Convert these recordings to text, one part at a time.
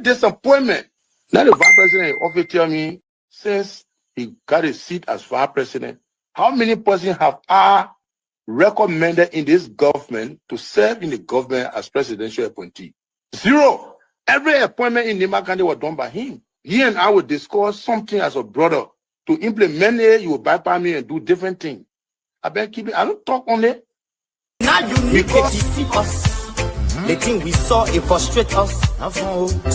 disappointment. Now the vice president often tell me, since he got a seat as vice president, how many persons have I recommended in this government to serve in the government as presidential appointee? Zero. Every appointment in Nimba County was done by him. He and I would discuss something as a brother. To implement it, you will bypass me and do different things. I don't talk on it. Now you need to deceive us. The thing we saw, it frustrate us.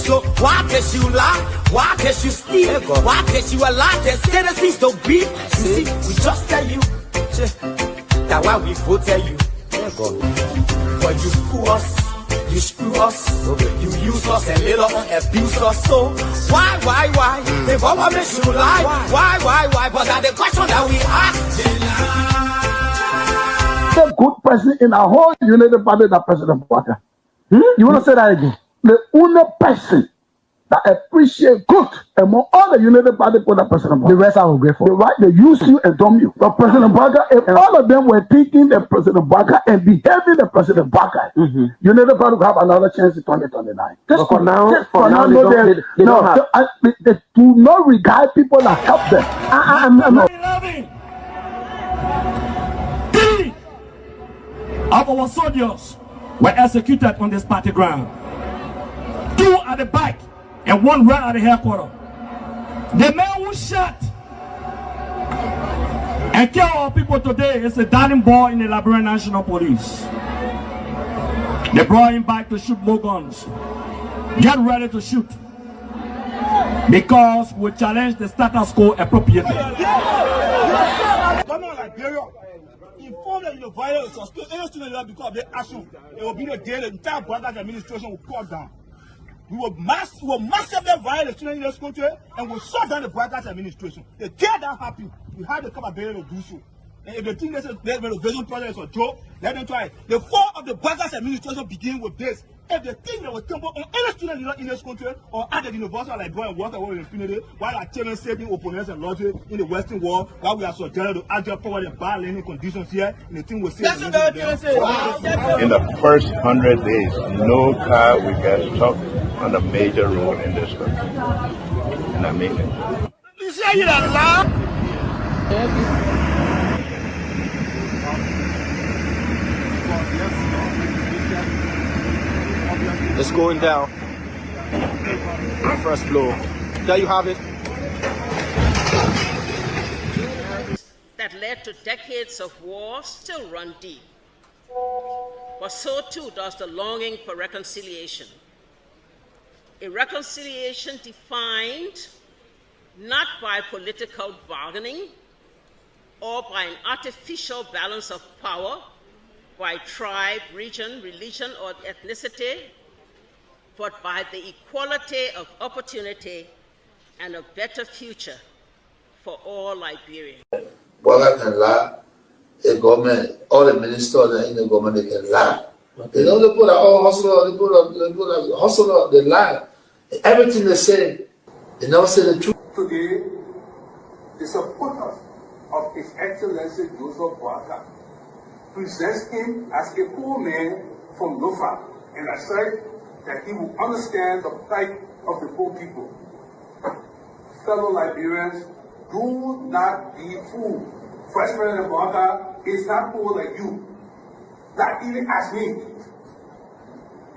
So why can't you lie? Why can't you steal? Why can't you allow the citizens to be? You see, we just tell you. That's why we vote tell you. But you fool us, you screw us, you use us and later on abuse us. So why? The government makes you lie. Why? But that's the question that we ask. The good person in our whole United Party, that President Bouaka. You want to say that again? The only person that appreciate good among all the United Party for that President Bouaka. The rest are ungrateful. The right, they use you and dumb you. But President Bouaka, if all of them were thinking the President Bouaka and behaving the President Bouaka, United Party will have another chance in 2029. Just for now, they don't have. They do not regard people that help them. Three of our soldiers were executed on this party ground. 2 at the back and 1 right at the headquarters. The man who shot and killed our people today is a darling boy in the Liberia National Police. They brought him back to shoot more guns. Get ready to shoot. Because we challenge the status quo appropriately. Inform them the violence or still any student because of their action. It will be the day the entire Bouaka administration will cut down. We will massively violate the students in this country and we'll shut down the Bouaka administration. They can't that happen. We have the capability to do so. And if they think this renovation project is a joke, let them try it. The fall of the Bouaka administration begin with this. If they think they will tumble on any student in this country or at the university like Garguah and water with impunity, while our children saving opponents and logic in the Western world, while we are subjected to agile power and bad learning conditions here, and the thing will say. In the first 100 days, no car will get stuck on the major road in this country. And I mean it. You say it out loud? It's going down. First floor. There you have it. That led to decades of war still run deep. But so too does the longing for reconciliation. A reconciliation defined not by political bargaining or by an artificial balance of power by tribe, region, religion, or ethnicity, but by the equality of opportunity and a better future for all Liberians. Bouaka can lie. The government, all the ministers in the government, they can lie. You know, they put all hustler, they put a hustler, they lie. Everything they say, they never say the truth. Today, the supporters of His Excellency Joseph Bouaka presents him as a poor man from Lofa and asserts that he will understand the plight of the poor people. Fellow Liberians, do not be fooled. First President Bouaka is not poor like you, not even as me.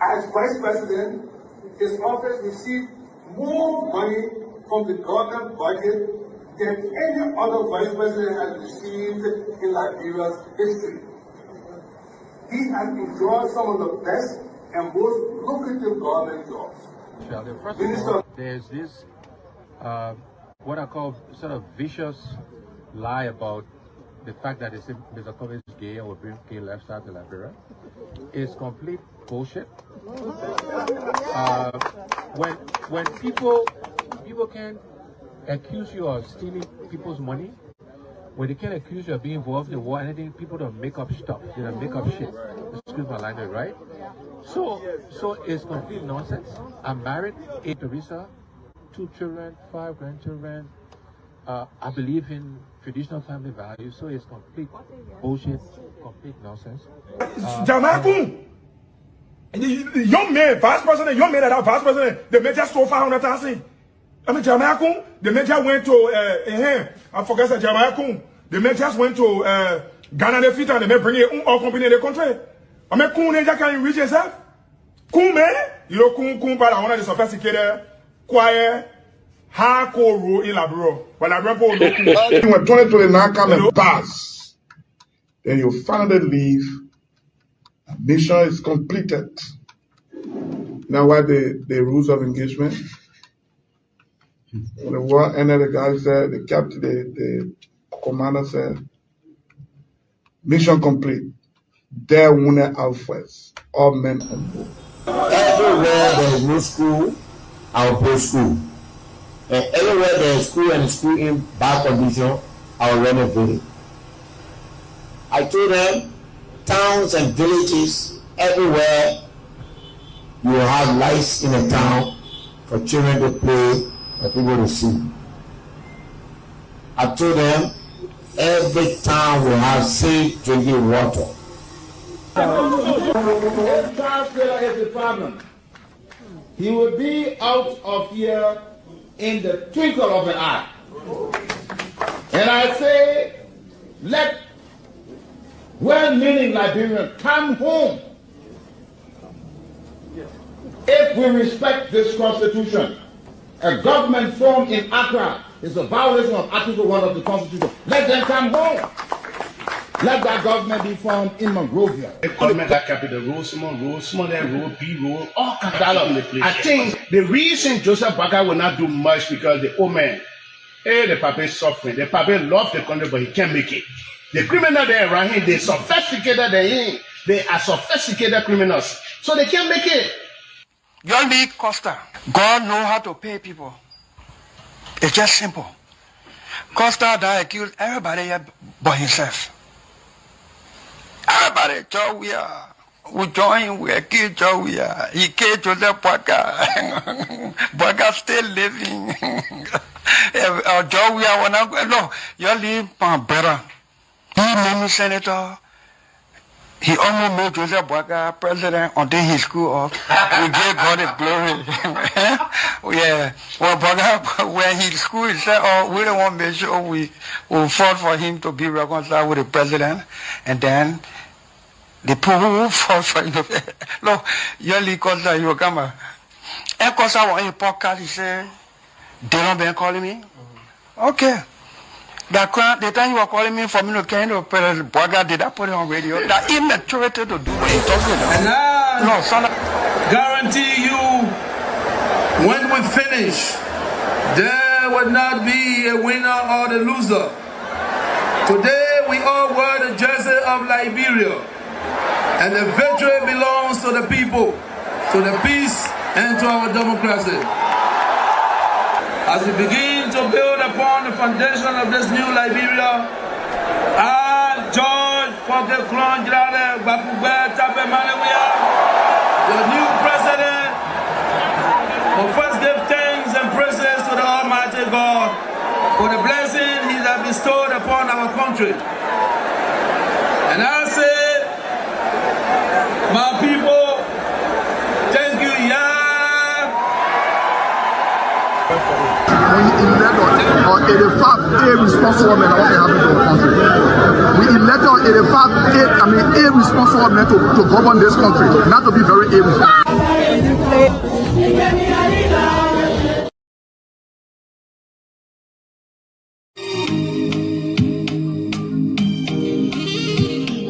As Vice President, his office received more money from the government budget than any other Vice President has received in Liberia's history. He has enjoyed some of the best and most lucrative government jobs. First of all, there's this, what I call sort of vicious lie about the fact that Mr. Pewee is gay or bring gay lifestyle to Liberia. It's complete bullshit. When people can accuse you of stealing people's money, when they can accuse you of being involved in war, anything, people don't make up stuff. They don't make up shit. Excuse my language, right? So it's complete nonsense. I'm married, 8 Teresa, 2 children, 5 grandchildren. I believe in traditional family values, so it's complete bullshit, complete nonsense. Young man, vice president, young man that are vice president, the major so 500,000. I mean, Jamaica, the major went to, I forget that Jamaica, the majors went to Ghana, the fit, and they may bring it all company in the country. I mean, Kun, they can reach yourself. Kun, man, you know, Kun, but I want to sophisticated, quiet, hardcore in Labro. When when 2029 come and pass, then you finally leave. Mission is completed. Now, what the rules of engagement? When the war ended, the guy said, the captain, the commander said, mission complete. There wounded outwards, all men on board. Everywhere there is no school, I will put school. And everywhere there is school and school in bad condition, I will renovate it. I told them, towns and villages, everywhere you will have lights in a town for children to play and people to see. I told them every town will have safe drinking water. If Charles Taylor is the problem, he will be out of here in the twinkle of an eye. And I say, let well-meaning Liberians come home. If we respect this constitution, a government formed in Accra is a violation of Article 1 of the Constitution. Let them come home. Let that government be formed in Monrovia. The government that capital Rosemont, B road, all kinds of the place. I think the reason Joseph Boakai will not do much because the old man, the papa is suffering. The papa loves the country, but he can't make it. The criminal there around him, they sophisticated than him. They are sophisticated criminals, so they can't make it. Your league Costa, God know how to pay people. It's just simple. Costa that accused everybody but himself. Everybody, Joe, we join, we accuse Joe, he killed Joseph Boakai. Boakai still living. Joe, no, your league better. He made me senator. He almost made Joseph Boakai president until he screwed up. We gave God the glory. Yeah. Well, Boakai, when he screwed, he said, oh, we don't want to make sure we will fought for him to be reconciled with the president. And then the people who fought for him. No, yearly Costa, you come. And Costa was in a podcast, he said, they don't been calling me. Okay. The time you were calling me for me to carry the Boakai, did I put it on radio? That immaturity to do what you're talking about. And I guarantee you, when we finish, there will not be a winner or the loser. Today we all wear the jersey of Liberia, and the victory belongs to the people, to the peace, and to our democracy. As we begin to build upon the foundation of this new Liberia, I, George Seleke Kromah, the new president, will first give thanks and praises to the Almighty God for the blessing He has bestowed upon our country. And I say, my people, thank you, We elect on 85 irresponsible men what happened to the country. We elect on 85 irresponsible men to govern this country, not to be very irresponsible.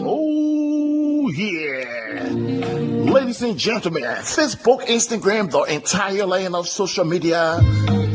Oh yeah. Ladies and gentlemen, Facebook, Instagram, the entire lane of social media.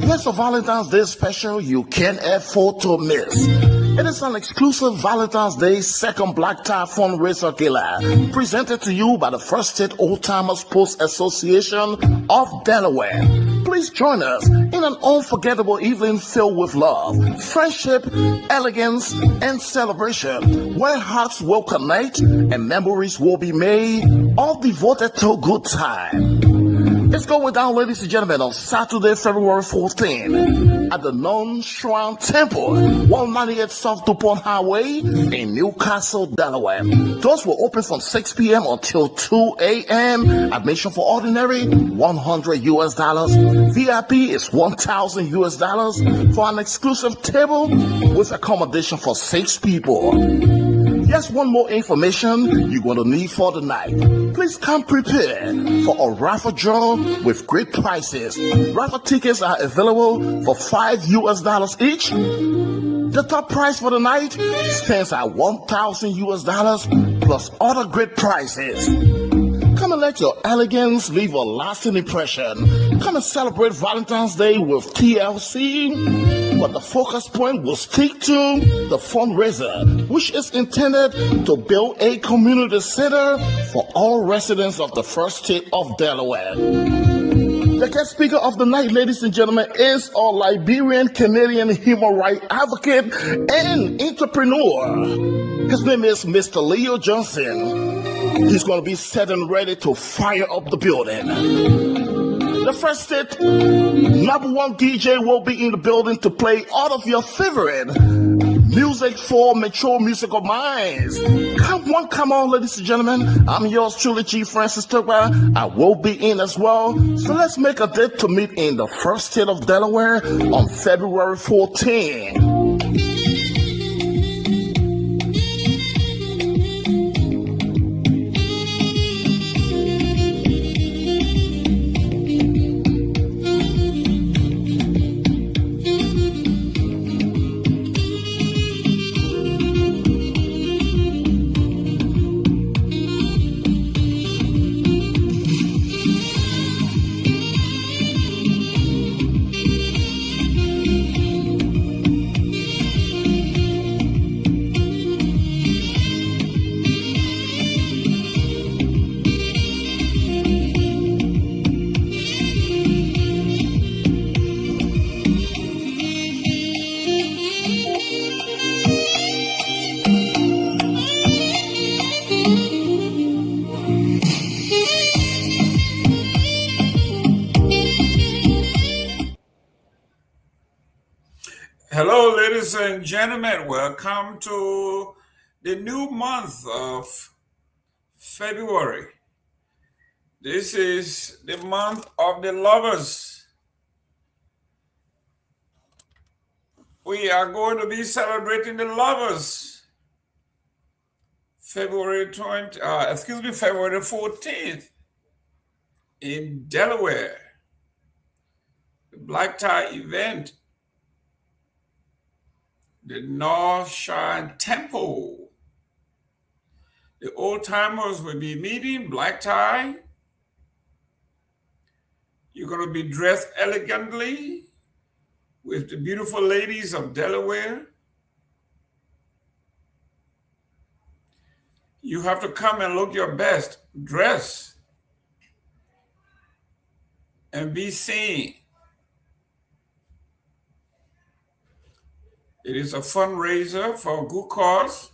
Yes, for Valentine's Day special, you can't afford to miss. It is an exclusive Valentine's Day second black tie fundraiser gala presented to you by the First State Old Timers Post Association of Delaware. Please join us in an unforgettable evening filled with love, friendship, elegance, and celebration, where hearts will connect and memories will be made, all devoted to good time. It's going down, ladies and gentlemen, on Saturday, February 14th at the Non-Shrine Temple, 198 South Dopoh Highway in Newcastle, Delaware. Doors will open from 6 p.m. until 2 a.m. Admission for ordinary, $100. VIP is $1,000 for an exclusive table with accommodation for 6 people. Here's one more information you're going to need for the night. Please come prepared for a raffle draw with great prices. Raffle tickets are available for $5 each. The top prize for the night stands at $1,000 plus other great prizes. Come and let your elegance leave a lasting impression. Come and celebrate Valentine's Day with TLC. But the focus point will stick to the fundraiser, which is intended to build a community center for all residents of the first state of Delaware. The guest speaker of the night, ladies and gentlemen, is a Liberian-Canadian human rights advocate and entrepreneur. His name is Mr. Leo Johnson. He's going to be set and ready to fire up the building. The first state #1 DJ will be in the building to play all of your favorite music for mature musical minds. Come on, ladies and gentlemen. I'm yours truly, G. Francis Torgbean. I will be in as well. So let's make a date to meet in the first state of Delaware on February 14th. Hello, ladies and gentlemen. Welcome to the new month of February. This is the month of the lovers. We are going to be celebrating the lovers. February 14th in Delaware. The black tie event. The North Shrine Temple. The old timers will be meeting, black tie. You're going to be dressed elegantly with the beautiful ladies of Delaware. You have to come and look your best, dress, and be seen. It is a fundraiser for a good cause.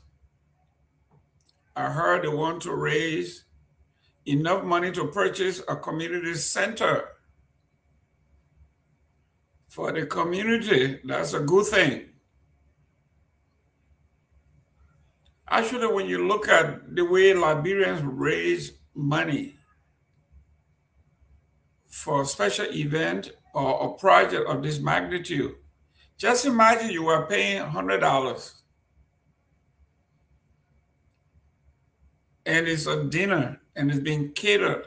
I heard they want to raise enough money to purchase a community center for the community. That's a good thing. Actually, when you look at the way Liberians raise money for a special event or a project of this magnitude, just imagine you are paying $100 and it's a dinner and it's being catered.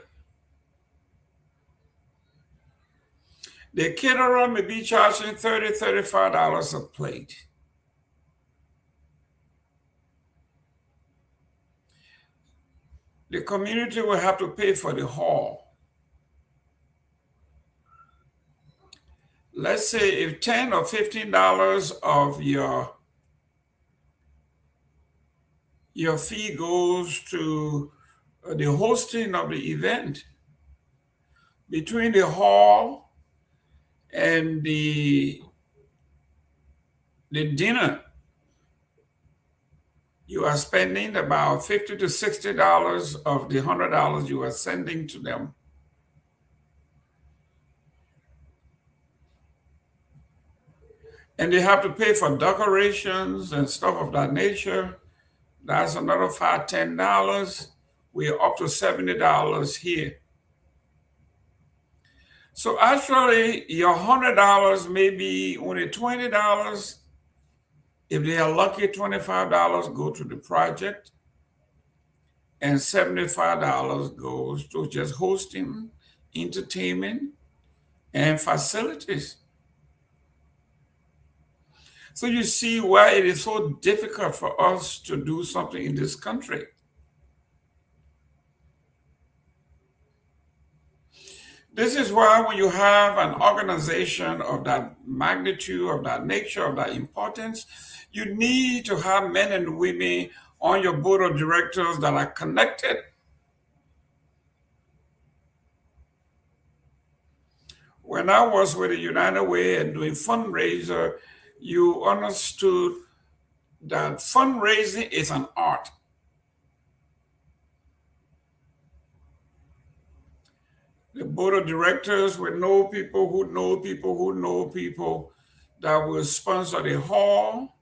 The caterer may be charging $30, $35 a plate. The community will have to pay for the hall. Let's say if $10 or $15 of your fee goes to the hosting of the event, between the hall and the dinner, you are spending about $50 to $60 of the $100 you are sending to them. And they have to pay for decorations and stuff of that nature. That's another $5, $10. We're up to $70 here. So actually, your $100 may be only $20. If they are lucky, $25 go to the project, and $75 goes to just hosting, entertainment, and facilities. So you see why it is so difficult for us to do something in this country. This is why when you have an organization of that magnitude, of that nature, of that importance, you need to have men and women on your board of directors that are connected. When I was with the United Way and doing fundraiser, you understood that fundraising is an art. The board of directors will know people who know people who know people that will sponsor the hall.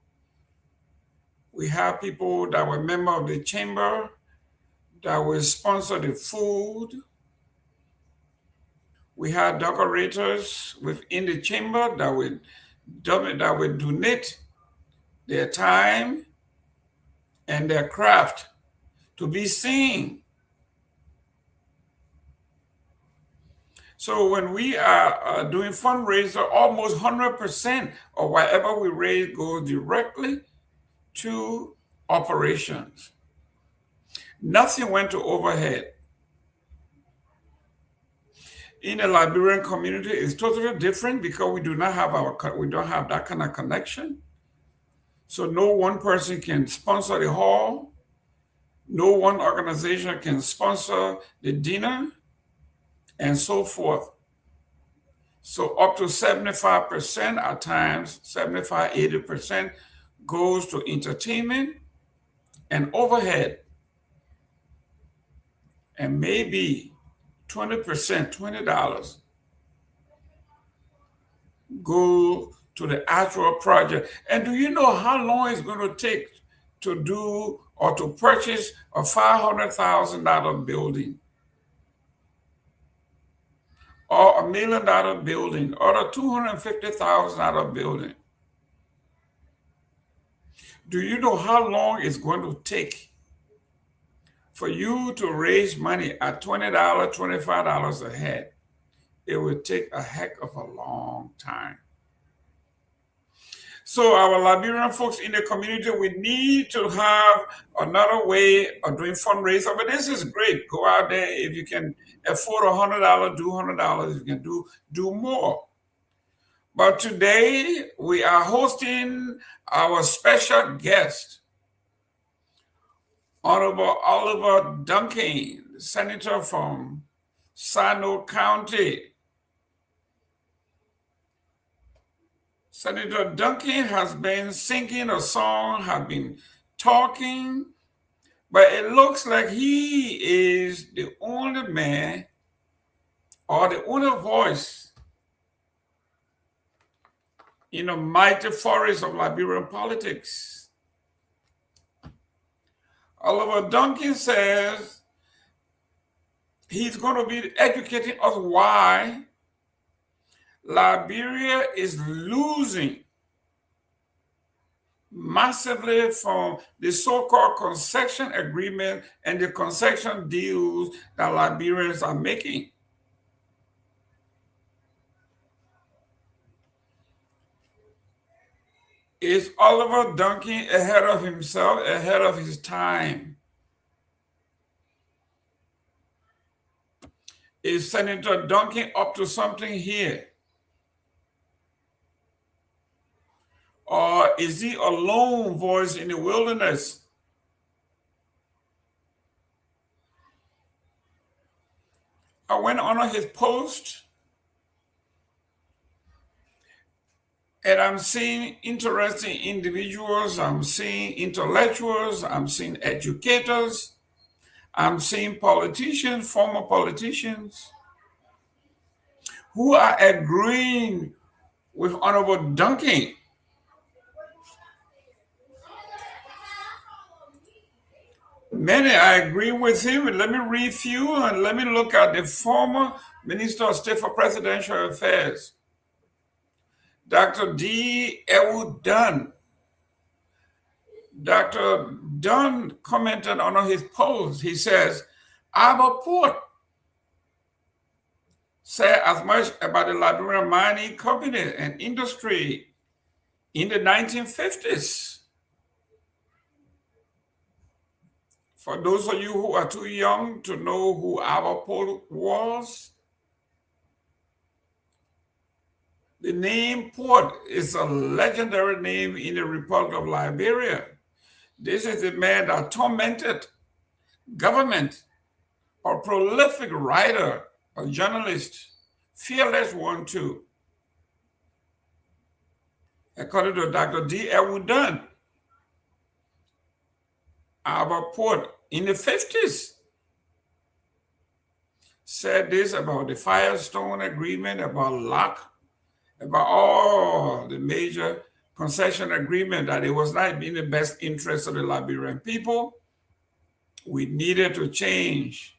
We have people that were members of the chamber that will sponsor the food. We have decorators within the chamber that will donate their time and their craft to be seen. So when we are doing fundraiser, almost 100% of whatever we raise goes directly to operations. Nothing went to overhead. In the Liberian community, it's totally different because we don't have that kind of connection. So no one person can sponsor the hall. No one organization can sponsor the dinner, and so forth. So up to 75% at times, 75, 80% goes to entertainment and overhead. And maybe 20%, $20 go to the actual project. And do you know how long it's going to take to do or to purchase a $500,000 building? Or $1 million building, or a $250,000 building? Do you know how long it's going to take for you to raise money at $20, $25 a head? It would take a heck of a long time. So our Liberian folks in the community, we need to have another way of doing fundraising. But this is great. Go out there. If you can afford $100, do $100. If you can do more. But today we are hosting our special guest, Honorable Oliver Duncan, Senator from Sano County. Senator Duncan has been singing a song, has been talking, but it looks like he is the only man or the only voice in the mighty forest of Liberian politics. Oliver Duncan says he's going to be educating us why Liberia is losing massively from the so-called concession agreement and the concession deals that Liberians are making. Is Oliver Duncan ahead of himself, ahead of his time? Is Senator Duncan up to something here? Or is he a lone voice in the wilderness? I went on his post and I'm seeing interesting individuals, I'm seeing intellectuals, I'm seeing educators, I'm seeing politicians, former politicians, who are agreeing with Honorable Duncan Many, I agree with him. Let me read few and let me look at the former Minister of State for Presidential Affairs, Dr. D. Ewu Dunn. Dr. Dunn commented on his post. He says, our port said as much about the Liberian mining company and industry in the 1950s. For those of you who are too young to know who Dopoh was, the name Port is a legendary name in the Republic of Liberia. This is the man that tormented government, a prolific writer, a journalist, fearless one too. According to Dr. D. Ewu Dunn, our port in the 50s said this about the Firestone Agreement, about LOC, about all the major concession agreement, that it was not in the best interest of the Liberian people. We needed to change.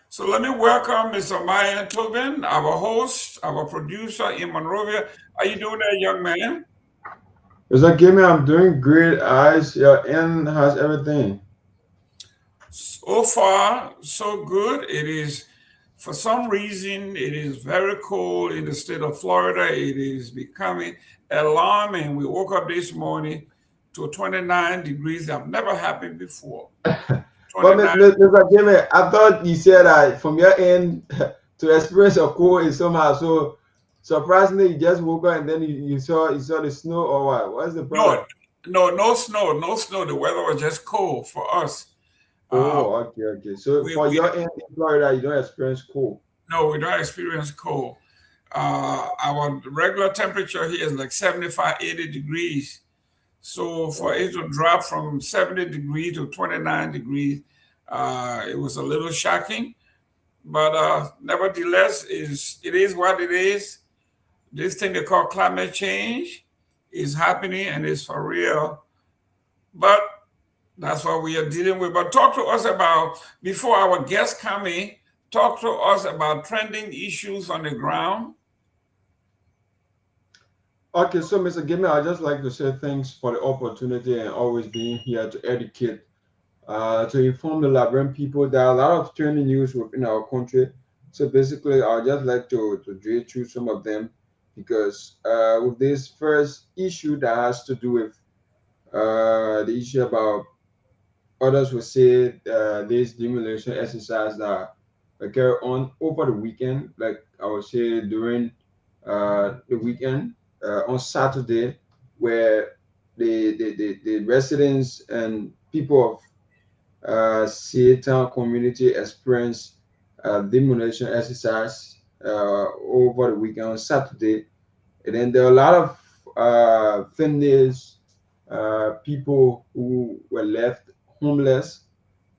So let me welcome Mr. Myean Torgbean, our host, our producer in Monrovia. How you doing there, young man? Mr. Gayman, I'm doing great. Your end has everything. So far, so good. It is, for some reason, it is very cold in the state of Florida. It is becoming alarming. We woke up this morning to 29 degrees. That never happened before. But Mr. Gayman, I thought you said that from your end to experience a cold is somehow so surprisingly. You just woke up and then you saw the snow, or what? What's the problem? No snow. The weather was just cold for us. Oh, okay. So for your end in Florida, you don't experience cold. No, we don't experience cold. Our regular temperature here is like 75, 80 degrees. So for it to drop from 70 degrees to 29 degrees, it was a little shocking. But nevertheless, it is what it is. This thing they call climate change is happening and it's for real. But that's what we are dealing with. But talk to us about, before our guests come in, talk to us about trending issues on the ground. Okay, so Mr. Gayman, I'd just like to say thanks for the opportunity and always being here to educate, to inform the Liberian people. There are a lot of trending news within our country. So basically, I'd just like to drill through some of them, because with this first issue that has to do with the issue about, others will say this demolition exercise that carry on over the weekend, like I would say during the weekend. On Saturday, where the residents and people of Seattle community experienced demolition exercise over the weekend on Saturday. And then there are a lot of families, people who were left homeless.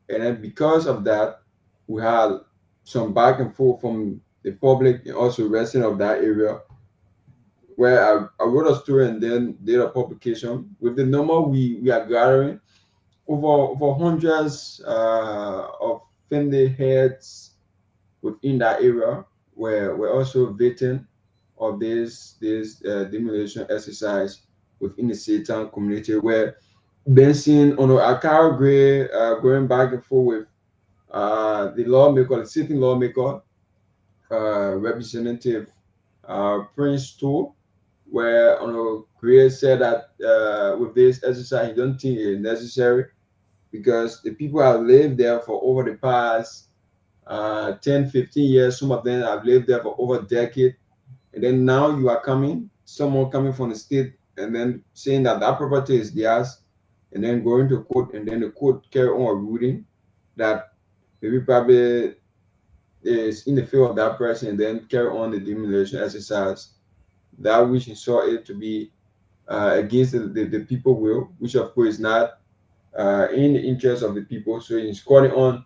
And then because of that, we had some back and forth from the public and also residents of that area, where I wrote a story and then did a publication. With the number we are gathering, over hundreds of family heads within that area were also victim of this demolition exercise within the Satan community, where been seen on a car gray going back and forth with the lawmaker, the sitting lawmaker, Representative Prince Tool, where Gray said that with this exercise, he don't think it's necessary because the people have lived there for over the past 10, 15 years. Some of them have lived there for over a decade. And then now you are someone coming from the state and then saying that that property is theirs, and then going to court, and then the court carry on a ruling that maybe probably is in the favor of that person, and then carry on the demolition exercise, that which he saw it to be against the people will, which of course is not in the interest of the people. So he's calling on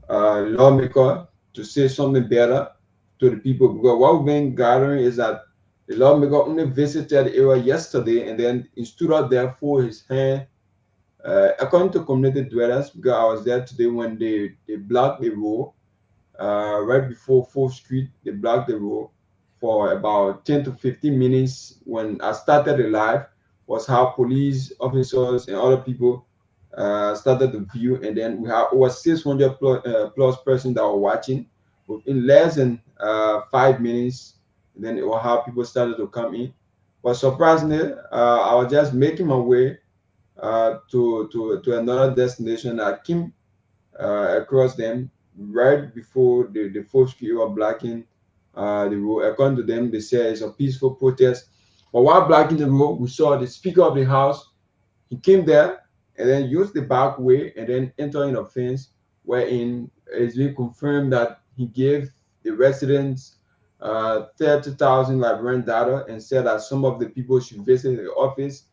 lawmaker to say something better to the people, because what we've been gathering is that The lawmaker only visited the area yesterday, and then he stood up there for his hand. According to community dwellers, because I was there today when they blocked the road right before 4th Street, they blocked the road for about 10 to 15 minutes. When I started the live, was how police officers and other people started the view, and then we have over 600 plus persons that were watching. Within less than 5 minutes, then it was how people started to come in. But surprisingly, I was just making my way to another destination. I came across them right before the 4th Street were blocking the road. According to them, they said it's a peaceful protest. But while blocking the road, we saw the Speaker of the House. He came there and then used the back way and then entering a fence, wherein it's been confirmed that he gave the residents 30,000 Liberian data and said that some of the people should visit the office,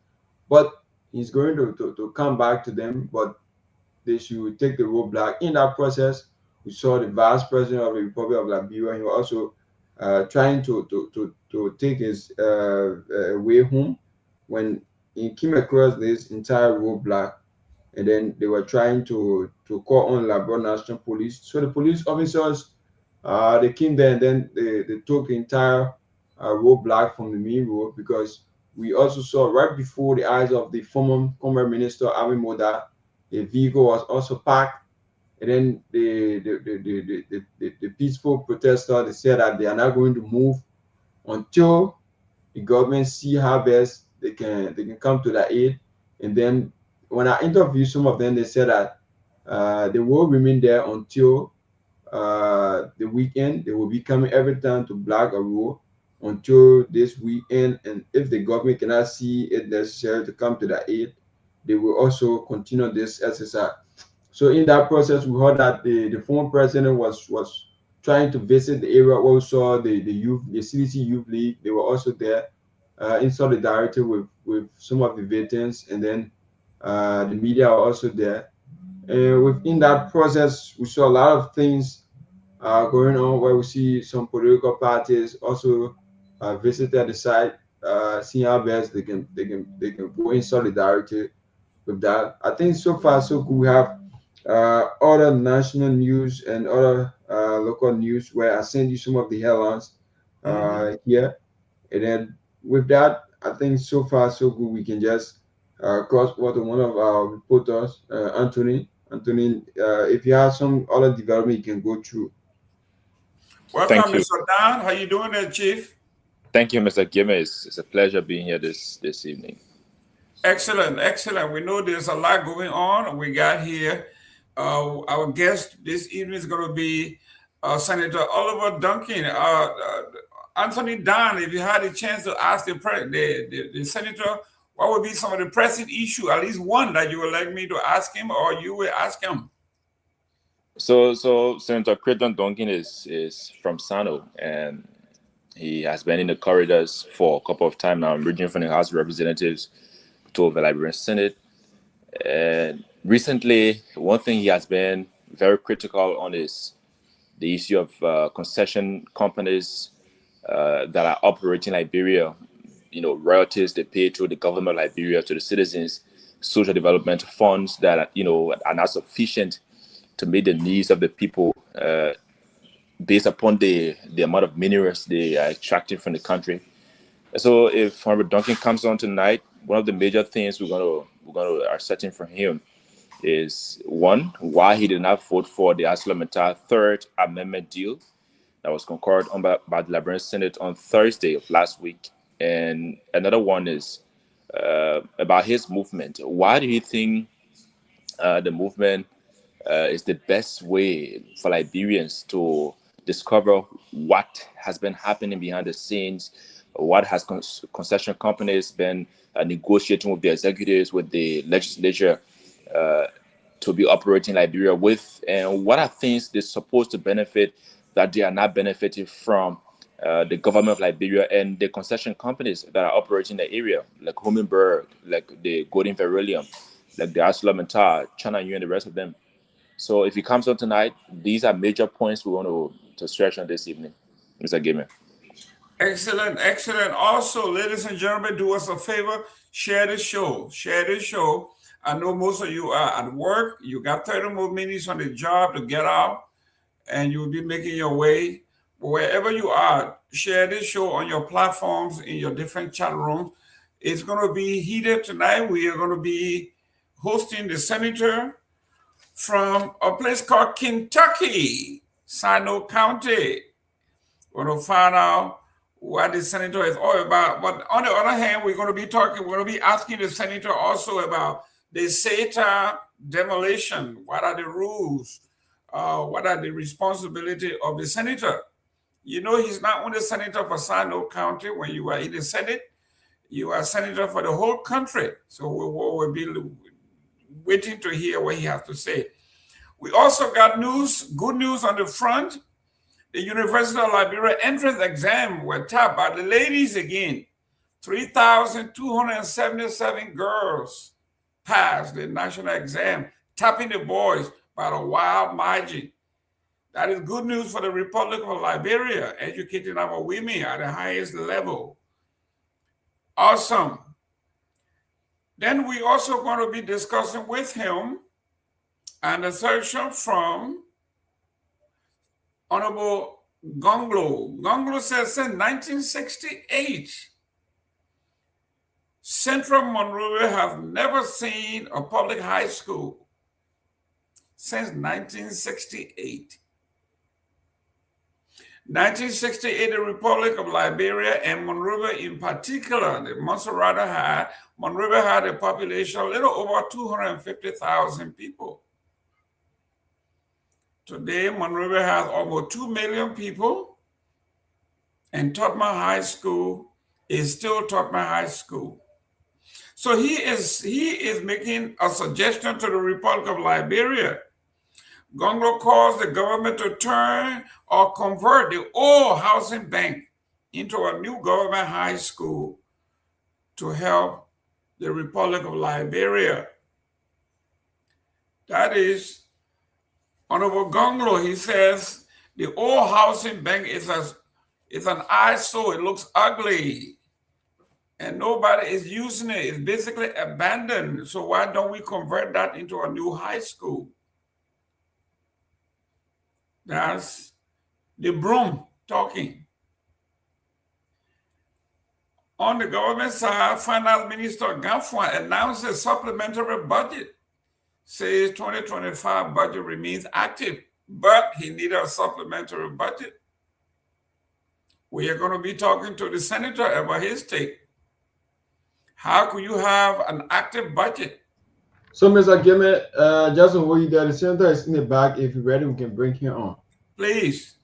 but he's going to come back to them, but they should take the roadblock. In that process, we saw the Vice President of the Republic of Liberia. He was also trying to take his way home when he came across this entire roadblock, and then they were trying to call on Liberia National Police. So the police officers they came there, and then they took the entire roadblock from the main road, because we also saw right before the eyes of the former Minister Ami Moda, a vehicle was also parked, and then the peaceful protesters, they said that they are not going to move until the government see how best they can come to their aid. And then when I interviewed some of them, they said that they will remain there until the weekend. They will be coming every time to block a road until this weekend, and if the government cannot see it necessary to come to their aid, they will also continue this exercise. So in that process, we heard that the former president was trying to visit the area. Also, the youth, the CDC Youth League, they were also there in solidarity with some of the veterans, and then the media are also there. And within that process, we saw a lot of things going on, where we see some political parties also visited the site, seeing how best they can go in solidarity with that. I think so far so good. We have other national news and other local news, where I send you some of the headlines here, and then with that, I think so far so good. We can just cross over to one of our reporters, Anthony. Anthony, if you have some other development, you can go through. Welcome, Mr. Dan. How you doing there, Chief? Thank you, Mr. Gayman. It's a pleasure being here this evening. Excellent, excellent. We know there's a lot going on. We got here. Our guest this evening is going to be Senator Oliver Duncan. Anthony Dan, if you had a chance to ask the senator, what would be some of the pressing issue, at least one that you would like me to ask him, or you will ask him? So Senator Creighton Duncan is from Sano, and he has been in the corridors for a couple of times now, emerging from the House of Representatives to the Liberian Senate. And recently, one thing he has been very critical on is the issue of concession companies that are operating Liberia, royalties they pay through the government of Liberia to the citizens, social development funds that are not sufficient to meet the needs of the people based upon the amount of minerals they are extracting from the country. So if Honorable Duncan comes on tonight, one of the major things we're gonna are setting for him is, one, why he did not vote for the ArcelorMittal Third Amendment deal that was concurred on by the Liberian Senate on Thursday of last week. And another one is about his movement. Why do you think the movement is the best way for Liberians to discover what has been happening behind the scenes, what has concession companies been negotiating with the executives, with the legislature to be operating Liberia with, and what are things they're supposed to benefit that they are not benefiting from the government of Liberia and the concession companies that are operating the area, like Hummingbird, like the Golden Beryllium, like the ArcelorMittal, China and the rest of them. So if he comes on tonight, these are major points we want to stretch on this evening, Mr. Gayman. Excellent, excellent. Also, ladies and gentlemen, do us a favor, share the show. Share the show. I know most of you are at work. You got 30 more minutes on the job to get out, and you'll be making your way. Wherever you are, share this show on your platforms, in your different chat rooms. It's going to be heated tonight. We are going to be hosting the senator from a place called Kentucky, Sino County. We're going to find out what the senator is all about. But on the other hand, we're going to be asking the senator also about the SATA demolition. What are the rules? What are the responsibility of the senator? You know, he's not only senator for Sino County. When you are in the Senate, you are senator for the whole country. So we'll be waiting to hear what he has to say. We also got good news on the front. The University of Liberia entrance exam were topped by the ladies again. 3,277 girls passed the national exam, topping the boys by a wild margin. That is good news for the Republic of Liberia, educating our women at the highest level. Awesome. Then we also going to be discussing with him an assertion from Honorable Gongloe. Gongloe says since 1968, Central Monrovia have never seen a public high school. Since 1968. 1968, the Republic of Liberia and Monrovia in particular, Monrovia had a population a little over 250,000 people. Today, Monrovia has almost 2 million people, and Tubman High School is still Tubman High School. So he is making a suggestion to the Republic of Liberia. Gongloe calls the government to turn or convert the old housing bank into a new government high school to help the Republic of Liberia. That is Honorable Gongloe. He says the old housing bank is an eyesore. It looks ugly, and nobody is using it. It's basically abandoned. So why don't we convert that into a new high school? That's the broom talking. On the government side, Finance Minister Garguah announced a supplementary budget. Says 2025 budget remains active, but he needed a supplementary budget. We are going to be talking to the senator about his take. How could you have an active budget? So, Mr. Gayman, just on what you did, the senator is in the back. If you're ready, we can bring him on. Please.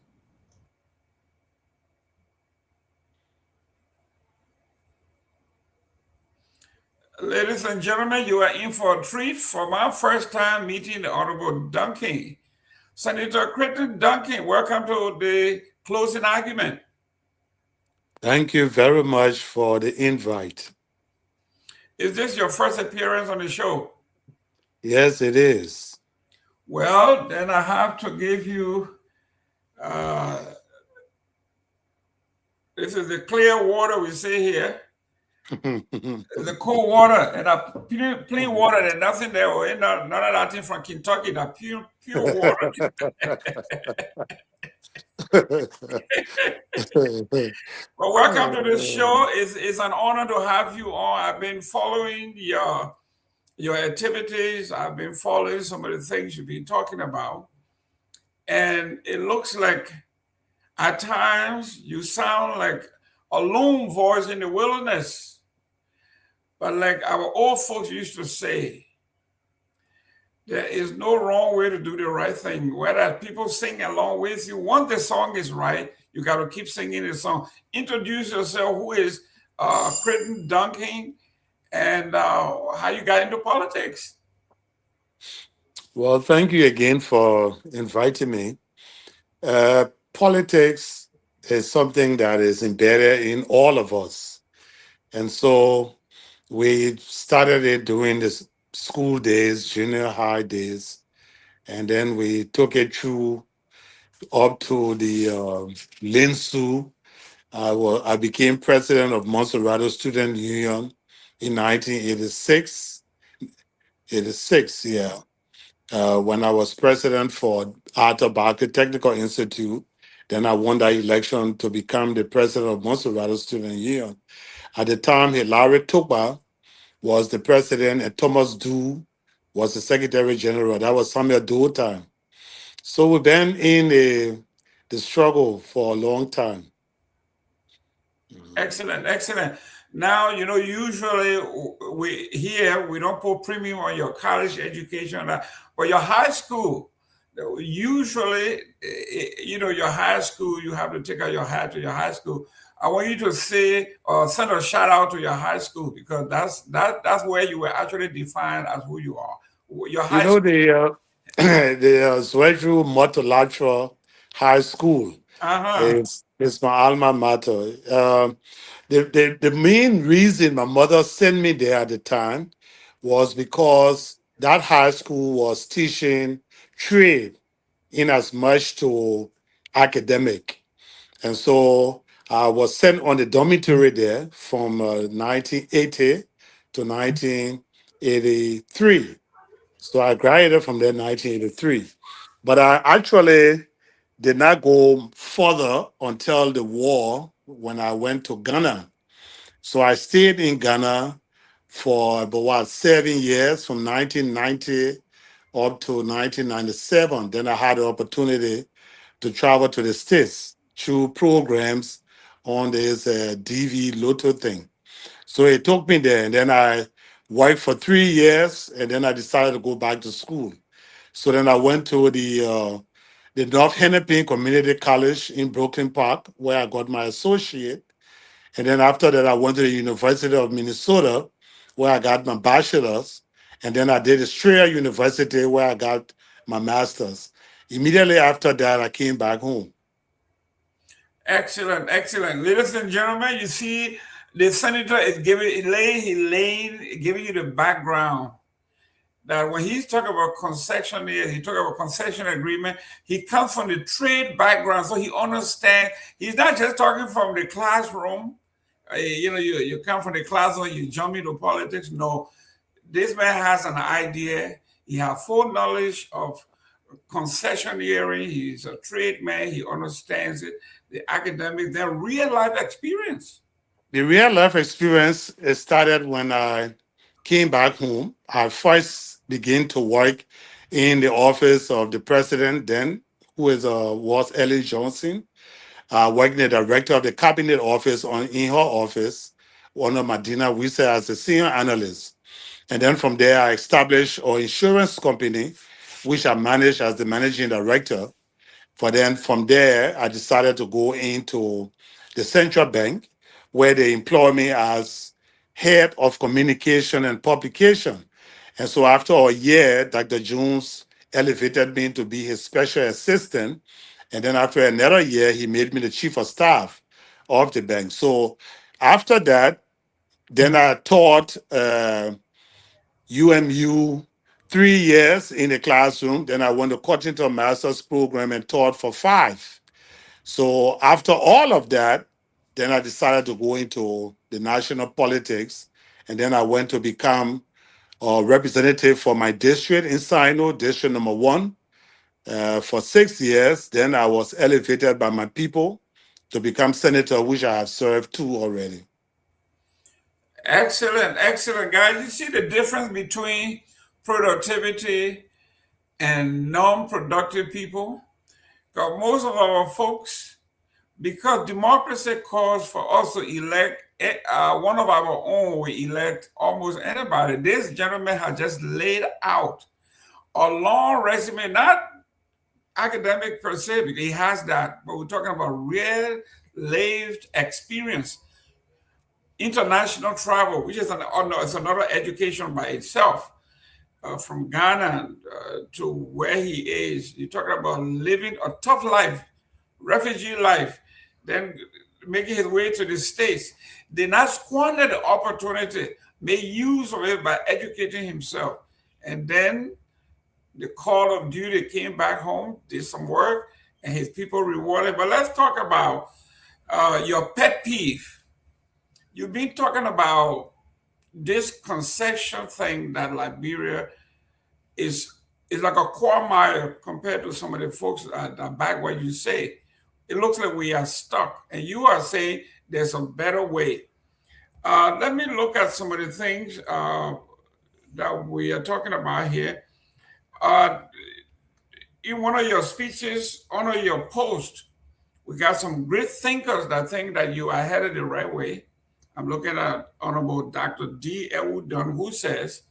Ladies and gentlemen, you are in for a treat. For my first time meeting the Honorable Duncan. Senator Creighton Duncan, welcome to the closing argument. Thank you very much for the invite. Is this your first appearance on the show? Yes, it is. Well, then I have to give you, this is the clear water we see here. The cold water and clean water, there's nothing there, or none of that thing from Kentucky, that pure water. Well, welcome to the show. It's an honor to have you on. I've been following your activities. I've been following some of the things you've been talking about. And it looks like at times you sound like a lone voice in the wilderness. But like our old folks used to say, there is no wrong way to do the right thing. Whether people sing along with you, once the song is right, you got to keep singing the song. Introduce yourself. Who is Creighton Duncan, and how you got into politics? Well, thank you again for inviting me. Politics is something that is embedded in all of us. And so we started it during the school days, junior high days, and then we took it through up to the LINSU, I became president of Monserrato Student Union in 1986. 86, yeah. When I was president for Arthur Technical Institute, then I won that election to become the president of Monserrato Student Union. At the time, Hilary Topa was the president and Thomas Du was the secretary general. That was Samuel Doe time. So we've been in the struggle for a long time. Excellent, excellent. Now, usually we don't put premium on your college education, but your high school, usually, your high school, you have to take out your hat to your high school. I want you to say or send a shout out to your high school, because that's where you were actually defined as who you are. Your high school. The Zwedru Motolatra High School is my alma mater. The main reason my mother sent me there at the time was because that high school was teaching trade in as much to academic. And so I was sent on the dormitory there from 1980 to 1983. So I graduated from there in 1983. But I actually did not go further until the war when I went to Ghana. So I stayed in Ghana for about 7 years, from 1990 up to 1997. Then I had the opportunity to travel to the States through programs on this DV Lotto thing. So it took me there, and then I worked for 3 years, and then I decided to go back to school. So then I went to the North Hennepin Community College in Brooklyn Park, where I got my associate. And then after that, I went to the University of Minnesota, where I got my bachelor's. And then I did Strayer University, where I got my master's. Immediately after that, I came back home. Excellent, excellent. Ladies and gentlemen, you see, the senator is giving you the background that when he's talking about concession here, he talking about concession agreement, he comes from the trade background, so he understands. He's not just talking from the classroom. You come from the classroom, you jump into politics. No, this man has an idea. He has full knowledge of concessioneering. He's a trade man. He understands it. The academic, their real life experience. The real life experience started when I came back home. I first began to work in the office of the president then, who was Ellen Johnson, working the director of the cabinet office in her office, under Madina Wisa as a senior analyst. And then from there, I established an insurance company, which I managed as the managing director. But then from there, I decided to go into the central bank, where they employ me as head of communication and publication. And so after a year, Dr. Jones elevated me to be his special assistant. And then after another year, he made me the chief of staff of the bank. So after that, then I taught UMU 3 years in the classroom. Then I went to Cottington Master's Program and taught for 5. So after all of that, then I decided to go into the national politics. And then I went to become a representative for my district in Sino, district number 1, for 6 years. Then I was elevated by my people to become senator, which I have served 2 already. Excellent, excellent, guys. You see the difference between productivity and non-productive people? Because most of our folks, because democracy calls for us to elect one of our own, we elect almost anybody. This gentleman has just laid out a long resume, not academic per se, because he has that, but we're talking about real lived experience. International travel, which is another education by itself, from Ghana to where he is. You're talking about living a tough life, refugee life, then making his way to the States. Did not squander the opportunity, made use of it by educating himself. And then the call of duty came back home, did some work, and his people rewarded. But let's talk about your pet peeve. You've been talking about this concession thing that Liberia is like a quagmire compared to some of the folks that back where you say. It looks like we are stuck, and you are saying there's a better way. Let me look at some of the things that we are talking about here. In one of your speeches, on your post, we got some great thinkers that think that you are headed the right way. I'm looking at Honorable Dr. D. Edward Dunn, who says,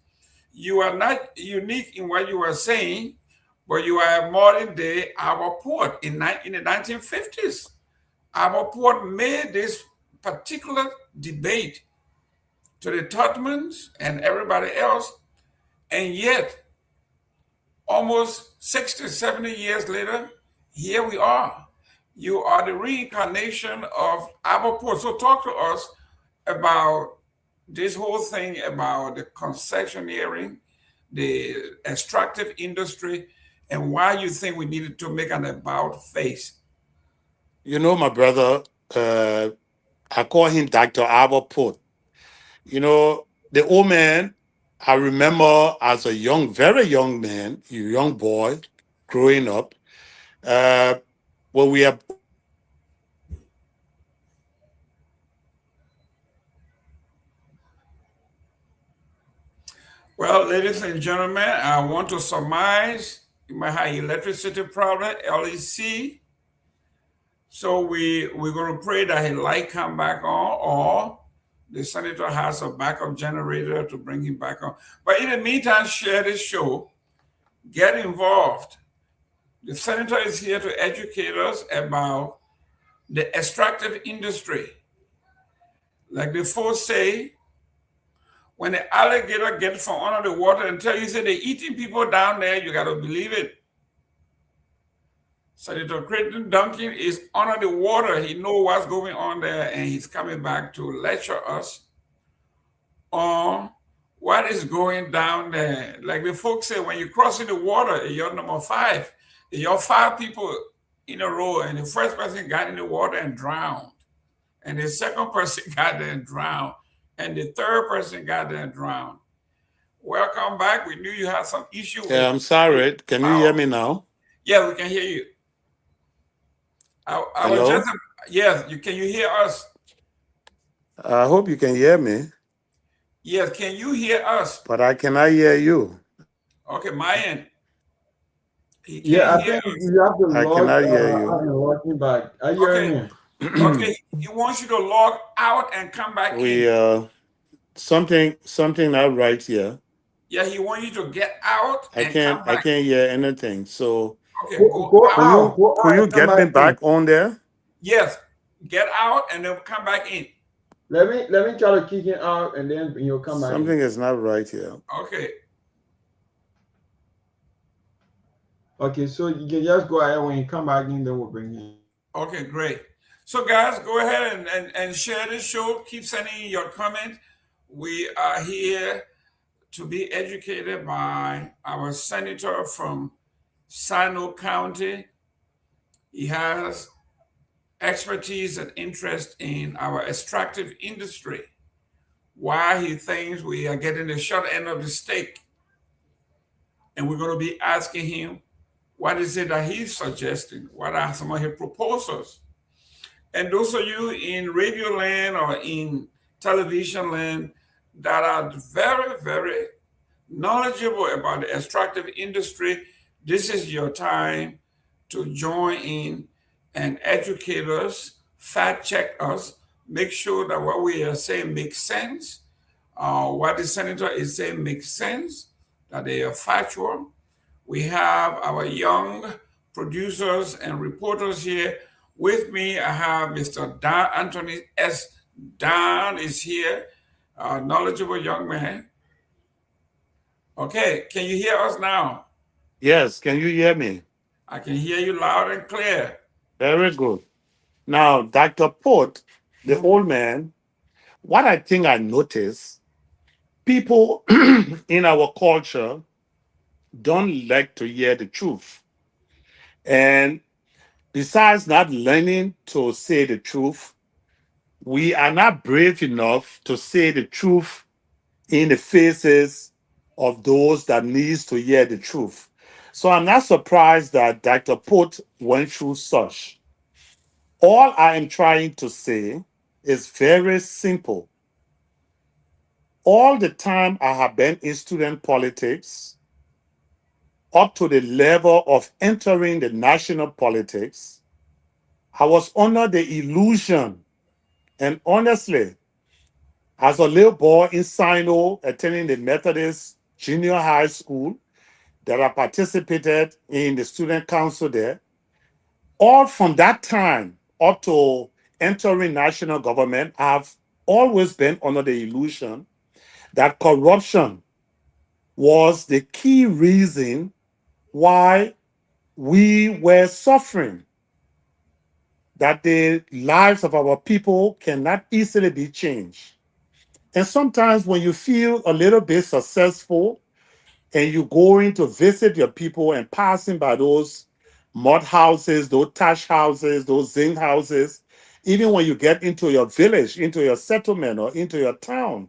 you are not unique in what you are saying, but you are a modern day Albert Port in the 1950s. Albert Port made this particular debate to the Totmans and everybody else, and yet almost 60, 70 years later, here we are. You are the reincarnation of Albert Port. So talk to us about this whole thing about the concessioneering, the extractive industry, and why you think we needed to make an about face. You know, my brother, I call him Dr. Albert Port. You know, the old man, I remember as a very young man, a young boy growing up, when we are. Well, ladies and gentlemen, I want to surmise you might have electricity problem, LEC. So we're going to pray that his light come back on, or the senator has a backup generator to bring him back on. But in the meantime, share this show, get involved. The senator is here to educate us about the extractive industry. Like the folks say, when the alligator gets from under the water and tell you, say they're eating people down there, you got to believe it. Senator Creighton Duncan is under the water. He knows what's going on there, and he's coming back to lecture us on what is going down there. Like the folks say, when you cross in the water, you're number 5. You're 5 people in a row, and the first person got in the water and drowned. And the second person got there and drowned. And the third person got there and drowned. Welcome back. We knew you had some issue with I'm sorry. Can you hear me now? Yeah, we can hear you. I was just, yes, can you hear us? I hope you can hear me. Yes, can you hear us? But I cannot hear you. Okay, Myean. Yeah, I think you have to log cannot hear you. out and log back. Are you hearing me? Okay, he wants you to log out and come back in. Something not right here. Yeah, he wants you to get out and come back. I can't hear anything. So okay, go out. Could you get me back on there? Yes, get out and then come back in. Let me try to kick him out and then you'll come back. Something is not right here. Okay. Okay, so you can just go ahead. When you come back in, then we'll bring you in. Okay, great. So guys, go ahead and share this show. Keep sending your comment. We are here to be educated by our senator from Sino County. He has expertise and interest in our extractive industry. Why he thinks we are getting the short end of the stick. And we're going to be asking him, what is it that he's suggesting? What are some of his proposals? And those of you in radio land or in television land that are very, very knowledgeable about the extractive industry, this is your time to join in and educate us, fact check us, make sure that what we are saying makes sense, what the senator is saying makes sense, that they are factual. We have our young producers and reporters here. With me, I have Mr. Don Anthony S. Don is here, a knowledgeable young man. Okay, can you hear us now? Yes, can you hear me? I can hear you loud and clear. Very good. Now, Dr. Port, the old man, what I think I noticed, people in our culture don't like to hear the truth. And besides not learning to say the truth, we are not brave enough to say the truth in the faces of those that needs to hear the truth. So I'm not surprised that Dr. Put went through such. All I am trying to say is very simple. All the time I have been in student politics, up to the level of entering the national politics, I was under the illusion, and honestly, as a little boy in Sino attending the Methodist Junior High School, that I participated in the student council there, all from that time up to entering national government, I've always been under the illusion that corruption was the key reason why we were suffering, that the lives of our people cannot easily be changed. And sometimes when you feel a little bit successful and you're going to visit your people and passing by those mud houses, those thatch houses, those zinc houses, even when you get into your village, into your settlement, or into your town,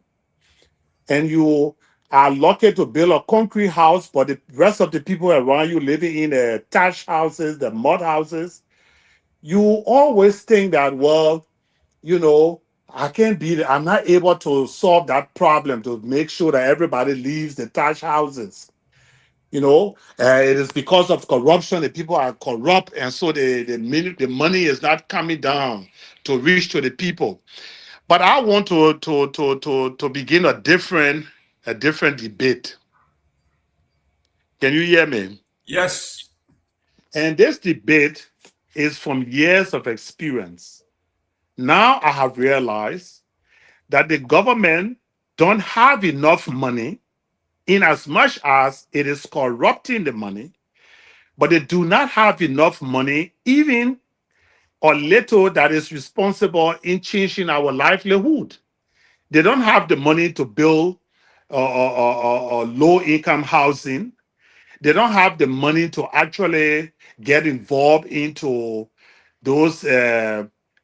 and you are lucky to build a concrete house, but the rest of the people around you living in the thatch houses, the mud houses, you always think that, well, you know, I'm not able to solve that problem to make sure that everybody leaves the thatch houses. You know, it is because of corruption. The people are corrupt, and so the money is not coming down to reach to the people. But I want to begin a different debate. Can you hear me? Yes. And this debate is from years of experience. Now I have realized that the government don't have enough money, in as much as it is corrupting the money, but they do not have enough money, even a little, that is responsible in changing our livelihood. They don't have the money to build low-income housing. They don't have the money to actually get involved into those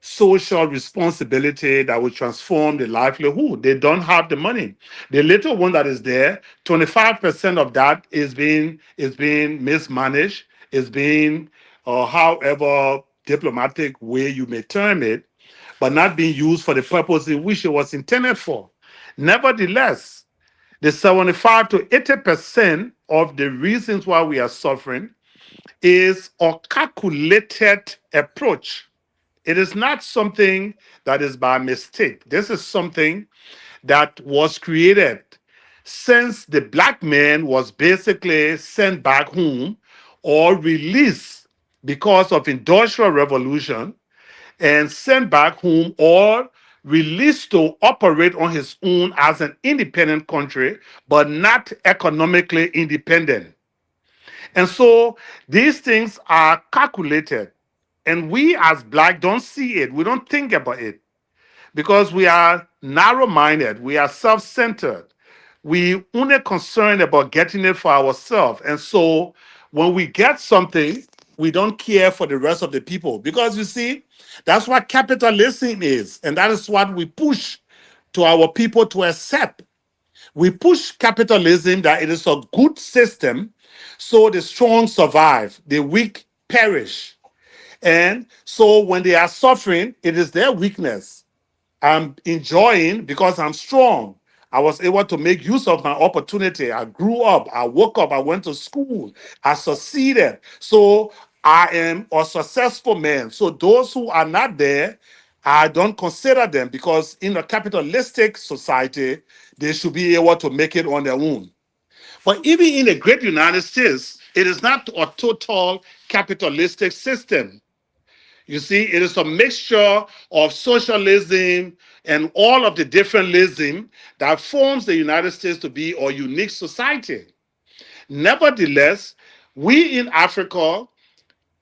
social responsibility that will transform the livelihood. They don't have the money. The little one that is there, 25% of that is being mismanaged, is being, however diplomatic way you may term it, but not being used for the purpose in which it was intended for. Nevertheless, the 75 to 80% of the reasons why we are suffering is a calculated approach. It is not something that is by mistake. This is something that was created since the black man was basically sent back home or released because of industrial revolution and sent back home or released to operate on his own as an independent country, but not economically independent. And so these things are calculated. And we as black don't see it. We don't think about it because we are narrow-minded. We are self-centered. We only concerned about getting it for ourselves. And so when we get something, we don't care for the rest of the people. Because you see, that's what capitalism is. And that is what we push to our people to accept. We push capitalism that it is a good system, so the strong survive, the weak perish. And so when they are suffering, it is their weakness. I'm enjoying because I'm strong. I was able to make use of my opportunity. I grew up, I woke up, I went to school, I succeeded. So I am a successful man. So those who are not there, I don't consider them, because in a capitalistic society, they should be able to make it on their own. But even in the great United States, it is not a total capitalistic system. You see, it is a mixture of socialism and all of the different isms that forms the United States to be a unique society. Nevertheless, we in Africa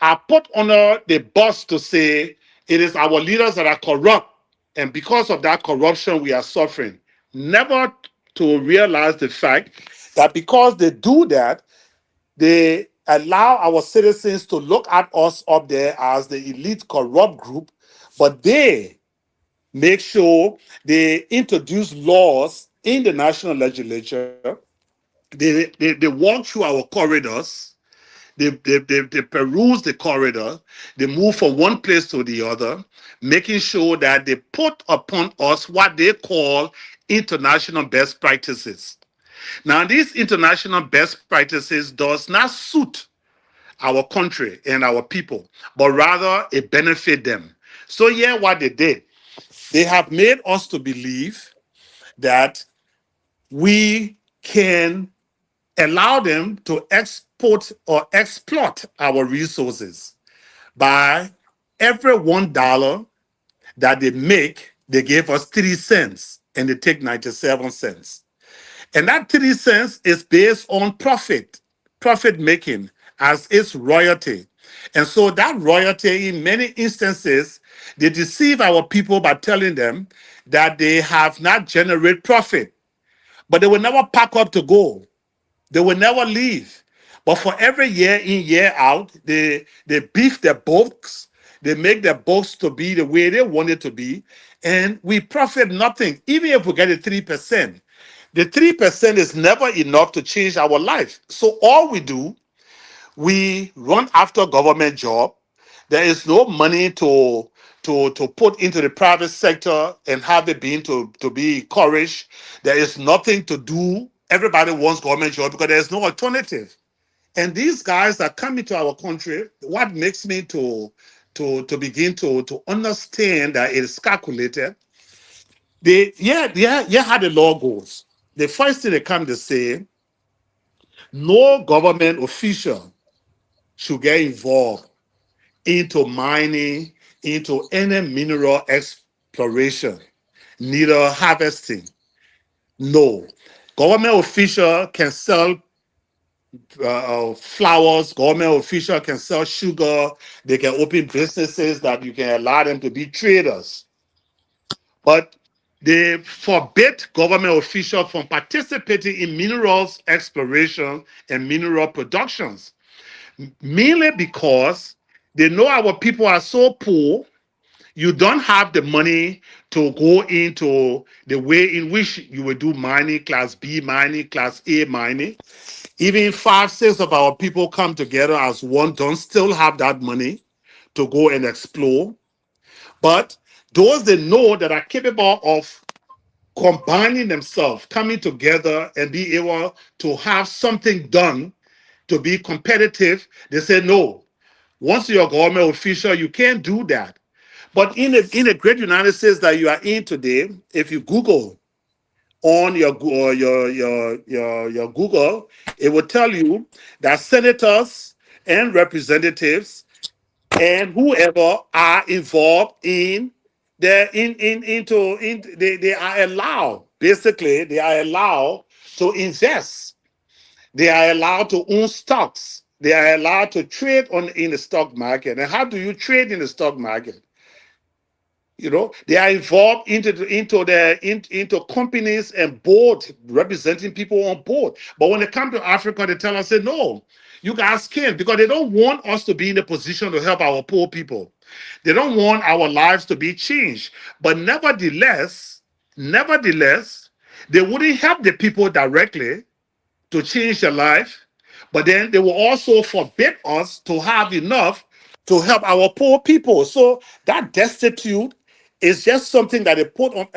are put under the bus to say it is our leaders that are corrupt, and because of that corruption, we are suffering. Never to realize the fact that because they do that, they allow our citizens to look at us up there as the elite corrupt group, but they make sure they introduce laws in the national legislature. They walk through our corridors. They peruse the corridor. They move from one place to the other, making sure that they put upon us what they call international best practices. Now, these international best practices does not suit our country and our people, but rather it benefit them. So yeah, what they did, they have made us to believe that we can allow them to export or exploit our resources by every $1 that they make, they give us 3 cents and they take 97 cents. And that 3 cents is based on profit making as its royalty. And so that royalty, in many instances, they deceive our people by telling them that they have not generated profit, but they will never pack up to go. They will never leave. But for every year in, year out, they beef their books. They make their books to be the way they want it to be. And we profit nothing, even if we get a 3%. The 3% is never enough to change our life. So all we do, we run after government job. There is no money to put into the private sector and have it being to be encouraged. There is nothing to do. Everybody wants government job because there's no alternative. And these guys that come into our country, what makes me to begin to understand that it is calculated. How the law goes. The first thing they come to say, no government official should get involved into mining, into any mineral exploration, neither harvesting. No. Government official can sell flowers, government official can sell sugar, they can open businesses that you can allow them to be traders. But they forbid government officials from participating in minerals exploration and mineral productions, mainly because they know our people are so poor. You don't have the money to go into the way in which you would do mining, class B mining, class A mining. Even 5-6 of our people come together as one, don't still have that money to go and explore. But those they know that are capable of combining themselves, coming together and be able to have something done to be competitive, they say, no, once you're a government official, you can't do that. But in a great United States that you are in today, if you Google on your Google, it will tell you that senators and representatives and whoever are involved in they are allowed, basically, they are allowed to invest. They are allowed to own stocks. They are allowed to trade in the stock market. And how do you trade in the stock market? You know, they are involved into companies and board, representing people on board. But when they come to Africa, they tell us, say, no, you guys can't, because they don't want us to be in a position to help our poor people. They don't want our lives to be changed. But nevertheless, they wouldn't help the people directly to change their life, but then they will also forbid us to have enough to help our poor people. So that destitute is just something that they put on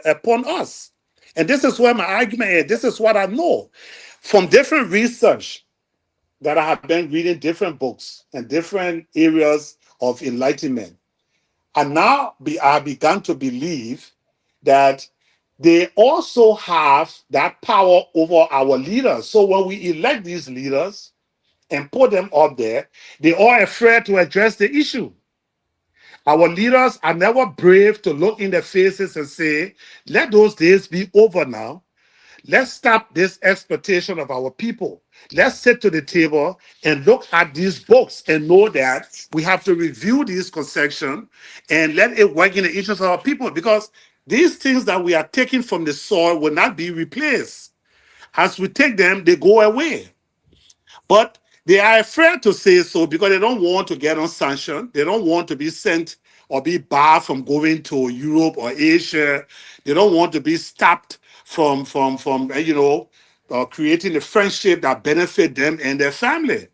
upon us. And this is where my argument is. This is what I know from different research that I have been reading, different books and different areas of enlightenment. And now I began to believe that they also have that power over our leaders. So when we elect these leaders and put them up there, they are afraid to address the issue. Our leaders are never brave to look in their faces and say, let those days be over now. Let's stop this exploitation of our people. Let's sit to the table and look at these books and know that we have to review these concessions and let it work in the interest of our people, because these things that we are taking from the soil will not be replaced. As we take them, they go away. But They are afraid to say so because they don't want to get unsanctioned. They don't want to be sent or be barred from going to Europe or Asia. They don't want to be stopped from creating a friendship that benefit them and their family.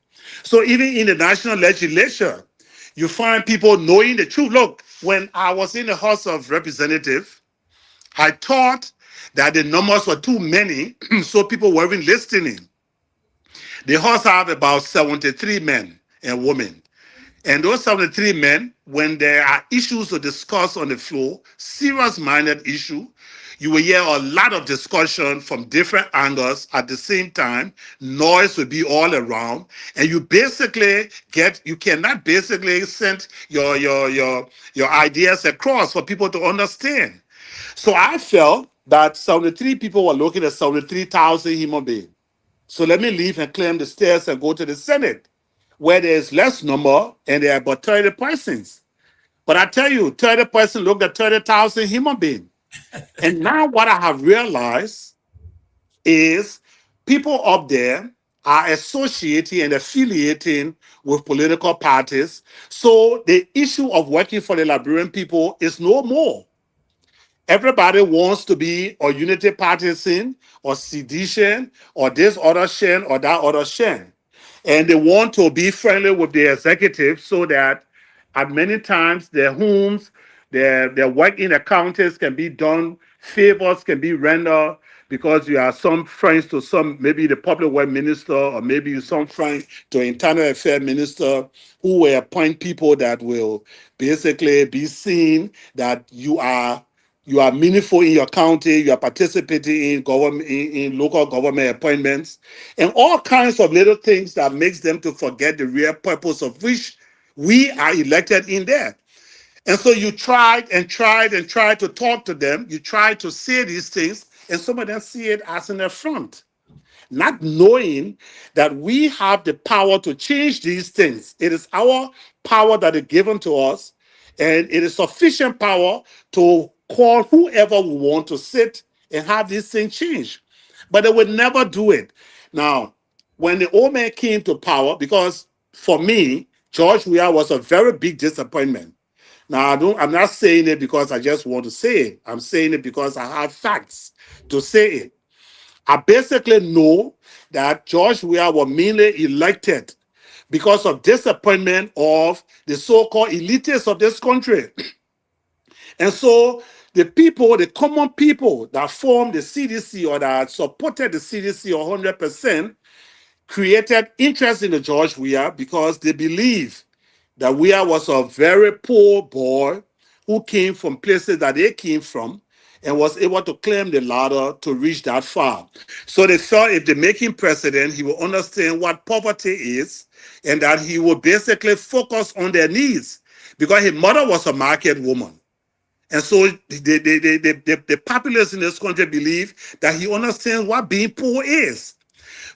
So even in the national legislature, you find people knowing the truth. Look, when I was in the House of Representatives, I thought that the numbers were too many, so people weren't listening. The House have about 73 men and women. And those 73 men, when there are issues to discuss on the floor, serious-minded issue, you will hear a lot of discussion from different angles at the same time. Noise will be all around, and you cannot basically send your ideas across for people to understand. So I felt that 73 people were looking at 73,000 human beings. So let me leave and climb the stairs and go to the Senate, where there's less number and there are about 30 persons. But I tell you, 30 persons looked at 30,000 human beings. And now what I have realized is people up there are associating and affiliating with political parties. So the issue of working for the Liberian people is no more. Everybody wants to be a unity partisan or sedition or this other shen or that other shen. And they want to be friendly with the executive so that at many times their homes, their work in the counties can be done, favors can be rendered because you are some friends to some, maybe the public work minister or maybe you some friend to internal affairs minister who will appoint people that will basically be seen that you are meaningful in your county, you are participating in government, in local government appointments, and all kinds of little things that makes them to forget the real purpose of which we are elected in there. And so you tried to talk to them, you tried to say these things, and some of them see it as an affront, not knowing that we have the power to change these things. It is our power that is given to us, and it is sufficient power to call whoever we want to sit and have these things changed. But they would never do it. Now, when the old man came to power, because for me, George Weah was a very big disappointment. Now, I'm not saying it because I just want to say it. I'm saying it because I have facts to say it. I basically know that George Weah was mainly elected because of disappointment of the so-called elitists of this country. And so the people, the common people that formed the CDC or that supported the CDC 100% created interest in the George Weah because they believe that Weah was a very poor boy who came from places that they came from and was able to climb the ladder to reach that far. So they thought if they make him president, he will understand what poverty is and that he will basically focus on their needs because his mother was a market woman. And so the populace in this country believe that he understands what being poor is.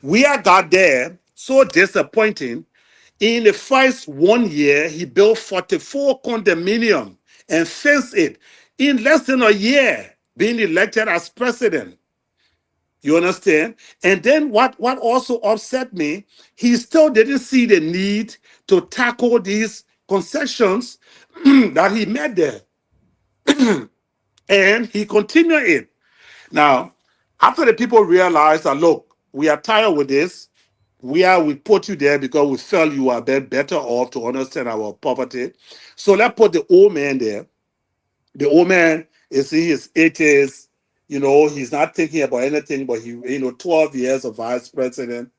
Weah got there so disappointing. In the first 1 year, he built 44 condominiums and fenced it in less than a year being elected as president. You understand? And then what also upset me, he still didn't see the need to tackle these concessions that he made there. And he continued it. Now, after the people realized that, look, we are tired with this, we put you there because we felt you are better off to understand our poverty. So let's put the old man there. The old man is in his 80s. You know, he's not thinking about anything, but 12 years of vice president.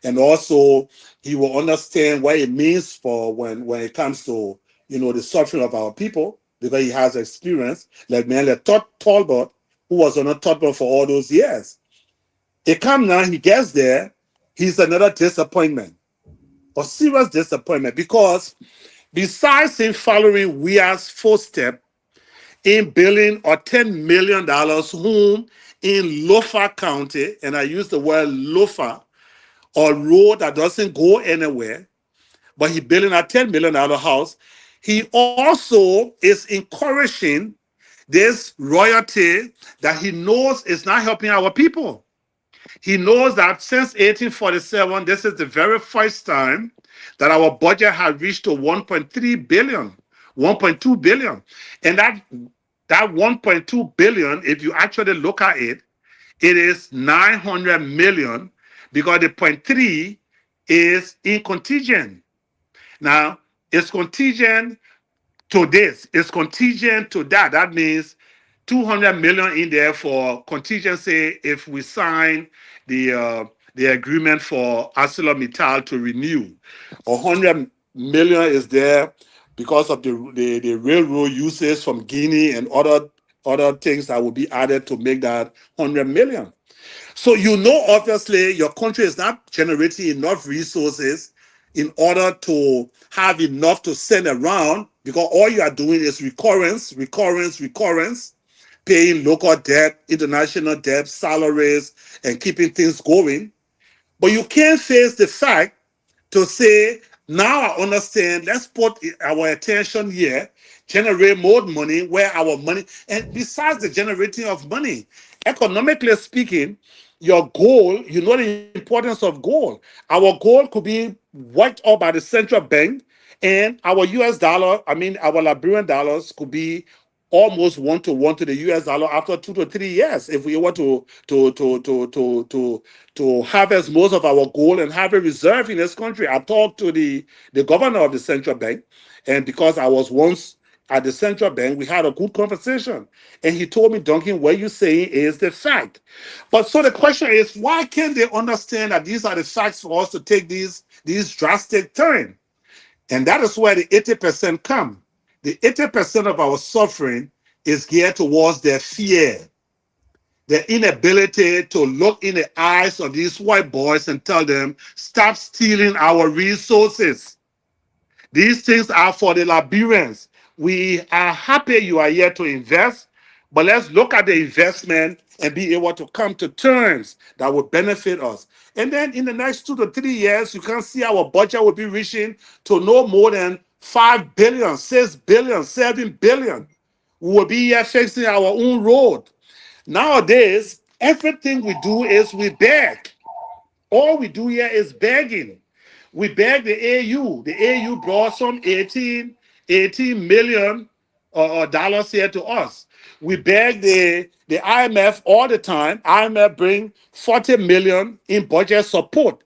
And also, he will understand what it means for when it comes to, the suffering of our people, because he has experience, like Talbot, who was on a Talbot for all those years. It comes now, he gets there, he's another disappointment, a serious disappointment, because besides him following Weah's footsteps in building a $10 million home in Lofa County, and I use the word Lofa, a road that doesn't go anywhere, but he building a $10 million house, he also is encouraging this royalty that he knows is not helping our people. He knows that since 1847, this is the very first time that our budget has reached to 1.3 billion, 1.2 billion. And that 1.2 billion, if you actually look at it, it is 900 million because the 0.3 is in contingent. Now, it's contingent to this, it's contingent to that. That means 200 million in there for contingency if we sign the agreement for ArcelorMittal to renew. 100 million is there because of the railroad uses from Guinea and other things that will be added to make that 100 million. So you know, obviously, your country is not generating enough resources in order to have enough to send around, because all you are doing is recurrence, paying local debt, international debt, salaries, and keeping things going. But you can't face the fact to say, now I understand, let's put our attention here, generate more money, where our money, and besides the generating of money, economically speaking, your goal, you know the importance of gold. Our gold could be worked up by the central bank, and our US dollar, our Liberian dollars could be almost 1-to-1 to the US dollar after 2 to 3 years if we were to harvest most of our gold and have a reserve in this country. I talked to the governor of the central bank, and because I was once at the central bank, we had a good conversation, and he told me, Duncan, what you're saying is the fact. But so the question is, why can't they understand that these are the facts for us to take these drastic turns? And that is where the 80% come. The 80% of our suffering is geared towards their fear, their inability to look in the eyes of these white boys and tell them, stop stealing our resources. These things are for the Liberians. We are happy you are here to invest, but let's look at the investment and be able to come to terms that will benefit us. And then in the next 2 to 3 years, you can see our budget will be reaching to no more than 5 billion, 6 billion, 7 billion. We will be here fixing our own road. Nowadays, everything we do is we beg. All we do here is begging. We beg the AU. The AU brought some 18 million dollars here to us. We beg the IMF all the time. IMF bring 40 million in budget support.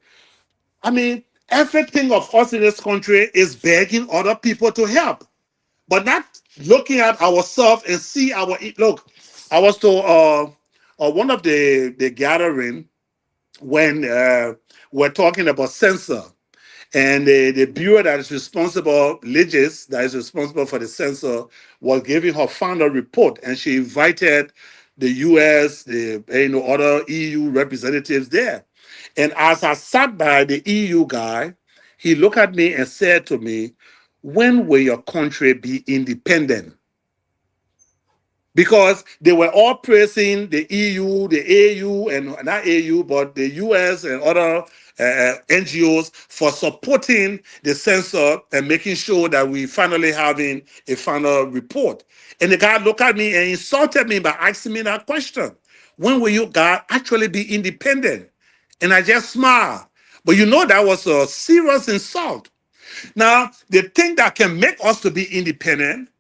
Everything of us in this country is begging other people to help, but not looking at ourselves and see our, look, I was to one of the gathering when we're talking about censor. And the bureau that is responsible, Legis, that is responsible for the censor, was giving her final report, and she invited the US, other EU representatives there. And as I sat by the EU guy, he looked at me and said to me, when will your country be independent? Because they were all praising the EU, the AU, and not AU, but the US and other NGOs for supporting the censor and making sure that we finally having a final report. And the guy looked at me and insulted me by asking me that question. When will you guys actually be independent? And I just smiled. But you know that was a serious insult. Now, the thing that can make us to be independent,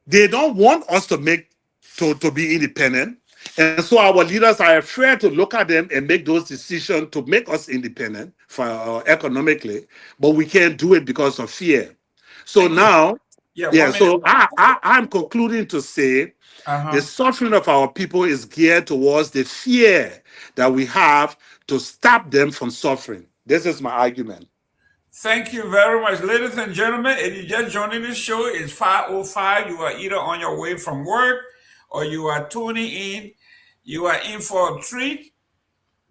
they don't want us to be independent. And so our leaders are afraid to look at them and make those decisions to make us independent economically, but we can't do it because of fear. So now, so I'm concluding to say the suffering of our people is geared towards the fear that we have to stop them from suffering. This is my argument. Thank you very much, ladies and gentlemen. If you just joining the show, it's 5:05. You are either on your way from work or you are tuning in. You are in for a treat.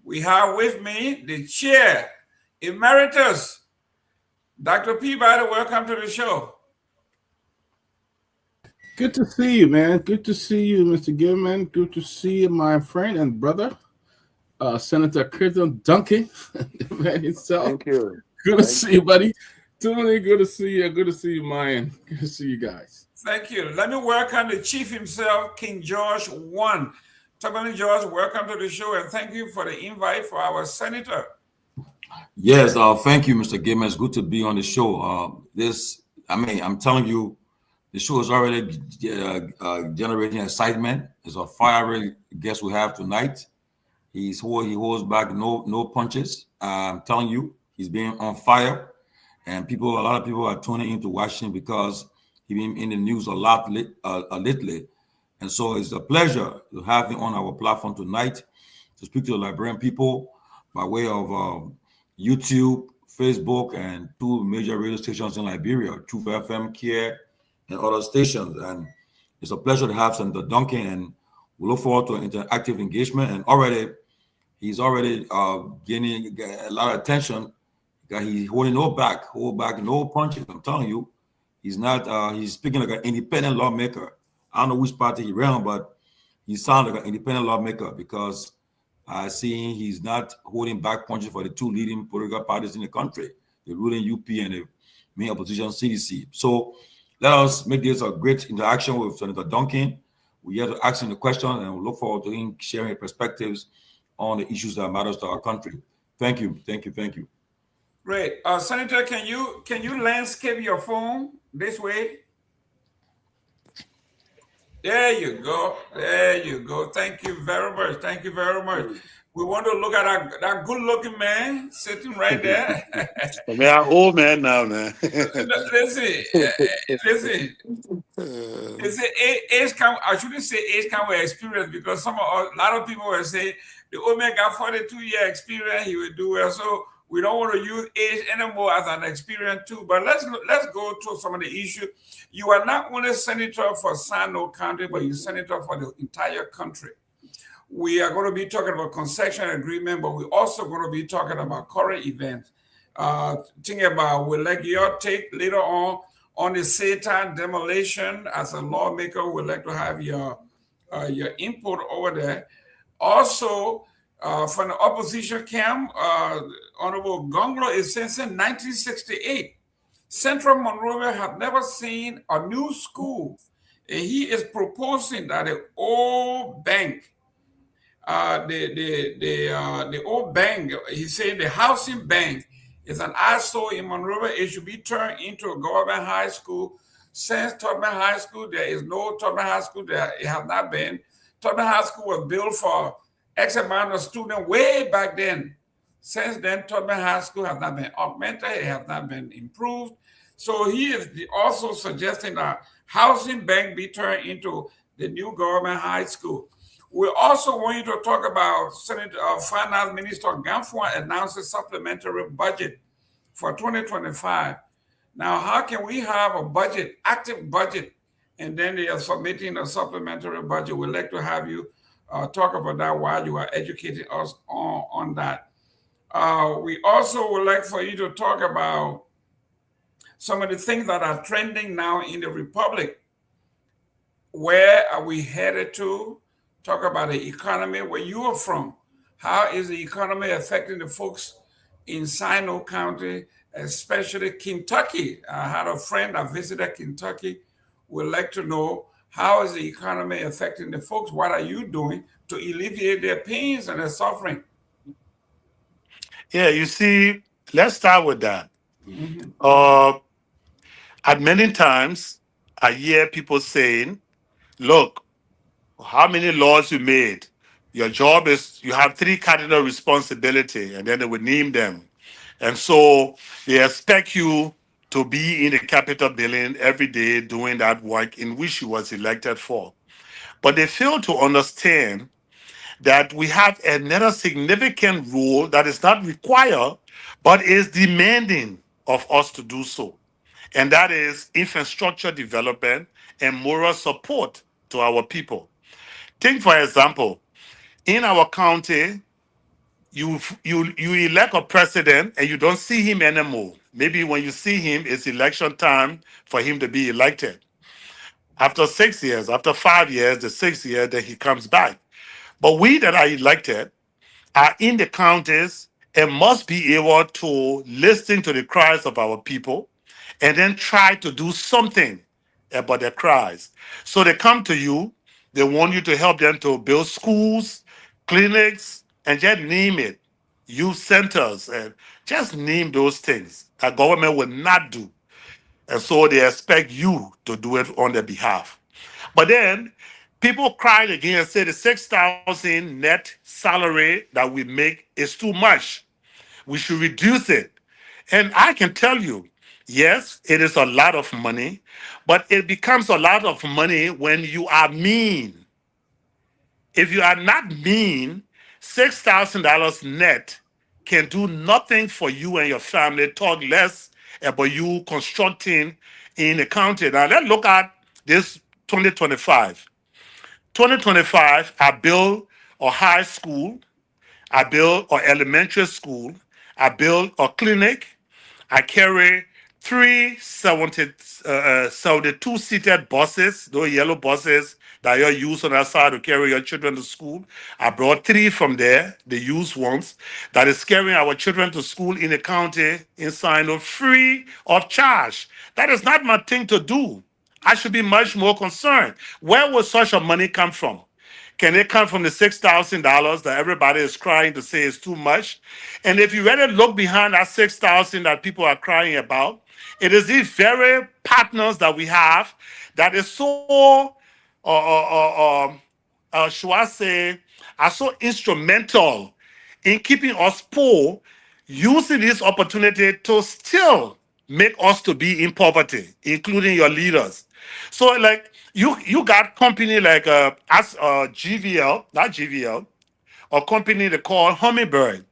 We have with me the chair, Emeritus, Dr. Peabody. Welcome to the show. Good to see you, man. Good to see you, Mr. Gayman. Good to see you, my friend and brother, Senator Curtin Duncan, the man himself. Thank you. Good to see you, buddy. Tony, good to see you. Good to see you, Myean. Good to see you guys. Thank you. Let me welcome the chief himself, King George I Tomalin George, welcome to the show, and thank you for the invite for our senator. Yes, thank you, Mr. Gayman. It's good to be on the show. I'm telling you, the show is already generating excitement. It's a fiery guest we have tonight. He holds back no punches. I'm telling you, he's been on fire, and a lot of people are tuning in to watch him because he's been in the news a lot lately. And so it's a pleasure to have him on our platform tonight to speak to the Liberian people by way of YouTube, Facebook, and 2 major radio stations in Liberia, Truth FM, Care, and other stations. And it's a pleasure to have Senator Duncan, and we look forward to an interactive engagement. And he's already gaining a lot of attention. He's holding no back, no punches. I'm telling you, he's not. He's speaking like an independent lawmaker. I don't know which party he ran, but he sounds like an independent lawmaker because I see he's not holding back punches for the 2 leading political parties in the country, the ruling UP and the main opposition CDC. So let us make this a great interaction with Senator Duncan. We're here to ask him the question, and we look forward to him sharing perspectives on the issues that matters to our country. Thank you. Great. Senator, can you landscape your phone this way? There you go. Thank you very much. We want to look at that good-looking man sitting right there. I'm an old man now, man. Listen. Age come. I shouldn't say age come with experience because a lot of people will say the old man got 42-year experience. He will do well. So we don't want to use age anymore as an experience too. But let's go to some of the issues. You are not only senator for Sano County, but you're senator for the entire country. We are going to be talking about concession agreement, but we're also going to be talking about current events. Thinking about, we'll like your take later on the SATA demolition. As a lawmaker, we'd like to have your input over there. Also, from the opposition camp, Honorable Gongloe is saying since 1968, Central Monrovia have never seen a new school. And he is proposing that the old bank, the old bank, he's saying the housing bank is an eyesore in Monrovia. It should be turned into a government high school. Since Torgbean High School, there is no Torgbean High School there. It has not been. Torgbean High School was built for X amount of students way back then. Since then, Torgbean High School has not been augmented. It has not been improved. So he is also suggesting that housing bank be turned into the new government high school. We also want you to talk about Senator Finance Minister Garguah announces supplementary budget for 2025. Now, how can we have a budget, active budget, and then they are submitting a supplementary budget? We'd like to have you talk about that while you are educating us on that. We also would like for you to talk about some of the things that are trending now in the Republic. Where are we headed to? Talk about the economy, where you are from. How is the economy affecting the folks in Sino County, especially Kentucky? I had a friend that visited Kentucky. Would like to know, how is the economy affecting the folks? What are you doing to alleviate their pains and their suffering? Yeah, you see, let's start with that. At many times, I hear people saying, look, how many laws you made? Your job is, you have 3 cardinal responsibility, and then they will name them. And so they expect you to be in the Capitol building every day doing that work in which you was elected for. But they fail to understand that we have another significant role that is not required, but is demanding of us to do so. And that is infrastructure development and moral support to our people. Take, for example, in our county, you elect a president and you don't see him anymore. Maybe when you see him, it's election time for him to be elected. After 6 years, after 5 years, the 6th year, then he comes back. But we that are elected are in the counties and must be able to listen to the cries of our people and then try to do something about their cries. So they come to you They want you to help them to build schools, clinics, and just name it, youth centers, and just name those things that government will not do. And so they expect you to do it on their behalf. But then people cried again and said the 6,000 net salary that we make is too much. We should reduce it. And I can tell you, yes, it is a lot of money, but it becomes a lot of money when you are mean. If you are not mean, $6,000 net can do nothing for you and your family, talk less about you constructing in the county. Now let's look at this 2025. 2025, I built a high school, I built an elementary school, I built a clinic, I carry three 72-seated buses, those yellow buses that you use on that side to carry your children to school. I brought three from there, the used ones, that is carrying our children to school in the county in Sino free of charge. That is not my thing to do. I should be much more concerned. Where would such a money come from? Can it come from the $6,000 that everybody is crying to say is too much? And if you really look behind that 6,000 that people are crying about, it is these very partners that we have that is so, should I say, are so instrumental in keeping us poor, using this opportunity to still make us to be in poverty, including your leaders. So, like, you got company like GVL, not GVL, a company they call Hummingbird.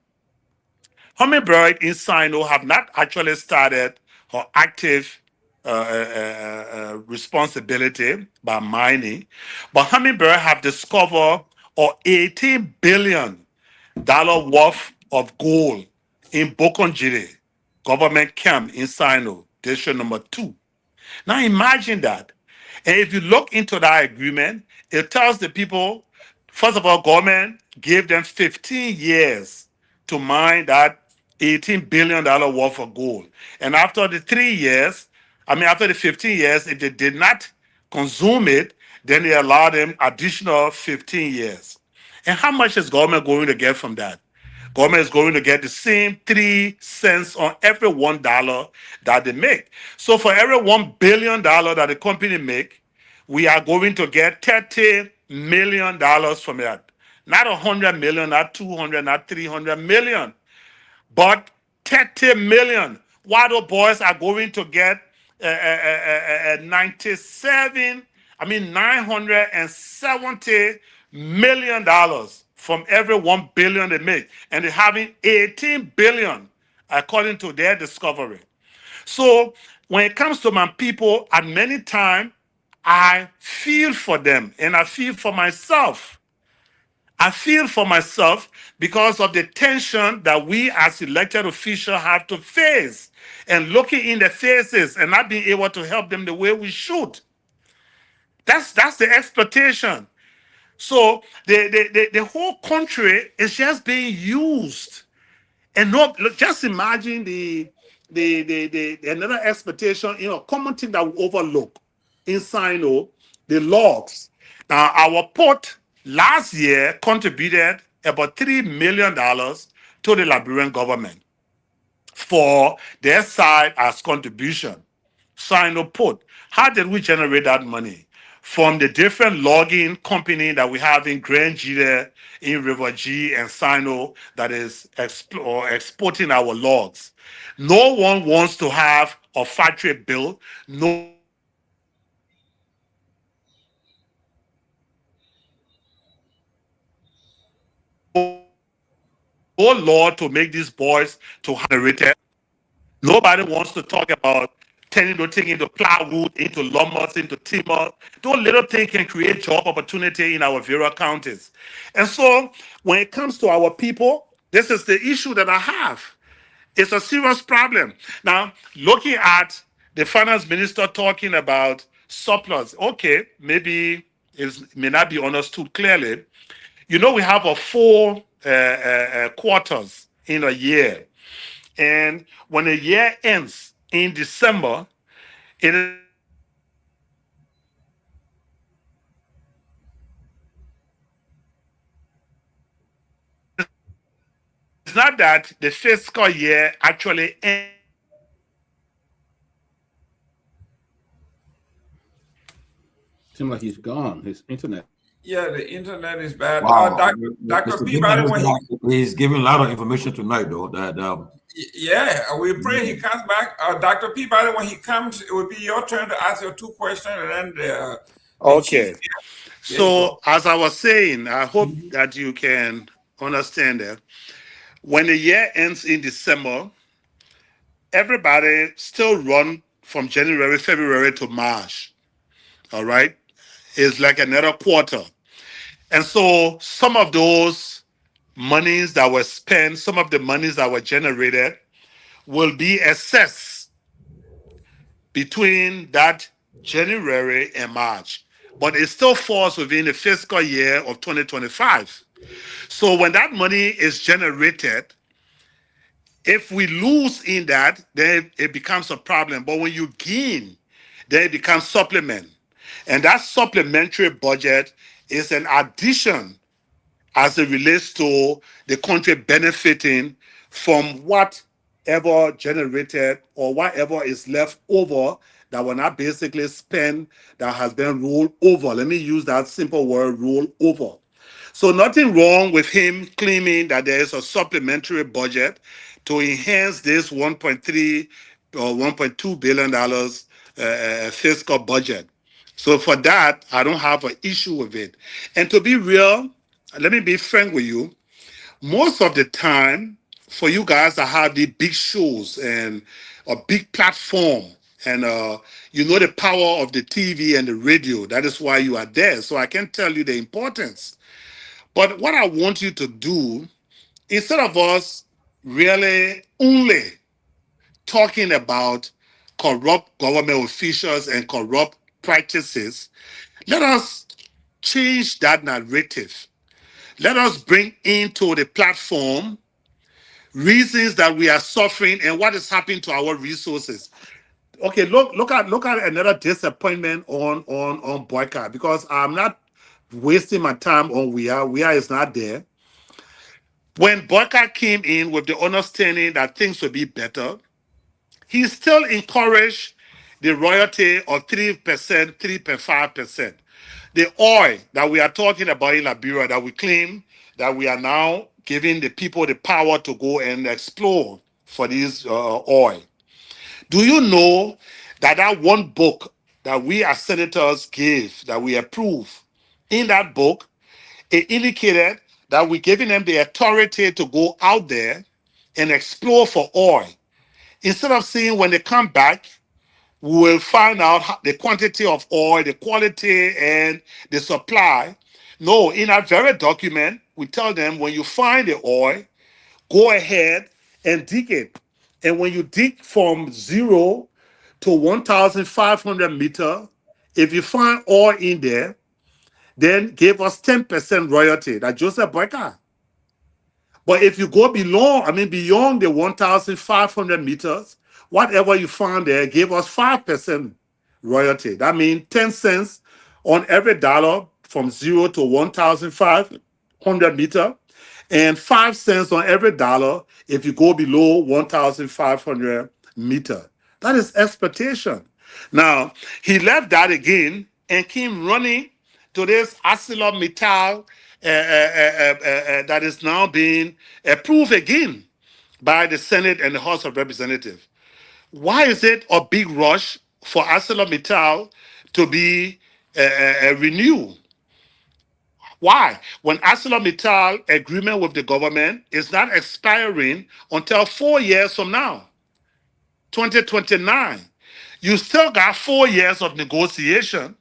Hummingbird in Sino have not actually started her active responsibility by mining, but Hummingbird have discovered a $18 billion worth of gold in Bokonjiri government camp in Sino, district number 2. Now imagine that. And if you look into that agreement, it tells the people, first of all, government gave them 15 years to mine that $18 billion worth of gold. And after the 3 years, after the 15 years, if they did not consume it, then they allowed them additional 15 years. And how much is government going to get from that? Government is going to get the same 3 cents on every $1 that they make. So for every $1 billion that the company make, we are going to get $30 million from that. Not 100 million, not 200, not 300 million, but 30 million. While the boys are going to get 970 million dollars from every 1 billion they make, and they're having 18 billion according to their discovery. So when it comes to my people, at many times I feel for them and I feel for myself. I feel for myself because of the tension that we as elected officials have to face, and looking in their faces and not being able to help them the way we should. That's the expectation. So the whole country is just being used. And just imagine the another expectation, common thing that we overlook in Sino, the logs. Now, our port last year contributed about $3 million to the Liberian government for their side as contribution. Sino port. How did we generate that money? From the different logging company that we have in Grand Gita, in River G, and Sino that is exporting our logs. No one wants to have a factory built. No law to make these boys to generate it. Nobody wants to talk about turning the thing into plywood, into lumber, into timber. Those little things can create job opportunity in our various counties. And so when it comes to our people, this is the issue that I have. It's a serious problem. Now, looking at the finance minister talking about surplus, okay, maybe it may not be understood clearly. We have a 4 quarters in a year. And when the year ends in December, it not that the fiscal year actually ends. Seems like he's gone. His internet. Yeah, the internet is bad. Wow, Dr. Mr. Peabody, he's giving a lot of information tonight, though. yeah, we pray he comes back. Dr. Peabody, when he comes, it will be your turn to ask your 2 questions, and then the Okay. chief. So, as I was saying, I hope that you can understand that when the year ends in December, everybody still run from January, February to March. All right? It's like another quarter. And so some of those monies that were spent, some of the monies that were generated will be assessed between that January and March. But it still falls within the fiscal year of 2025. So when that money is generated, if we lose in that, then it becomes a problem. But when you gain, then it becomes supplement. And that supplementary budget is an addition as it relates to the country benefiting from whatever generated or whatever is left over that will not basically spend, that has been rolled over. Let me use that simple word, roll over. So nothing wrong with him claiming that there is a supplementary budget to enhance this 1.3 or $1.2 billion fiscal budget. So for that, I don't have an issue with it. And to be real, let me be frank with you, most of the time, for you guys that have the big shows and a big platform, and you know the power of the TV and the radio, that is why you are there. So I can tell you the importance. But what I want you to do, instead of us really only talking about corrupt government officials and corrupt practices, let us change that narrative. Let us bring into the platform reasons that we are suffering and what is happening to our resources. Okay, look at another disappointment on Boycott, because I'm not wasting my time on Weah is not there. When Boycott came in with the understanding that things would be better, he still encouraged the royalty of 3%, 3.5%. The oil that we are talking about in Liberia, that we claim that we are now giving the people the power to go and explore for this oil. Do you know that that one book that we as senators gave, that we approved, in that book, it indicated that we're giving them the authority to go out there and explore for oil. Instead of saying when they come back, we will find out the quantity of oil, the quality, and the supply. No, in that very document, we tell them when you find the oil, go ahead and dig it. And when you dig from 0 to 1,500 meters, if you find oil in there, then give us 10% royalty. That's Joseph Boycott. But if you go beyond the 1,500 meters, whatever you found there, give us 5% royalty. That means 10 cents on every dollar from 0 to 1,500 meters, and 5 cents on every dollar if you go below 1,500 meters. That is exploitation. Now, he left that again and came running to this ArcelorMittal that is now being approved again by the Senate and the House of Representatives. Why is it a big rush for ArcelorMittal to be renewed? Why? When ArcelorMittal agreement with the government is not expiring until 4 years from now, 2029. You still got 4 years of negotiation.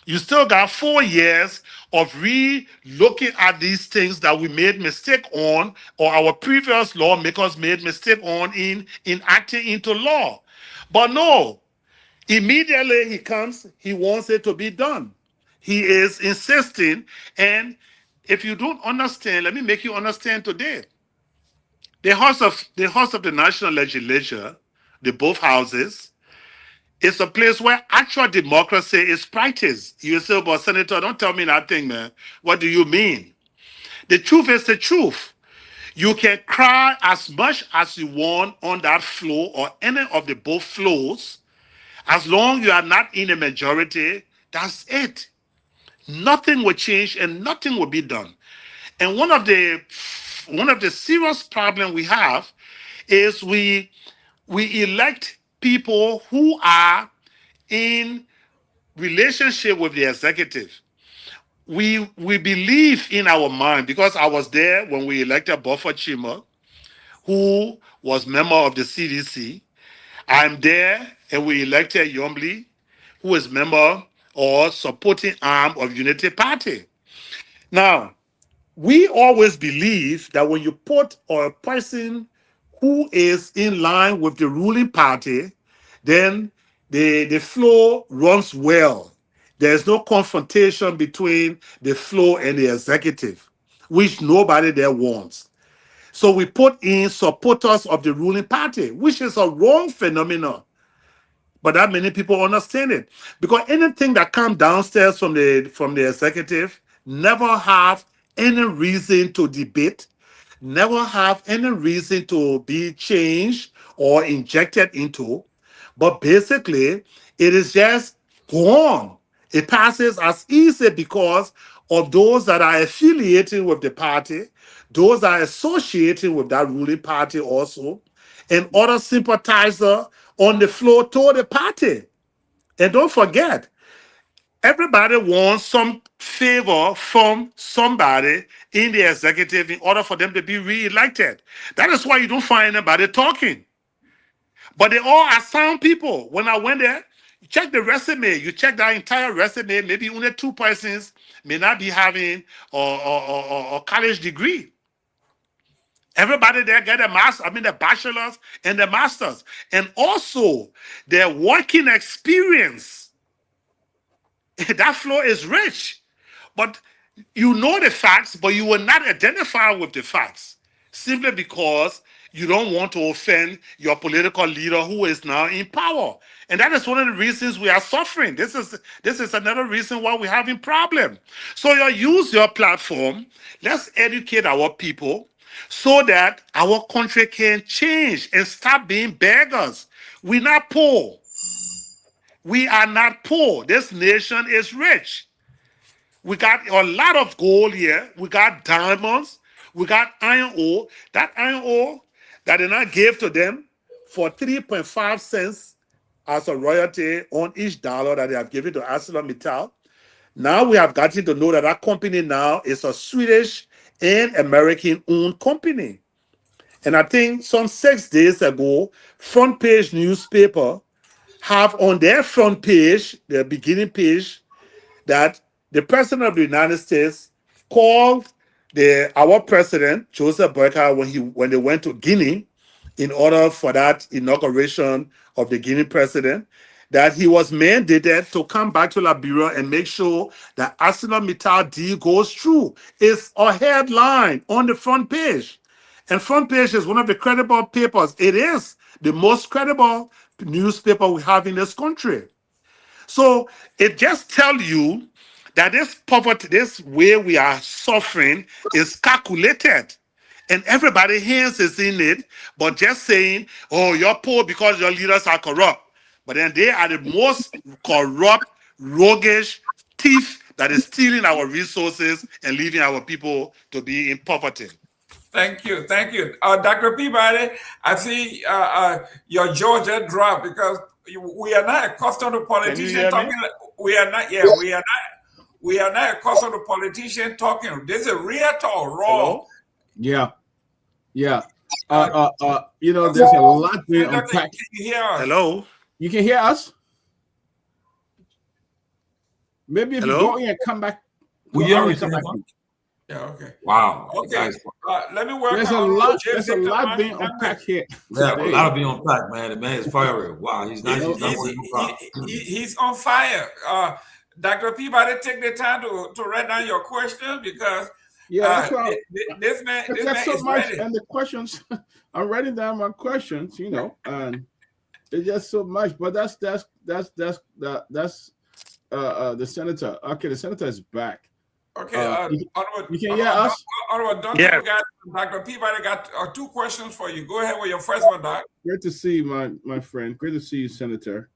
You still got 4 years of re-looking at these things that we made mistake on, or our previous lawmakers made mistake on in acting into law. But no, immediately he comes, he wants it to be done. He is insisting, and if you don't understand, let me make you understand today. The House of the National Legislature, the both houses, it's a place where actual democracy is practiced. You say, but Senator, don't tell me that thing, man. What do you mean? The truth is the truth. You can cry as much as you want on that floor or any of the both floors. As long as you are not in a majority, that's it. Nothing will change and nothing will be done. And one of the serious problems we have is we elect people who are in relationship with the executive. We believe in our mind, because I was there when we elected Buffer Chima, who was member of the CDC. I'm there and we elected Yombly, who is member or supporting arm of Unity Party. Now, we always believe that when you put a person who is in line with the ruling party, then the flow runs well. There's no confrontation between the flow and the executive, which nobody there wants. So we put in supporters of the ruling party, which is a wrong phenomenon. But that many people understand it. Because anything that comes downstairs from the executive never have any reason to debate, never have any reason to be changed or injected into. But basically, it is just gone. It passes as easy because of those that are affiliated with the party, those that are associated with that ruling party also, and other sympathizers on the floor to the party. And don't forget, everybody wants some favor from somebody in the executive in order for them to be re-elected. That is why you don't find anybody talking. But they all are sound people. When I went there, you check the resume, you check that entire resume, maybe only 2 persons may not be having a college degree. Everybody there get the bachelor's and the master's. And also their working experience. That floor is rich. But you know the facts, but you will not identify with the facts simply because you don't want to offend your political leader who is now in power. And that is one of the reasons we are suffering. This is another reason why we're having problems. So you use your platform. Let's educate our people so that our country can change and stop being beggars. We're not poor. We are not poor. This nation is rich. We got a lot of gold here. We got diamonds. We got iron ore. That iron ore that they not gave to them for 3.5 cents as a royalty on each dollar that they have given to ArcelorMittal. Now we have gotten to know that that company now is a Swedish and American-owned company. And I think some 6 days ago, front page newspaper have on their front page, their beginning page, that the president of the United States called our president, Joseph Boakai, when they went to Guinea in order for that inauguration of the Guinea president, that he was mandated to come back to Liberia and make sure that ArcelorMittal deal goes through. It's a headline on the front page. And front page is one of the credible papers. It is the most credible newspaper we have in this country. So it just tells you that this poverty, this way we are suffering is calculated. And everybody's hands is in it, but just saying, oh, you're poor because your leaders are corrupt. But then they are the most corrupt, roguish thief that is stealing our resources and leaving our people to be in poverty. Thank you. Thank you. Dr. Peabody, I see your jaw just dropped because we are not accustomed to politicians talking. We are not accustomed to politicians talking. This is real talk, raw. Hello? Yeah. There's a lot being unpacked. Can you hear us? Hello? You can hear us? Maybe if you go in and come back. Yeah, okay. Wow. Okay. Let me work. There's a lot being unpacked here. Yeah, a lot being unpacked, man. The man is fiery. Wow, he's nice. He's on fire. Dr. Peabody, take the time to write down your question because this man is much, ready. and the questions. I'm writing down my questions, and it's just so much. But that's the senator. Okay, the senator is back. Okay, you can hear us? Oliver, don't Yeah. forget, Dr. Peabody got 2 questions for you. Go ahead with your first one, Doc. Great to see you, my friend. Great to see you, Senator.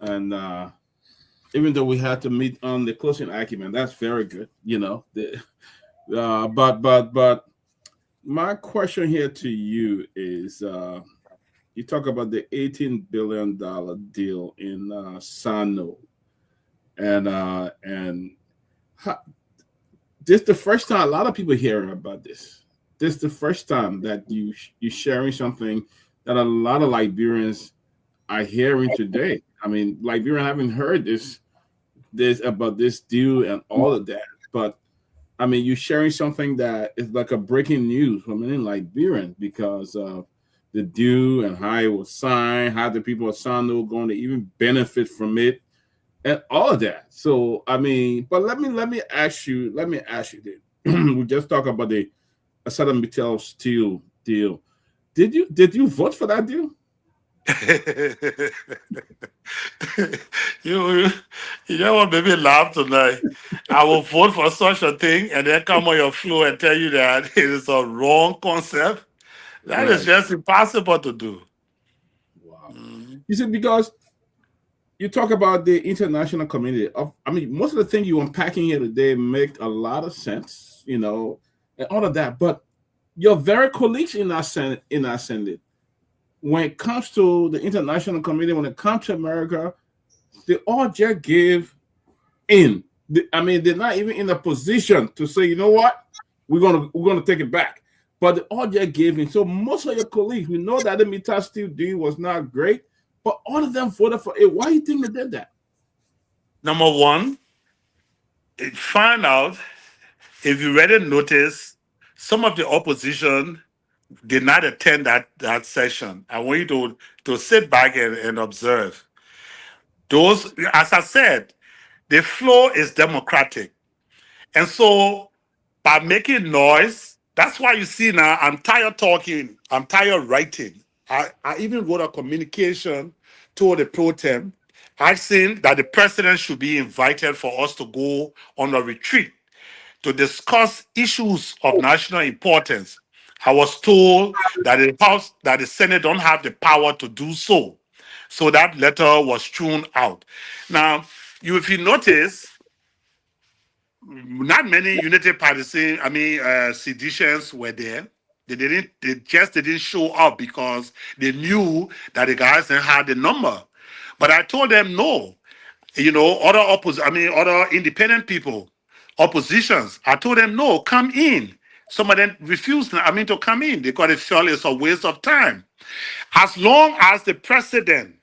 And even though we had to meet on the closing argument, that's very good. You know, but my question here to you is, you talk about the $18 billion deal in Sano, and this is the first time a lot of people hearing about this. This is the first time that you're sharing something that a lot of Liberians are hearing today. I mean, Liberians haven't heard this about this deal and all of that. But I mean, you're sharing something that is like a breaking news for many Liberians because of the deal and how it was signed, how the people of Sano going to even benefit from it, and all of that. So I mean, but let me ask you this. We just talked about the ArcelorMittal steel deal. Did you vote for that deal? You know what made me laugh tonight? I will vote for such a thing and then come on your floor and tell you that it is a wrong concept. That is just impossible to do. Wow. You see, because you talk about the international community. I mean, most of the things you're unpacking here today make a lot of sense, you know, and all of that. But your very colleagues in our Senate, when it comes to the international community, when it comes to America, they all just give in. I mean, they're not even in a position to say, you know what, we're gonna take it back. But they all just gave in. So most of your colleagues, we know that the Mittal Steel deal was not great, but all of them voted for it. Why do you think they did that? Number one, find out, if you read and notice, some of the opposition did not attend that session. I want you to sit back and observe. Those, as I said, the floor is democratic. And so by making noise, that's why you see now, I'm tired talking, I'm tired writing. I even wrote a communication to the pro tem asking that the president should be invited for us to go on a retreat to discuss issues of national importance. I was told that the Senate don't have the power to do so. So that letter was thrown out. Now, if you notice, not many United Partisan, seditions were there. They just didn't show up because they knew that the guys had the number. But I told them no. You know, other independent people, oppositions. I told them no, come in. Some of them refused to come in because they felt it's a waste of time. As long as the president,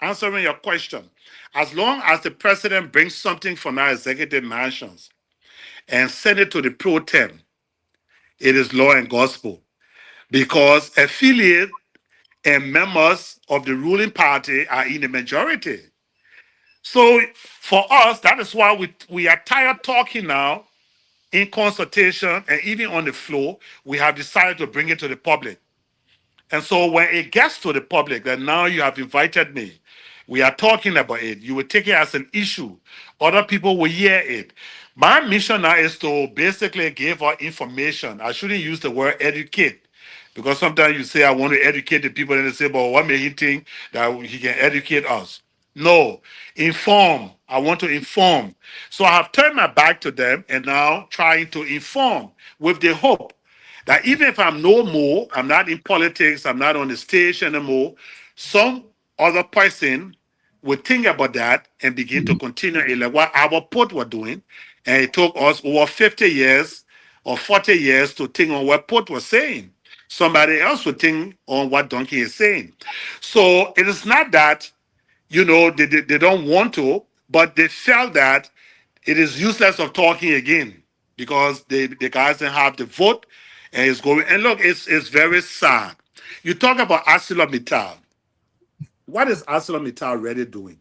answering your question, as long as the president brings something from our executive mansions and send it to the pro tem, it is law and gospel. Because affiliates and members of the ruling party are in the majority. So for us, that is why we are tired talking now in consultation and even on the floor. We have decided to bring it to the public. And so when it gets to the public, that now you have invited me, we are talking about it, you will take it as an issue. Other people will hear it. My mission now is to basically give out information. I shouldn't use the word educate, because sometimes you say, I want to educate the people, and they say, but what may he think that he can educate us? No, inform. I want to inform. So I have turned my back to them and now trying to inform with the hope that even if I'm no more, I'm not in politics, I'm not on the stage anymore, some other person would think about that and begin to continue like what our Port were doing. And it took us over 50 years or 40 years to think on what Port was saying. Somebody else would think on what Donkey is saying. So it is not that, they don't want to, but they felt that it is useless of talking again because the guys didn't have the vote, and it's going. And look, it's very sad. You talk about ArcelorMittal. What is ArcelorMittal really doing?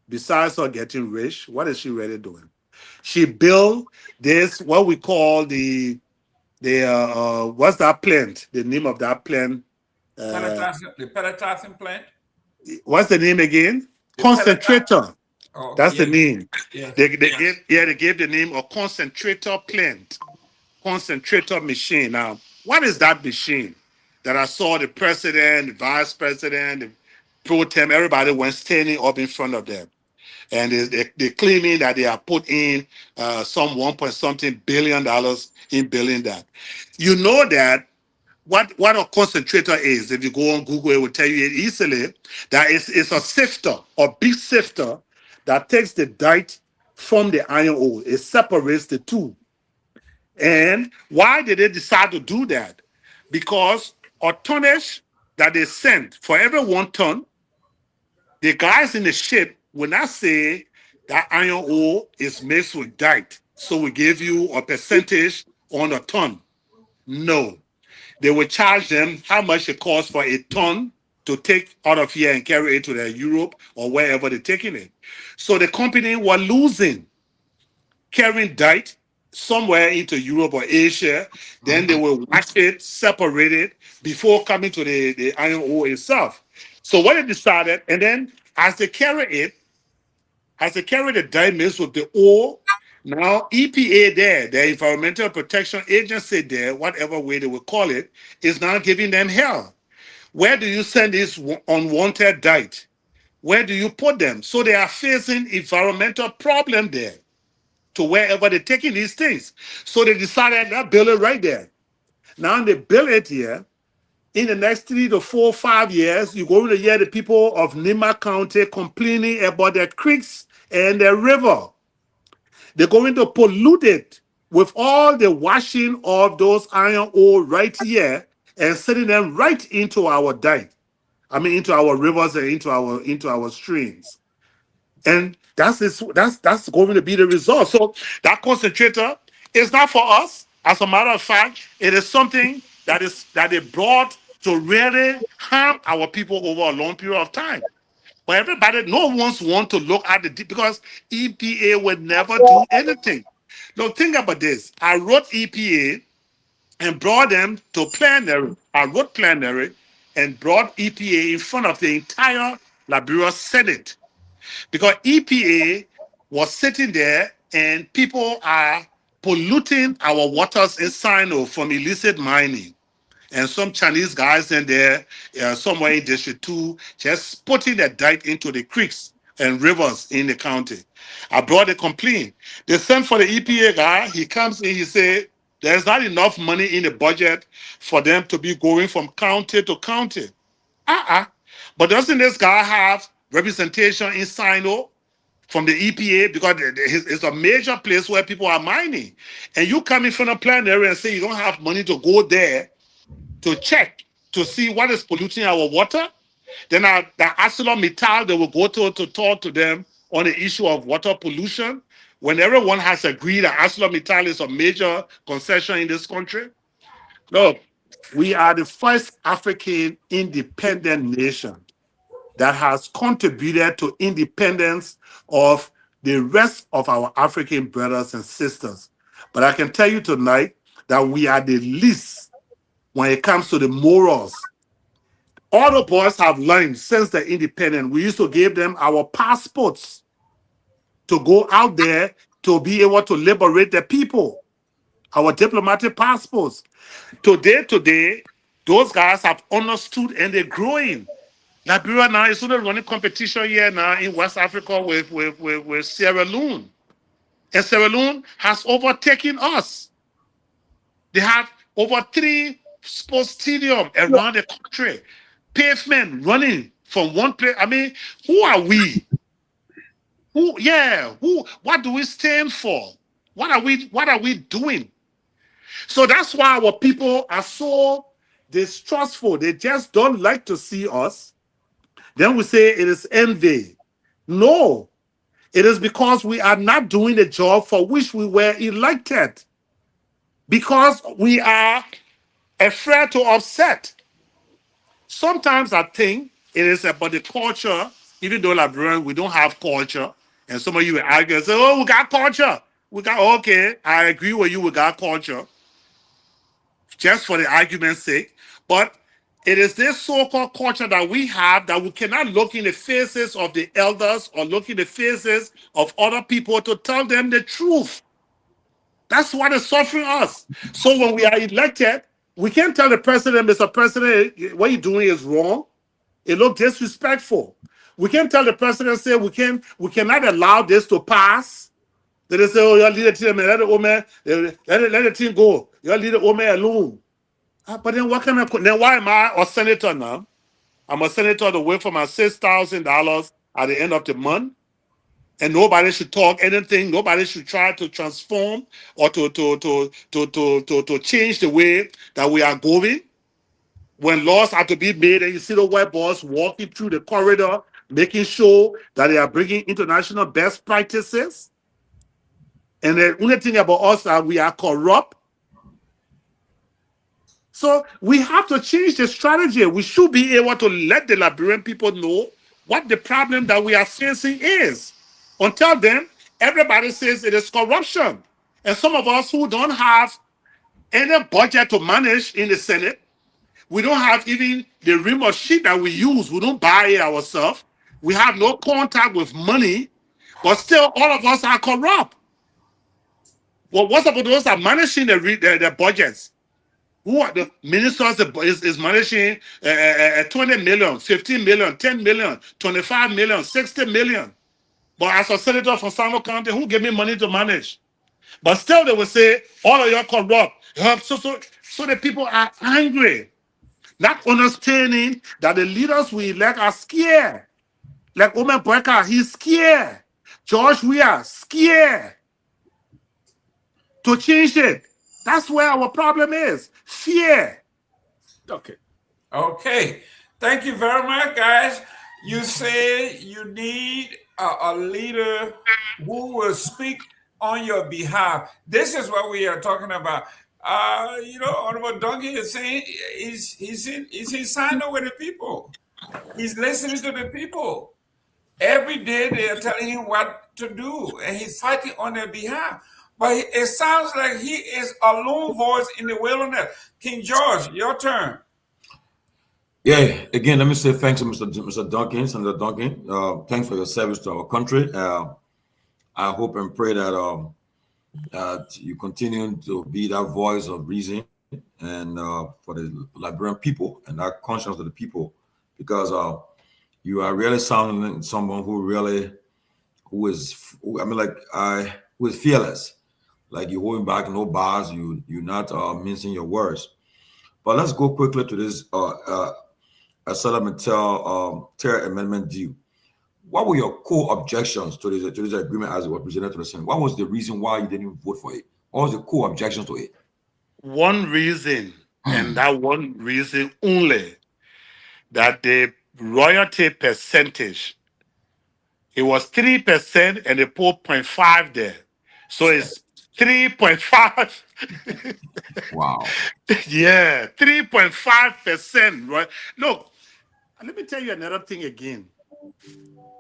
Besides her getting rich, what is she really doing? She built this, what we call the what's that plant? The name of that plant? The pelletizing plant. What's the name again? Concentrator. Oh, That's the name. Yeah. They gave the name of concentrator plant. concentrator machine. Now, what is that machine that I saw the president, the vice president, the pro tem, everybody went standing up in front of them? And they're claiming that they have put in some 1 point something billion dollars in building that. You know that what a concentrator is, if you go on Google, it will tell you it easily, that it's a sifter, a big sifter that takes the dirt from the iron ore. It separates the two. And why did they decide to do that? Because a tonnage that they sent for every 1 ton, the guys in the ship will not say that iron ore is mixed with dirt, so we give you a percentage on a ton. No. They will charge them how much it costs for a ton to take out of here and carry it to the Europe or wherever they're taking it. So the company were losing carrying dirt somewhere into Europe or Asia. Then they will wash it, separate it before coming to the iron ore itself. So what they decided, and then as they carry the dirt mixed with the ore, now EPA there, the Environmental Protection Agency there, whatever way they will call it, is now giving them hell. Where do you send this unwanted dirt? Where do you put them? So they are facing environmental problem there to wherever they're taking these things. So they decided to build it right there. Now they build it here. In the next 3 to 4, 5 years, you're going to hear the people of Nima County complaining about their creeks and their river. They're going to pollute it with all the washing of those iron ore right here and sending them right into our dirt. I mean, into our rivers and into our streams. And that's going to be the result. So that concentrator is not for us. As a matter of fact, it is something that they brought to really harm our people over a long period of time. But everybody, no one wants to look at because EPA would never do anything. Now think about this. I wrote EPA and brought them to plenary. I wrote plenary and brought EPA in front of the entire Liberia Senate. Because EPA was sitting there and people are polluting our waters in Sino from illicit mining. And some Chinese guys in there, somewhere in District 2, just putting their dirt into the creeks and rivers in the county. I brought a complaint. They sent for the EPA guy. He comes in, he said, there's not enough money in the budget for them to be going from county to county. But doesn't this guy have representation in Sino from the EPA? Because it's a major place where people are mining. And you come in from a plenary and say you don't have money to go there to check to see what is polluting our water. Then the ArcelorMittal, they will go to talk to them on the issue of water pollution. When everyone has agreed that ArcelorMittal is a major concession in this country. Look, we are the first African independent nation that has contributed to independence of the rest of our African brothers and sisters. But I can tell you tonight that we are the least when it comes to the morals. All the boys have learned since the independence. We used to give them our passports to go out there to be able to liberate the people, our diplomatic passports. Today, those guys have understood and they're growing. Liberia now is only running competition here now in West Africa with Sierra Leone. And Sierra Leone has overtaken us. They have over 3 sports stadiums around the country. Pavement running from one place. I mean, who are we? What do we stand for? What are we doing? So that's why our people are so distrustful. They just don't like to see us. Then we say it is envy. No, it is because we are not doing the job for which we were elected. Because we are afraid to upset. Sometimes I think it is about the culture, even though Liberian, we don't have culture. And some of you will argue and say, oh, we got culture. Okay, I agree with you, we got culture. Just for the argument's sake. But it is this so-called culture that we have that we cannot look in the faces of the elders or look in the faces of other people to tell them the truth. That's what is suffering us. So when we are elected, we can't tell the president, Mr. President, what you're doing is wrong. It looks disrespectful. We can't tell the president, say we cannot allow this to pass. Then they say, oh, your leader team, let the team go. Your leader alone. But then then why am I a senator now? I'm a senator to wait for my $6,000 at the end of the month. And nobody should talk anything. Nobody should try to transform or to change the way that we are going. When laws have to be made, and you see the white boys walking through the corridor, making sure that they are bringing international best practices. And the only thing about us that we are corrupt. So we have to change the strategy. We should be able to let the Liberian people know what the problem that we are facing is. Until then, everybody says it is corruption. And some of us who don't have any budget to manage in the Senate, we don't have even the rim of sheet that we use. We don't buy it ourselves. We have no contact with money, but still all of us are corrupt. Well, what's about those that are managing the budgets? Who are the ministers is managing 20 million, 15 million, 10 million, 25 million, 60 million. But as a senator from Sano County, who gave me money to manage? But still they will say, all of you are corrupt. So the people are angry, not understanding that the leaders we elect are scared. Like Omen Boyka, he's scared. George, we are scared to change it. That's where our problem is. Fear. Okay. Thank you very much, guys. You say you need a leader who will speak on your behalf. This is what we are talking about. Honorable Donkey is saying he's in Sino with the people. He's listening to the people. Every day they are telling him what to do, and he's fighting on their behalf. But it sounds like he is a lone voice in the wilderness. King George, your turn. Yeah, again, let me say thanks to Mr. Duncan, Senator Duncan. Thanks for your service to our country. I hope and pray that you continue to be that voice of reason and for the Liberian people and that conscience of the people, because you are really sounding someone who is fearless. Like you're holding back no bars, you're not mincing your words. But let's go quickly to this Terror Amendment deal. What were your core objections to this agreement as it was presented to the Senate? What was the reason why you didn't vote for it? What was the core objections to it? One reason, and that one reason only, that the royalty percentage, it was 3% and they put 0.5 there. So it's 3.5. Wow. Yeah, 3.5%, right? Look, let me tell you another thing again.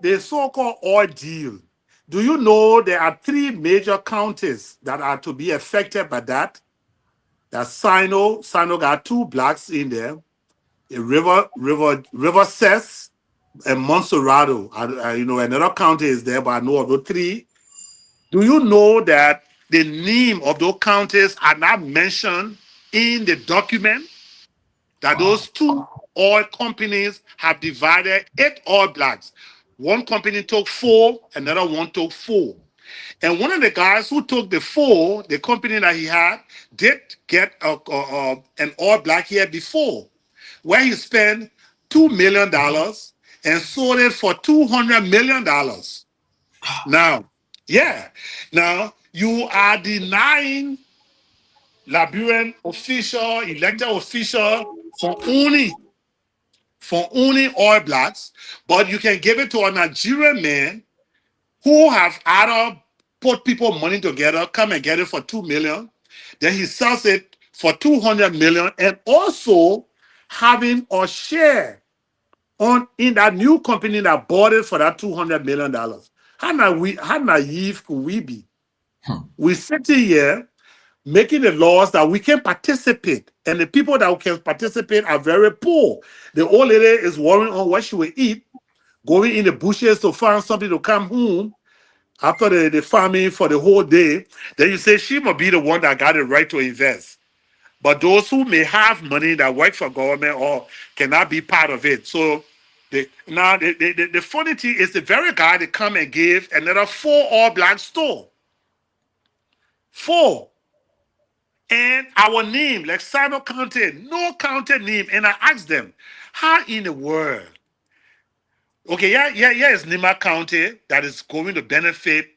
The so-called oil deal. Do you know there are 3 major counties that are to be affected by that? That's Sino got 2 blocks in there. River Cess and Monserrado. Another county is there, but I know of those 3. Do you know that the name of those counties are not mentioned in the document? That those 2 oil companies have divided 8 oil blocks. One company took 4, another one took 4. And one of the guys who took the 4, the company that he had, did get an oil block here before, where he spent $2 million and sold it for $200 million. Now, you are denying Liberian official, elected official for owning oil blocks, but you can give it to a Nigerian man who have either put people money together, come and get it for $2 million, then he sells it for $200 million, and also having a share in that new company that bought it for that $200 million. How naive could we be? We're sitting here making the laws that we can participate, and the people that can participate are very poor. The old lady is worrying on what she will eat, going in the bushes to find something to come home. after the farming for the whole day, then you say she must be the one that got the right to invest. But those who may have money that work for government or cannot be part of it. So the funny thing is the very guy that come and gave another 4 all-black store. 4. And our name, like Sino County, no county name. And I asked them, how in the world? Okay, yeah, it's Nima County that is going to benefit,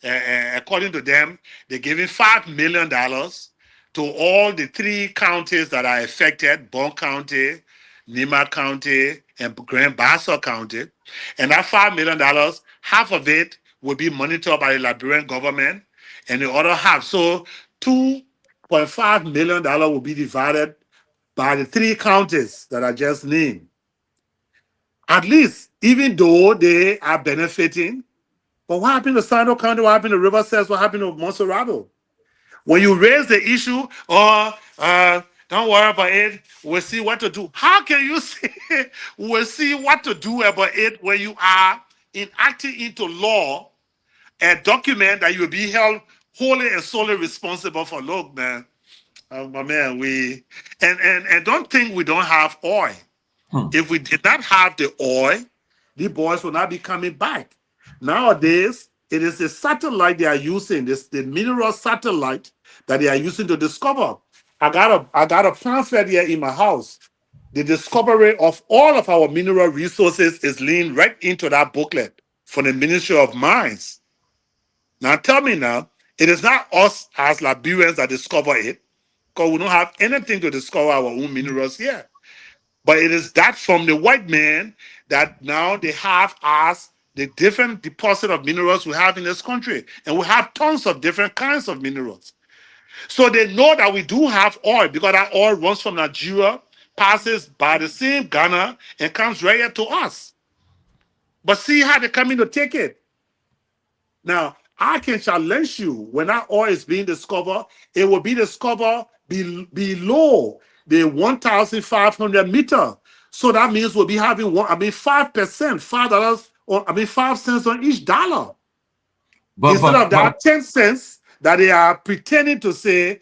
according to them, they're giving $5 million to all the 3 counties that are affected, Bon County, Nima County, and Grand Bassa County. And that $5 million, half of it will be monitored by the Liberian government, and the other half, so $2.5 million will be divided by the 3 counties that I just named. At least, even though they are benefiting, but what happened to Sino County? What happened to Riverside? What happened to Monserrato? When you raise the issue, don't worry about it, we'll see what to do. How can you say we'll see what to do about it when you are enacting into law a document that you'll be held wholly and solely responsible for? Look, man, my man, and don't think we don't have oil. If we did not have the oil, the boys will not be coming back. Nowadays, it is the satellite they are using, the mineral satellite that they are using to discover. I got a pamphlet here in my house. The discovery of all of our mineral resources is linked right into that booklet from the Ministry of Mines. Now tell me now, it is not us as Liberians that discover it, because we don't have anything to discover our own minerals here. But it is that from the white man that now they have as the different deposit of minerals we have in this country. And we have tons of different kinds of minerals. So they know that we do have oil because that oil runs from Nigeria, passes by the same Ghana, and comes right here to us. But see how they're coming to take it. Now, I can challenge you, when that oil is being discovered, it will be discovered below the 1,500 meter. So that means we'll be having 5%, $5 or 5 cents on each dollar. Instead of that 10 cents that they are pretending to say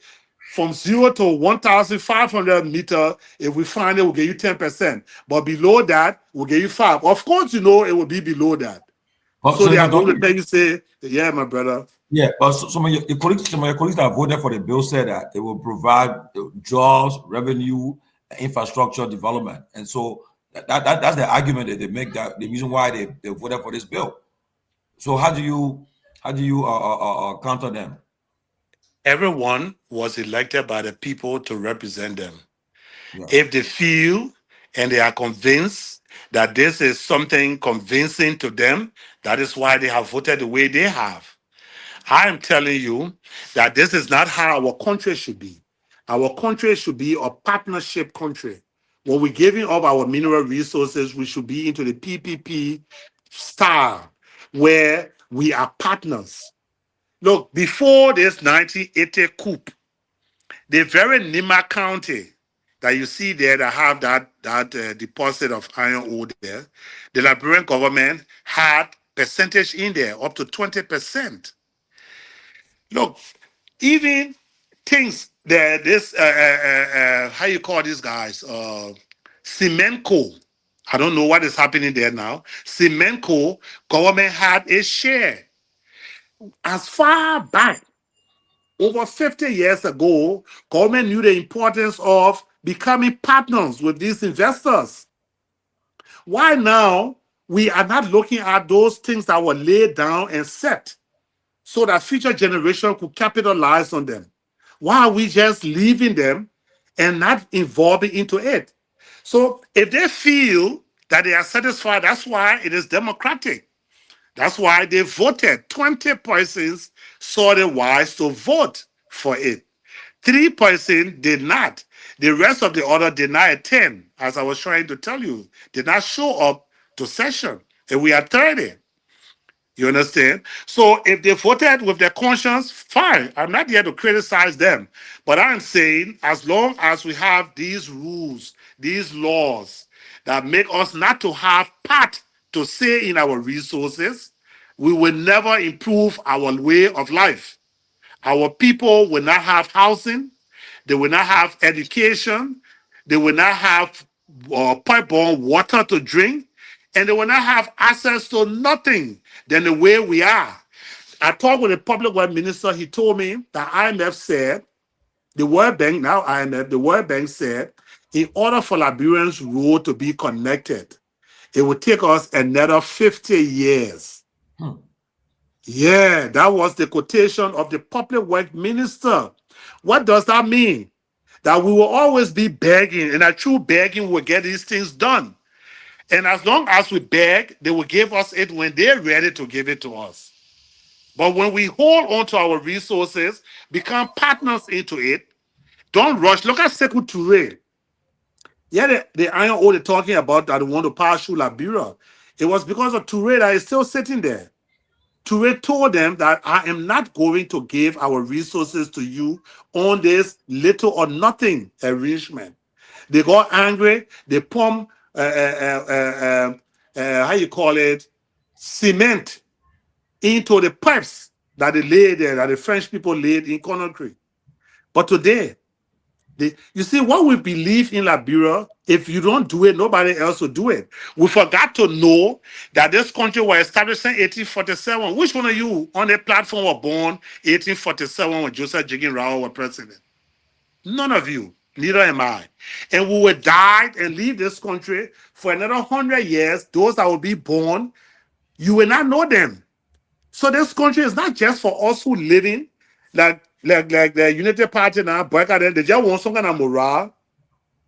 from 0 to 1,500 meter, if we find it, we'll give you 10%. But below that, we'll give you 5. Of course, you know it will be below that. So they are going to tell you, say, yeah, my brother. Yeah, but some of your colleagues that voted for the bill said that it will provide jobs, revenue, infrastructure development, and so that's the argument that they make, that the reason why they voted for this bill. So how do you counter them? Everyone was elected by the people to represent them. Yeah. If they feel and they are convinced that this is something convincing to them, that is why they have voted the way they have. I am telling you that this is not how our country should be. Our country should be a partnership country. When we're giving up our mineral resources, we should be into the PPP style, where we are partners. Look, before this 1980 coup, the very Nima County that you see there that have that deposit of iron ore there, the Liberian government had percentage in there, up to 20%. Look, even things that this, how you call these guys, Cementco, I don't know what is happening there now. Cementco, government had a share. As far back, over 50 years ago, government knew the importance of becoming partners with these investors. Why now we are not looking at those things that were laid down and set so that future generations could capitalize on them? Why are we just leaving them and not involving into it? So if they feel that they are satisfied, that's why it is democratic. That's why they voted. 20 persons saw it wise to vote for it. 3 persons did not. The rest of the other did not attend, as I was trying to tell you, did not show up to session. And we are 30. You understand? So if they voted with their conscience, fine. I'm not here to criticize them. But I'm saying, as long as we have these rules, these laws that make us not to have part to say in our resources, we will never improve our way of life. Our people will not have housing, they will not have education, they will not have pipe-borne water to drink, and they will not have access to nothing than the way we are. I talked with a public works minister. He told me that IMF said, the World Bank, now IMF, the World Bank said, in order for Liberians' road to be connected, it would take us another 50 years. Yeah, that was the quotation of the public works minister. What does that mean? That we will always be begging, and a true begging will get these things done. And as long as we beg, they will give us it when they're ready to give it to us. But when we hold on to our resources, become partners into it, don't rush. Look at Sekou Touré. Yeah, the iron ore they're talking about that they want to pass through Liberia. It was because of Touré that is still sitting there. Touré told them that I am not going to give our resources to you on this little or nothing arrangement. They got angry. They pumped, how you call it, cement into the pipes that they laid there, that the French people laid in Conakry. But today, you see, what we believe in Liberia, if you don't do it, nobody else will do it. We forgot to know that this country was established in 1847. Which one of you on the platform were born 1847 when Joseph Jiggin Rao was president? None of you. Neither am I. And we will die and leave this country for another 100 years. Those that will be born, you will not know them. So this country is not just for us who living, like the Unity Party now, they just want some kind of morale.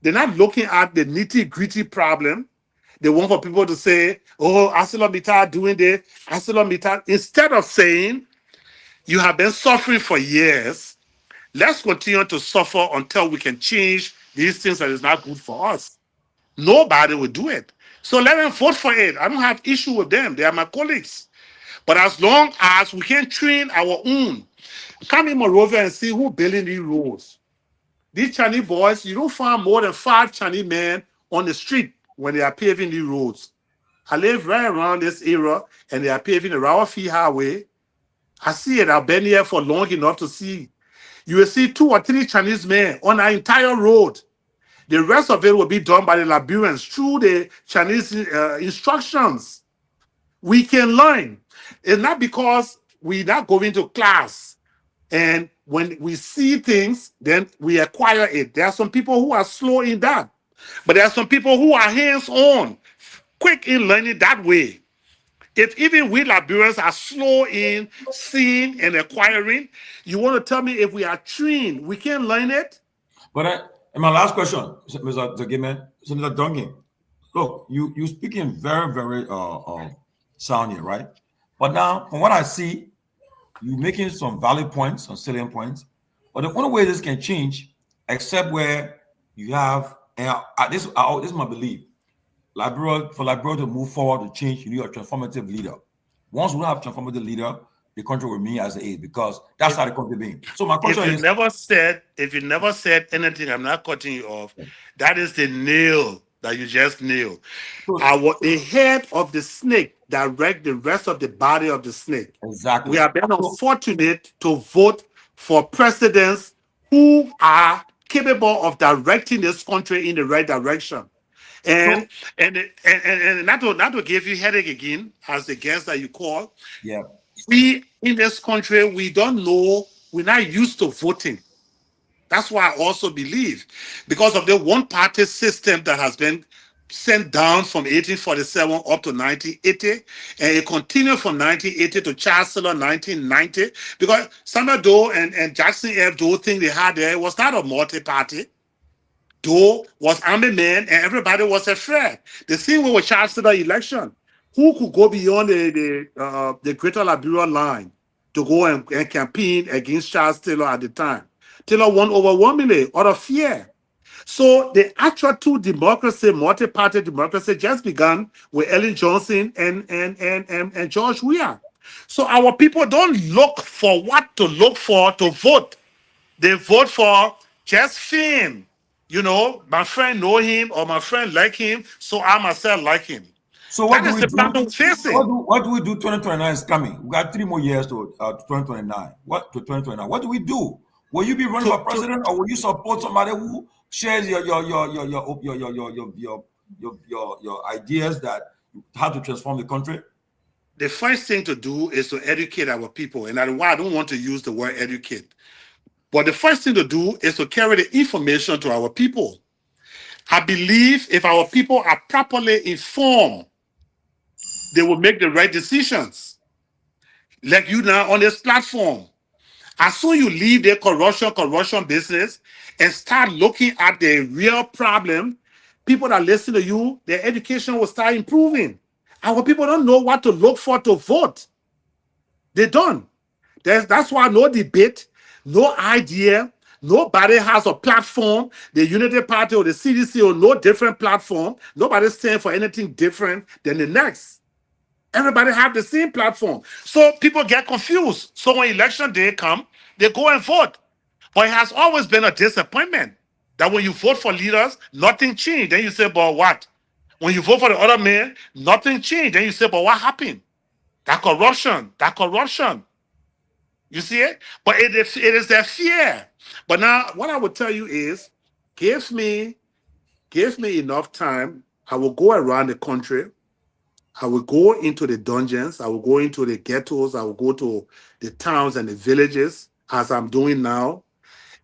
They're not looking at the nitty-gritty problem. They want for people to say, oh, ArcelorMittal doing this, ArcelorMittal. Instead of saying, you have been suffering for years, let's continue to suffer until we can change these things that is not good for us. Nobody will do it. So let them vote for it. I don't have issue with them. They are my colleagues. But as long as we can train our own, come in Monrovia and see who building these roads. These Chinese boys, you don't find more than 5 Chinese men on the street when they are paving these roads. I live right around this area, and they are paving the Rawafi Highway. I see it. I've been here for long enough to see. You will see 2 or 3 Chinese men on an entire road. The rest of it will be done by the Liberians through the Chinese instructions. We can learn. It's not because we're not going to class. And when we see things, then we acquire it. There are some people who are slow in that. But there are some people who are hands-on, quick in learning that way. If even we Liberians are slow in seeing and acquiring, you want to tell me if we are trained, we can learn it? But and my last question, Mr. Gayman, Senator Duncan, look, you speaking very, very sound here, right? But now, from what I see, you're making some valid points, some salient points. But the only way this can change, except where you have, and this is my belief, for Liberia to move forward to change, you need a transformative leader. Once we have a transformative leader, the country will remain as it is, because that's how the country being. So my question is, if you never said anything, I'm not cutting you off. That is the nail that you just nailed. The head of the snake direct the rest of the body of the snake. Exactly. We have been unfortunate to vote for presidents who are capable of directing this country in the right direction. And not to give you headache again, as the guest that you call. Yeah. We in this country, we don't know, we're not used to voting. That's why I also believe, because of the one-party system that has been sent down from 1847 up to 1980, and it continued from 1980 to Chancellor 1990, because Samuel Doe and Jackson F. Doe thing they had there was not a multi-party. Doe was army man, and everybody was afraid. The same way with Chancellor election. Who could go beyond the Greater Liberia line to go and campaign against Charles Taylor at the time? Taylor won overwhelmingly out of fear. So the actual two democracy, multi-party democracy, just began with Ellen Johnson and George Weah. So our people don't look for what to look for to vote. They vote for just fame. You know, my friend know him or my friend like him, so I myself like him. So what That do is we the do? problem facing. What do we do? 2029 is coming. We got 3 more years to 2029. What to 2029? What do we do? Will you be running for president, or will you support somebody who shares your ideas that how to transform the country? The first thing to do is to educate our people, and that's why I don't want to use the word educate. But the first thing to do is to carry the information to our people. I believe if our people are properly informed, they will make the right decisions. Like you now on this platform. As soon as you leave the corruption business and start looking at the real problem, people that listen to you, their education will start improving. Our people don't know what to look for to vote. They don't. That's why no debate, no idea, nobody has a platform. The Unity Party or the CDC or no different platform. Nobody's saying for anything different than the next. Everybody have the same platform. So people get confused. So when election day come, they go and vote. But it has always been a disappointment that when you vote for leaders, nothing changed. Then you say, but what? When you vote for the other man, nothing changed. Then you say, but what happened? That corruption. You see it? But it is that fear. But now what I would tell you is, give me enough time. I will go around the country. I will go into the dungeons. I will go into the ghettos. I will go to the towns and the villages as I'm doing now.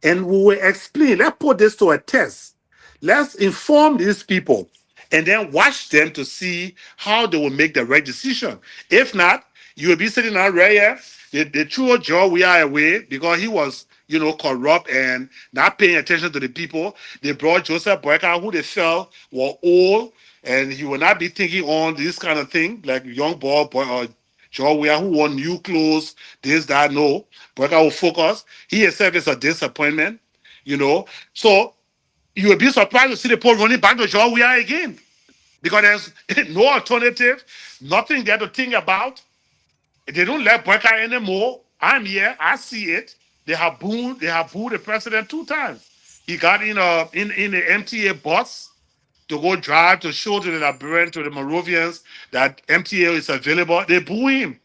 And we will explain. Let's put this to a test. Let's inform these people and then watch them to see how they will make the right decision. If not, you will be sitting out right here. They threw Joe we are away because he was, corrupt and not paying attention to the people. They brought Joseph Boyka, who they felt were old, and he will not be thinking on this kind of thing, like young boy or Joe Weah, who wore new clothes, this, that, no. Boyka will focus. He himself is a disappointment, So you will be surprised to see the poll running back to Joe Weah again. Because there's no alternative, nothing there to think about. They don't let Boyka anymore. I'm here, I see it. They have booed the president 2 times. He got in the MTA bus to go drive to show to the Liberians, to the Moravians that MTA is available. They boo him.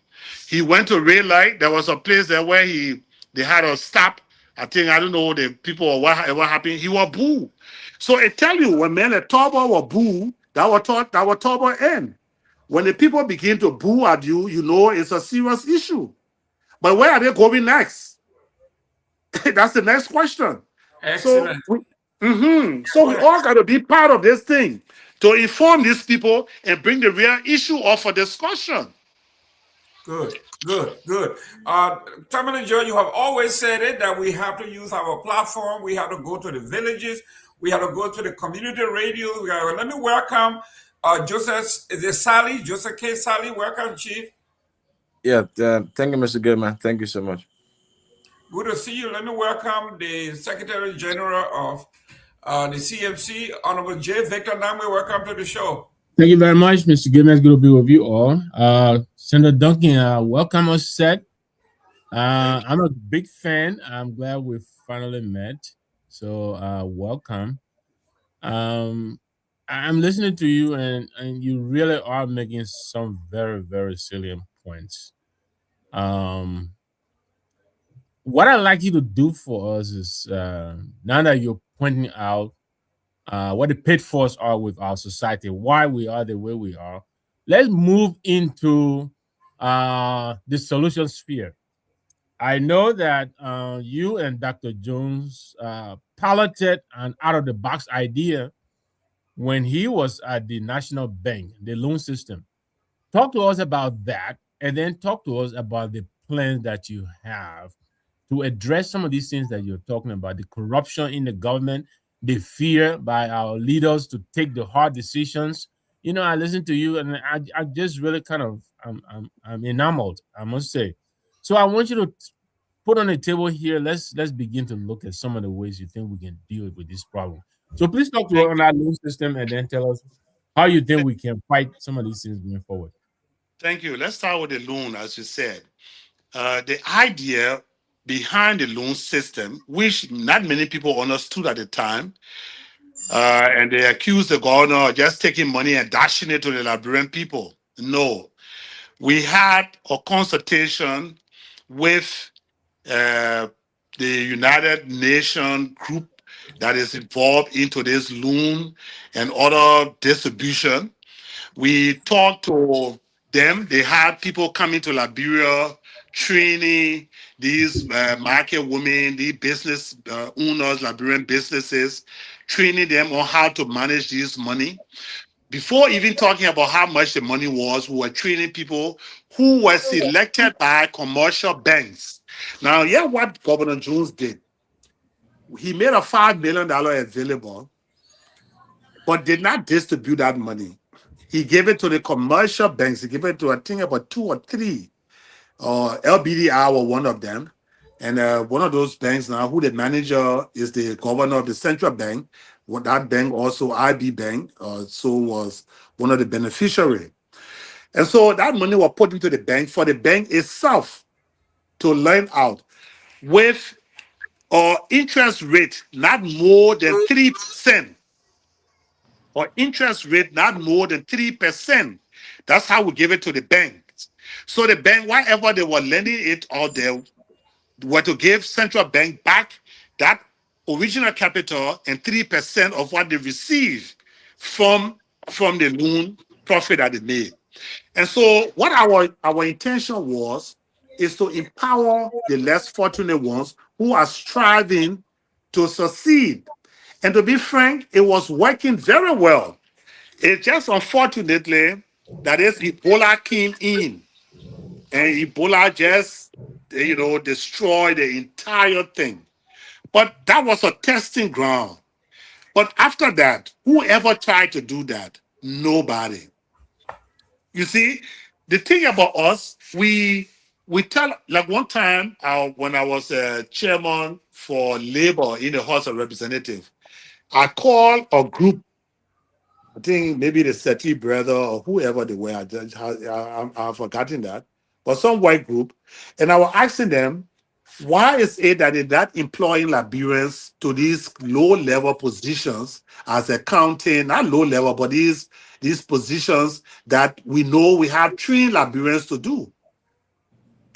He went to red light. There was a place there where they had a stop. I don't know the people or what happened. He was booed. So it tell you when men at Tomalin were booed, that was Tomalin end. When the people begin to boo at you, you know it's a serious issue. But where are they going next? That's the next question. Excellent. So we all got to be part of this thing to inform these people and bring the real issue up for discussion. Good. Tomalin Joe, you have always said it that we have to use our platform. We have to go to the villages. We have to go to the community radio. Let me welcome Joseph K. Sally. Welcome, Chief. Yeah, thank you, Mr. Gayman. Thank you so much. Good to see you. Let me welcome the Secretary General of the CMC, Honorable J. Victor Nagbe. Welcome to the show. Thank you very much, Mr. Gayman. It's good to be with you all. Senator Duncan, welcome us set. I'm a big fan. I'm glad we finally met. So welcome. I'm listening to you, and you really are making some very, very salient points. What I'd like you to do for us is, now that you're pointing out what the pitfalls are with our society, why we are the way we are, let's move into the solution sphere. I know that you and Dr. Jones piloted an out-of-the-box idea when he was at the National Bank, the loan system. Talk to us about that, and then talk to us about the plans that you have to address some of these things that you're talking about, the corruption in the government, the fear by our leaders to take the hard decisions. I listen to you, and I just really kind of, I'm enamored, I must say. So I want you to put on the table here, let's begin to look at some of the ways you think we can deal with this problem. So please talk to us on that loan system and then tell us how you think we can fight some of these things moving forward. Thank you. Let's start with the loan, as you said. The idea behind the loan system, which not many people understood at the time, And they accused the governor of just taking money and dashing it to the Liberian people. No. We had a consultation with the United Nations group that is involved into this loan and other distribution. We talked to them. They had people coming to Liberia, training these market women, these business owners, Liberian businesses, training them on how to manage this money. Before even talking about how much the money was, we were training people who were selected by commercial banks. Now, yeah, what Governor Jones did, he made a $5 million available, but did not distribute that money. He gave it to the commercial banks. He gave it to, I think, about 2 or 3. LBDI was one of them. And one of those banks now, who the manager is the governor of the central bank. That bank also, IB Bank, so was one of the beneficiaries. And so that money was put into the bank for the bank itself to lend out with interest rate not more than 3%. Or interest rate not more than 3%. That's how we give it to the banks. So the bank, whatever they were lending it out there, were to give central bank back that original capital and 3% of what they received from the loan profit that they made. And so what our intention was is to empower the less fortunate ones who are striving to succeed. And to be frank, it was working very well. It's just unfortunately that is Ebola came in and Ebola just, destroyed the entire thing. But that was a testing ground. But after that, whoever tried to do that, nobody. You see, the thing about us, we tell, like one time when I was chairman for Labor in the House of Representatives, I called a group, I think maybe the Seti brother or whoever they were, I've forgotten that, but some white group, and I was asking them, why is it that they're not employing Liberians to these low-level positions as accounting, not low-level, but these positions that we know we have trained Liberians to do?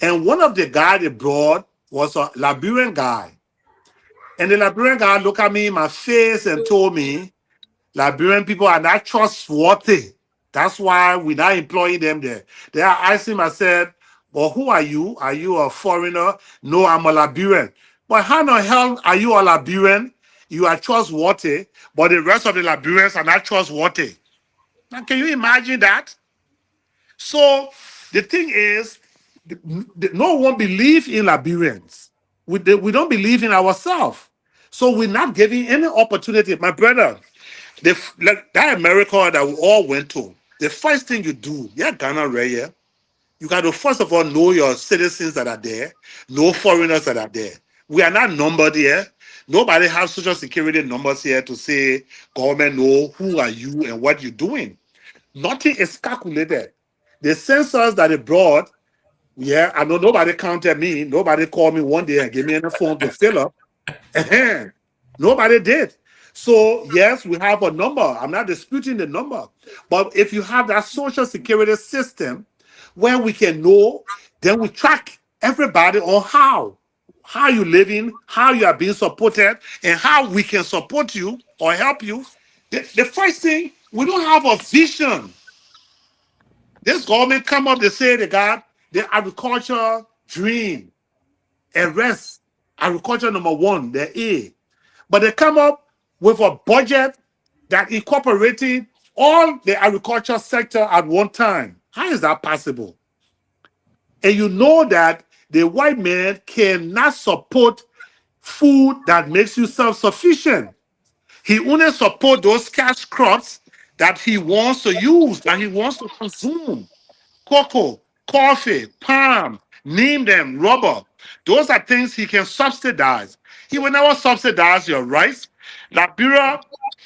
And one of the guys they brought was a Liberian guy. And the Liberian guy looked at me in my face and told me, Liberian people are not trustworthy. That's why we're not employing them there. Then I asked him, I said, well, who are you? Are you a foreigner? No, I'm a Liberian. But how the hell are you a Liberian? You are trustworthy, but the rest of the Liberians are not trustworthy. Now, can you imagine that? So the thing is, no one believes in Liberians. We don't believe in ourselves. So we're not giving any opportunity. My brother, that America that we all went to, the first thing you do, Ghana, right here, you got to first of all know your citizens that are there, know foreigners that are there. We are not numbered here. Nobody has social security numbers here to say government know who are you and what you're doing. Nothing is calculated. The census that they brought, I know nobody counted me. Nobody called me one day and gave me any form to fill up. Nobody did. So, yes, we have a number. I'm not disputing the number. But if you have that social security system where we can know, then we track everybody on how you're living, how you are being supported, and how we can support you or help you. The first thing, we don't have a vision. This government come up, they say they got the agriculture dream, arrest agriculture number 1, the A. But they come up with a budget that incorporated all the agriculture sector at one time. How is that possible? And you know that the white man cannot support food that makes you self-sufficient. He only supports those cash crops that he wants to use, that he wants to consume. Cocoa, coffee, palm, name them, rubber. Those are things he can subsidize. He will never subsidize your rice. Liberia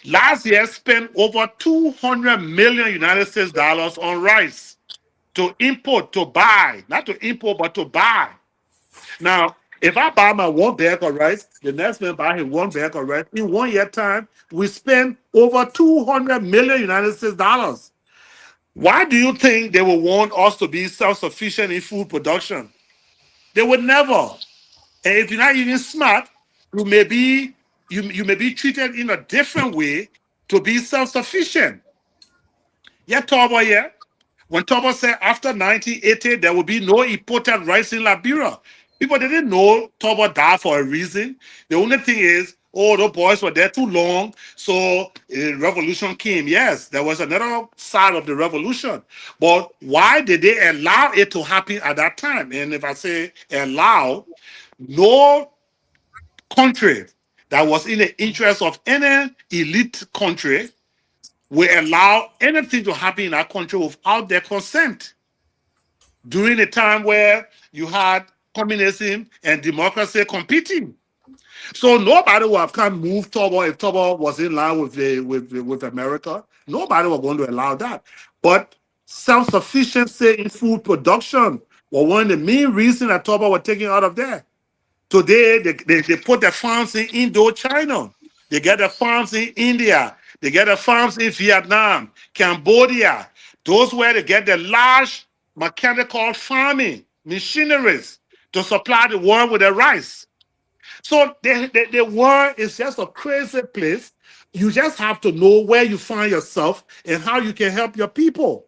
last year spent over $200 million United States dollars on rice to import, to buy, not to import, but to buy. Now, If I buy my one bag of rice, the next man buy his one bag of rice. In 1 year time, we spend over 200 million United States dollars. Why do you think they will want us to be self-sufficient in food production? They would never. And if you're not even smart, you may be treated in a different way to be self-sufficient. Yeah, Tobo, yeah. When Tobo said after 1980 there will be no imported rice in Liberia, people didn't know Tobo died for a reason. The only thing is, oh, the boys were there too long, so revolution came. Yes, there was another side of the revolution, but why did they allow it to happen at that time? And if I say allow, no country that was in the interest of any elite country will allow anything to happen in that country without their consent. During a time where you had communism and democracy competing. So nobody would have come move Tobo if Tobo was in line with America. Nobody was going to allow that. But self-sufficiency in food production was one of the main reasons that Tobo was taken out of there. Today, they put their farms in Indochina. They get the farms in India. They get the farms in Vietnam, Cambodia. Those where they get the large mechanical farming machineries to supply the world with the rice. So the world is just a crazy place. You just have to know where you find yourself and how you can help your people.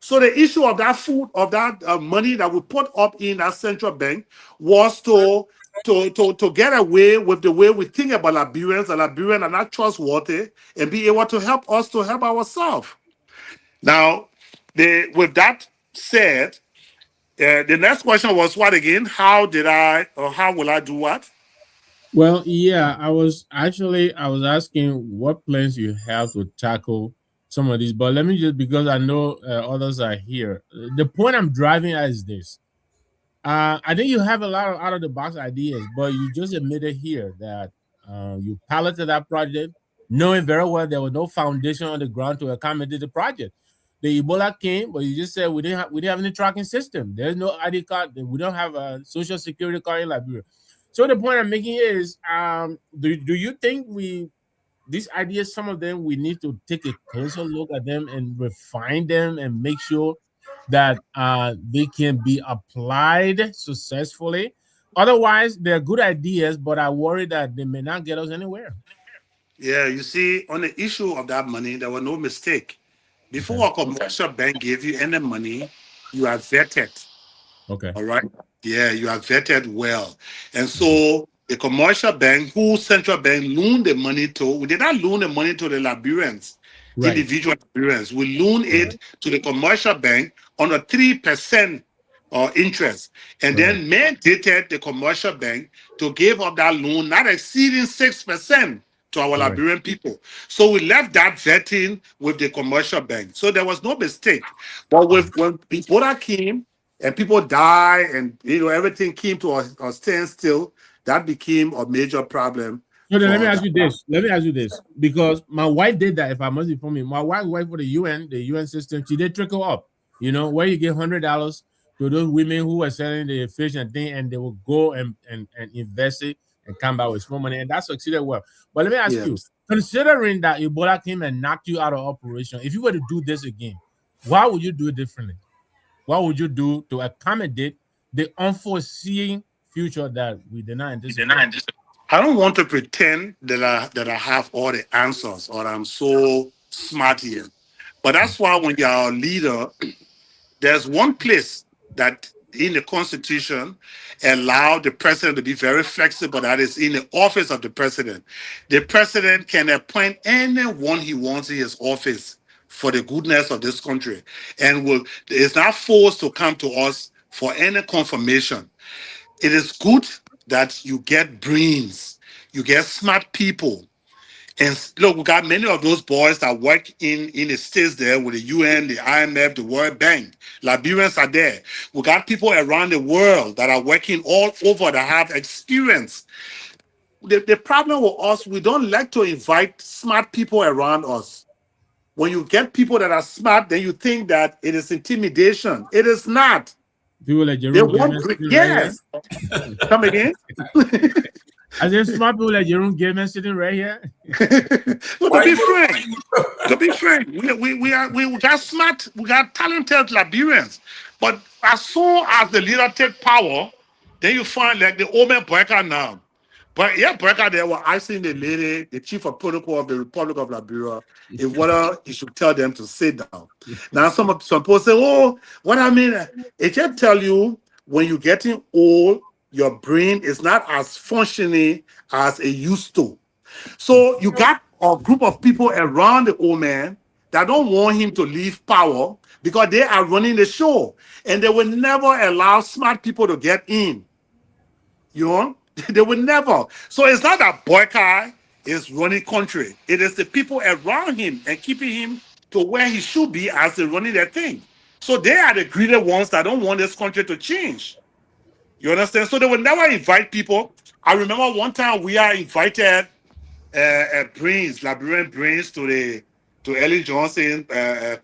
So the issue of that food, of that money that we put up in that central bank was to get away with the way we think about Liberians, and Liberians are not trustworthy, and be able to help us to help ourselves. Now, with that said, the next question was what again? How will I do what? Well, yeah, I was asking what plans you have to tackle some of these, but let me just, because I know others are here. The point I'm driving at is this. I think you have a lot of out of the box ideas, but you just admitted here that you piloted that project, knowing very well there was no foundation on the ground to accommodate the project. The Ebola came, but you just said we didn't have any tracking system. There's no ID card. We don't have a social security card in Liberia. So the point I'm making is, do you think these ideas, some of them, we need to take a closer look at them and refine them and make sure that they can be applied successfully? Otherwise, they're good ideas, but I worry that they may not get us anywhere. Yeah, you see, on the issue of that money, there was no mistake. Before a commercial bank gave you any money, you are vetted. Okay. All right. Yeah, you are vetted well. And so the commercial bank, who central bank loaned the money to, we did not loan the money to the Liberians, individual Liberians. We loan it to the commercial bank on a 3% interest, and then mandated the commercial bank to give up that loan not exceeding 6% to our Liberian people. So we left that vetting with the commercial bank. So there was no mistake. But when Ebola came and people died and everything came to a standstill, that became a major problem. So then let me ask you this, because my wife did that. If I must inform you, my wife worked for the UN system. She did trickle up, where you get $100 to those women who were selling the fish and thing, and they will go and invest it and come back with small money, and that succeeded well. But let me ask you, considering that Ebola came and knocked you out of operation, if you were to do this again, why would you do it differently? What would you do to accommodate the unforeseen future that we did not anticipate? I don't want to pretend that I have all the answers or I'm so smart here. But that's why when you're a leader, there's one place that in the Constitution allow the president to be very flexible, that is in the office of the president. The president can appoint anyone he wants in his office for the goodness of this country, and is not forced to come to us for any confirmation. It is good that you get brains, you get smart people. And look, we got many of those boys that work in the States there with the UN, the IMF, the World Bank. Liberians are there. We got people around the world that are working all over that have experience. The problem with us, we don't like to invite smart people around us. When you get people that are smart, then you think that it is intimidation. It is not. People like They Jerome want Gayman sitting yes. right here. Come again? Are there smart people like Jerome Gayman sitting right here? No, to be frank, we got smart, we got talented Liberians, but as soon as the leader take power, then you find like the old man Breaker now. But yeah, Breaker, they were asking the lady, the chief of protocol of the Republic of Liberia, if whether he should tell them to sit down. Now some people say, oh, what I mean, it just tell you when you're getting old, your brain is not as functioning as it used to. So you got a group of people around the old man that don't want him to leave power because they are running the show, and they will never allow smart people to get in. You know, they will never. So it's not that Boykai is running country. It is the people around him and keeping him to where he should be as they're running their thing. So they are the greedy ones that don't want this country to change. You understand? So they will never invite people. I remember one time we are invited Liberian brains to Ellen Johnson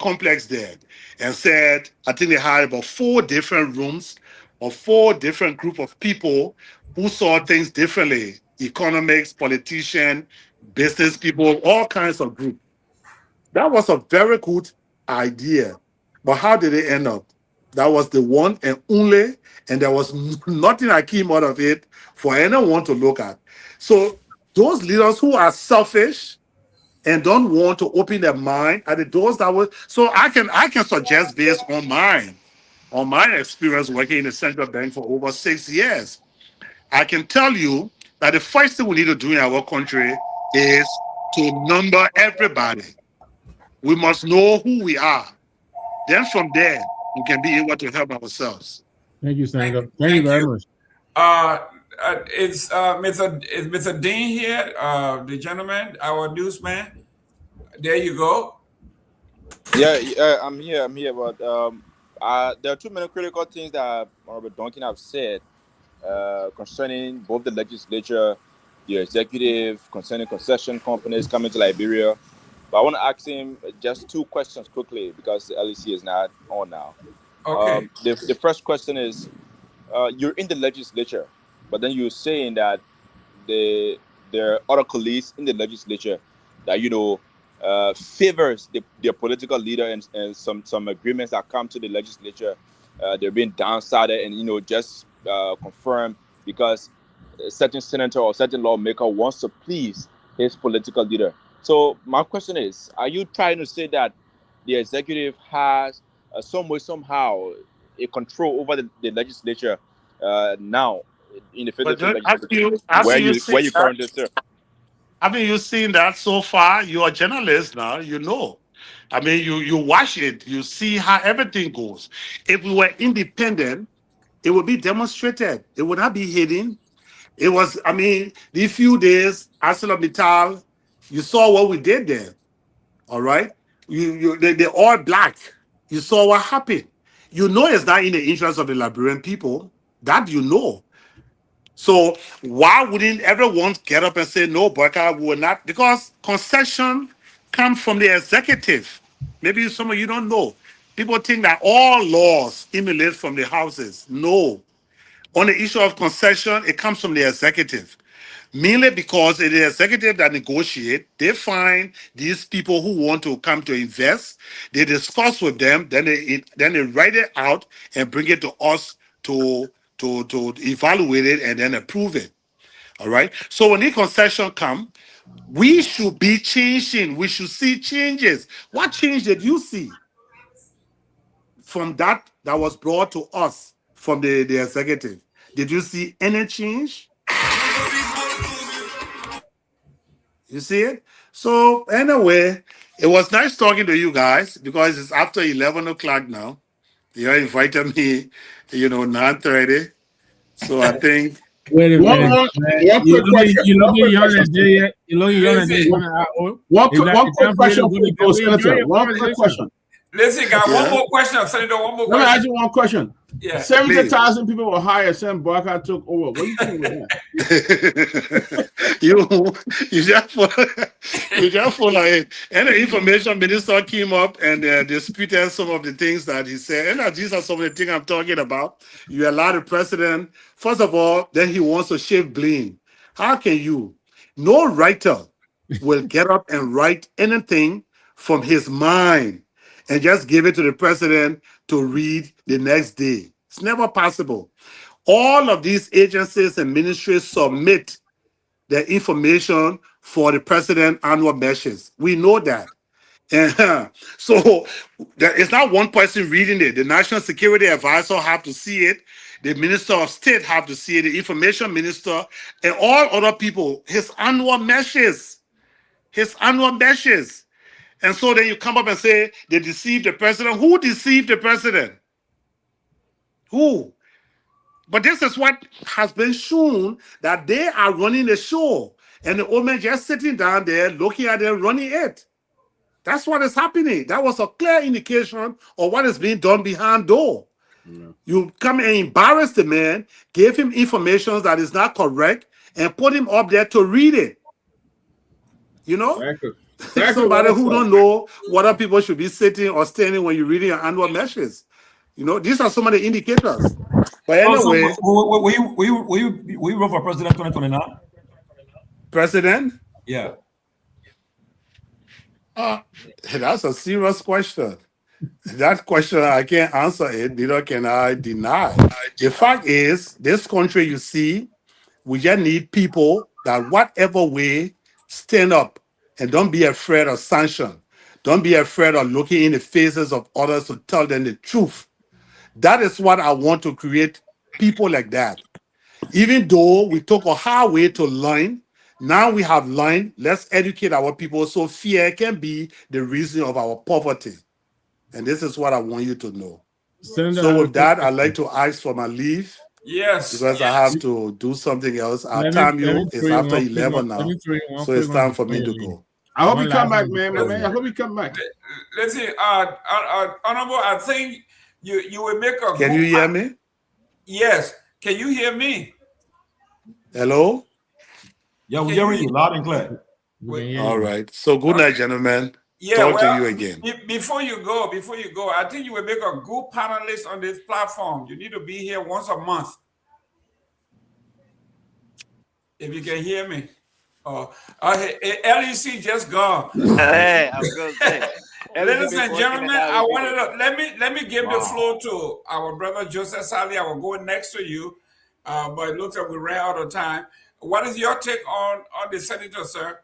complex there, and said, I think they had about 4 different rooms of 4 different group of people who saw things differently. Economics, politicians, business people, all kinds of groups. That was a very good idea. But how did it end up? That was the one and only, and there was nothing that came out of it for anyone to look at. So those leaders who are selfish and don't want to open their mind are the doors that will. So I can suggest based on my experience working in the central bank for over 6 years. I can tell you that the first thing we need to do in our country is to number everybody. We must know who we are. Then from there, we can be able to help ourselves. Thank you, Senator. Thank you very much. It's Mr. Dean here, the gentleman, our newsman. There you go. Yeah, I'm here. But there are too many critical things that Honorable Duncan have said concerning both the legislature, the executive, concerning concession companies coming to Liberia. But I want to ask him just 2 questions quickly because the LEC is not on now. Okay. The first question is, you're in the legislature, but then you're saying that there are other colleagues in the legislature that, favors their political leader, and some agreements that come to the legislature, they're being downsided and, just confirmed because a certain senator or certain lawmaker wants to please his political leader. So my question is, are you trying to say that the executive has some way, somehow, a control over the legislature now in the federal legislature where you currently serve? Haven't you seen that so far? You're a journalist now, you know. I mean, you watch it, you see how everything goes. If we were independent, it would be demonstrated. It would not be hidden. It was, I mean, these few days, ArcelorMittal, you saw what we did there. All right? They're all black. You saw what happened. You know it's not in the interest of the Liberian people. That you know. So why wouldn't everyone get up and say, no, Boyka, we will not? Because concession comes from the executive. Maybe some of you don't know. People think that all laws emanate from the houses. No. On the issue of concession, it comes from the executive. Mainly because it is the executive that negotiate. They find these people who want to come to invest. They discuss with them. Then they write it out and bring it to us to evaluate it and then approve it. All right. So when the concession come, we should be changing. We should see changes. What change did you see from that was brought to us from the executive? Did you see any change? You see it? So anyway, it was nice talking to you guys because it's after 11 o'clock now. You invited me, 9:30. So I think. Wait a minute. One quick question. Listen, got one more question, Senator. One more question. Let me ask you one question. Yeah. 70,000 people were hired since Barker took over. What do you think with that? you just follow it. And the information minister came up and disputed some of the things that he said. And these are some of the things I'm talking about. You allow the president, first of all, then he wants to shift blame. How can you? No writer will get up and write anything from his mind and just give it to the president to read the next day. It's never possible. All of these agencies and ministries submit the information for the president annual measures. We know that. And so it's not one person reading it. The National Security Advisor have to see it. The Minister of State have to see it. The Information Minister and all other people. His annual measures. His annual measures. And so then you come up and say they deceived the president. Who deceived the president? Who? But this is what has been shown, that they are running the show. And the old man just sitting down there looking at them running it. That's what is happening. That was a clear indication of what is being done behind door. Yeah. You come and embarrass the man, give him information that is not correct, and put him up there to read it. You know? Exactly. Somebody who don't know whether people should be sitting or standing when you're reading your annual measures. You know, these are some of the indicators. But anyway, will you run for president 2029? President? Yeah. That's a serious question. That question, I can't answer it, neither can I deny. The fact is, this country, you see, we just need people that whatever way stand up and don't be afraid of sanction. Don't be afraid of looking in the faces of others to tell them the truth. That is what I want to create, people like that. Even though we took a hard way to learn, now we have learned, let's educate our people so fear can be the reason of our poverty. And this is what I want you to know. Senator, so with that, I'd like to ask for my leave. Yes. Because I have to do something else. Our time is after 11 now. So it's time for me to go. I hope you come back, man. I hope you come back. Let's see. Honorable, I think you will make a... Can you hear me? Yes. Can you hear me? Hello? Yeah, we're hearing you loud and clear. All right. So good night, gentlemen. Yeah, talk to you again. Before you go, I think you will make a good panelist on this platform. You need to be here once a month. If you can hear me. LEC just gone. Hey, I'm good. Ladies and gentlemen, I wanted to let me give the floor to our brother Joseph Sally. I will go next to you, but it looks like we ran out of time. What is your take on the senator, sir?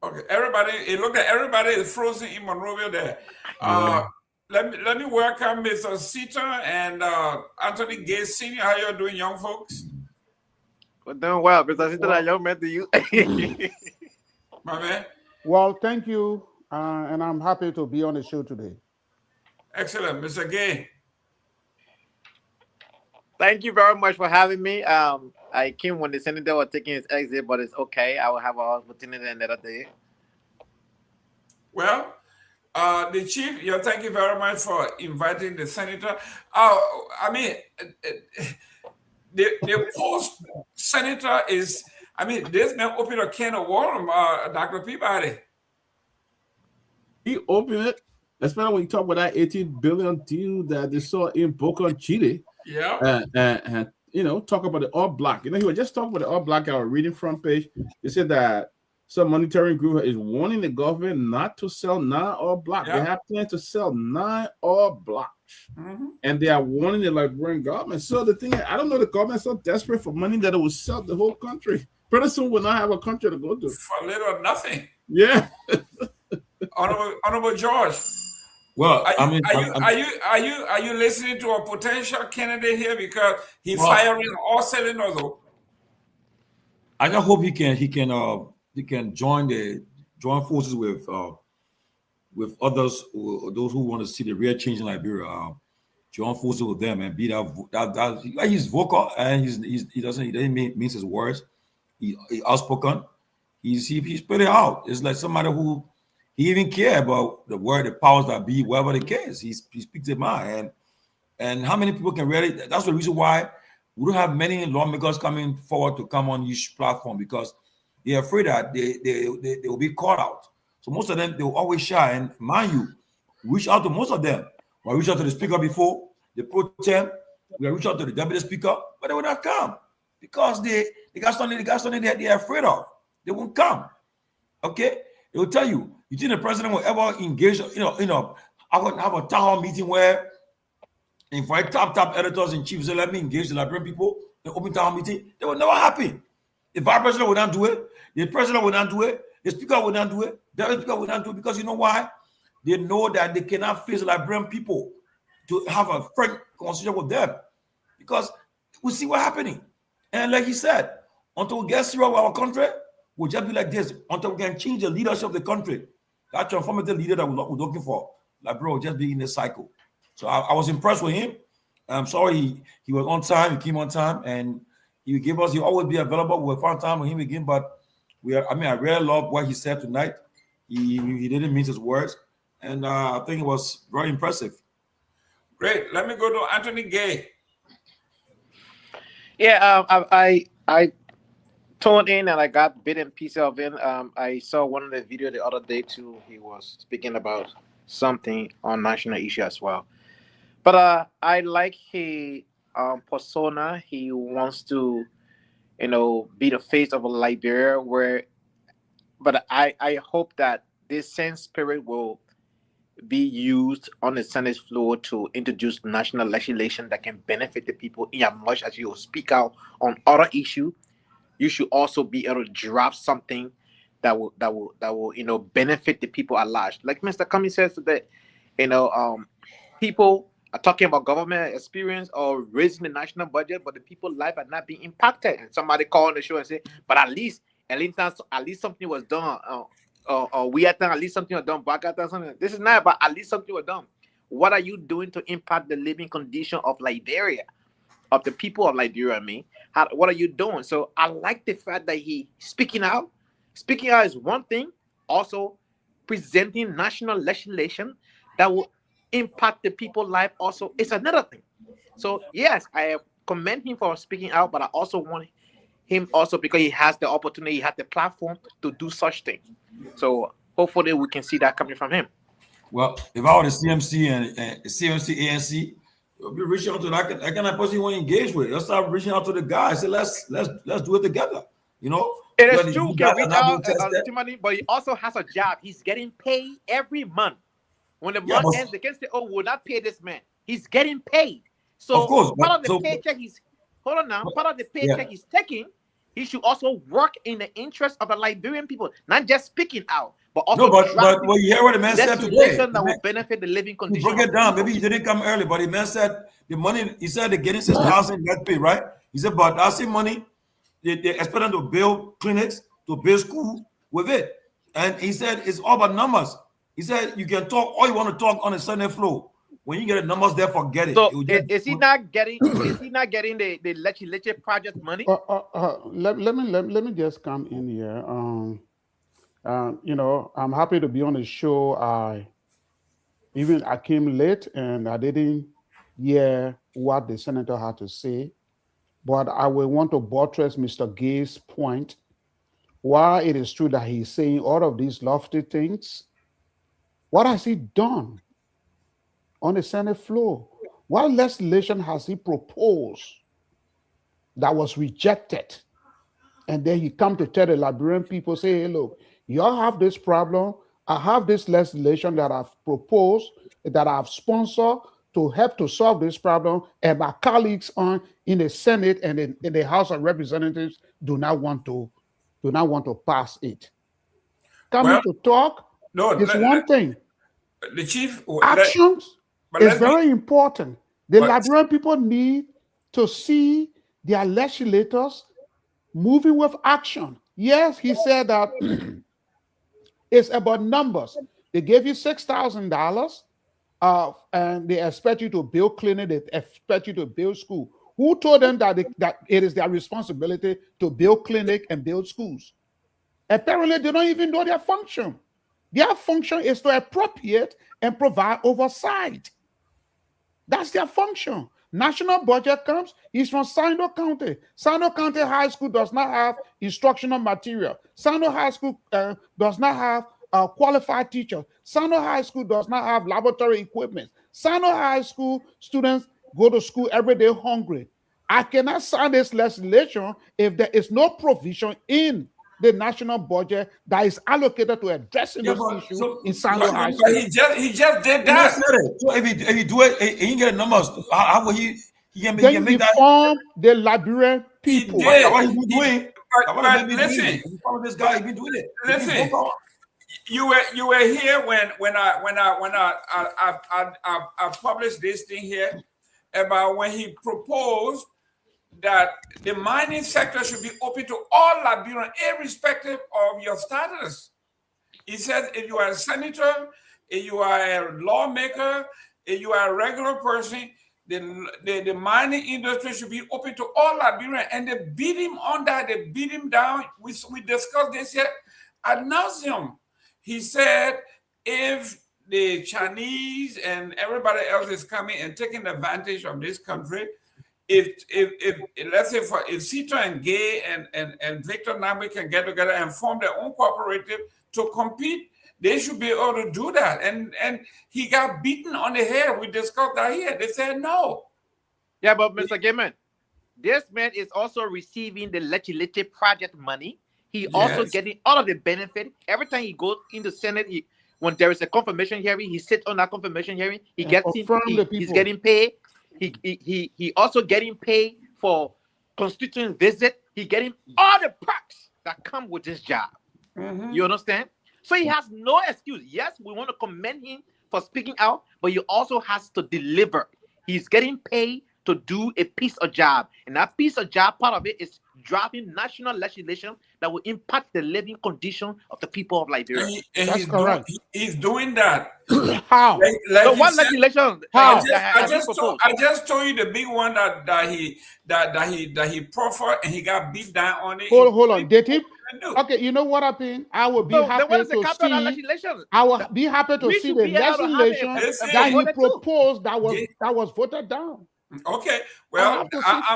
Okay, everybody. It looked like everybody is frozen in Monrovia there. Let me welcome Mr. Sita and Anthony Gay Sr. How you doing, young folks? We're doing well, Mr. Sita. I young man to you. My man. Well, thank you, and I'm happy to be on the show today. Excellent, Mr. Gay. Thank you very much for having me. I came when the senator was taking his exit, but it's okay. I will have an opportunity another day. Well, the chief, thank you very much for inviting the senator. I mean, the post senator is, I mean, this man opened a can of worms, Dr. Peabody. He opened it, especially when you talk about that $18 billion deal that they saw in Boca and Chile. Yeah. And you know, talk about the all black. You know, he was just talking about the all black. I was reading front page. They said that some monitoring group is warning the government not to sell non-all black. They have plans to sell non-all blacks. And they are warning the Liberian government. So the thing is, I don't know, the government is so desperate for money that it will sell the whole country. Pretty soon we'll not have a country to go to. For little or nothing. Yeah. Honorable George. Well, are you listening to a potential candidate here because he's firing all cylinders? I just hope he can join forces with others, those who want to see the real change in Liberia. Join forces with them and be that he's vocal and he doesn't mince his words. He outspoken. He's put it out. It's like somebody who he even care about the word, the powers that be, whatever the case. He speaks their mind. And how many people can really, that's the reason why we don't have many lawmakers coming forward to come on each platform, because they're afraid that they will be caught out. So most of them, they will always shy. And mind you, reach out to most of them. We reach out to the speaker before, the pro tem, we reach out to the deputy speaker, but they will not come because they got something that they're afraid of. They won't come. Okay? They will tell you, you think the president will ever engage, have a town hall meeting where invite top editors and chiefs, say, let me engage the Liberian people in open town hall meeting? They will never happen. The vice president will not do it, the president will not do it, the speaker will not do it, the deputy speaker will not do it, because you know why? They know that they cannot face the Liberian people to have a frank conversation with them, because we see what's happening. And like he said, until we get serious with our country, we'll just be like this. Until we can change the leadership of the country, that transformative leader that we're looking for, Liberia will just be in this cycle. So I was impressed with him. I'm sorry he was on time. He came on time, and he always be available. We'll find time with him again. But I really love what he said tonight. He didn't mince his words, and I think it was very impressive. Great. Let me go to Anthony Gay. Yeah, I tuned in and I got bit and piece of it. I saw one of the video the other day too. He was speaking about something on national issue as well. But I like his persona. He wants to, be the face of Liberia. But I hope that this same spirit will be used on the Senate floor to introduce national legislation that can benefit the people. In as much as you speak out on other issues, you should also be able to draft something that will benefit the people at large. Like Mr. Cummings says today, people are talking about government experience or raising the national budget, but the people's life are not being impacted. And somebody call on the show and say, but at least something was done. We at least something was done. Back at something. This is not about at least something was done. What are you doing to impact the living condition of Liberia, of the people of Liberia? What are you doing? So I like the fact that he speaking out. Speaking out is one thing. Also, presenting national legislation that will impact the people's life also is another thing. So yes, I commend him for speaking out, but I also want him also, because he has the opportunity, he has the platform to do such things. So hopefully we can see that coming from him. Well, if I were the CMC and CMC ANC, you'll be reaching out to that kind of person you want to engage with. Let's start reaching out to the guys. Say let's do it together. It is true. Can reach out to money, but he also has a job. He's getting paid every month. When the month ends, they can say, "Oh, we'll not pay this man." He's getting paid. So of course, part of the paycheck he's taking, he should also work in the interest of the Liberian people, not just speaking out, but also but you hear what the man said today. That will benefit the living condition. Break it down. Maybe you didn't come early, but the man said the money. He said they're getting 6,000 net pay, right? He said, but that's the money. They expect them to build clinics, to build school with it, and he said it's all about numbers. He said you can talk all you want to talk on the Senate floor. When you get the numbers there, forget it. So is he not getting the legislature project money? Let me just come in here. I'm happy to be on the show. I came late and I didn't hear what the senator had to say, but I will want to buttress Mr. Gay's point. While it is true that he's saying all of these lofty things, what has he done on the Senate floor? What legislation has he proposed that was rejected? And then he come to tell the Liberian people, say, hey, look, y'all have this problem. I have this legislation that I've proposed, that I've sponsored to help to solve this problem, and my colleagues in the Senate and in the House of Representatives do not want to pass it. Coming to talk is one thing. The chief actions is very important. The Liberian people need to see their legislators moving with action. Yes, he said that it's about numbers. They gave you $6,000 and they expect you to build clinic, they expect you to build school. Who told them that it is their responsibility to build clinic and build schools? Apparently, they don't even know their function. Their function is to appropriate and provide oversight. That's their function. National budget comes, is from Sando County. Sando County High School does not have instructional material. Sando High School does not have qualified teachers. Sando High School does not have laboratory equipment. Sando High School students go to school every day hungry. I cannot sign this legislation if there is no provision in the national budget that is allocated to addressing this issue in Sando High School. He just did that. So if he do it, he get numbers. How will he can Then make that? inform the Liberian people. That's what he been doing. But listen, this guy, he been doing it. Listen, you were here when I published this thing here about when he proposed that the mining sector should be open to all Liberians, irrespective of your status. He said, if you are a senator, if you are a lawmaker, if you are a regular person, the mining industry should be open to all Liberians. And they beat him on that. They beat him down. We discussed this here ad nauseum. He said, if the Chinese and everybody else is coming and taking advantage of this country, if let's say if Sito and Gay and Victor Nagbe can get together and form their own cooperative to compete, they should be able to do that. And he got beaten on the head. We discussed that here. They said no. Yeah, but Mr. Gayman, this man is also receiving the legislative project money. He also getting all of the benefit. Every time he goes in the Senate, when there is a confirmation hearing, he sits on that confirmation hearing. He gets he's getting paid. He also getting paid for constituent visit. He getting all the perks that come with this job. You understand? So he has no excuse. Yes, we want to commend him for speaking out, but he also has to deliver. He's getting paid to do a piece of job. And that piece of job, part of it is drafting national legislation that will impact the living condition of the people of Liberia. That's correct. He's doing that. How? So what legislation? How? I just told you the big one that he proffered and he got beat down on it. Hold on. Did he? Okay, you know what happened? I will be happy to see. I will be happy to see the legislation that he proposed that was voted down. Okay, well,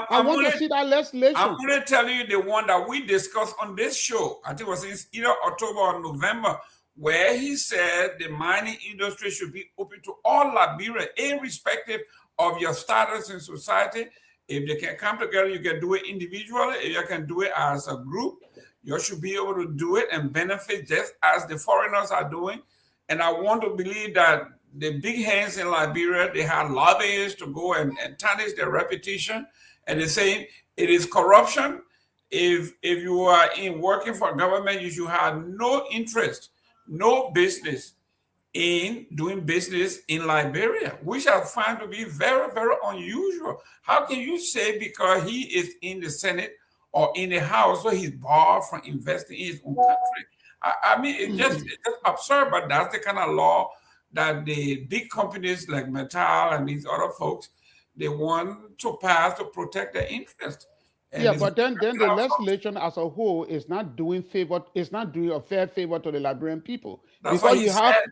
I want to see that legislation. I'm going to tell you the one that we discussed on this show. I think it was in either October or November, where he said the mining industry should be open to all Liberians, irrespective of your status in society. If they can come together, you can do it individually. If you can do it as a group, you should be able to do it and benefit just as the foreigners are doing. And I want to believe that the big hands in Liberia, they have lobbyists to go and tarnish their reputation. And they're saying it is corruption. If you are working for government, you should have no interest, no business in doing business in Liberia, which I find to be very, very unusual. How can you say because he is in the Senate or in the House, so he's barred from investing in his own country? I mean, it's just absurd, but that's the kind of law that the big companies like Metal and these other folks, they want to pass to protect their interest. And yeah, but then the legislation as a whole is not doing favor. It's not doing a fair favor to the Liberian people. That's because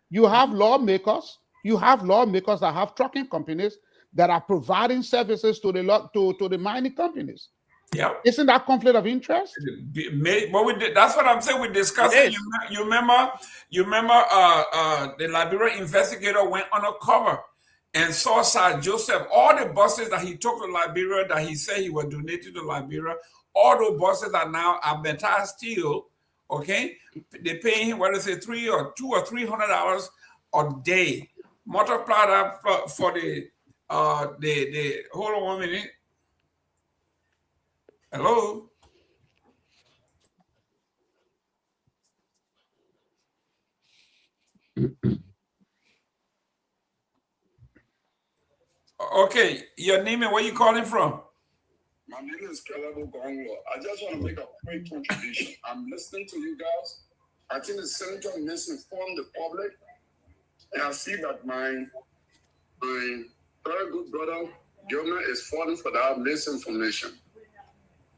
you have lawmakers. You have lawmakers that have trucking companies that are providing services to the mining companies. Yeah, isn't that conflict of interest? But that's what I'm saying. We discussed it. You remember? The Liberia investigator went undercover and saw Sir Joseph. All the buses that he took to Liberia, that he said he was donating to Liberia, all those buses are now at Metal Steel. Okay, they pay him $200 or $300 a day. Multiply that for the hold on 1 minute. Hello. Okay, your name and where you calling from? My name is Kehleboe Gongloe. I just want to make a quick contribution. I'm listening to you guys. I think the senator misinformed the public, and I see that my very good brother Gayman is falling for that misinformation.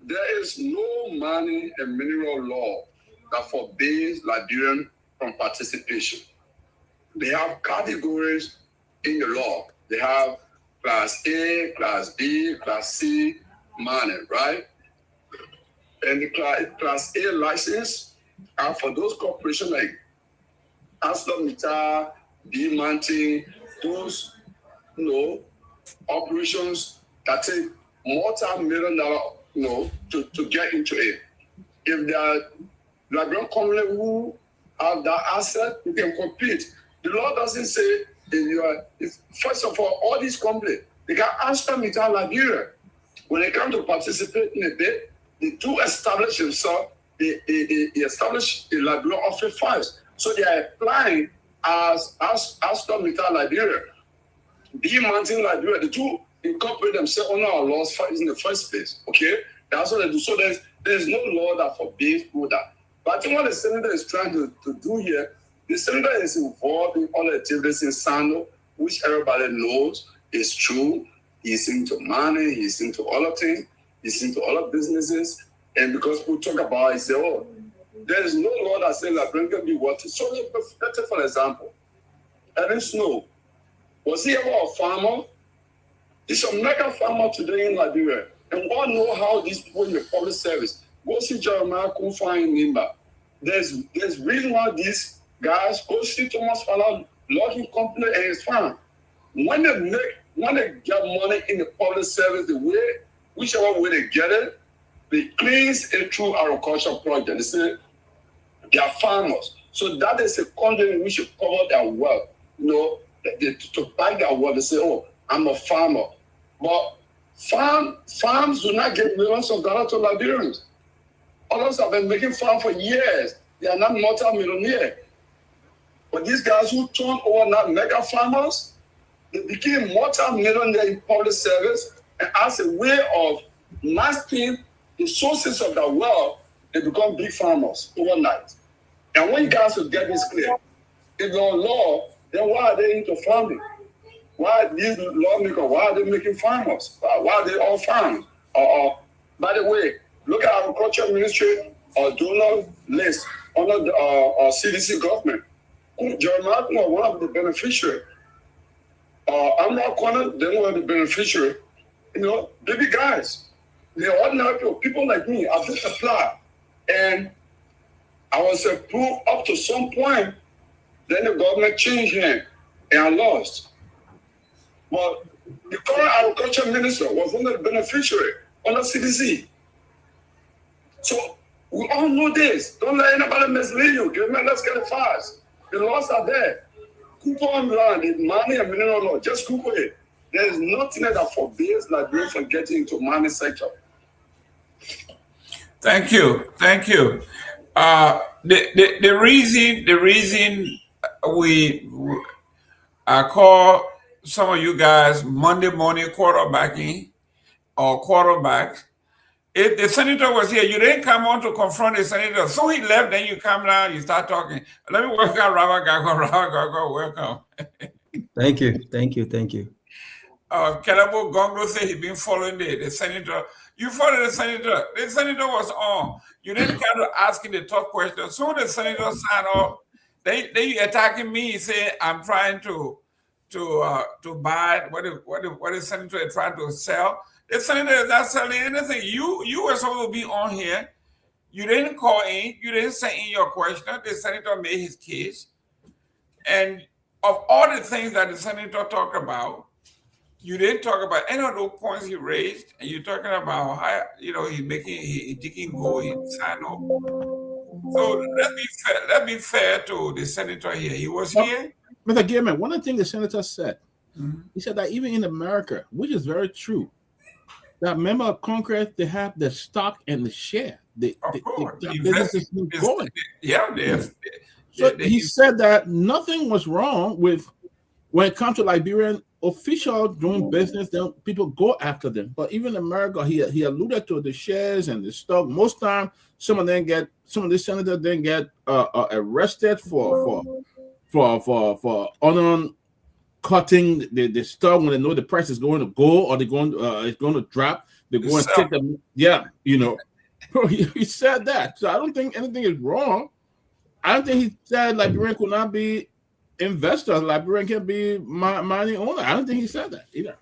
There is no mining and mineral law that forbids Liberian from participation. They have categories in the law. They have Class A, Class B, Class C mining, right? And the Class A license are for those corporations like ArcelorMittal, D-Mountain, those operations that take multi-million-dollar, to get into it. If they are Liberia company who have that asset, you can compete. The law doesn't say first of all these companies, they can ArcelorMittal Liberia. When they come to participate in a bid, they do establish themselves, they establish a Liberia office first. So they are applying as ArcelorMittal Liberia. D-Mountain Liberia, the two incorporate themselves under our laws in the first place. Okay? That's what they do. So there's no law that forbids that. But I think what the senator is trying to do here, the senator is involved in all the activities in Sano, which everybody knows is true. He's into money, he's into all of things, he's into all of businesses. And because people talk about it, say, oh, there is no law that says Liberia can be what. So let's take for example, Evan Snow. Was he ever a farmer? He's a mega farmer today in Liberia. And we all know how these people in the public service. Go see Jeremiah Kumfa in Nimba. There's reason why these guys go see Thomas Fala logging company and his farm. When they get money in the public service, whichever way they get it, they cleanse it through agricultural project. They say they are farmers. So that is a country in which you cover their wealth. To buy their wealth, they say, oh, I'm a farmer. But farms do not get millions of dollars to Liberians. Others have been making farms for years. They are not multi-millionaires. But these guys who turned over not mega farmers, they became multi-millionaires in public service, and as a way of masking the sources of their wealth, they become big farmers overnight. And when you guys will get this clear, if you're law, then why are they into farming? Why are these lawmakers, why are they making farmers? Why are they all farmers? By the way, look at agriculture ministry or donor list under the CDC government. Jeremiah was one of the beneficiaries. I'm not calling them one of the beneficiaries. Baby guys, they're ordinary people like me. I just applied. And I was approved up to some point. Then the government changed hands and I lost. But the current agriculture minister was one of the beneficiaries under CDC. So we all know this. Don't let anybody mislead you. Let's get it fast. The laws are there. Coupon land, the money and mineral law, just Google it. There is nothing that forbids Liberia from getting into mining sector. Thank you. The reason we call some of you guys Monday morning quarterbacking or quarterback. If the senator was here, you didn't come on to confront the senator. So he left, then you come down, you start talking. Let me welcome Robert Garguah. Welcome. Thank you. Kehleboe Gongloe said he's been following the senator. You followed the senator. The senator was on. You didn't kind of asking the tough questions. So the senator signed off. They attacking me, saying I'm trying to buy what the senator is trying to sell. The senator is not selling anything. You were supposed to be on here. You didn't call in. You didn't say in your question. The senator made his case. And of all the things that the senator talked about, you didn't talk about any of those points he raised. And you're talking about how, he's digging gold in Sano. So let's be fair to the senator here. He was here. Mr. Gayman, one of the things the senator said, he said that even in America, which is very true, that member of Congress, they have the stock and the share. He said that nothing was wrong with when it comes to Liberian officials doing business, then people go after them. But even in America, he alluded to the shares and the stock. Most time, some of the senators then get arrested for cutting the stock when they know the price is going to go or it's going to drop. They go and take them. Yeah, he said that. So I don't think anything is wrong I don't think he said Liberian could not be investors. Liberian can be mining owner. I don't think he said that either.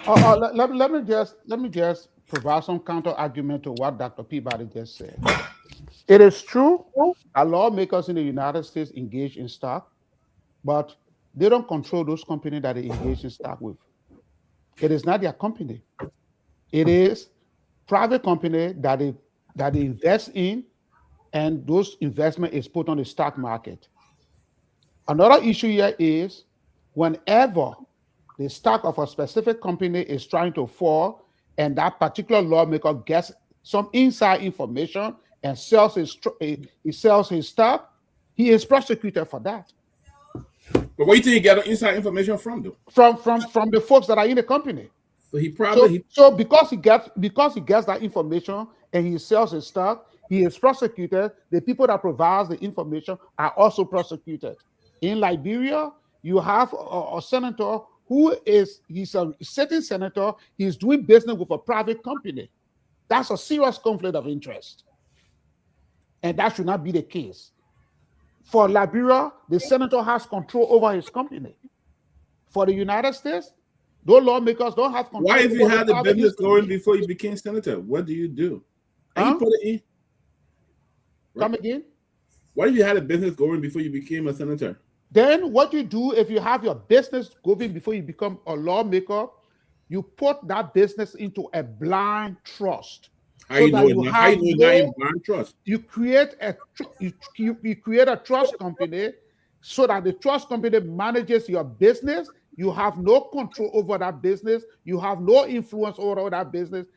Let me just provide some counter argument to what Dr. Peabody just said. It is true that lawmakers in the United States engage in stock, but they don't control those companies that they engage in stock with. It is not their company. It is private company that they invest in, and those investment is put on the stock market. Another issue here is whenever the stock of a specific company is trying to fall and that particular lawmaker gets some inside information and sells his stock, he is prosecuted for that. But where do you think he got inside information from, though? From the folks that are in the company. So he probably because he gets that information and he sells his stock, he is prosecuted. The people that provide the information are also prosecuted. In Liberia, you have a senator he's a sitting senator. He's doing business with a private company. That's a serious conflict of interest. And that should not be the case. For Liberia, the senator has control over his company. For the United States, those lawmakers don't have control. Why, if you had the business going before you became senator, what do you do? You put it in. Right? Come again? What if you had a business going before you became a senator? Then what you do, if you have your business going before you become a lawmaker, you put that business into a blind trust. How you know blind trust? You create you create a trust company so that the trust company manages your business. You have no control over that business. You have no influence over that business.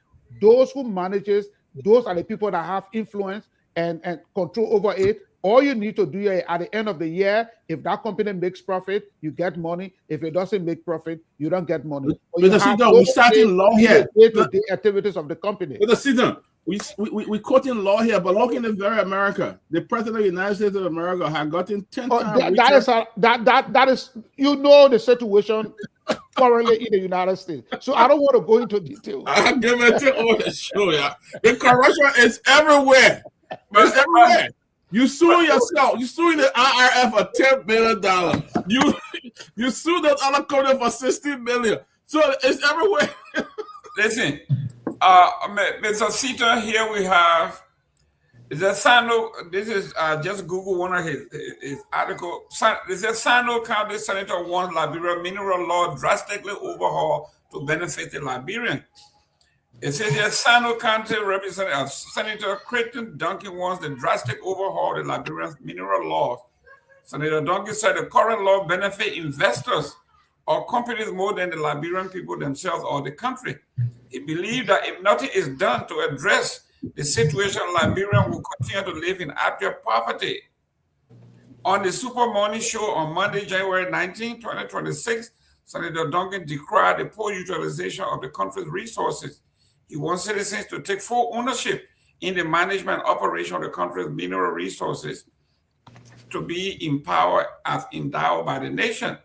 Those who manages, those are the people that have influence and control over it. All you need to do at the end of the year, if that company makes profit, you get money. If it doesn't make profit, you don't get money. We're starting law here. Day-to-day activities of the company. We're quoting law here, but look in the very America. The president of the United States of America had gotten 10 times. That is, you know, the situation currently in the United States. So I don't want to go into detail. I'm giving it to all the show, yeah. The corruption is everywhere. It's everywhere. You sue yourself. You suing the IRF for $10 billion. You sue that other company for $60 million. So it's everywhere. Listen, Mr. Sita, here we have Sano. This is just Google one of his article. This is Sano County Senator wants Liberia mineral law drastically overhauled to benefit the Liberian. It says here, Sano County Representative Senator Creighton Duncan wants the drastic overhaul of the Liberian mineral laws. Senator Duncan said the current law benefit investors or companies more than the Liberian people themselves or the country. He believed that if nothing is done to address the situation, Liberians will continue to live in abject poverty. On the Super Morning Show on Monday, January 19, 2026, Senator Duncan decried the poor utilization of the country's resources. He wants citizens to take full ownership in the management operation of the country's mineral resources to be empowered as endowed by the nation.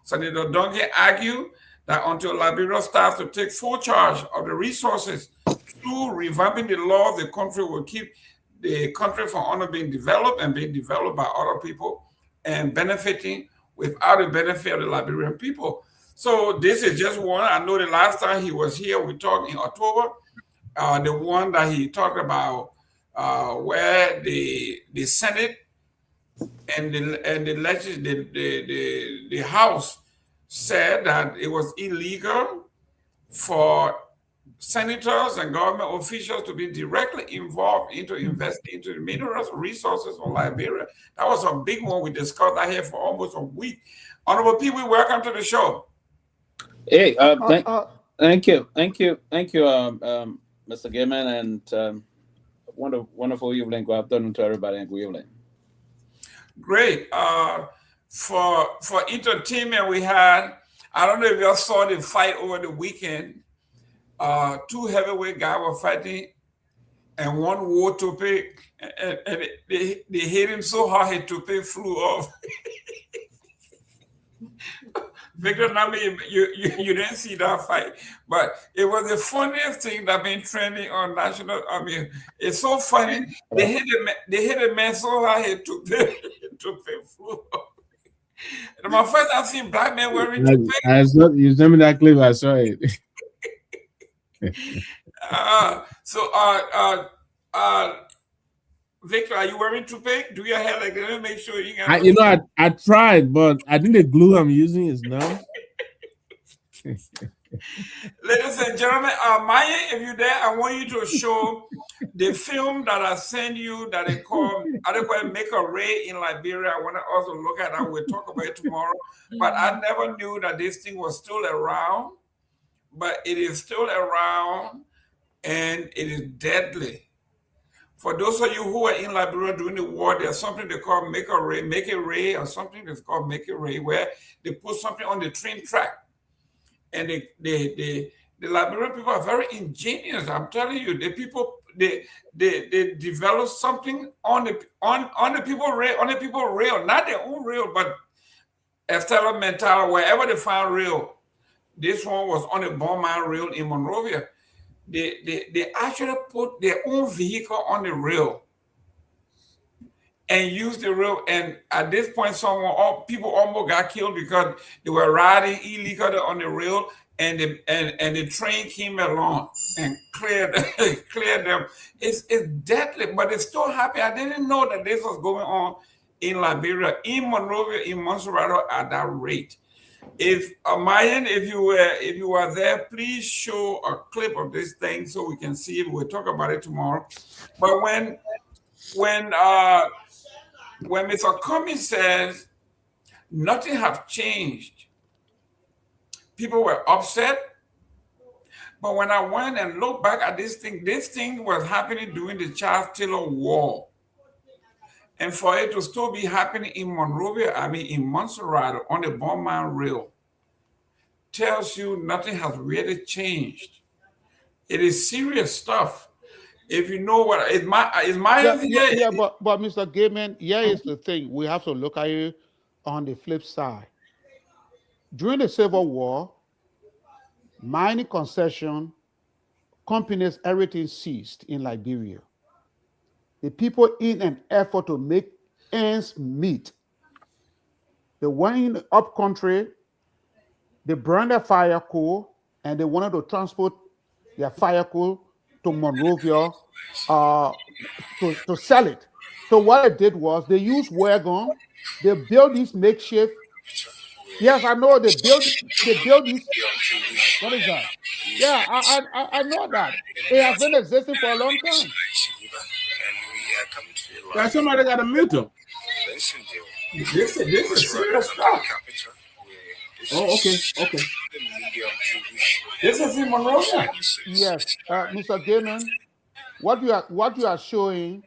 Senator Duncan argued that until Liberia starts to take full charge of the resources through revamping the law, the country will keep the country from only being developed and being developed by other people and benefiting without the benefit of the Liberian people. So this is just one. I know the last time he was here, we talked in October, the one that he talked about where the Senate and the House said that it was illegal for senators and government officials to be directly involved into investing into the minerals resources of Liberia. That was a big one. We discussed that here for almost a week. Honorable Pewee, welcome to the show. Hey, thank you, Mr. Gayman, and wonderful evening. Good afternoon to everybody, and good evening. Great. For entertainment, we had, I don't know if y'all saw the fight over the weekend. Two heavyweight guys were fighting, and one wore toupee, and they hit him so hard his toupee flew off. Victor, you didn't see that fight, but it was the funniest thing that been trending on national. I mean, it's so funny. They hit a man so hard he took the floor. And my first I seen black men wearing I saw you sent me that clip. I saw it. Victor, are you wearing toupee? Do your hair like that? Let me make sure you got. I tried, but I think the glue I'm using is numb. Ladies and gentlemen, Myean, if you're there, I want you to show the film that I sent you that they call Make a Ray in Liberia. I want to also look at that. We'll talk about it tomorrow. But I never knew that this thing was still around. But it is still around, and it is deadly. For those of you who were in Liberia during the war, there's something they call Make a Ray, or something that's called Make a Ray, where they put something on the train track. And the Liberian people are very ingenious. I'm telling you, the people they develop something on the people rail, not their own rail, but Estella Mental, wherever they found rail. This one was on a Bomb-Man rail in Monrovia. They actually put their own vehicle on the rail and used the rail. And at this point, people almost got killed because they were riding illegally on the rail, and the train came along and cleared them. It's deadly, but it's still happening. I didn't know that this was going on in Liberia, in Monrovia, in Montserrat at that rate. If Myean, if you were there, please show a clip of this thing so we can see it. We'll talk about it tomorrow. But when Mr. Cummings says nothing has changed, people were upset. But when I went and looked back at this thing was happening during the Charles Taylor War. And for it to still be happening in Monrovia, in Montserrat on the Bomb-Man rail, tells you nothing has really changed. It is serious stuff. If you know what is my but Mr. Gayman, here is the thing. We have to look at it on the flip side. During the Civil War, mining concession companies, everything ceased in Liberia. The people, in an effort to make ends meet, they went in the up country, they burned their fire coal, and they wanted to transport their fire coal to Monrovia to sell it. So what they did was they used wagon, they built these makeshift. Yes, I know they built these. What is that? Yeah, I know that. It has been existing for a long time. That's somebody got a mutual. This is serious stuff. Oh, okay. This is in Monrovia. Yes, Mr. Gayman, what you are showing,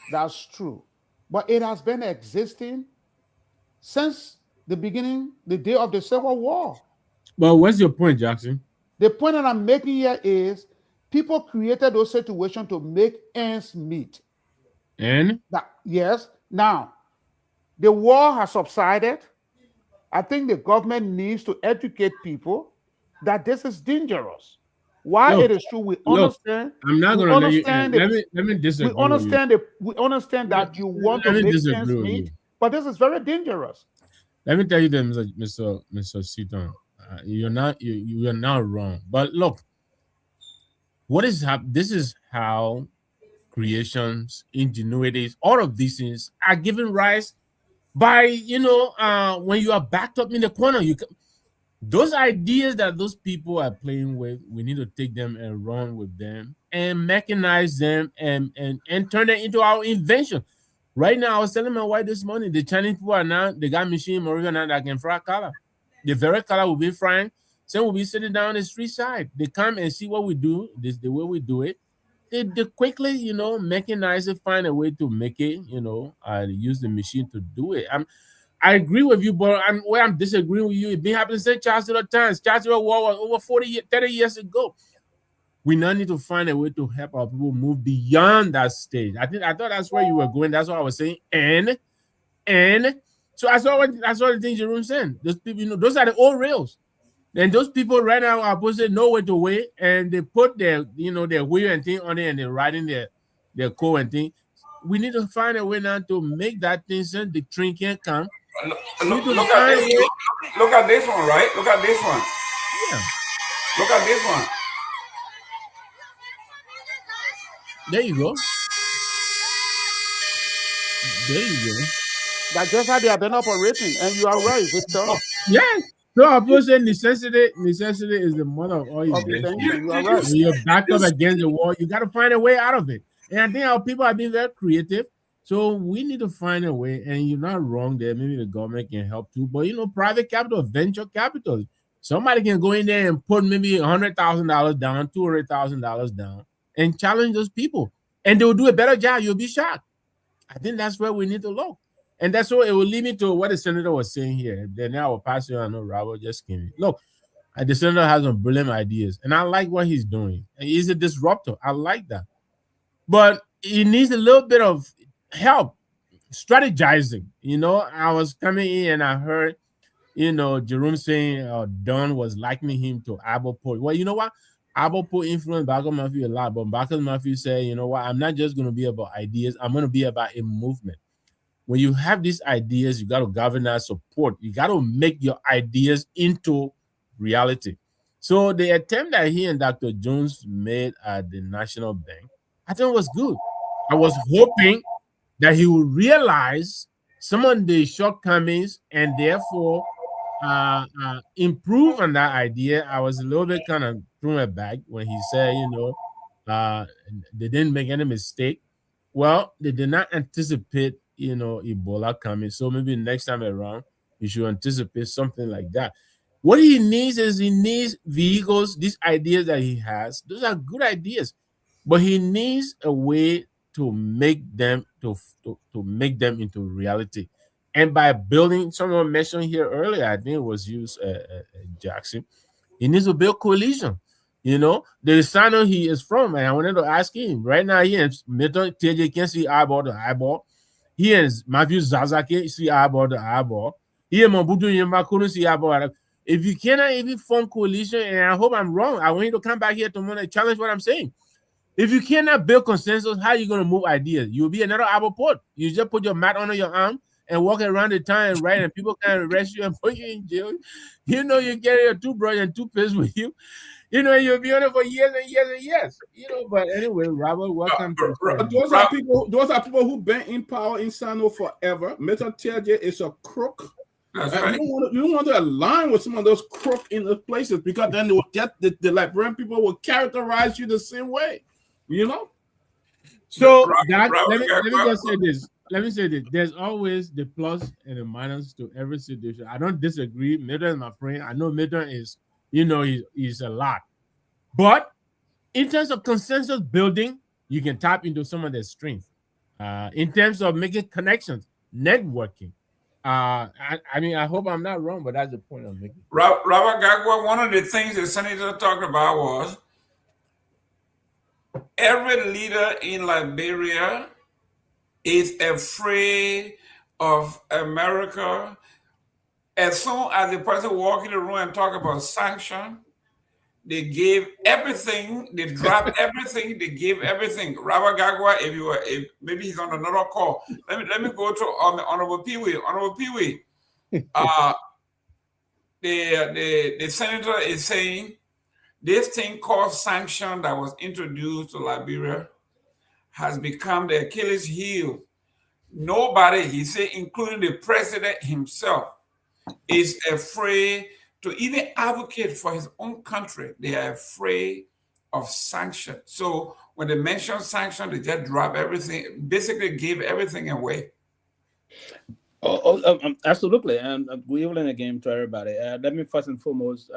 that's true, but it has been existing since the beginning, the day of the Civil War. But what's your point, Jackson? The point that I'm making here is people created those situations to make ends meet. And? Yes. Now, the war has subsided. I think the government needs to educate people that this is dangerous. Why it is true, we understand. I'm not going to let you in. Let me disagree. We understand that you want to make ends meet, but this is very dangerous. Let me tell you this, Mr. Seaton. You are not wrong. But look, this is how creations, ingenuities, all of these things are given rise by, when you are backed up in the corner. Those ideas that those people are playing with, we need to take them and run with them and mechanize them and turn them into our invention. Right now, I was telling my wife this morning, the Chinese people they got machine Moravia now that can fry color. The very color will be frying. Some will be sitting down the street side. They come and see what we do, the way we do it. They quickly, mechanize it, find a way to make it, use the machine to do it. I agree with you, but where I'm disagreeing with you, it's been happening since Charles Taylor times. Charles Taylor War was over 30 years ago. We now need to find a way to help our people move beyond that stage. I thought that's where you were going. That's what I was saying. And So I saw the thing Jerome said. Those people, those are the old rails. And those people right now are supposed to know where to wait, and they put their, their wheel and thing on it, and they're riding their code and thing. We need to find a way now to make that thing so the train can't come. Look at this one, right? Look at this one. Yeah. Look at this one. There you go. There you go. That's just how they have been operating, and you are right, Victor. Yes. So I would say necessity is the mother of all invention. You are right. When you're backed up against the wall, you got to find a way out of it. And I think our people have been very creative. So we need to find a way, and you're not wrong there. Maybe the government can help too. But private capital, venture capital. Somebody can go in there and put maybe $100,000 down, $200,000 down, and challenge those people. And they will do a better job. You'll be shocked. I think that's where we need to look. And that's what it will lead me to what the senator was saying here. Then I will pass you on. No, Robert just came in. Look, the senator has some brilliant ideas, and I like what he's doing. He's a disruptor. I like that. But he needs a little bit of help strategizing. I was coming in and I heard, Jerome saying Don was likening him to Abopo. Well, you know what? Abopo influenced Barker Murphy a lot, but Barker Murphy said, you know what? I'm not just going to be about ideas. I'm going to be about a movement. When you have these ideas, you got to governor support. You got to make your ideas into reality. So the attempt that he and Dr. Jones made at the National Bank, I think it was good. I was hoping that he would realize some of the shortcomings and therefore improve on that idea. I was a little bit kind of thrown back when he said, they didn't make any mistake. Well, they did not anticipate Ebola coming. So maybe next time around, you should anticipate something like that. What he needs vehicles, these ideas that he has. Those are good ideas, but he needs a way to make them to make them into reality. And by building, someone mentioned here earlier, I think it was used Jackson. He needs to build coalition. The Sano he is from, and I wanted to ask him right now. He and Milton TJ can see eyeball to eyeball. He and Matthew Zazaki see eyeball to eyeball. He and Mobutu Yemba couldn't see eyeball. If you cannot even form coalition, and I hope I'm wrong, I want you to come back here tomorrow and challenge what I'm saying. If you cannot build consensus, how are you going to move ideas? You'll be another apple port. You just put your mat under your arm and walk around the town and write, and people can arrest you and put you in jail. You carry your toothbrush and toothpaste with you. You'll be on it for years and years and years. But anyway, Robert, welcome to those are people who've been in power in Sano forever. Milton TJ is a crook. That's right. You don't want to align with some of those crooks in those places, because then they will get the Liberian people will characterize you the same way. So let me just say this. Let me say this. There's always the plus and the minus to every situation. I don't disagree. Milton is my friend. I know Milton is, he's a lot. But in terms of consensus building, you can tap into some of their strength. In terms of making connections, networking. I hope I'm not wrong, but that's the point I'm making. Robert Garguah, one of the things the senator talked about was every leader in Liberia is afraid of America. As soon as the person walk in the room and talk about sanction, they gave everything, they dropped everything, they gave everything. Robert Garguah, if maybe he's on another call. Let me go to Honorable Pewee. Honorable Pewee. The senator is saying this thing called sanction that was introduced to Liberia has become the Achilles heel. Nobody, he said, including the president himself, is afraid to even advocate for his own country. They are afraid of sanction. So when they mention sanction, they just drop everything, basically give everything away. Absolutely. And good evening again to everybody. Let me first and foremost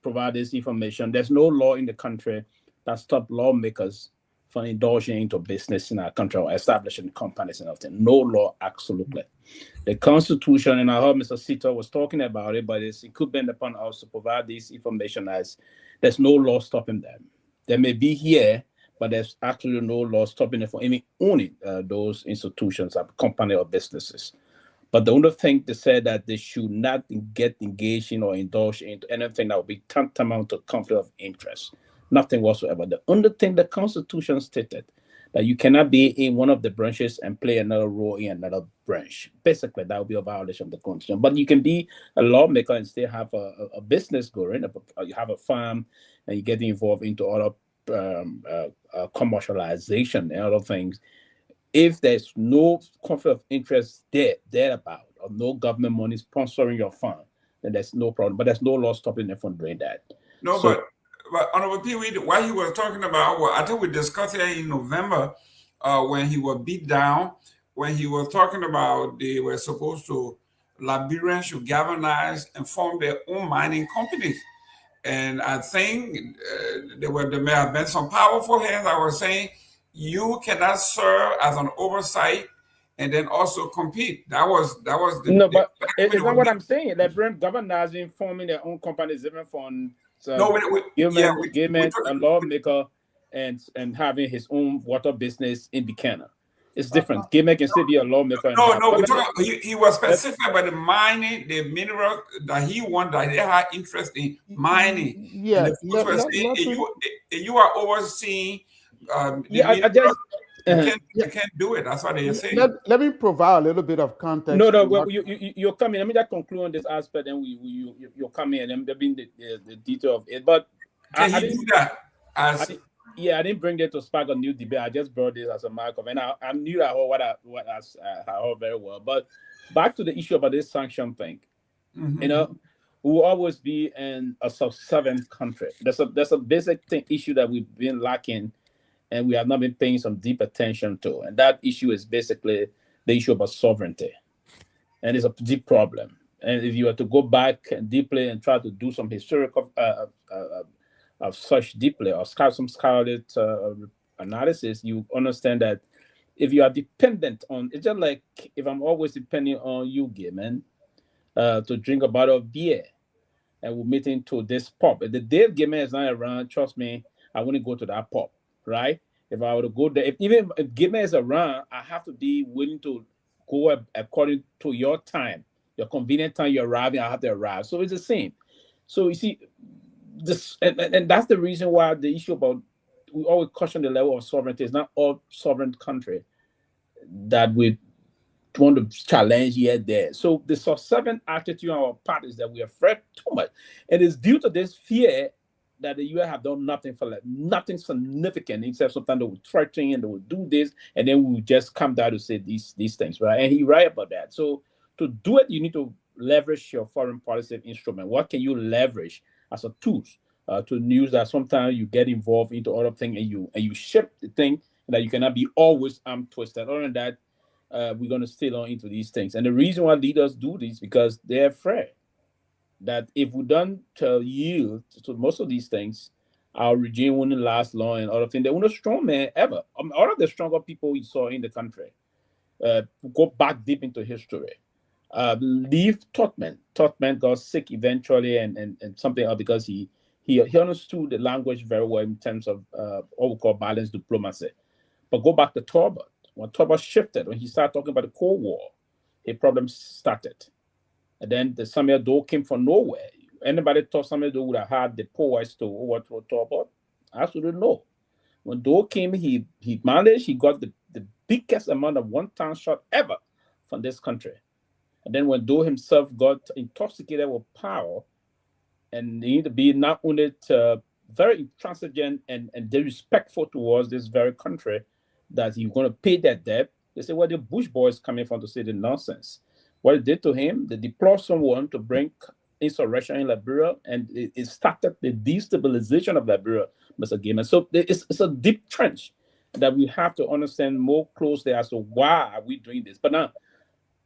provide this information. There's no law in the country that stops lawmakers from indulging into business in our country or establishing companies and everything. No law, absolutely. The Constitution, and I heard Mr. Sito was talking about it, but it's incumbent upon us to provide this information as there's no law stopping them. They may be here, but there's actually no law stopping them from even owning those institutions, company or businesses. But the only thing they said that they should not get engaged in or indulge into anything that would be tantamount to conflict of interest. Nothing whatsoever. The only thing the Constitution stated that you cannot be in one of the branches and play another role in another branch. Basically, that would be a violation of the Constitution. But you can be a lawmaker and still have a business going. You have a farm, and you get involved into other commercialization and other things. If there's no conflict of interest thereabout, or no government money sponsoring your farm, then there's no problem. But there's no law stopping them from doing that. No, So, but Honorable Pewee, what he was talking about, well, I think we discussed it in November when he was beat down, when he was talking about they were supposed to, Liberians should galvanize and form their own mining companies. And I think there may have been some powerful hands that were saying, you cannot serve as an oversight and then also compete. That was the no, but it's not what I'm saying. Liberian governors forming their own companies, even from Gayman, a lawmaker, and having his own water business in Buchanan. It's different. Gayman can still be a lawmaker. He was specific about the mining, the mineral that he wanted, that they had interest in mining. Yeah, you are overseeing. You can't do it. That's what they say. Let me provide a little bit of context. No, well, you're coming. Let me just conclude on this aspect, and you'll come in and there'll be the detail of it. But I didn't do that. I didn't bring that to spark a new debate. I just brought this as a markup, and I knew that what I heard very well. But back to the issue about this sanction thing, we will always be in a subservient country. There's a basic issue that we've been lacking, and we have not been paying some deep attention to. And that issue is basically the issue about sovereignty. And it's a deep problem. And if you were to go back deeply and try to do some historical of such deeply or some scholarly analysis, you understand that if you are dependent on, it's just like if I'm always depending on you, Gayman, to drink a bottle of beer, and we're meeting to this pub. If the day Gayman is not around, trust me, I wouldn't go to that pub. Right? If I were to go there, even if Gayman is around, I have to be willing to go according to your time, your convenient time you're arriving, I have to arrive. So it's the same. So you see, this and that's the reason why the issue about we always caution the level of sovereignty. It's not all sovereign country that we want to challenge yet there. So the subservient attitude on our part is that we are afraid too much, and it's due to this fear that the US have done nothing nothing significant, except sometimes they will threaten and they will do this, and then we will just come down to say these things, right? And he's right about that. So to do it, you need to leverage your foreign policy instrument. What can you leverage as a tool to use that sometimes you get involved into other things and you ship the thing that you cannot be always arm twisted. Other than that, we're going to still on into these things. And the reason why leaders do this because they're afraid that if we don't yield to most of these things, our regime wouldn't last long and other things. They weren't strong man ever. All of the stronger people we saw in the country, go back deep into history. Leave Tomalin. Tomalin got sick eventually and something else because he understood the language very well in terms of what we call balanced diplomacy. But go back to Torgbean. When Torgbean shifted, when he started talking about the Cold War, a problem started. And then the Samuel Doe came from nowhere. Anybody thought Samuel Doe would have had the poise to overthrow Torgbean? Absolutely no. When Doe came, he managed, he got the biggest amount of one-time shot ever from this country. And then when Doe himself got intoxicated with power, and he need to be not only very intransigent and disrespectful towards this very country, that he's going to pay that debt. They say, well, the Bush boys coming from to say the nonsense. What it did to him, they deployed someone to bring insurrection in Liberia, and it started the destabilization of Liberia, Mr. Gayman. So it's a deep trench that we have to understand more closely as to why are we doing this. But now,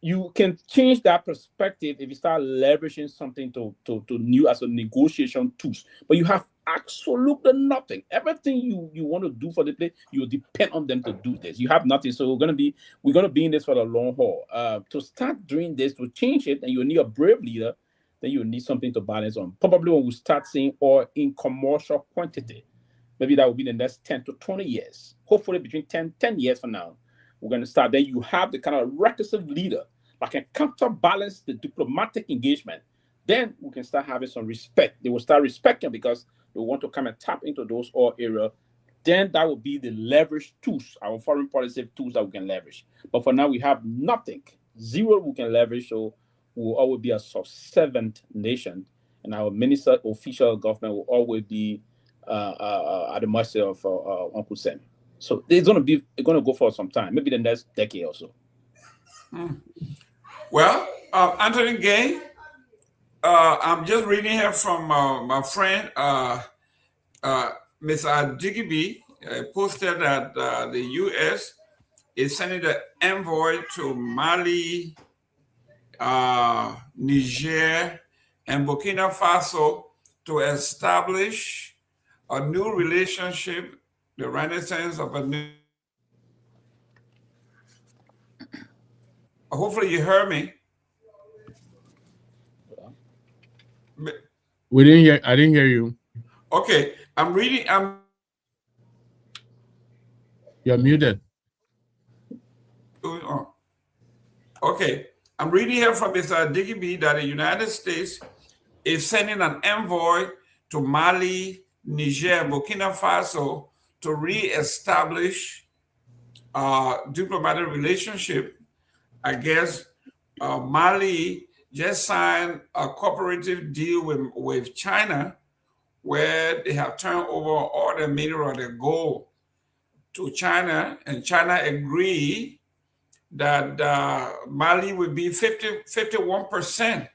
you can change that perspective if you start leveraging something to new as a negotiation tools. But you have absolutely nothing. Everything you want to do for the place, you depend on them to do this. You have nothing. So we're gonna be in this for the long haul. To start doing this, to change it, and you need a brave leader, then you need something to balance on. Probably when we start seeing oil in commercial quantity, maybe that will be the next 10 to 20 years. Hopefully between 10 years from now, we're going to start. Then you have the kind of reckless leader that can counterbalance the diplomatic engagement, then we can start having some respect. They will start respecting because they want to come and tap into those oil areas. Then that will be the leverage tools, our foreign policy tools that we can leverage. But for now, we have nothing, zero we can leverage. So we will always be a subservient nation, and our minister, official government will always be at the mercy of Uncle Sam. So it's going to go for some time, maybe the next decade or so. Well, Anthony Gay, I'm just reading here from my friend, Ms. Digby, posted that the U.S. is sending an envoy to Mali, Niger, and Burkina Faso to establish a new relationship, the renaissance of a new. Hopefully you heard me. We didn't hear. I didn't hear you. Okay, I'm reading. You're muted. Okay, I'm reading here from Mr. Digby that the United States is sending an envoy to Mali, Niger, Burkina Faso to re-establish diplomatic relationship. I guess Mali just signed a cooperative deal with China where they have turned over all the mineral, the gold to China, and China agreed that Mali would be 51%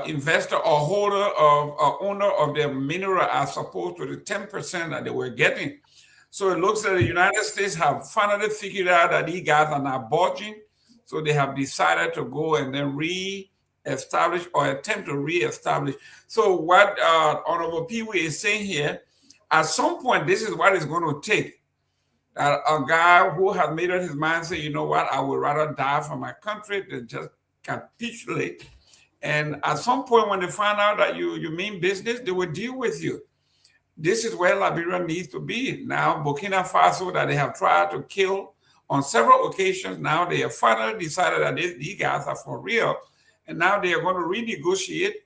investor or holder of owner of the mineral as opposed to the 10% that they were getting. So it looks like the United States have finally figured out that these guys are not budging. So they have decided to go and then re-establish or attempt to re-establish. So what Honorable Pewee is saying here, at some point, this is what it's going to take. A guy who has made up his mind say, you know what, I would rather die for my country than just capitulate. And at some point, when they find out that you mean business, they will deal with you. This is where Liberia needs to be. Now, Burkina Faso, that they have tried to kill on several occasions, now they have finally decided that these guys are for real. And now they are going to renegotiate,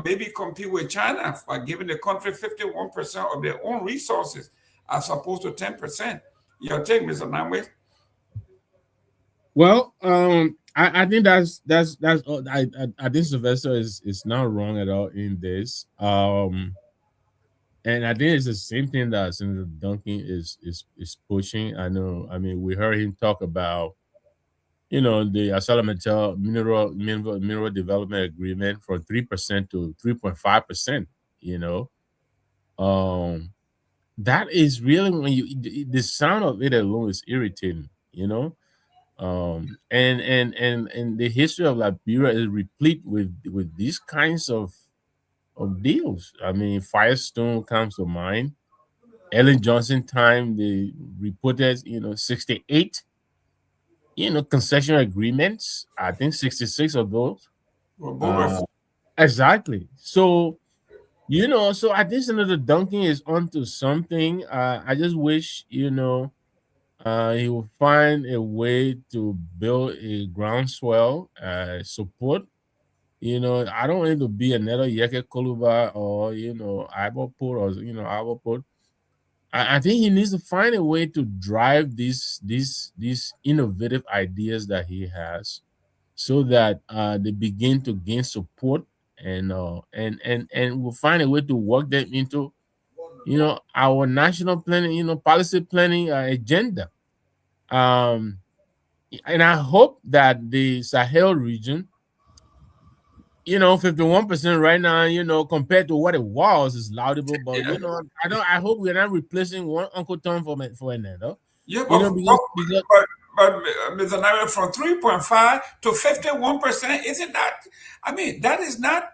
maybe compete with China by giving the country 51% of their own resources as opposed to 10%. Your take, Mr. Nagbe? Well, I think that's I think Sylvester is not wrong at all in this. And I think it's the same thing that Senator Duncan is pushing. I mean, we heard him talk about, the Asala mineral development agreement from 3% to 3.5%. That is really, when the sound of it alone is irritating. And the history of Liberia is replete with these kinds of deals. I mean, Firestone comes to mind. Ellen Johnson time, they reported, 68, concession agreements. I think 66 of those. Exactly. So, so I think Senator Duncan is onto something. I just wish, he will find a way to build a groundswell support. I don't want it to be another Yeke Koluba or, Iboport or, Iboport. I think he needs to find a way to drive these innovative ideas that he has so that they begin to gain support and we'll find a way to work them into, our national planning, policy planning agenda. And I hope that the Sahel region, 51% right now, compared to what it was, is laudable. But I hope we're not replacing one Uncle Tom for another. Yeah, but Mr. Nagbe, from 3.5 to 51%, isn't that? I mean, that is a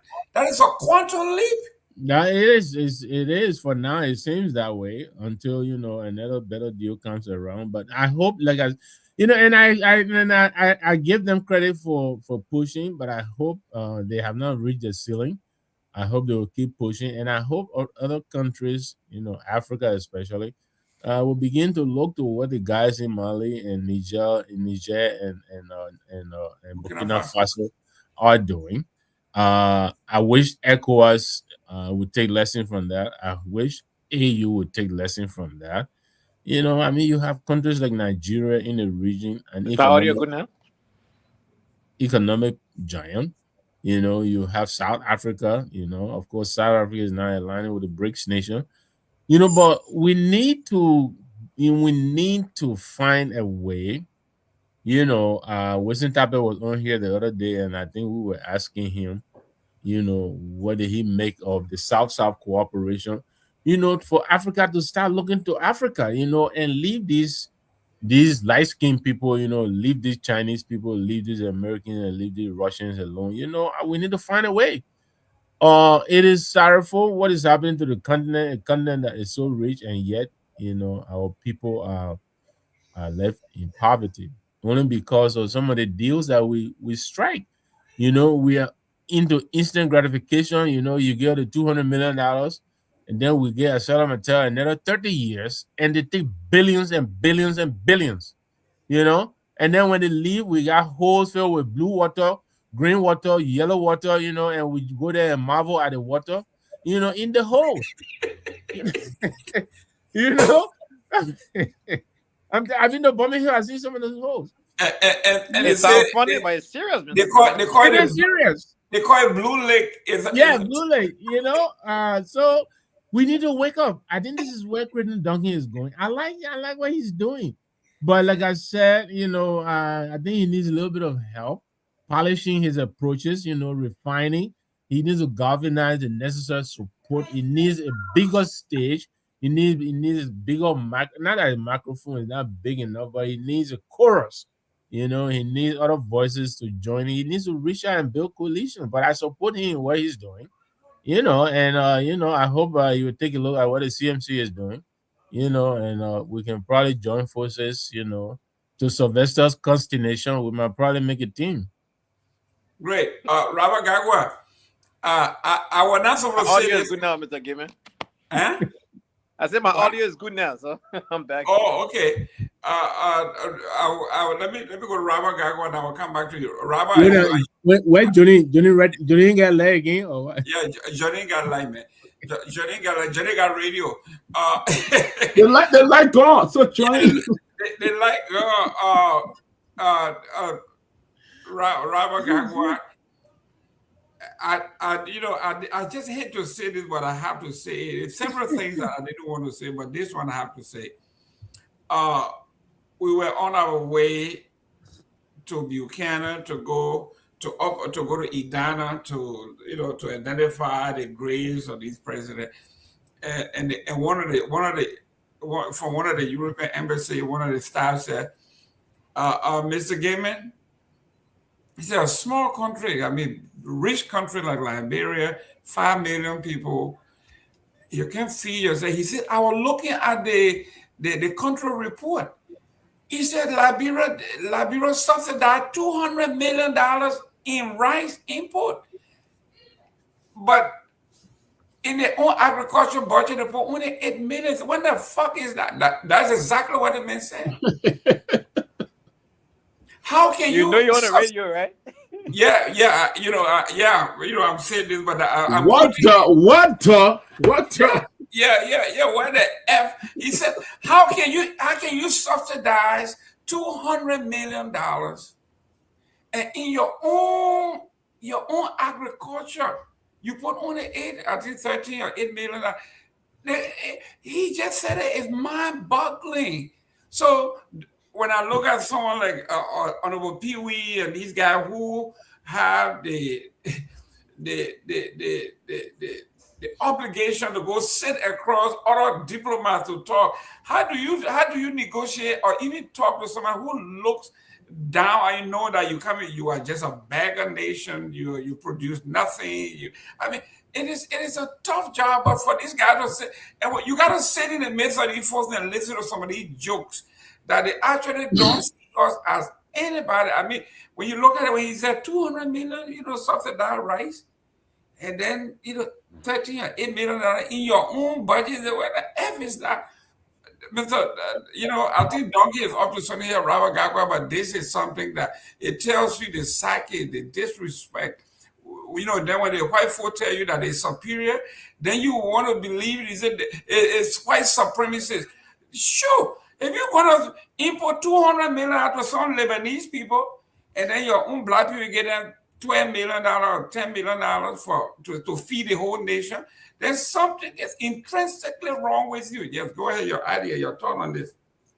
quantum leap. Yeah, it is for now. It seems that way until another better deal comes around. But I hope, and I give them credit for pushing, but I hope they have not reached the ceiling. I hope they will keep pushing, and I hope other countries, Africa especially, we'll begin to look to what the guys in Mali and Niger, and Burkina Faso are doing. I wish ECOWAS would take lesson from that. I wish AU would take lesson from that. You know, I mean, you have countries like Nigeria in the region, an economic giant. You know, you have South Africa. You know, of course, South Africa is now aligning with the BRICS nation. You know, but we need to find a way. You know, Winston Tappet was on here the other day, and I think we were asking him, you know, what did he make of the South-South cooperation? You know, for Africa to start looking to Africa, you know, and leave these light-skinned people, you know, leave these Chinese people, leave these Americans, and leave these Russians alone. You know, we need to find a way. It is sorrowful what is happening to the continent, a continent that is so rich, and yet, you know, our people are left in poverty only because of some of the deals that we strike. You know, we are into instant gratification. You know, you get the $200 million, and then we get a settlement another 30 years, and they take billions and billions and billions. You know, and then when they leave, we got holes filled with blue water, green water, yellow water, you know, and we go there and marvel at the water, you know, in the holes. You know, I've been to Birmingham, I've seen some of those holes. And it sounds funny, but it's serious. They call it serious. They call it Blue Lake. Blue Lake, you know. So we need to wake up. I think this is where Creighton Duncan is going. I like what he's doing. But like I said, you know, I think he needs a little bit of help polishing his approaches, you know, refining. He needs to galvanize the necessary support. He needs a bigger stage. He needs a bigger not that a microphone is not big enough, but he needs a chorus. You know, he needs other voices to join. He needs to reach out and build coalition. But I support him in what he's doing. You know, and you know, I hope you would take a look at what the CMC is doing. You know, and we can probably join forces, you know, to Sylvester's consternation. We might probably make a team. Great. Robert Garguah, I was not supposed to say audio this. is good now, Mr. Gayman. Huh? I said my audio is good now, so I'm back. Oh, okay. Let me go to Robert Garguah and I will come back to you. Robert, wait, Johnny got leg again or what? Yeah, Johnny got leg, man. Johnny got radio. They like God, so Johnny. They like Robert Garguah. I just hate to say this, but I have to say it. It's several things that I didn't want to say, but this one I have to say. We were on our way to Buchanan to go to Idana to identify the graves of these presidents, and one of the European embassy, one of the staff said, Mr. Gayman, he said, a small country, I mean, rich country like Liberia, 5 million people, you can feed yourself. He said, I was looking at the country report. He said Liberia subsidized $200 million in rice import. But in their own agriculture budget, they put only $8 million. What the fuck is that? That's exactly what the man said. How can you know you're on the radio, right? Yeah, I'm saying this, but I'm what the? Yeah, what the F? He said, how can you subsidize $200 million and in your own agriculture you put only 13 or $8 million? He just said it's mind-boggling. So when I look at someone like Honorable Pewee and these guys who have the obligation to go sit across other diplomats to talk, how do you negotiate or even talk to someone who looks down? I know that you are just a beggar nation. You produce nothing. It is a tough job, but for this guy to sit, and you got to sit in the midst of these folks and listen to some of these jokes that they actually don't see us as anybody. I mean, when you look at it, when he said 200 million, subsidized rice, and then 13 or $8 million in your own budget, where the F is that? Mr. I think Donkey is up to something here, Robert Garguah, but this is something that it tells you the psyche, the disrespect. Then when the white folk tell you that they're superior, then you want to believe it's white supremacist. Sure, if you want to import 200 million out of some Lebanese people, and then your own black people get them $12 million or $10 million to feed the whole nation, there's something that's intrinsically wrong with you. Yes, go ahead, your idea, your thought on this.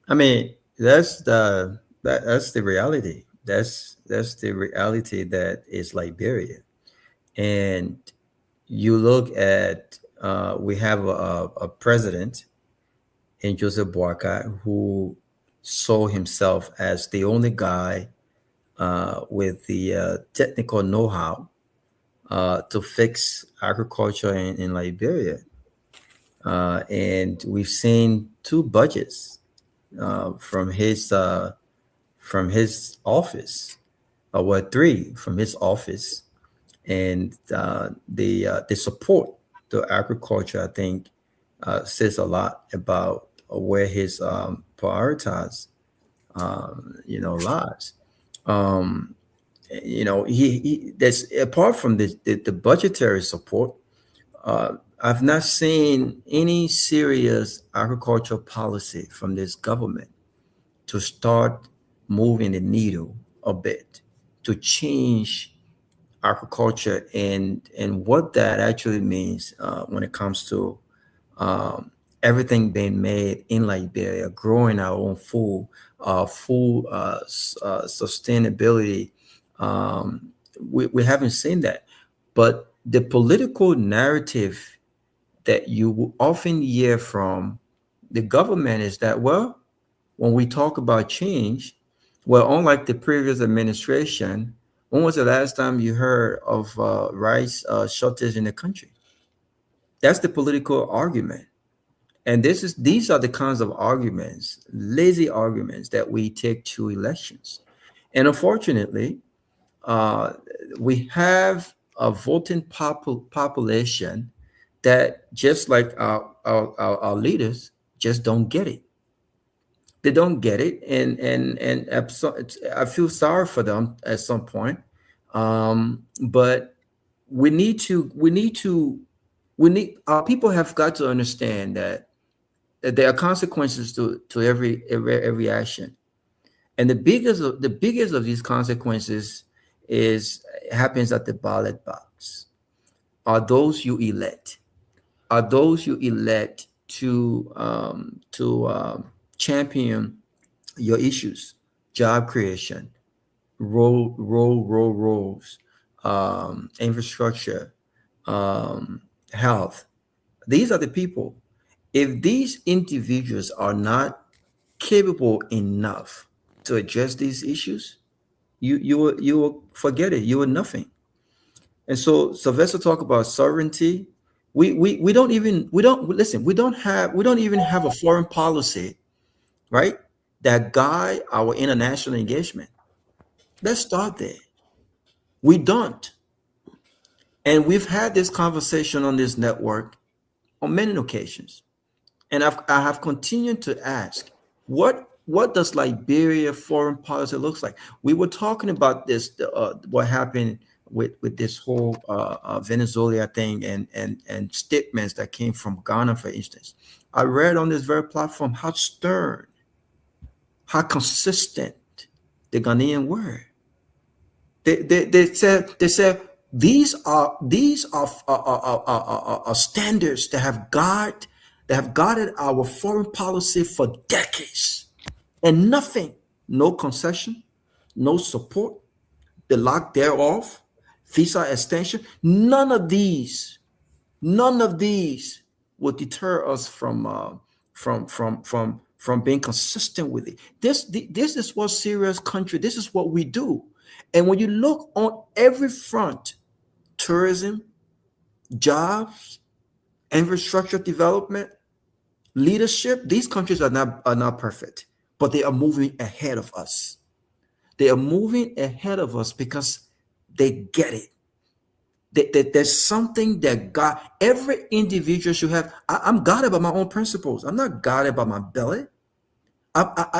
I mean, that's the reality. That's the reality that is Liberia. And you look at, we have a president in Joseph Boakai who saw himself as the only guy with the technical know-how to fix agriculture in Liberia. And we've seen 2 budgets from his office, or 3 from his office. And the support to agriculture, I think, says a lot about where his priorities, lies. That's apart from the budgetary support. I've not seen any serious agricultural policy from this government to start moving the needle a bit to change agriculture and what that actually means when it comes to everything being made in Liberia, growing our own food, sustainability. We haven't seen that. But the political narrative that you often hear from the government is that, well, when we talk about change, well, unlike the previous administration, when was the last time you heard of rice shortage in the country? That's the political argument. And these are the kinds of arguments, lazy arguments, that we take to elections. And unfortunately, we have a voting population that, just like our leaders, just don't get it. They don't get it, and I feel sorry for them at some point. But our people have got to understand that there are consequences to every action, and the biggest of these consequences happens at the ballot box. Are those you elect? Are those you elect to champion your issues, job creation, roads, infrastructure, health? These are the people. If these individuals are not capable enough to address these issues, you will forget it. You are nothing. And so Sylvester talked about sovereignty. We don't even have a foreign policy, right, that guide our international engagement. Let's start there. We don't. And we've had this conversation on this network on many occasions. And I have continued to ask, what does Liberia foreign policy looks like? We were talking about this, what happened with this whole Venezuela thing and statements that came from Ghana, for instance. I read on this very platform how stern, how consistent the Ghanaian were. They said these are standards that have guided our foreign policy for decades, and nothing, no concession, no support, the lack thereof, visa extension, none of these will deter us from being consistent with it. This is what serious country. This is what we do. And when you look on every front, tourism, jobs, infrastructure development, leadership, these countries are not perfect, but they are moving ahead of us. They are moving ahead of us because they get it. There's something that God, every individual should have. I'm guided by my own principles. I'm not guided by my belly.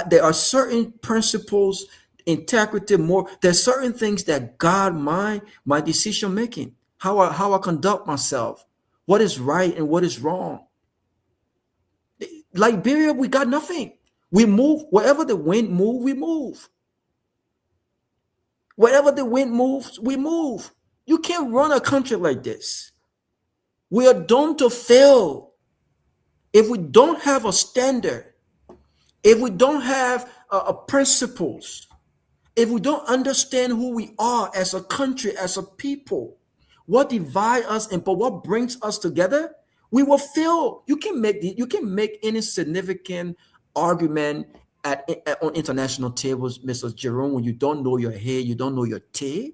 There are certain principles, integrity, more. There's certain things that guide my decision making, how I conduct myself, what is right and what is wrong. Liberia, we got nothing. We move wherever the wind moves, we move. Wherever the wind moves, we move. You can't run a country like this. We are doomed to fail if we don't have a standard, if we don't have principles, if we don't understand who we are as a country, as a people, what divides us and what brings us together, we will fail. You can make any significant argument on international tables, Mr. Jerome, when you don't know your head, you don't know your tail.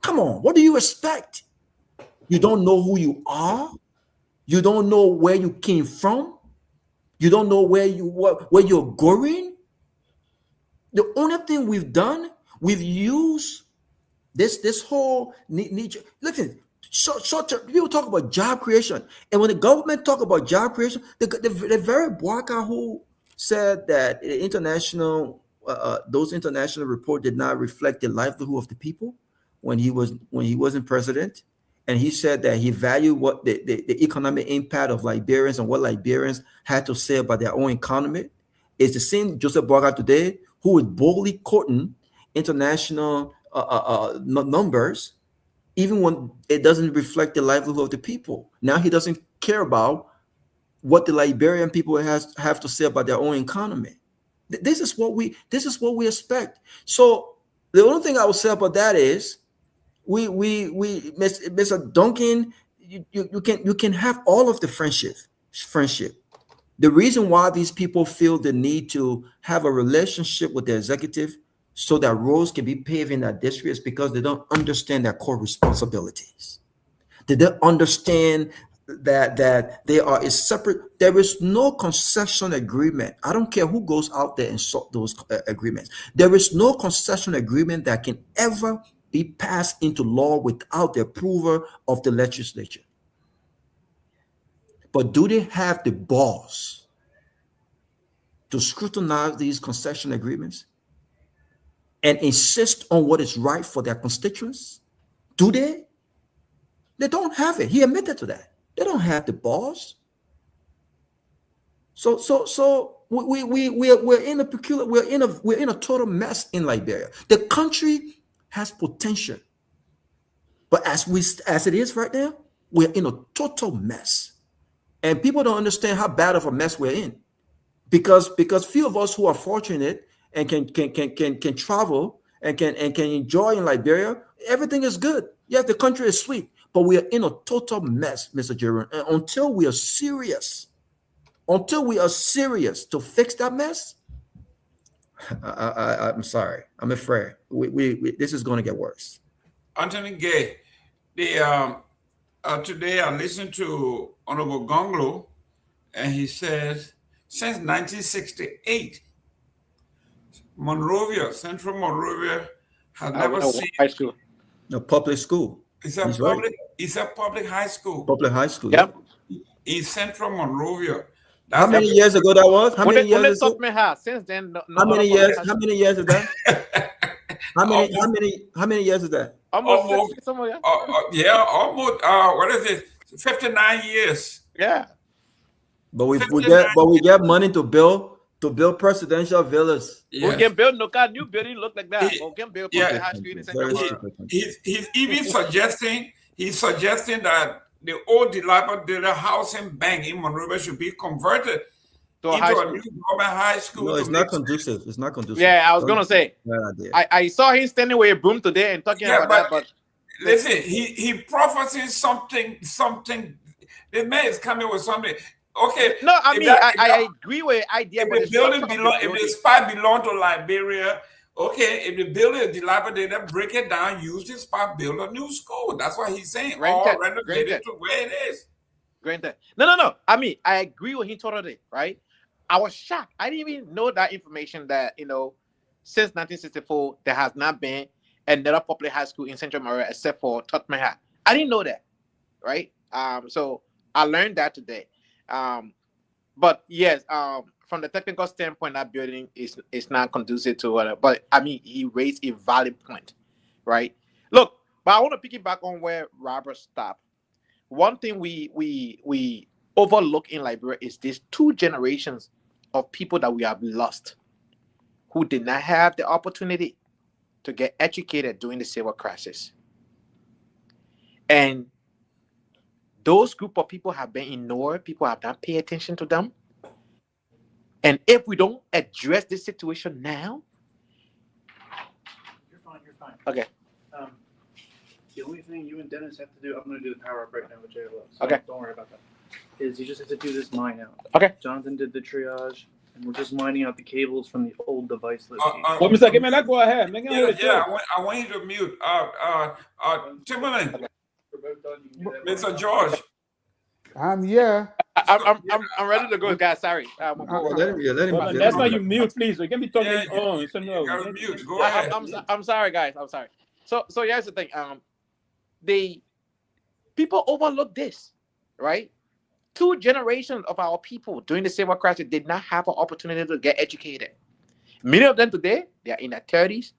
Come on, what do you expect? You don't know who you are. You don't know where you came from. You don't know where you're going. The only thing we've done, we've used this whole need. Listen, short-term people talk about job creation, and when the government talk about job creation, the very black guy who said that the international those international reports did not reflect the livelihood of the people when he wasn't president, and he said that he valued what the economic impact of Liberians and what Liberians had to say about their own economy. It's the same Joseph Boakai today who is boldly quoting international numbers, even when it doesn't reflect the livelihood of the people. Now he doesn't care about what the Liberian people have to say about their own economy. This is what we expect. So the only thing I will say about that is we Mr. Duncan, you can have all of the friendship. The reason why these people feel the need to have a relationship with the executive so that roads can be paved in that district is because they don't understand their core responsibilities. They don't understand that they are a separate. There is no concession agreement. I don't care who goes out there and sort those agreements. There is no concession agreement that can ever be passed into law without the approval of the legislature. But do they have the balls to scrutinize these concession agreements and insist on what is right for their constituents? Do they? They don't have it. He admitted to that. They don't have the balls. So we're in a peculiar, we're in a total mess in Liberia. The country has potential, but as it is right now, we're in a total mess, and people don't understand how bad of a mess we're in, because few of us who are fortunate and can travel and can enjoy in Liberia, everything is good. Yes, the country is sweet, but we are in a total mess, Mr. Jerome. And until we are serious to fix that mess, I'm sorry. I'm afraid this is going to get worse. Anthony Gay, today I listened to Honorable Gongloe, and he says since 1968, Central Monrovia has never seen high school. A public school. It's a public. It's a public high school. Public high school. Yep. In Central Monrovia. How many years ago that was? How many years ago? Since then, How many years? How many years is that? How many years is that? Almost. Yeah, almost. What is it? 59 years. Yeah. But we get money to build presidential villas. Yes. We can build new building look like that. We can build high school in Central Monrovia. He's even suggesting that the old dilapidated housing bank in Monrovia should be converted into a new government high school. No, it's not conducive. It's not conducive. Yeah, I was gonna say. I saw him standing with a broom today and talking about that. But listen, he prophesies something. The man is coming with something. Okay. No, I mean I agree with the idea. If the spot belong to Liberia. Okay, if the building is dilapidated, break it down, use this spot, build a new school. That's what he's saying. All renovated to where it is. Granted. No. I mean, I agree with him totally, right? I was shocked. I didn't even know that information that, since 1964, there has not been another public high school in Central Maria except for Torgbean. I didn't know that, right? So I learned that today. But yes, from the technical standpoint, that building is not conducive to whatever. But I mean, he raised a valid point, right? Look, but I want to piggyback on where Robert stopped. One thing we overlook in Liberia is these 2 generations of people that we have lost, who did not have the opportunity to get educated during the civil crisis, and those group of people have been ignored. People have not paid attention to them. And if we don't address this situation now, You're fine. okay. The only thing you and Dennis have to do, I'm going to do the power up right now with JLO. So Okay. Don't worry about that. Is you just have to do this mine out. Okay. Jonathan did the triage, and we're just mining out the cables from the old device list. Well, Mr. Gayman, go ahead. I want you to mute. Tomalin, Mr. George. I'm here. I'm ready to go, guys. Sorry. Let him. Well, that's why you mute, please. We can be talking on. So You gotta mute. Go ahead. I'm sorry, guys. I'm sorry. So here's the thing. The people overlook this, right? 2 generations of our people during the civil crisis did not have an opportunity to get educated. Many of them today, they are in their 30s,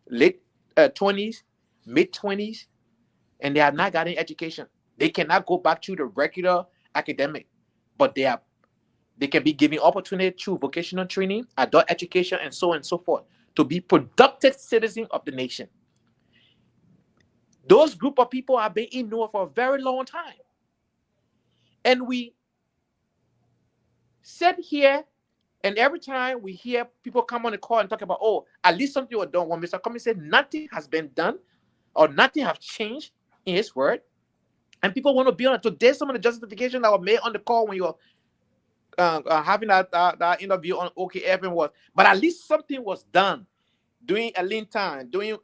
late 20s, mid 20s, and they have not gotten education. They cannot go back to the regular academic, but they can be given opportunity through vocational training, adult education, and so on and so forth to be productive citizens of the nation. Those group of people have been ignored for a very long time. And we sit here, and every time we hear people come on the call and talk about, oh, at least something was done. When Mr. Cummings said nothing has been done or nothing has changed in his word, and people want to be on it. Today, some of the justifications that were made on the call when you were having that interview on OKFM was, but at least something was done. Doing a lean time, doing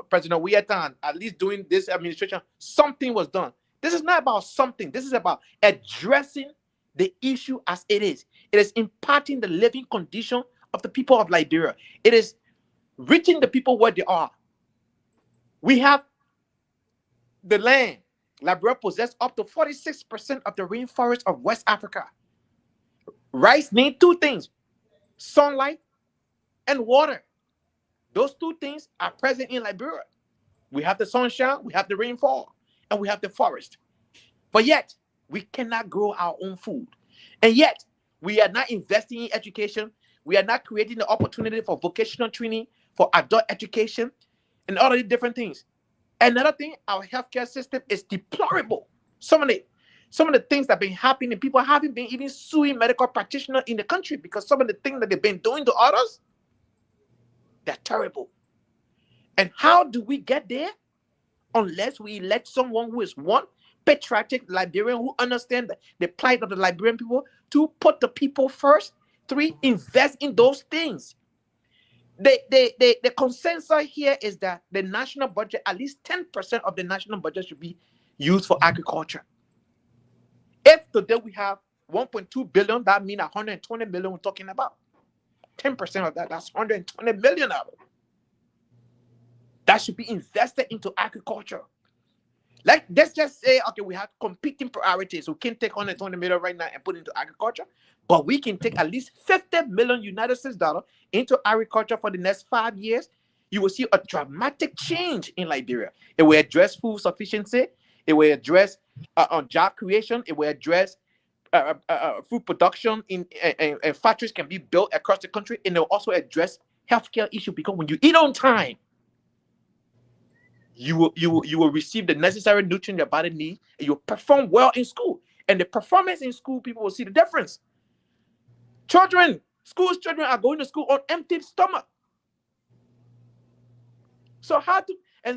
President Myean time, at least doing this administration, something was done. This is not about something. This is about addressing the issue as it is. It is impacting the living condition of the people of Liberia. It is reaching the people where they are. We have the land. Liberia possesses up to 46% of the rainforest of West Africa. Rice needs 2 things: sunlight and water. Those 2 things are present in Liberia. We have the sunshine, we have the rainfall, and we have the forest. But yet, we cannot grow our own food. And yet, we are not investing in education. We are not creating the opportunity for vocational training, for adult education, and all of these different things. Another thing, our healthcare system is deplorable. Some of the things that have been happening, people haven't been even suing medical practitioners in the country because some of the things that they've been doing to others, they're terrible. And how do we get there? Unless we elect someone who is, 1, patriotic Liberian, who understands the plight of the Liberian people, 2, put the people first, 3, invest in those things. The consensus here is that the national budget, at least 10% of the national budget should be used for agriculture. If today we have 1.2 billion, that means 120 million we're talking about. 10% of that, that's 120 million of it. That should be invested into agriculture. Like, let's just say, okay, we have competing priorities. We can't take 120 million right now and put it into agriculture, but we can take at least 50 million United States dollars into agriculture for the next 5 years. You will see a dramatic change in Liberia. It will address food sufficiency. It will address job creation. It will address food production in factories can be built across the country, and it will also address healthcare issue because when you eat on time, you will receive the necessary nutrients your body needs, and you'll perform well in school. And the performance in school, people will see the difference. Children are going to school on empty stomach. So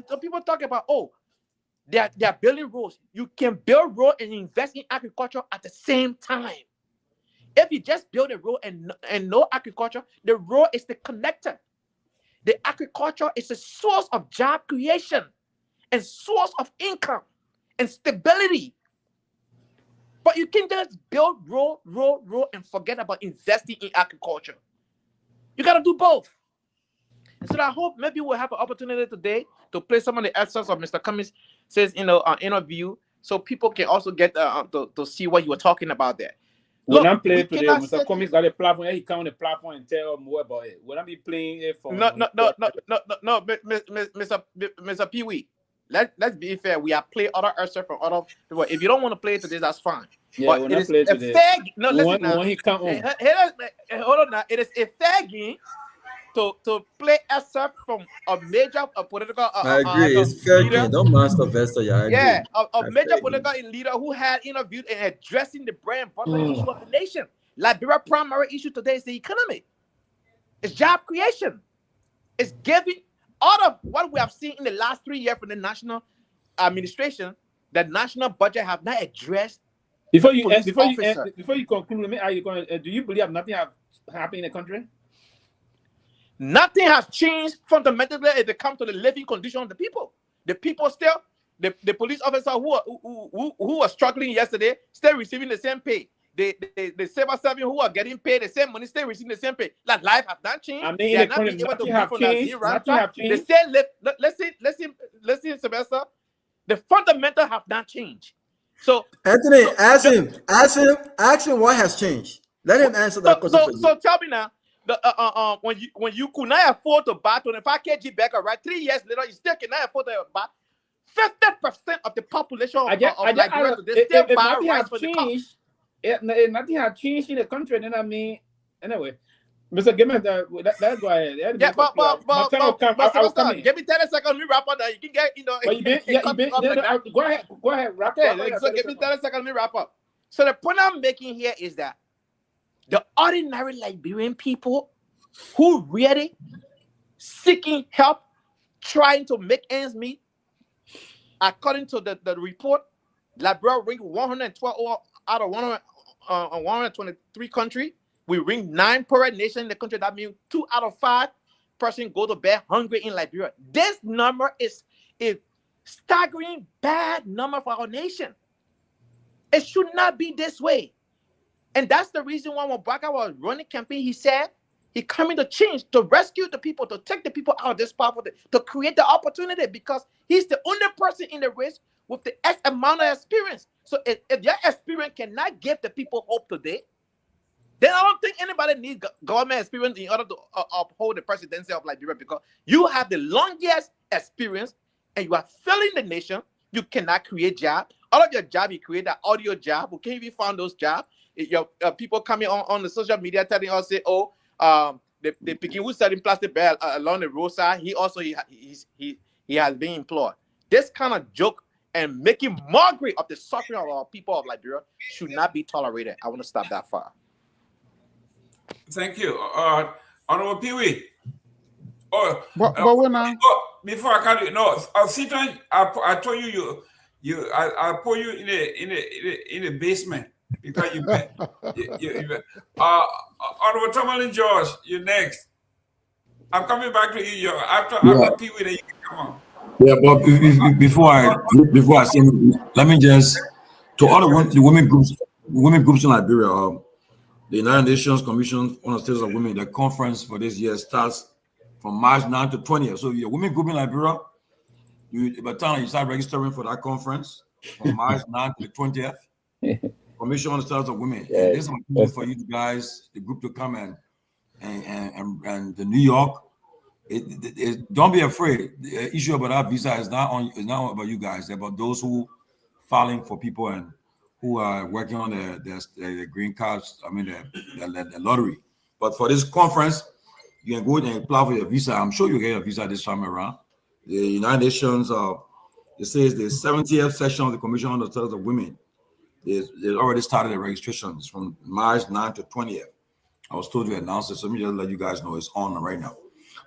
so people talk about, oh, they are building roads. You can build road and invest in agriculture at the same time. If you just build a road and no agriculture, the road is the connector. The agriculture is a source of job creation and source of income and stability. But you can just build road, and forget about investing in agriculture. You got to do both. So I hope maybe we'll have an opportunity today to play some of the excerpts of Mr. Cummings says interview, so people can also get to see what you were talking about there. When I play today, Mr. Cummings got a platform. He come on the platform and tell more about it. When I be playing it for no, Mr. Pewee. Let's be fair. We are playing other excerpts from other people. If you don't want to play today, that's fine. Yeah, but when it I is play a today, fair. No, listen when now. he come on. Hold on now. It is a fair game to play excerpt from a major political I agree. It's fair leader. game. Don't mind Sylvester. Yeah, I agree. Yeah, a major political leader who had interviewed and addressing the brand issue of the nation. Liberia primary issue today is the economy. It's job creation. It's giving all of what we have seen in the last 3 years from the national administration. The national budget have not addressed. Before you conclude, let me ask you, do you believe nothing has happened in the country? Nothing has changed fundamentally if it comes to the living condition of the people. The people still, the police officer who was struggling yesterday, still receiving the same pay. The civil servants who are getting paid the same money, still receiving the same pay. Like life has not changed. I mean, they are not being able to move from that zero track. They still live. Listen, Sylvester. The fundamentals have not changed. So Anthony, ask him what has changed. Let him answer that question. So tell me now. When you could not afford to buy 25 kg back, right? 3 years later, you still cannot afford to buy 50% of the population of Liberia. They still buy rice for the cost. Nothing has changed in the country. Then I mean, anyway, Mr. Gayman, let's go ahead. Yeah, but give me 30 seconds. Let me wrap up. That you can get Go ahead. Wrap up. So give me 30 seconds. Let me wrap up. So the point I'm making here is that the ordinary Liberian people who really seeking help, trying to make ends meet, according to the report, Liberia ranked 112 out of 123 countries. We rank 9 poorest nations in the country. That means 2 out of 5 persons go to bed hungry in Liberia. This number is a staggering bad number for our nation. It should not be this way. And that's the reason why when Baka was running campaign, he said he coming to change, to rescue the people, to take the people out of this poverty, to create the opportunity, because he's the only person in the race with the X amount of experience. So if your experience cannot give the people hope today, then I don't think anybody needs government experience in order to uphold the presidency of Liberia, because you have the longest experience and you are failing the nation. You cannot create jobs. All of your jobs, you create that audio job. We can't even find those jobs. Your people coming on the social media telling us, say, the picking who's selling plastic bag along the roadside, he has been employed. This kind of joke and making mockery of the suffering of our people of Liberia should not be tolerated. I want to stop that far. Thank you. Honorable Pewee. But when before I can Siton, I told you I put you in the basement because you Honorable Tomalin George, you next. I'm coming back to you. After Pewee, then you can come on. Yeah, but before I say, let me just to all the women groups in Liberia. The United Nations Commission on the Status of Women, the conference for this year starts from March 9 to 20th. So if you're a women group in Liberia, by the time you start registering for that conference from March 9 to the 20th, Commission on the Status of Women. Yeah. And this is for you guys, the group to come and the New York. Don't be afraid. The issue about that visa is not about you guys. It's about those who filing for people and who are working on the green cards, I mean the lottery. But for this conference, you can go and apply for your visa. I'm sure you get a visa this time around. The United Nations, it says the 70th session of the Commission on the Status of Women, they already started the registrations from March 9 to 20th. I was told to announce it, so let me just let you guys know it's on right now.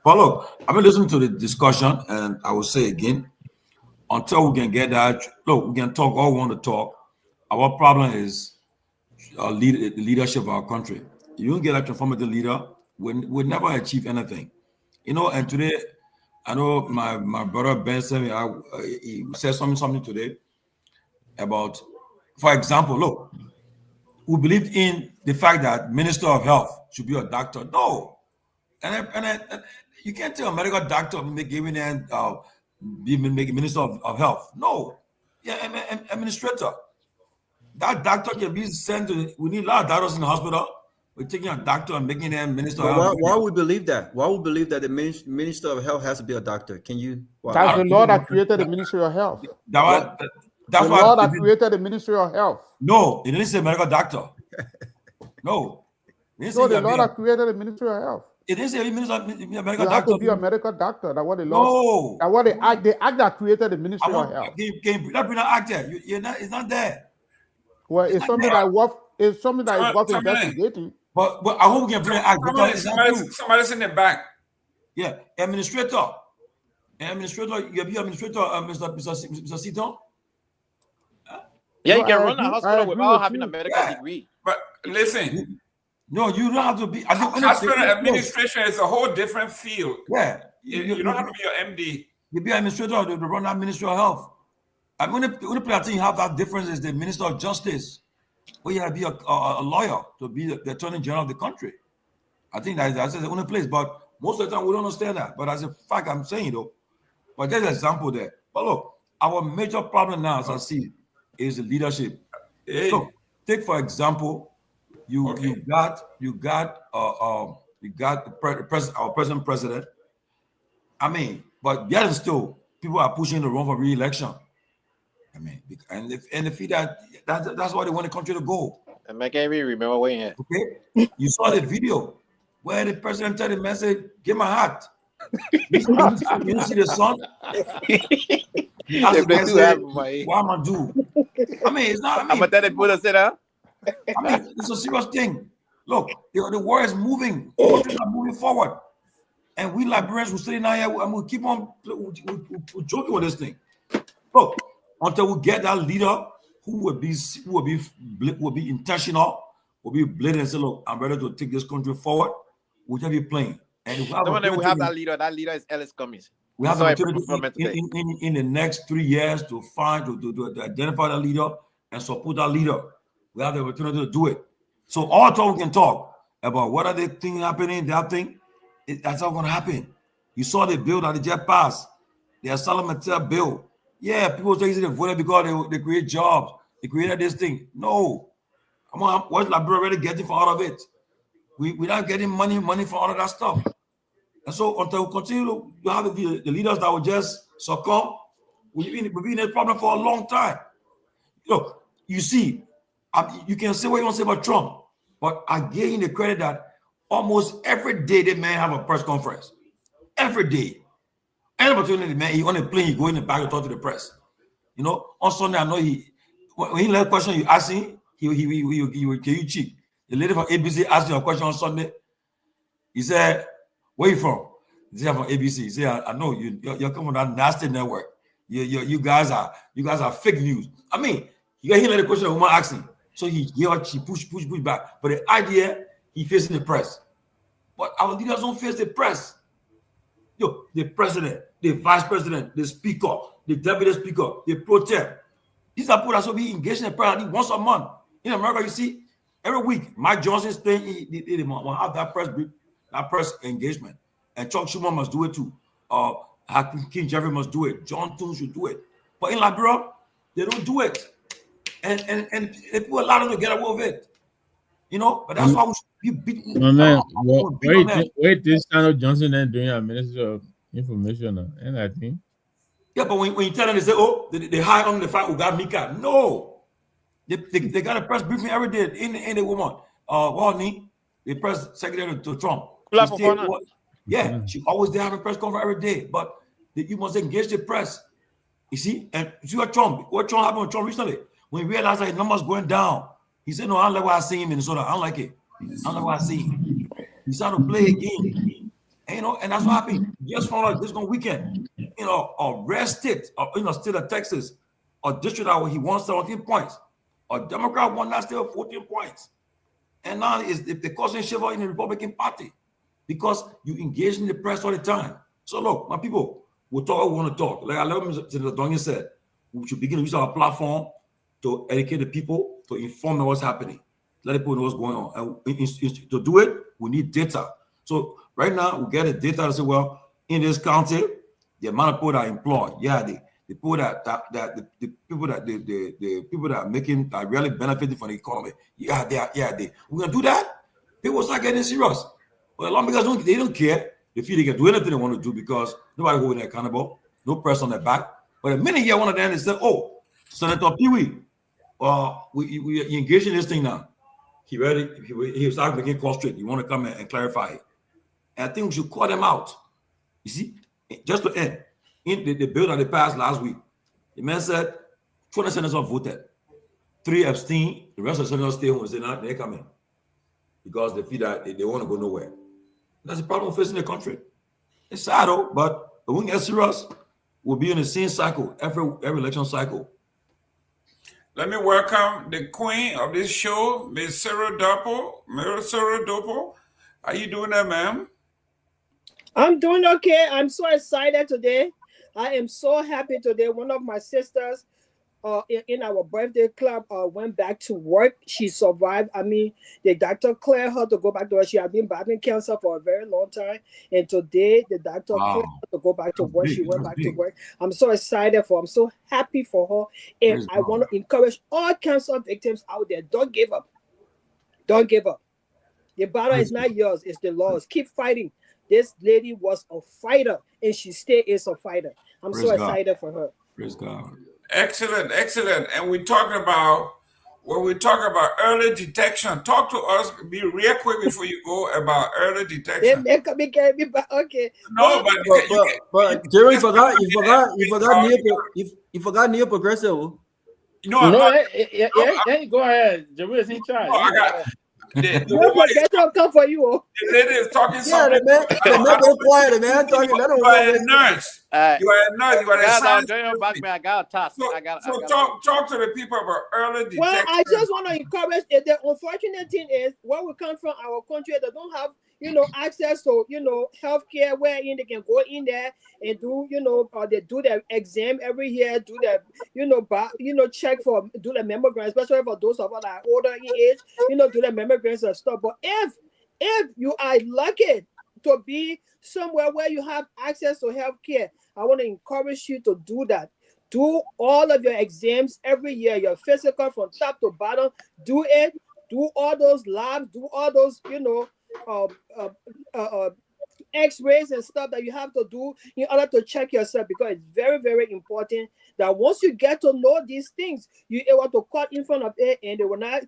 But look, I've been listening to the discussion, and I will say again, until we can get that, look, we can talk all we want to talk. Our problem is the leadership of our country. You don't get a transformative leader, we'll never achieve anything. And today, I know my brother Ben Sanvee, he said something today about, for example, look, we believe in the fact that Minister of Health should be a doctor. No. And you can't tell a medical doctor giving them be minister of health. No, yeah, administrator. That doctor can be sent to. We need a lot of doctors in the hospital. We're taking a doctor and making them minister But of health. why we believe that? Why we believe that the minister of health has to be a doctor? Can you? That's the law that created the Ministry of Health. That's the why law that created the Ministry of Health. No, it didn't say medical doctor. No. No, the law that created the Ministry of Health. It didn't say medical You doctor. have to be a medical doctor. That what the law. No. That what the act that created the Ministry of Health. Can you bring that act there? It's not there. Well, it's something that is worth investigating. But I hope we can bring an act. Somebody's in the back. Yeah, administrator. You be administrator, Mr. Seaton? Yeah, you can run a hospital without having a medical degree. But listen. No, you don't have to be. Hospital administration is a whole different field. Yeah. You don't have to be your MD. You be an administrator to run that Ministry of Health. I'm going to play. I think you have that difference is the Minister of Justice, where you have to be a lawyer to be the Attorney General of the country. I think that's the only place. But most of the time we don't understand that. But as a fact, I'm saying though. But there's an example there. But look, our major problem now, as I see, is the leadership. Hey. So take for example, you got our present president. I mean, but yet still people are pushing to run for re-election. I mean, and the feel that's why they want the country to go. And I can't even remember when yet. Okay, you saw the video where the president told the man, said, "Give my hat." You see the son? What am I do? I mean, it's not. I'm gonna tell the Buddha say that. I mean, it's a serious thing. Look, the world is moving. Countries are moving forward, and we Liberians will sitting down here and we'll keep on we're joking with this thing. Look, until we get that leader who will be intentional, will be blatant and say, "Look, I'm ready to take this country forward." We'll just be playing. And if we have that leader. That leader is Ellis Cummings. We have in the next 3 years to find to identify that leader and support that leader. We have the opportunity to do it. So all time we can talk about what are the things happening, that thing, that's not going to happen. You saw the bill that they just passed, the asylum bill. Yeah, people say they voted because they create jobs. They created this thing. No. Come on, what's Liberia really getting for all of it? We're not getting money for all of that stuff. And so until we continue to have the leaders that will just succumb, we've been in a problem for a long time. Look, you see, you can say what you want to say about Trump, but I give him the credit that almost every day the man have a press conference. Every day. Any opportunity, man, he on a plane, he go in the back and talk to the press. You know, on Sunday, I know when he let a question you ask him, he will give you cheap. The lady from ABC asked you a question on Sunday. He said, "Where you from?" He said, "I'm from ABC." He said, I know you're coming from that nasty network. You guys are fake news. I mean, he let the question the woman asked him. So he push back. But the idea, he facing the press. But our leaders don't face the press. The president, the vice president, the speaker, the deputy speaker, the pro tem. These are people that should be engaged in the press once a month. In America, you see, every week, Mike Johnson's thing, they have that press engagement. And Chuck Schumer must do it too. King Jeffrey must do it. John Toon should do it. But in Liberia, they don't do it. And people allow them to get away with it. You know, but that's why we should be beaten. No, man. Wait, this kind of Johnson then doing a Minister of Information and I think. Yeah, but when you tell them, they say, "Oh, they hire on the fact we got Mika." No. They got a press briefing every day in the woman. Rodney, the press secretary to Trump. Yeah, she always there having press conference every day. But you must engage the press. You see, and see what Trump happened with Trump recently. When he realized that his numbers going down, he said, "No, I don't like what I see in Minnesota. I don't like it. I don't like what I see." He started to play a game. And, and that's what happened. Just found out this weekend, a red state, state of Texas, a district where he won 17 points. A Democrat won that state with 14 points. And now they're causing shiver in the Republican Party because you engage in the press all the time. So look, my people, we'll talk what we want to talk. Like I love Senator Dongan said, we should begin to use our platform to educate the people, to inform them what's happening. Let the people know what's going on. And to do it, we need data. So right now we get the data to say, well, in this county, the amount of people that are employed, yeah, the people the people that are making that really benefiting from the economy, we're gonna do that. People start getting serious. Well, lawmakers don't care. They feel they can do anything they want to do because nobody holding them accountable, no press on their back. But the minute you hear one of them, they say, "Oh, Senator Pewee, we engaged in this thing now. He ready? He started making calls straight. You want to come and clarify it?" And I think we should call them out. You see, just to end, in the bill that they passed last week, the man said 20 senators voted, 3 abstained, the rest of the senators stay home and say, "No, they're coming," because they feel that they want to go nowhere. That's the problem facing the country. It's sad, though, but when we get serious, we'll be in the same cycle every election cycle. Let me welcome the queen of this show, Miss Sarah Dopoh. Miss Sarah Dopoh, how you doing there, ma'am? I'm doing okay. I'm so excited today. I am so happy today. One of my sisters in our birthday club went back to work. She survived. I mean, the doctor cleared her to go back to work. She had been battling cancer for a very long time. And today, the doctor cleared her to go back to work. She went back to work. I'm so excited for her. I'm so happy for her. And I want to encourage all cancer victims out there. Don't give up. Don't give up. The battle is not yours. It's the Lord's. Keep fighting. This lady was a fighter, and she still is a fighter. I'm so excited for her. Praise God. Excellent, excellent. And when we talk about early detection, talk to us. Be real quick before you go about early detection. Okay. No, but Jerry, you forgot Neo Progressive. No, go ahead. Jerry is in charge. No, I got. Come for you. The lady is talking something. The man go quiet. The man talking. You are a nurse. You are a nurse. You are a science. I got a task. So talk to the people about early detection. Well, I just want to encourage. The unfortunate thing is, where we come from, our country, they don't have access to healthcare wherein they can go in there and do they do their exam every year, do their check for do the mammograms, especially for those of us that are older in age, do the mammograms and stuff. But if you are lucky to be somewhere where you have access to healthcare, I want to encourage you to do that. Do all of your exams every year, your physical from top to bottom. Do it. Do all those labs. Do all those x-rays and stuff that you have to do in order to check yourself, because it's very, very important that once you get to know these things, you're able to cut in front of it and they will not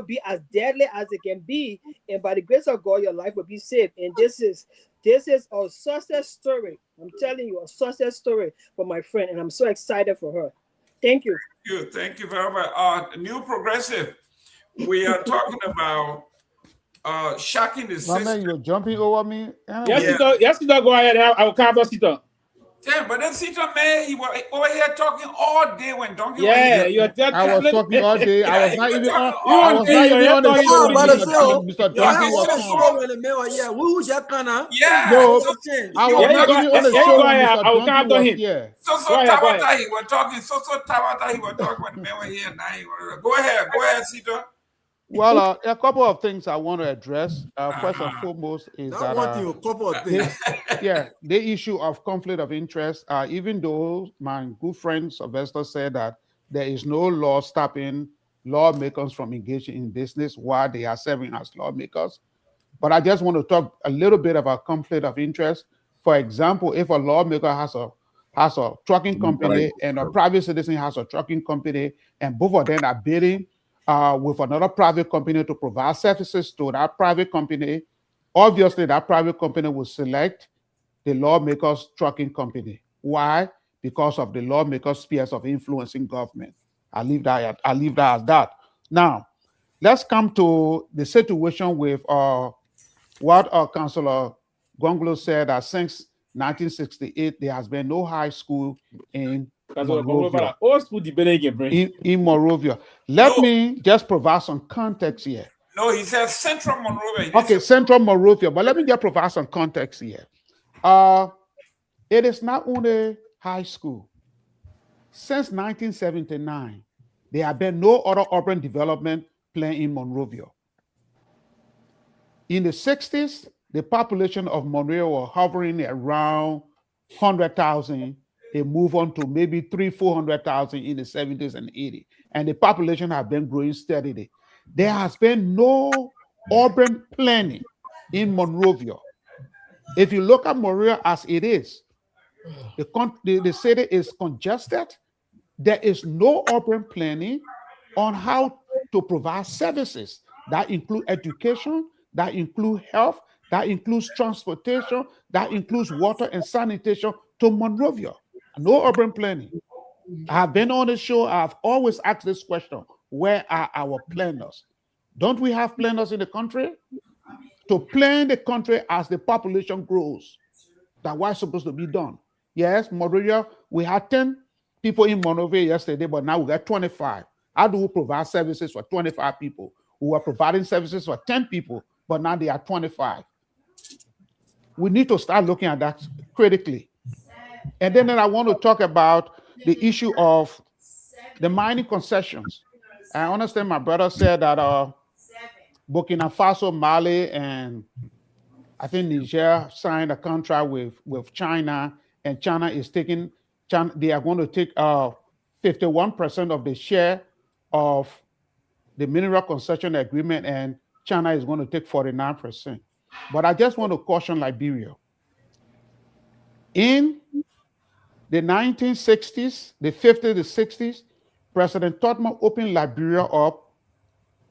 be as deadly as it can be, and by the grace of God your life will be saved. And this is a success story. I'm telling you, a success story for my friend, and I'm so excited for her. Thank you. Thank you very much. New Progressive, we are talking about shocking the system. Man, you're jumping over me. Yes, go ahead. I will cover Sita. Yeah, but then Sita, man, he was over here talking all day when Donkey I was talking all day. I was not even on. I was not even on the show. Mr. Donkey was on. Who's that kind Yeah. No, I was not even on the show. I will cover him. Yeah. So Tabata, he was talking. So Tabata, he was talking when the man was here. Now go ahead, Sita. Well, a couple of things I want to address. First and foremost is that a couple of things. The issue of conflict of interest. Even though my good friend Sylvester said that there is no law stopping lawmakers from engaging in business while they are serving as lawmakers, but I just want to talk a little bit about conflict of interest. For example, if a lawmaker has a trucking company and a private citizen has a trucking company, and both of them are bidding with another private company to provide services to that private company, obviously that private company will select the lawmaker's trucking company. Why? Because of the lawmaker's spheres of influence in government. I'll leave that as that. Now, let's come to the situation with what Councillor Gongloe said, that since 1968, there has been no high school in Monrovia. In Monrovia. Let me just provide some context here. No, he said Central Monrovia. Okay, Central Monrovia, but let me just provide some context here. It is not only high school. Since 1979, there have been no other urban development plan in Monrovia. In the 60s, the population of Monrovia was hovering around 100,000. They move on to maybe 300,000-400,000 in the 70s and 80s. And the population has been growing steadily. There has been no urban planning in Monrovia. If you look at Monrovia as it is, the city is congested. There is no urban planning on how to provide services that include education, that include health, that includes transportation, that includes water and sanitation to Monrovia. No urban planning. I have been on the show. I've always asked this question: where are our planners? Don't we have planners in the country? To plan the country as the population grows. That's what's supposed to be done. Yes, Monrovia, we had 10 people in Monrovia yesterday, but now we got 25. How do we provide services for 25 people? We were providing services for 10 people, but now they are 25. We need to start looking at that critically. And then I want to talk about the issue of the mining concessions. I understand my brother said that Burkina Faso, Mali, and I think Niger signed a contract with China, and China is taking, they are going to take 51% of the share of the mineral concession agreement, and China is going to take 49%. But I just want to caution Liberia. In the 1960s, the 50s, the 60s, President Tubman opened Liberia up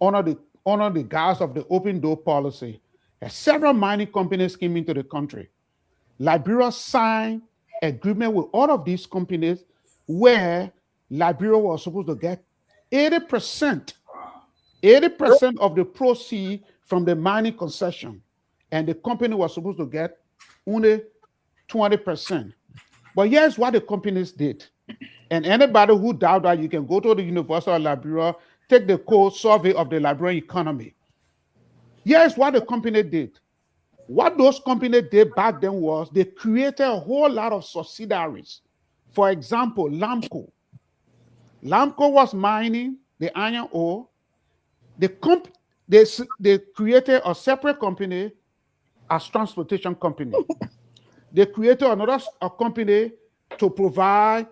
under the guise of the open door policy. And several mining companies came into the country. Liberia signed agreement with all of these companies where Liberia was supposed to get 80% of the proceeds from the mining concession. And the company was supposed to get only 20%. But here's what the companies did. And anybody who doubt that, you can go to the University of Liberia, take the core survey of the Liberian economy. Here's what the company did. What those companies did back then was they created a whole lot of subsidiaries. For example, Lamco. Lamco was mining the iron ore. They created a separate company as transportation company. They created another company to provide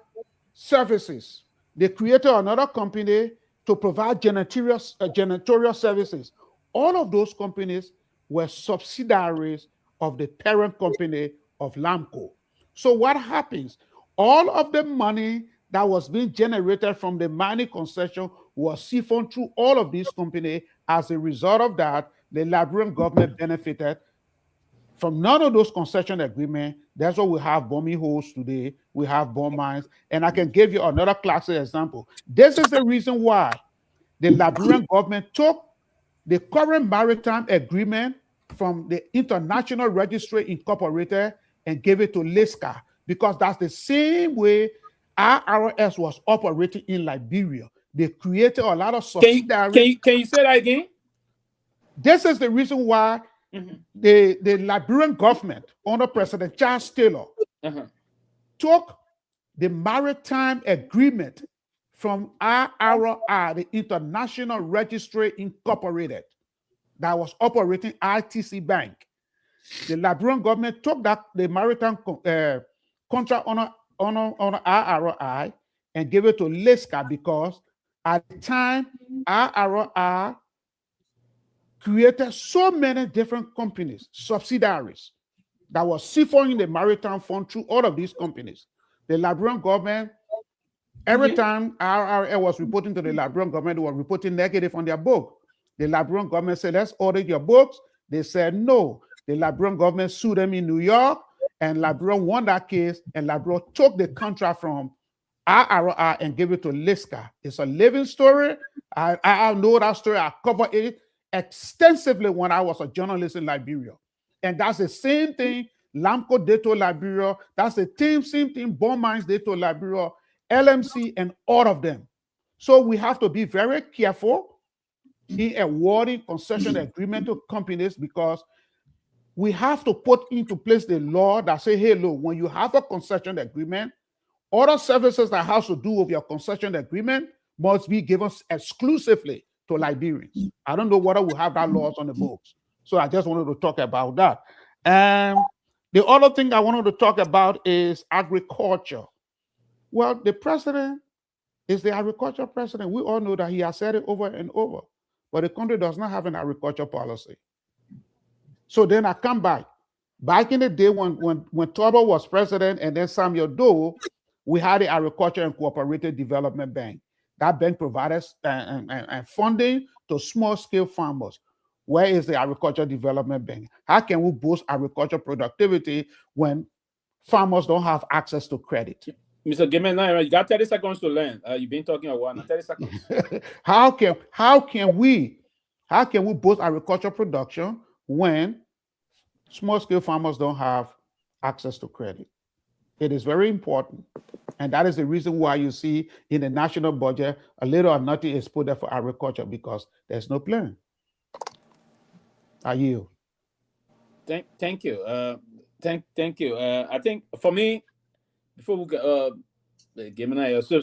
services. They created another company to provide janitorial services. All of those companies were subsidiaries of the parent company of Lamco. So what happens? All of the money that was being generated from the mining concession was siphoned through all of these companies. As a result of that, the Liberian government benefited from none of those concession agreements. That's why we have bombing holes today. We have bomb mines. And I can give you another classic example. This is the reason why the Liberian government took the current maritime agreement from the International Registry Incorporated and gave it to LISCA, because that's the same way IRS was operating in Liberia. They created a lot of subsidiaries. Can you say that again? This is the reason why the Liberian government under President Charles Taylor took the maritime agreement from IRI, the International Registry Incorporated, that was operating ITC Bank. The Liberian government took the maritime contract on IRI and gave it to LISCA, because at the time IRI created so many different companies, subsidiaries, that was siphoning the maritime fund through all of these companies. The Liberian government, every time IRA was reporting to the Liberian government, they were reporting negative on their book. The Liberian government said, let's audit your books. They said no. The Liberian government sued them in New York, and Liberia won that case, and Liberia took the contract from IRI and gave it to LISCA. It's a living story. I know that story. I covered it extensively when I was a journalist in Liberia. And that's the same thing Lamco did to Liberia. That's the same thing Bomb Mines did to Liberia, LMC, and all of them. So we have to be very careful in awarding concession agreement to companies, because we have to put into place the law that say, hey, look, when you have a concession agreement, other services that has to do with your concession agreement must be given exclusively to Liberians. I don't know whether we have that laws on the books. So I just wanted to talk about that. And the other thing I wanted to talk about is agriculture. Well, the president is the agriculture president. We all know that he has said it over and over, but the country does not have an agriculture policy. So then I come back in the day when Tomalin was president and then Samuel Doe, we had the Agriculture and Cooperative Development Bank. That bank provided funding to small-scale farmers. Where is the Agriculture Development Bank? How can we boost agriculture productivity when farmers don't have access to credit? Mr. Gayman, you got 30 seconds to learn. You've been talking a while now. 30 seconds. How can we boost agriculture production when small-scale farmers don't have access to credit? It is very important. And that is the reason why you see in the national budget, a little or nothing is put there for agriculture because there's no plan. I yield. Thank you. Thank you. I think for me, before we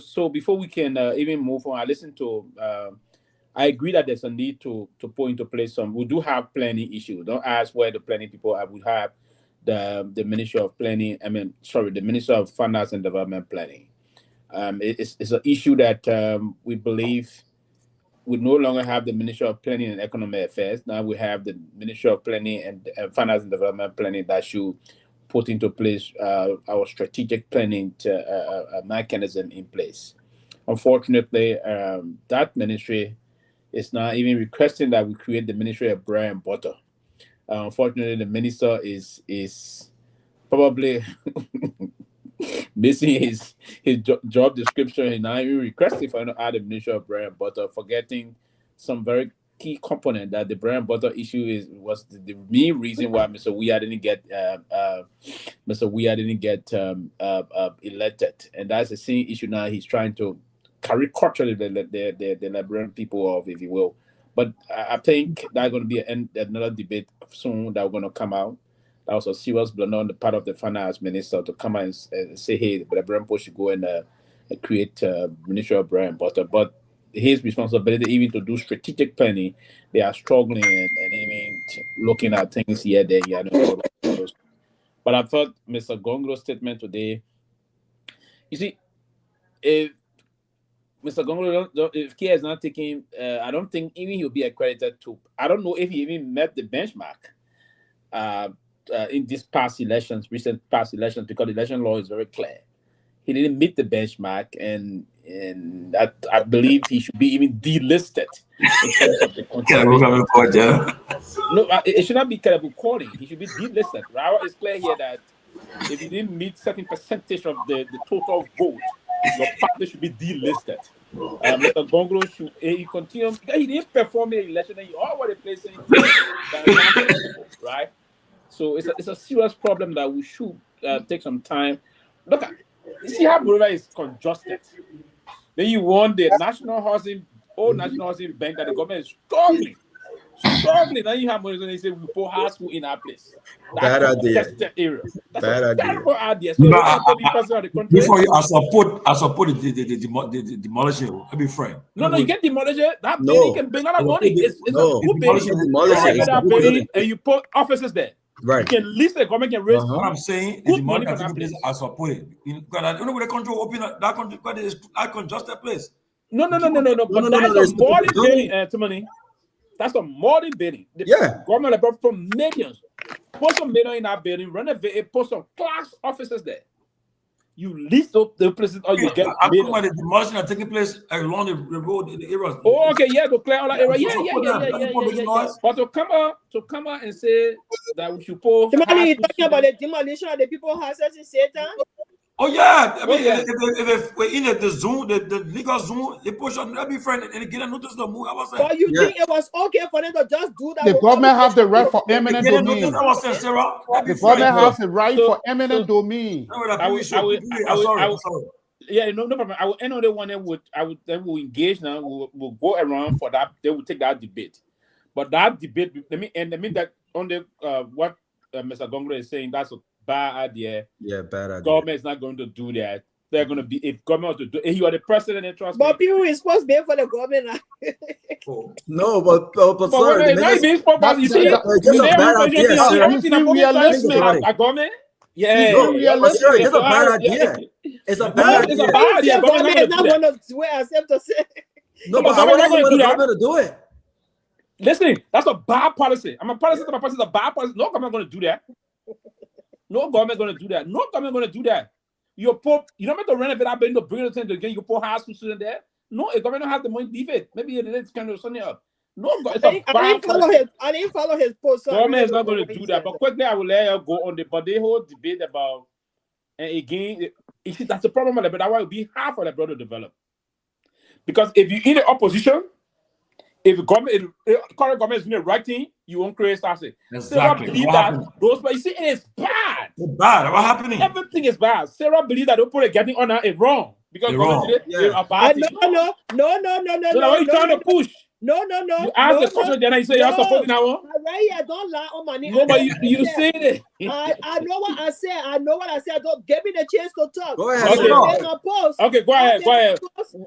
so before we can even move on, I listen to. I agree that there's a need to put into place some. We do have planning issues. Don't ask where the planning people are. We have the Ministry of Planning. The Ministry of Finance and Development Planning. It's an issue that we believe we no longer have the Ministry of Planning and Economic Affairs. Now we have the Ministry of Planning and Finance and Development Planning that should put into place our strategic planning mechanism in place. Unfortunately, that ministry is not even requesting that we create the Ministry of Bread and Butter. Unfortunately, the minister is probably missing his job description. He's not even requesting for to add the Ministry of Bread and Butter, forgetting some very key component that the bread and butter issue was the main reason why Mr. Weah didn't get elected, and that's the same issue now. He's trying to caricature the Liberian people off, if you will. But I think that's going to be another debate soon that we're going to come out. That was a serious blunder on the part of the finance minister to come out and say, hey, the Liberian people should go and create Ministry of Bread and Butter. But his responsibility, even to do strategic planning, they are struggling and even looking at things here, there, yeah. But I thought Mr. Gongloe's statement today, you see, if Mr. Gongloe, if Kia is not taking, I don't think even he'll be accredited to. I don't know if he even met the benchmark in these recent past elections, because the election law is very clear. He didn't meet the benchmark, and I believe he should be even delisted in terms of the consideration. No, it should not be Kehleboe calling. He should be delisted. Right? It's clear here that if he didn't meet certain percentage of the total vote, your party should be delisted. Mr. Gongloe should he continue. He didn't perform in the election, and you all were replacing right? So it's a serious problem that we should take some time. Look at. You see how Bolivia is congested. Then you want the National Housing Bank that the government is struggling. Then you have money, and they say we put high school in our place. Bad idea. Area. That's bad a terrible idea. So before you, I support the demolition. I'll be frank. No, you get demolished. That building can bring a lot of money. It's a good building. And you put offices there. Right. You can lease the government can raise. What I'm saying, good money for that place. I support it. Because I don't know where the country open that country, but it's a congested place. No. But that's a modern building, Tomalin. That's a modern building. The government brought from millions. Put some million in that building, renovate it, put some class offices there. You lease up the places, or you get. I'm talking about the demolition that's taking place along the road, the areas. Oh, okay, yeah, to clear all that area. Yeah. But to come out and say that we should put. Tomalin, you talking about the demolition of the people's houses in Satan? Oh yeah, I mean, if we're in the zone, the legal zone, they push on every friend and get a notice to move. I was saying. But you think it was okay for them to just do that? The government has the right for eminent domain. The government has the right for eminent domain. Yeah, no problem. I will end on the one that will engage now. We'll go around for that. They will take that debate. But that debate, let me that on the what Mr. Gongloe is saying, that's a bad idea. Yeah, bad idea. Government is not going to do that. they're going to be, if government was to do, if you are the president, and trust But me. people is supposed to be for the government now. No, but But sir, it's not even purpose. You see, it's just a bad idea, sir. everything I'm realistic. a government. Yeah, No, but sir, it's a bad idea. It's a bad It's a idea. bad idea. Government is not Government going to do it as if to say. No, but I government want not the going to do that. government to do it. Listen, that's a bad policy. I'm a policy. My policy is a bad policy. No government going to do that. No government going to do that. No government going to do that. You don't have to renovate that building to bring it to again. You put high school students there. No, a government don't have the money to leave it. Maybe it's kind of something up. No, it's a bad policy. I didn't follow his post. Government is not going to do that. But quickly, I will let you go on but the whole debate about, and again, that's the problem with it, but that will be hard for the brother to develop. Because if you're in the opposition, if the current government is doing the right thing, you won't create something. Sarah believe that those, but you see, it is bad. It's bad. What's happening? Everything is bad. Sarah believes that those people getting on is wrong because government did a bad thing. No. So what are you trying to push? No. You ask the question, then you say you're supporting that one. Right here, don't lie on my name. No, but you say it. I know what I said. I said. Don't give me the chance to talk. Go ahead. Okay, go ahead.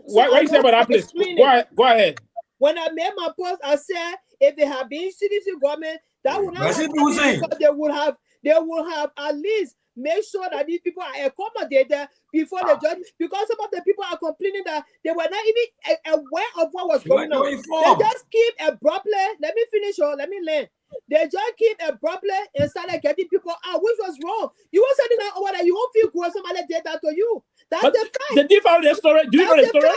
What you say about that place? Go ahead. When I made my post, I said if they have been CDC government, that would not happen because they will have at least make sure that these people are accommodated before the judge. Because some of the people are complaining that they were not even aware of what was going on. They just keep abruptly. Let me finish or let me land. They just keep abruptly and started getting people out, which was wrong. You were saying that over that you won't feel good. Somebody did that to you. That's the fact. Did you follow the story? Do you know the story?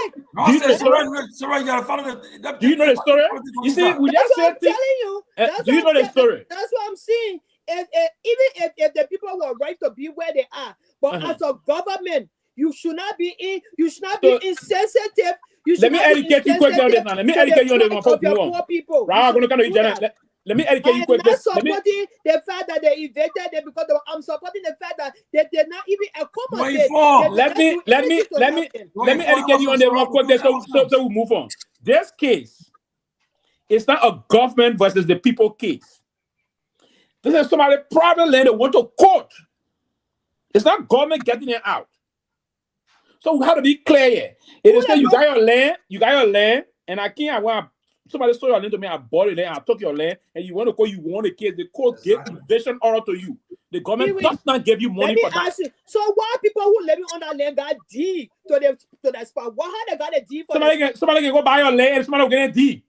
Do you know the story? You gotta follow the. Do you know the story? You see, we just said telling you. Do you know the story? That's what I'm saying. Even if the people were right to be where they are, but as a government, you should not be insensitive. Let me educate you quickly on this now. Let me educate you on this one before we move on. Let me educate you quickly. I'm not supporting the fact that they evicted them because I'm supporting the fact that they did not even accommodate. Let me educate you on this one quickly so we move on. This case, it's not a government versus the people case. This is somebody private land that went to court. It's not government getting it out. So we have to be clear here. It is that you got your land, and I want somebody stole your land to me, I bought it land, I took your land, and you want to go, you want a case, the court gave eviction order to you. The government does not give you money for that. So why people who living on that land got deed to the spot? Why how they got a deed for somebody can go buy your land and somebody will get a deed.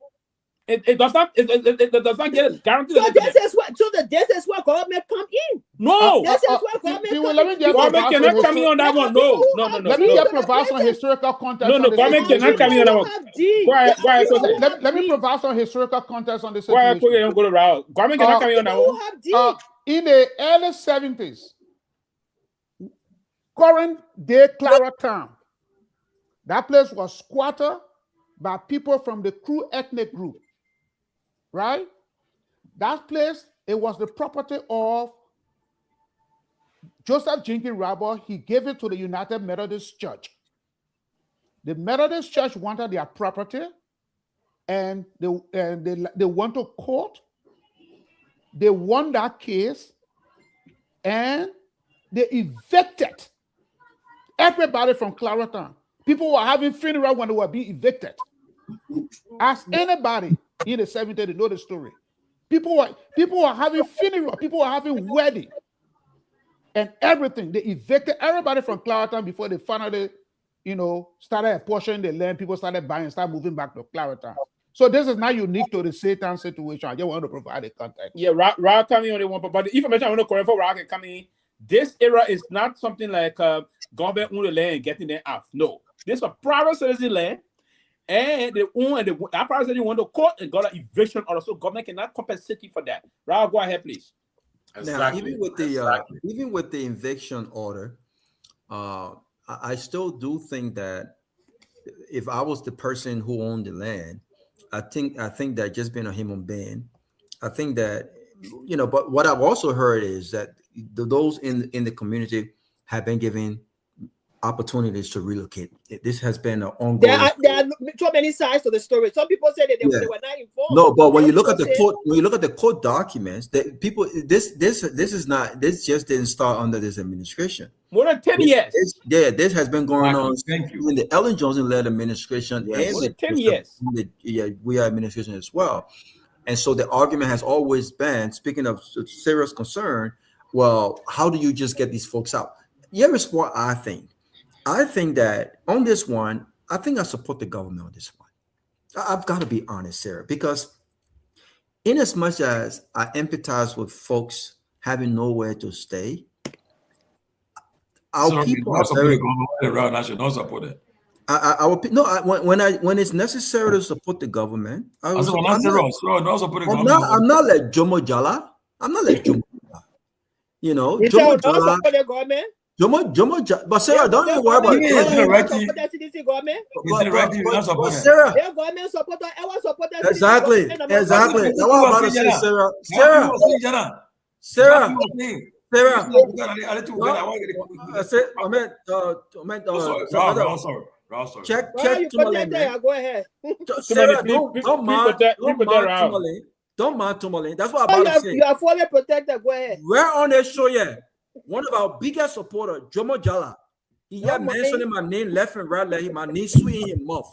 It does not get it guaranteed. So this is where government come in. No. This is where government cannot come in on that one. No. Let me just provide some historical context. No, government cannot come in on that one. Let me provide some historical context on this situation. Government cannot come in on that one. In the early 70s, current day Clara Town, that place was squatted by people from the Kru ethnic group. Right? That place, it was the property of Joseph Jenkins Rabor. He gave it to the United Methodist Church. The Methodist Church wanted their property, and they went to court. They won that case, and they evicted everybody from Clarendon. People were having funeral when they were being evicted. Ask anybody in the 70s, they know the story. People were having funeral, people were having wedding, and everything. They evicted everybody from Clarendon before they finally, started apportioning the land. People started buying, started moving back to Clarendon. So this is not unique to the Satan situation. I just want to provide a context. Yeah, Rock coming on the one, but the information I want to correct for Rock coming. This era is not something like government own the land and getting them out. No, this is a private citizen land. And that private citizen went to court and got an eviction order, so government cannot compensate you for that. Rob, go ahead, please. Now, even with the eviction order, I still do think that if I was the person who owned the land, I think that just being a human being, I think that but what I've also heard is that those in the community have been given opportunities to relocate. This has been an There ongoing. are so many sides to the story. Some people say that they were not informed. No, but when you look at Some the people court, when you look at the court documents, that people, this just didn't start under this administration. More than 10 years. This has been going on Thank you. in the Ellen Johnson-led administration Yeah, and more than 10 years. we are administration as well. And so the argument has always been, speaking of serious concern, well, how do you just get these folks out? Here is what I think. I think that on this one, I think I support the government on this one. I've got to be honest, Sarah, because in as much as I empathize with folks having nowhere to stay, our people are very. I should not support it. When it's necessary to support the government, I'm not like Jomo Jala. I'm not like Jomo Jala. You know, Jomo Jala. Jomo Jala. But Sarah, don't even worry about it. But Sarah. Exactly. That's what I'm about to say, Sarah. Sarah. Check Tomalin. Go ahead. Sarah, don't mind Tomalin. That's what I'm about to say. You are fully protected. Go ahead. We're on this show, yeah. One of our biggest supporters, Jomo Jala. He had mentioning my name left and right, like my name sweet in his mouth.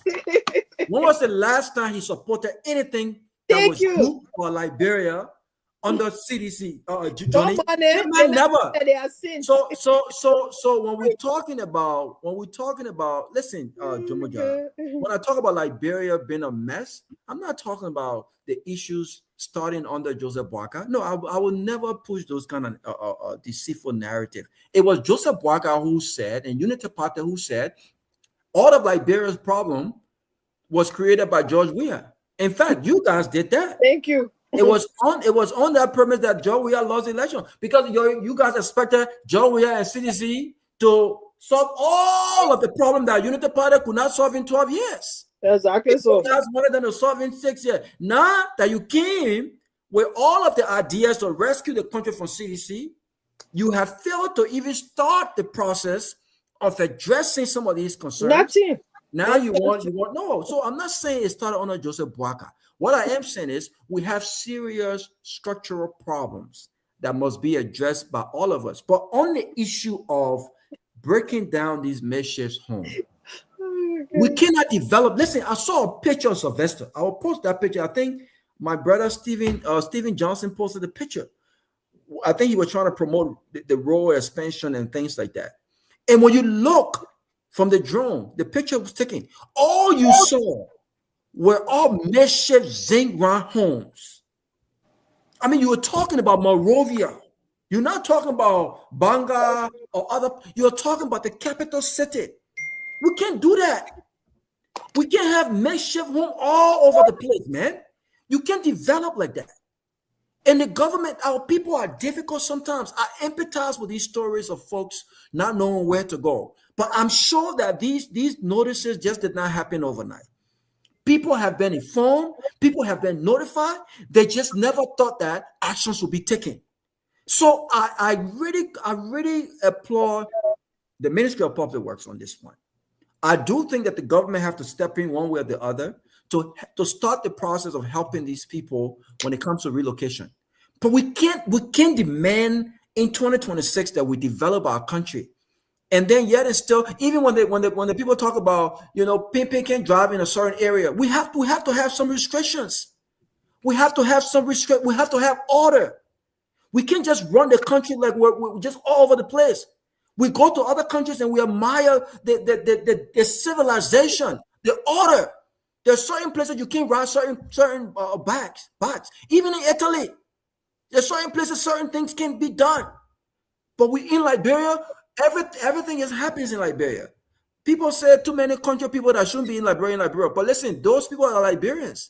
When was the last time he supported anything that was good for Liberia under CDC? Johnny, never. So when we're talking about, listen, Jomo Jala, when I talk about Liberia being a mess, I'm not talking about the issues starting under Joseph Boakai. No, I will never push those kind of deceitful narrative. It was Joseph Boakai who said, and Unity Party who said, all of Liberia's problem was created by George Weah. In fact, you guys did that. Thank you. It was on that premise that George Weah lost the election because you guys expected George Weah and CDC to solve all of the problem that Unity Party could not solve in 12 years. Exactly. So that's more than to solve in 6 years. Now that you came with all of the ideas to rescue the country from CDC, you have failed to even start the process of addressing some of these concerns. Nothing. Now you want no. So I'm not saying it started under Joseph Boakai. What I am saying is we have serious structural problems that must be addressed by all of us. But on the issue of breaking down these makeshift homes, we cannot develop. Listen, I saw a picture of Sylvester. I will post that picture. I think my brother Stephen Johnson posted the picture. I think he was trying to promote the rural expansion and things like that. And when you look from the drone, the picture was taken. All you saw were all makeshift zinc round homes. I mean, you were talking about Monrovia. You're not talking about Banga or other. You're talking about the capital city. We can't do that. We can't have makeshift home all over the place, man. You can't develop like that. And the government, our people are difficult sometimes. I empathize with these stories of folks not knowing where to go. But I'm sure that these notices just did not happen overnight. People have been informed. People have been notified. They just never thought that actions would be taken. So I really applaud the Ministry of Public Works on this one. I do think that the government have to step in one way or the other to start the process of helping these people when it comes to relocation. But we can't demand in 2026 that we develop our country. And then yet it's still, even when the people talk about, Pimpin can't drive in a certain area, we have to have some restrictions. We have to have some we have to have order. We can't just run the country like we're just all over the place. We go to other countries and we admire the civilization, the order. There's certain places you can't ride certain bags. Even in Italy, there's certain places certain things can be done. But we in Liberia, everything happens in Liberia. People say too many country people that shouldn't be in Liberia. But listen, those people are Liberians.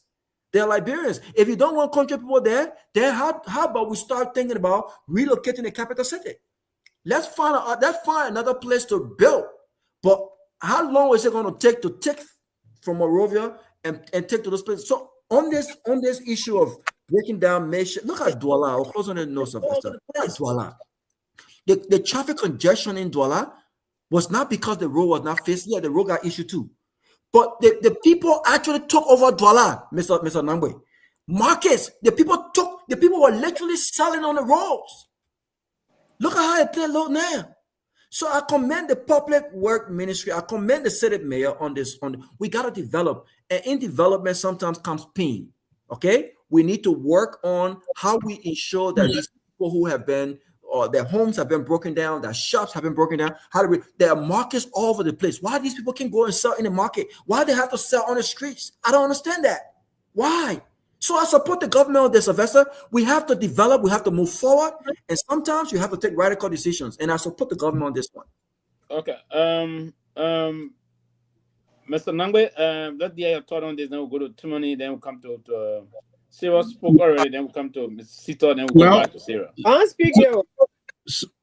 They're Liberians. If you don't want country people there, then how about we start thinking about relocating the capital city? Let's find another place to build. But how long is it going to take from Monrovia and take to those places? So on this issue of breaking down makeshift, look at Douala. I'll close on the notes of this stuff. Look at Douala. The traffic congestion in Douala was not because the road was not fixed. Yeah, the road got issued too. But the people actually took over Douala, Mr. Nagbe. Markets, the people were literally selling on the roads. Look at how it look now. So I commend the public work ministry. I commend the city mayor on this. We got to develop, and in development sometimes comes pain. Okay, we need to work on how we ensure that these people who have been, or their homes have been broken down, their shops have been broken down. There are markets all over the place. Why these people can go and sell in the market? Why they have to sell on the streets? I don't understand that. Why? So I support the government on this, Sylvester. We have to develop, we have to move forward, and sometimes you have to take radical decisions. And I support the government on this one. Okay. Mr. Nagbe, let's get your thought on this. Then we'll go to Tomalin, then we'll come to Sarah spoke already, then we'll come to Ms. Sito, then we'll go back to Sarah. I'm speaking.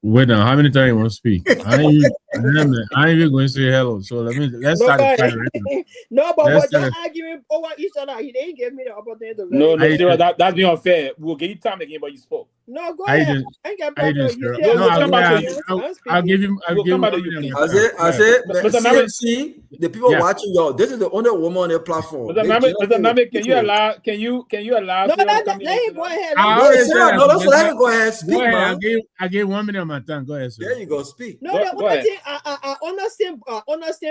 Wait now, how many times you want to speak? I ain't even going to say hello. So let's start the fight right now. No, but we're just arguing over each other. He didn't give me the opportunity to No, Sarah, that's being unfair. We'll give you time again, but you spoke. No, go ahead. I ain't got problem. I'll give him. I said, CMC, the people watching y'all. This is the only woman on their platform. Mr. Nagbe, can you allow? No, let him go ahead. No, let's let him go ahead. Speak, man. I gave 1 minute of my time. Go ahead, sir. There you go. Speak. No, I understand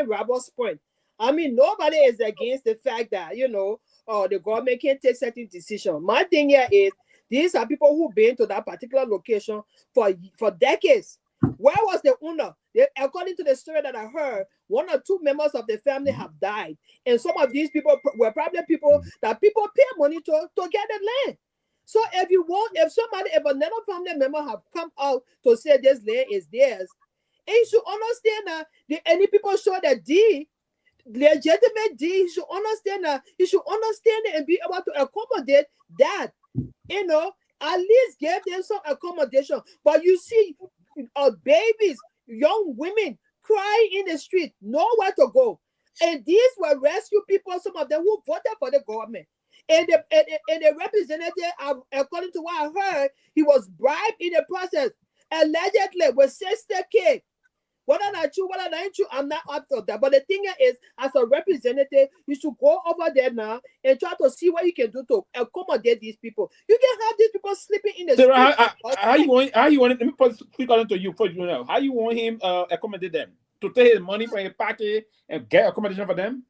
Robert's point. I mean, nobody is against the fact that the government can take certain decisions. My thing here is, these are people who've been to that particular location for decades. Where was the owner? According to the story that I heard, 1 or 2 members of the family have died. And some of these people were probably people that people pay money to get the land. So if another family member have come out to say this land is theirs, and you should understand that any people show that deed, legitimate deed, you should understand it and be able to accommodate that. At least give them some accommodation. But you see babies, young women crying in the street, nowhere to go. And these were rescue people, some of them who voted for the government. And the representative, according to what I heard, he was bribed in the process, allegedly with 60K. Whether not true, whether not true, I'm not up to that. But the thing is, as a representative, you should go over there now and try to see what you can do to accommodate these people. You can have these people sleeping in the street. How you want? Let me speak on to you first. How you want him accommodate them? To take his money from his pocket and get accommodation for them?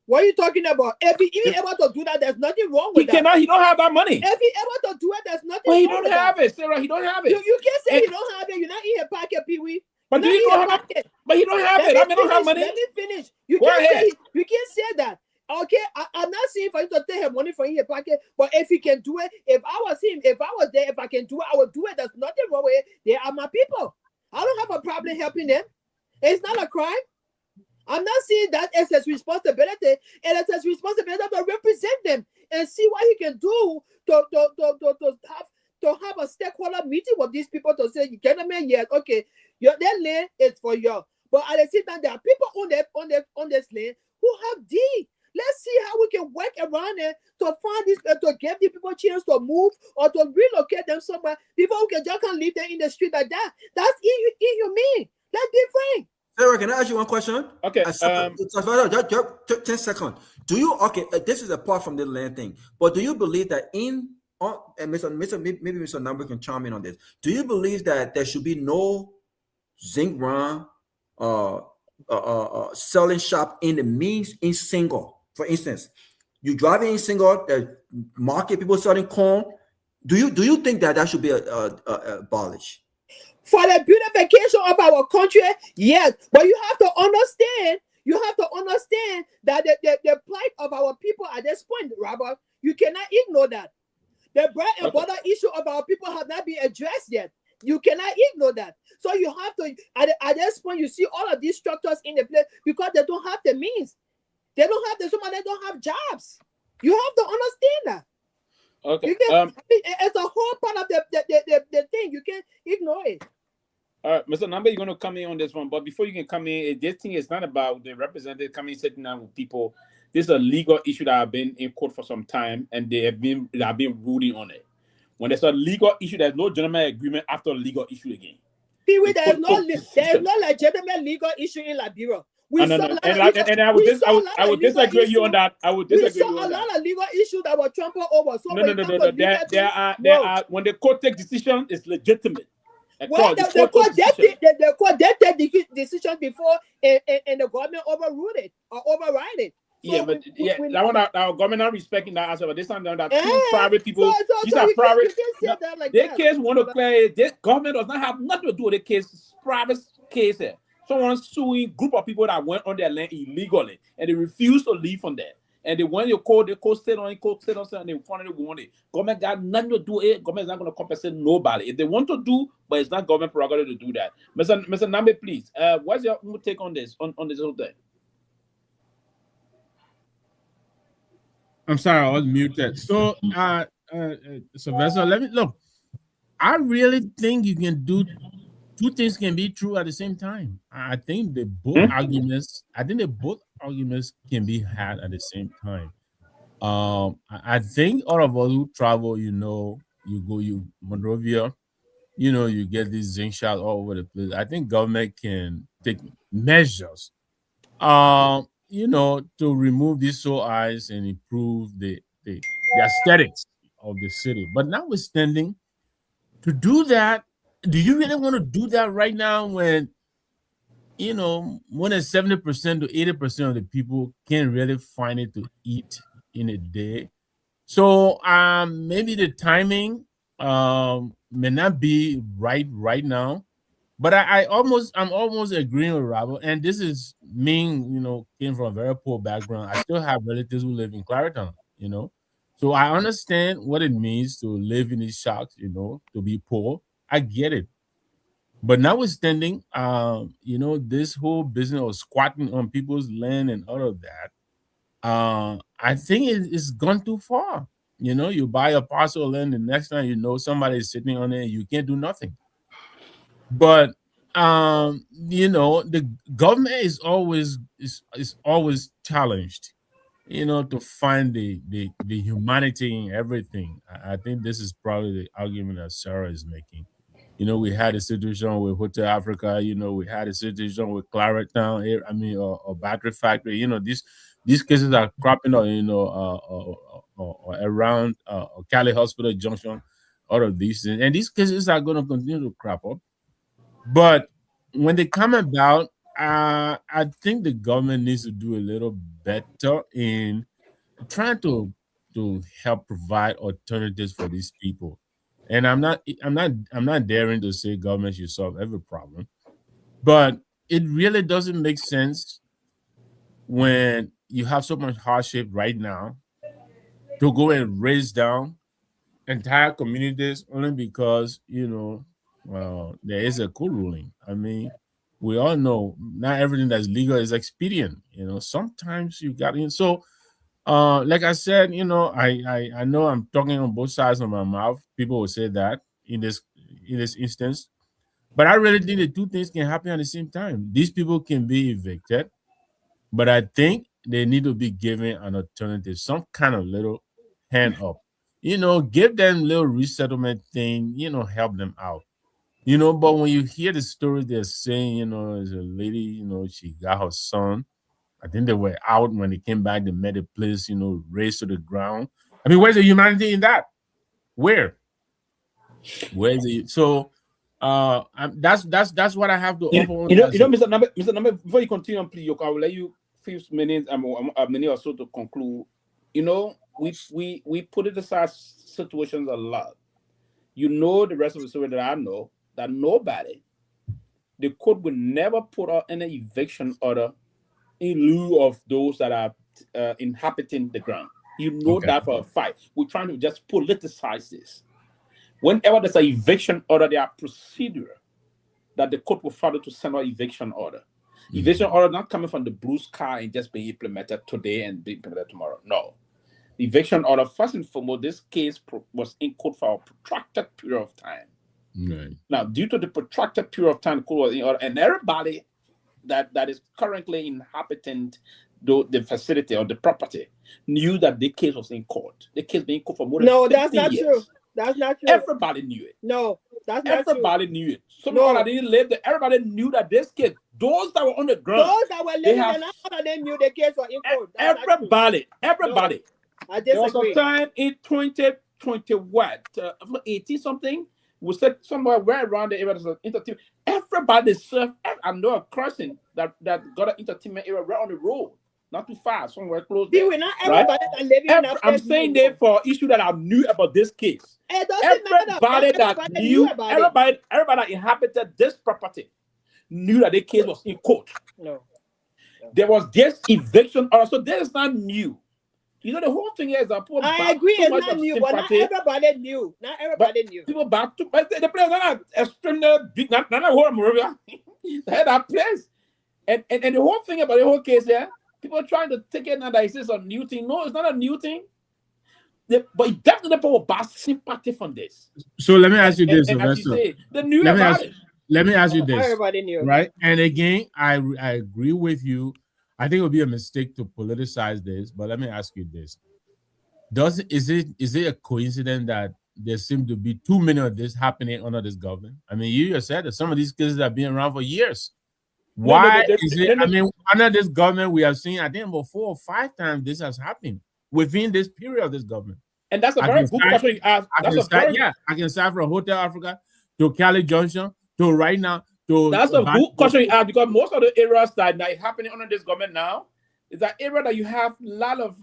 What are you talking about? If he even able to do that, there's nothing wrong with that. He don't have that money. If he able to do it, there's nothing wrong with that. He don't have it, Sarah. He don't have it. You can't say he don't have it. You're not in your pocket, Pewee. But he don't have it. But he don't have it. I don't have money. Let me finish. You can't say that. Okay, I'm not saying for you to take his money from your pocket, but if he can do it, if I was him, if I was there, if I can do it, I would do it. There's nothing wrong with it. They are my people. I don't have a problem helping them. It's not a crime. I'm not saying that it's his responsibility, and it's his responsibility to represent them and see what he can do to have a stakeholder meeting with these people to say, gentlemen, yes, okay, their land is for you. But at the same time, there are people on this land who have deed. Let's see how we can work around it to find this, to give these people a chance to move or to relocate them somewhere. People who can just can't live there in the street like that. That's inhumane. Let's be frank. Sarah, can I ask you one question? Okay. 10 seconds. This is apart from the land thing, but do you believe that maybe Mr. Number can chime in on this. Do you believe that there should be no zinc run selling shop in the means in single? For instance, you driving in single, the market people selling corn. Do you think that should be abolished? For the beautification of our country, yes. But you have to understand that the plight of our people at this point, Robert, you cannot ignore that. The bread and butter issue of our people have not been addressed yet. You cannot ignore that. So you have to, at this point, you see all of these structures in the place because they don't have the means. They don't have some of them don't have jobs. You have to understand that. Okay. It's a whole part of the thing. You can't ignore it. All right, Mr. Nagbe, you're going to come in on this one. But before you can come in, this thing is not about the representative coming sitting down with people. This is a legal issue that have been in court for some time, and they have been ruling on it. When there's a legal issue, there's no gentleman agreement after a legal issue again. Pewee, there is no legitimate legal issue in Liberia. We saw a lot I would disagree with you on that. I would disagree with you on that. We saw a lot of legal issues that were trampled over. So No. There are when the court takes decision, it's legitimate. Well, the court did take decisions before and the government overruled it or override it. So our government not respecting that answer. But this time that two private people, these are private. Their case want to clear. This government does not have nothing to do with the case. It's private case here. Someone suing group of people that went on their land illegally and they refused to leave from there. And they went to court, the court stayed on it, and they finally won it. Government got nothing to do it. Government is not going to compensate nobody. If they want to do, but it's not government prerogative to do that. Mr. Nagbe, please, what's your take on this, on this whole thing? I'm sorry, I was muted. So, Sylvester, let me look. I really think you can do two things can be true at the same time. I think the both arguments. I think the both arguments can be had at the same time. I think all of us who travel, you Monrovia, you get these zinc shots all over the place. I think government can take measures, to remove these sore eyes and improve the aesthetics of the city. But notwithstanding, to do that, do you really want to do that right now when more than 70% to 80% of the people can't really find it to eat in a day? So maybe the timing may not be right now. But I'm almost agreeing with Robert. And this is me, came from a very poor background. I still have relatives who live in Clariton, So I understand what it means to live in these shacks, to be poor. I get it. But notwithstanding, this whole business of squatting on people's land and all of that, I think it's gone too far. You buy a parcel of land, the next time somebody is sitting on it, and you can't do nothing. But the government is always challenged, to find the humanity in everything. I think this is probably the argument that Sarah is making. We had a situation with Hotel Africa. We had a situation with Clariton. Or Battery Factory. These cases are cropping up. Around Cali Hospital Junction. All of these things, and these cases are going to continue to crop up. But when they come about, I think the government needs to do a little better in trying to help provide alternatives for these people. And I'm not daring to say government should solve every problem, but it really doesn't make sense when you have so much hardship right now to go and raise down entire communities only because there is a court ruling. We all know not everything that's legal is expedient. Sometimes you got in. So, like I said, I know I'm talking on both sides of my mouth. People will say that in this instance, but I really think the two things can happen at the same time. These people can be evicted, but I think they need to be given an alternative, some kind of little hand up. Give them little resettlement thing. Help them out. But when you hear the story, they're saying, there's a lady, she got her son. I think they were out when they came back. They met a place, raised to the ground. Where's the humanity in that? Where's it? So, that's what I have to offer. Mr. Nagbe, before you continue, please, I will let you a few minutes, a minute or so to conclude. We put it aside situations a lot. The rest of the story that I know, that nobody, the court would never put out any eviction order in lieu of those that are inhabiting the ground. That for a fact. We're trying to just politicize this. Whenever there's an eviction order, there are procedure that the court will follow to send out eviction order. Eviction order not coming from the blue sky and just being implemented today and be implemented tomorrow. No. The eviction order, first and foremost, this case was in court for a protracted period of time. Right. Now, due to the protracted period of time, the court was in order, and everybody that is currently inhabiting the facility or the property knew that the case was in court. The case being in court for more than 15 years. That's not true. Everybody knew it. No. That's not everybody knew it. Some that didn't live there, everybody knew that this kid, those that were on the ground, those that were living there, not all of them knew the case was in court. Everybody. No, I there was disagree. a time in 2020, 80 something, we said somewhere right around the area there's an entertainment. Everybody served. I know a crossing that got an entertainment area right on the road, not too far, somewhere close. See, we're not everybody that live in that I'm place saying knew. that for issue that I knew about this case. It doesn't matter. Everybody that knew, everybody that inhabited this property knew that the case was in court. No. There was this eviction order, so this is not new. You know, the whole thing is that people I agree, it's not new, but not everybody knew. Not everybody knew. People back to but the place not extremely big, not a whole Moravia. They had that place. And the whole thing about the whole case there, people are trying to take it now that it's a new thing. No, it's not a new thing. But definitely people back sympathy from this. So let me ask you this, and as you say, they knew let me ask you this. Everybody knew. Right? And again, I agree with you. I think it would be a mistake to politicize this, but let me ask you this. Is it a coincidence that there seem to be too many of this happening under this government? I mean, you just said that some of these cases have been around for years. Why is it? I mean, under this government, we have seen, I think, about 4 or 5 times this has happened within this period of this government. And that's a very good question. I can start from Hotel Africa to Cali Junction to right now. That's a good question you ask, because most of the areas that is happening under this government now is that area that you have a lot of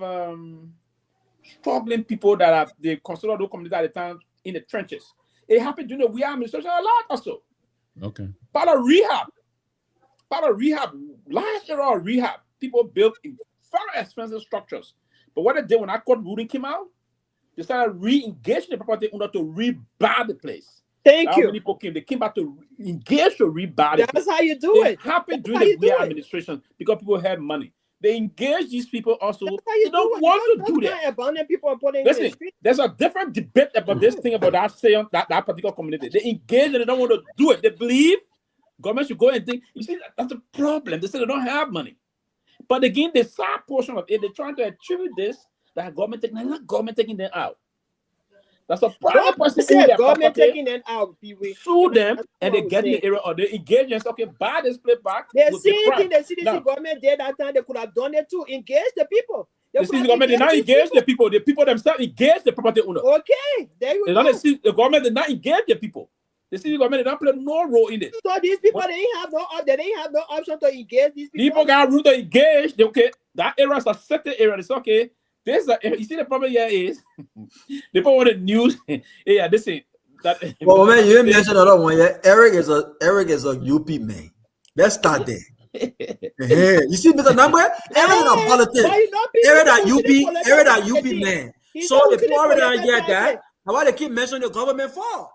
struggling people that are they consider those communities at the time in the trenches. It happened during the Myean administration a lot also. Okay. Part of rehab, large area of rehab. People built in very expensive structures. But what they did when that court ruling came out, they started re-engaging the property owner to rebar the place. Thank you. Many people came. They came back to engage to rebar. That's how you do it. Happened during the Myean administration because people had money. They engage these people also. They don't want to do that. Listen, there's a different debate about this thing about that particular community. They engage and they don't want to do it. They believe government should go and think. You see, that's a problem. They say they don't have money. But again, the side portion of it, they're trying to attribute this that government taking them out. That's a private person. Government taking them out. Sue them and they get in the area or they engage and say, okay, buy this place back. The same thing the CDC government did that time, they could have done it too. Engage the people. The CDC government did not engage the people. The people themselves engage the property owner. Okay, there you go. The government did not engage the people. The CDC government did not play no role in it. So these people they didn't have no option to engage these people. People got room to engage. Okay, that area is a sector area. It's okay. You see the problem here is people want the news. Yeah, this is that. Well, man, you mentioned another one. Yeah, Eric is a UP man. Let's start there. You see, Mr. Nagbe, Eric is a politician. Eric that UP man. So the people already get that. Why they keep mentioning the government for?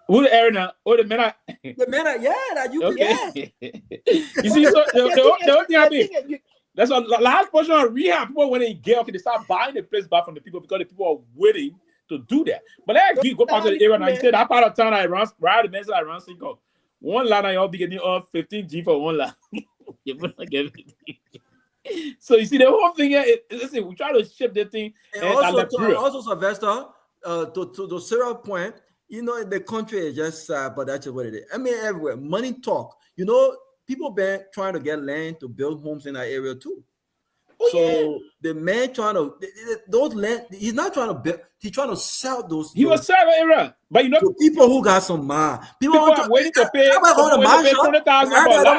Who the Eric now? Oh, the men. The men, that UP. Okay. You see, so the only thing I mean. That's a large portion of rehab. People when they get okay, they start buying the place back from the people because the people are willing to do that. But let's go back to the area now. You said that part of town I run right the message I run single. One line I all be getting off 15G for one line. You will not get it. So you see the whole thing here. Listen, we try to ship the thing. And also Sylvester, to Sarah's point, you know, the country is just sad, but that's what it is. I mean, everywhere money talk. You know. People been trying to get land to build homes in that area too. The man trying to those land, he's not trying to build, he's trying to sell those. He was selling area, but you know, to people who got some mind. People are waiting to pay. They don't want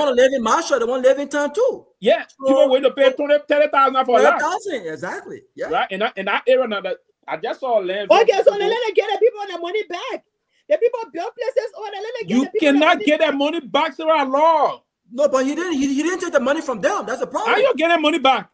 to live in Marshall. They want to live in town too. Yeah, people waiting to pay 30,000 for land. Exactly. Yeah. Right in that area now that I just saw land. Okay, so let them get the people their money back. The people build places on and let them get you cannot get that money back, Sarah Law. No, but he didn't take the money from them. That's the problem. How you getting money back?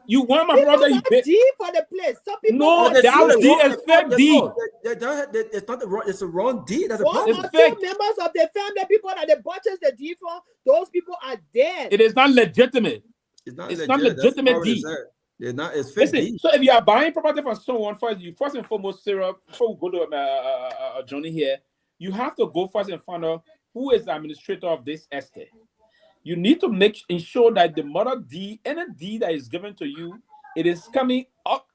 You want my brother? You pay D for the place. Some people no, that D is fake D. It's not the wrong. It's a wrong D. That's a problem. One or two members of the family, people that they purchased the D for, those people are dead. It is not legitimate. It's not legitimate D. It's not. It's fake D. So if you are buying property from someone, first and foremost, Sarah, before we go to Johnny here, you have to go first and find out who is the administrator of this estate. You need to ensure that the mother D, any D that is given to you, it is coming up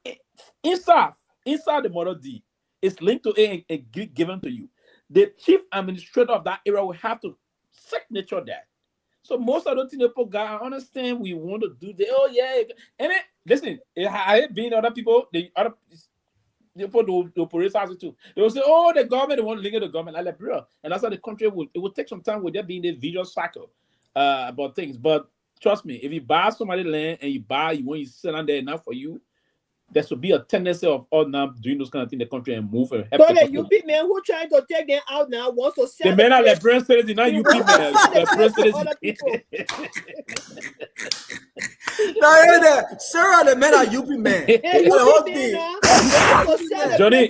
inside the mother D. It's linked to it and given to you. the chief administrator of that area will have to signature that. So most of the people guys understand we want to do the and it, listen, I have been other people, the other people the police house too. They will say, oh, the government, they want to link the government. I like, bro, and that's how the country will take some time with there being the visual cycle about things. But trust me, if you buy somebody land and you want you sit down there enough for you, there should be a tendency of all now doing those kind of things in the country and move and help. So the UP men who trying to take them out now wants to sell the men are like presidents, not UP men. The presidents. No, Sarah, the men are UP men. Johnny,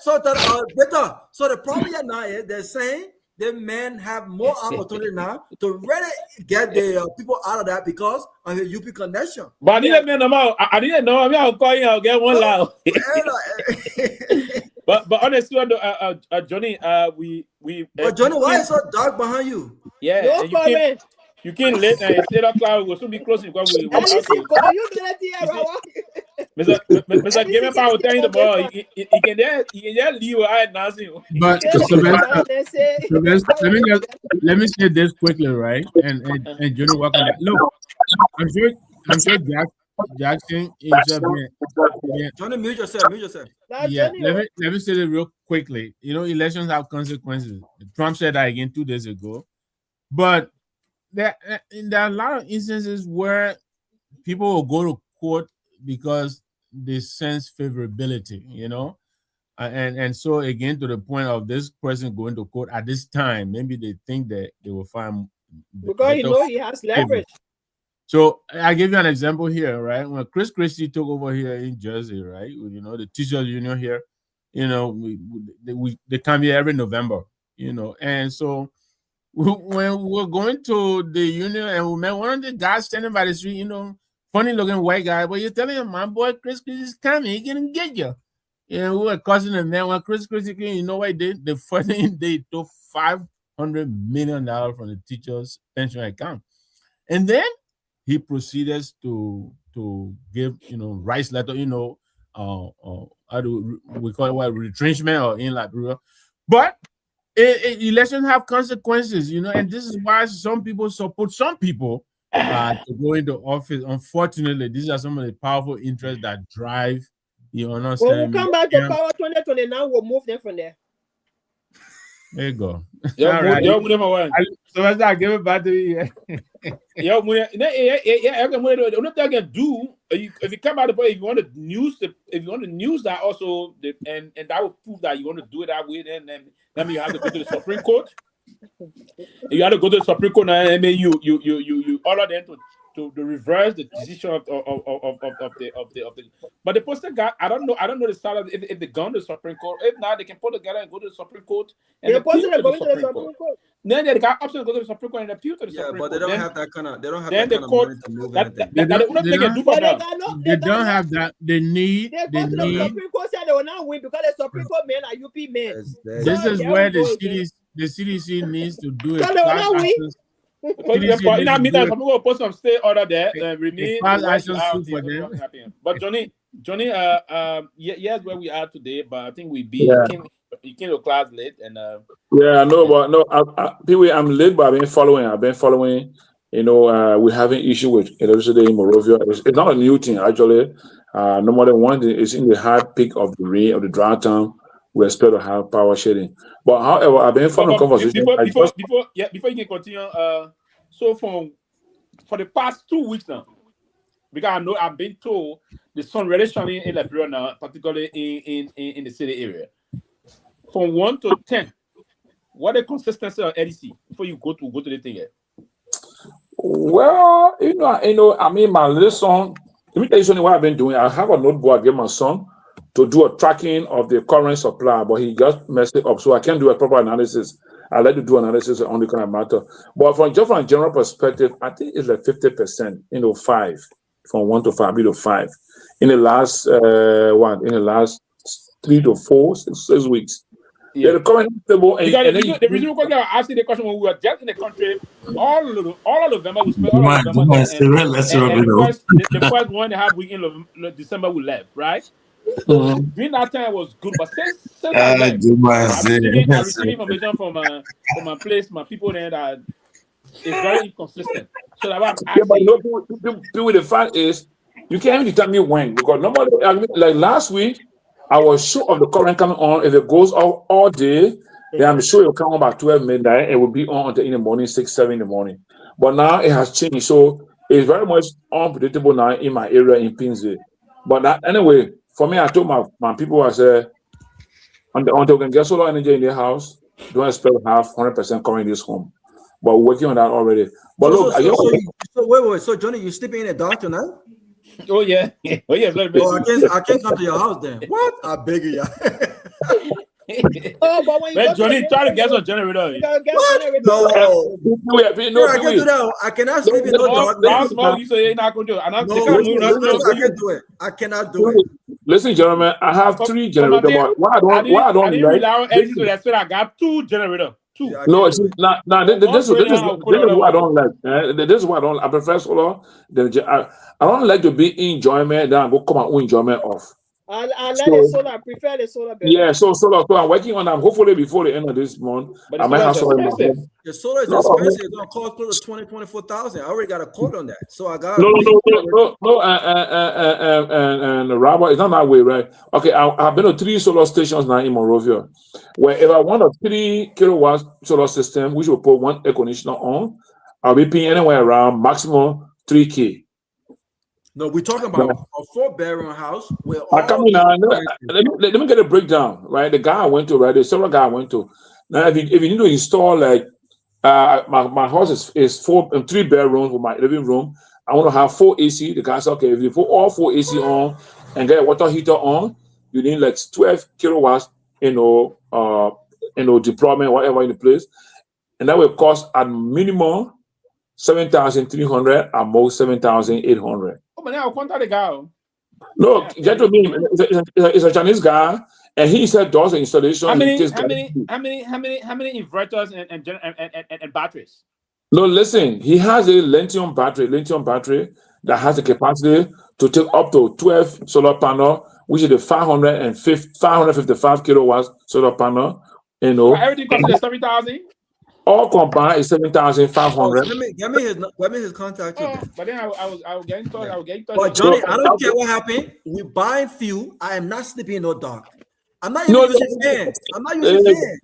so the problem here now is they're saying the men have more opportunity now to really get the people out of that because of the UP connection. But I didn't know. I didn't know. I mean, I'll call you. I'll get one loud. but honestly, Johnny, we. But Johnny, why is so dark behind you? Yeah, no comment. You can't let it's 8 o'clock. We'll soon be closing because we. Mr. Gayman will tell you the boy. He can just leave without announcing. But let me say this quickly, right? And Johnny, welcome. Look, I'm sure Jackson is Johnny, mute yourself. Yeah, let me say it real quickly. You know, elections have consequences. Trump said that again 2 days ago, but there are a lot of instances where people will go to court because they sense favorability, you know, and so again to the point of this person going to court at this time, maybe they think that they will find because you know he has leverage. So I give you an example here, right? When Chris Christie took over here in Jersey, right? You know, the teachers union here, you know, they come here every November, you know, and so when we were going to the union and we met one of the guys standing by the street, you know, funny looking white guy, but you're telling him, my boy Chris Christie is coming, he can get you. You know, we were causing him. Then when Chris Christie came, you know what he did? The first thing they took $500 million from the teachers' pension account. And then he proceeded to give, you know, rights letter, you know, how do we call it, what, retrenchment or in Liberia. But elections have consequences, you know, and this is why some people support some people to go into office. Unfortunately, these are some of the powerful interests that drive, you understand. When we come back to power 2029, we'll move them from there. There you go. So let's not give it back to you. The only thing I can do if you come out of the if you want to news that also and that will prove that you want to do it that way, then you have to go to the Supreme Court. You have to go to the Supreme Court and then you order them to reverse the decision of the. But the poster guy, I don't know the status if they go to the Supreme Court. If not, they can put together and go to the Supreme Court. And the poster going to the Supreme Court. Then they got option to go to the Supreme Court and appeal to the Supreme Court. Yeah, but they don't have that kind of. They don't have then that the kind court, of money to move anything. They don't have that. They need. The Supreme Court said they will not win because the Supreme Court men are UP men. This is where the CDC needs to do it. In that meantime, some people put some stay order there and remain. But Johnny, yes, where we are today, but I think we came to class late and. Yeah, no, but no, Pewee, I'm late, but I've been following. You know, we're having issue with electricity in Morovia. It's not a new thing actually. No more than one thing is in the hard peak of the rain of the dry time. We expect to have power shedding. But however, I've been following conversation. Before you can continue, so for the past 2 weeks now, because I know I've been told the sun really shining in Liberia now, particularly in the city area. From 1 to 10, what the consistency of EDC before you go to the thing here? Well, you know, I mean, my little son. Let me tell you something. What I've been doing, I have a notebook I give my son to do a tracking of the current supply, but he just messed it up, so I can't do a proper analysis. I like to do analysis on the kind of matter. But from a general perspective, I think it's like 50%, you know, 5, from 1 to 5, to 5. In the last 3 to 4, 6 weeks. Yeah. The current table. The reason why I asked you the question when we were just in the country, all of November we spent all of November. The first one they had week in December we left, right? During that time, it was good, but since I left, I received information from my place, my people there that it's very inconsistent. So that's why I'm asking. Yeah, but you know, people, the fact is, you can't even determine when, because normally, I mean, like last week, I was sure of the current coming on. If it goes off all day, then I'm sure it'll come on by 12 midnight. It will be on until in the morning, 6, 7 in the morning. But now it has changed, so it's very much unpredictable now in my area in Pinsville. But anyway, for me, I told my people, I said, until we can get solar energy in their house, don't expect to have 100% current in this home. But we're working on that already. But wait. So Johnny, you sleeping in a dark tonight? Oh yeah. Oh yeah. I can't come to your house then. What? I beg you. But when Johnny try to get some generator. No, I can do that. I cannot sleep in no dark. You say you're not going to do it. I can't do it. I cannot do it. Listen, gentlemen, I have 3 generators. Why I don't rely on energy, so that's why I got 2 generators. This is what I don't like. This is what I don't. I prefer solar. I don't like to be enjoyment. Then I go come and enjoyment off. I like the solar. I prefer the solar better. Yeah, so solar. So I'm working on them. Hopefully before the end of this month, I might have solar in my home. The solar is expensive. It's gonna cost close to 24,000. I already got a quote on that. So I got no. And Robert, it's not that way, right? Okay, I've been to 3 solar stations now in Monrovia. Where if I want a 3 kilowatt solar system, which will put 1 air conditioner on, I'll be paying anywhere around maximum 3K. No, we're talking about a 4-bedroom house where let me get a breakdown, right? The guy I went to, right? The solar guy I went to. Now, if you need to install like my house is 3 bedrooms with my living room. I want to have 4 AC. The guy said, okay, if you put all 4 AC on and get a water heater on, you need like 12 kilowatts, deployment, whatever in the place, and that will cost at minimum 7,300, at most 7,800. Oh, but now I'll contact the guy. No, get to me. It's a Chinese guy, and he said does the installation. How many inverters and batteries? No, listen. He has a lithium battery that has the capacity to take up to 12 solar panel, which is the 555 kilowatts solar panel. So everything costs 7,000. All combined is 7,500. Let me his contact. But then I will get in touch. But Johnny, I don't care what happened. We buying fuel. I am not sleeping in no dark. I'm not even using fans. I'm not using fans.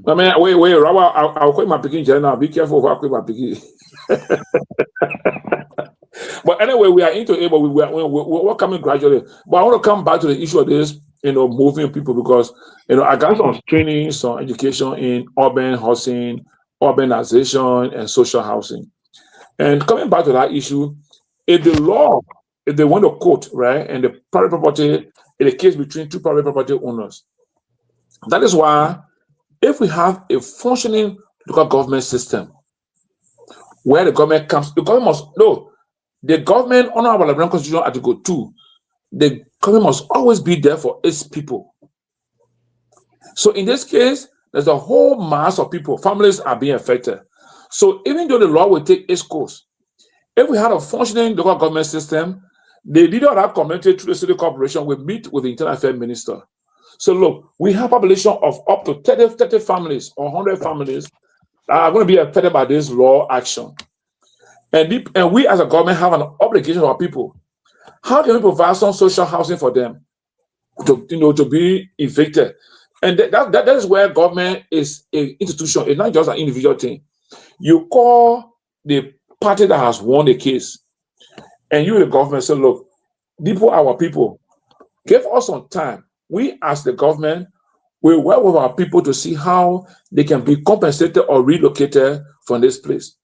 I mean, wait, Robert, I'll quit my picking now. Be careful if I quit my picking. But anyway, we are into it, but we're coming gradually. But I want to come back to the issue of this, moving people, because I got some training, some education in urban housing, urbanization, and social housing. And coming back to that issue, if they want to quote, right, and the private property, in a case between 2 private property owners, that is why if we have a functioning local government system where the government under our Liberian Constitution Article 2, the government must always be there for its people. So in this case, there's a whole mass of people, families are being affected. So even though the law will take its course, if we had a functioning local government system, the leader of that community through the city corporation will meet with the Internal Affairs Minister. So look, we have a population of up to 30 families or 100 families that are going to be affected by this law action. And we as a government have an obligation to our people. How can we provide some social housing for them to be evicted? And that is where government is an institution. It's not just an individual thing. You call the party that has won the case, and you, the government, say, look, people are our people. Give us some time. We, as the government, will work with our people to see how they can be compensated or relocated from this place.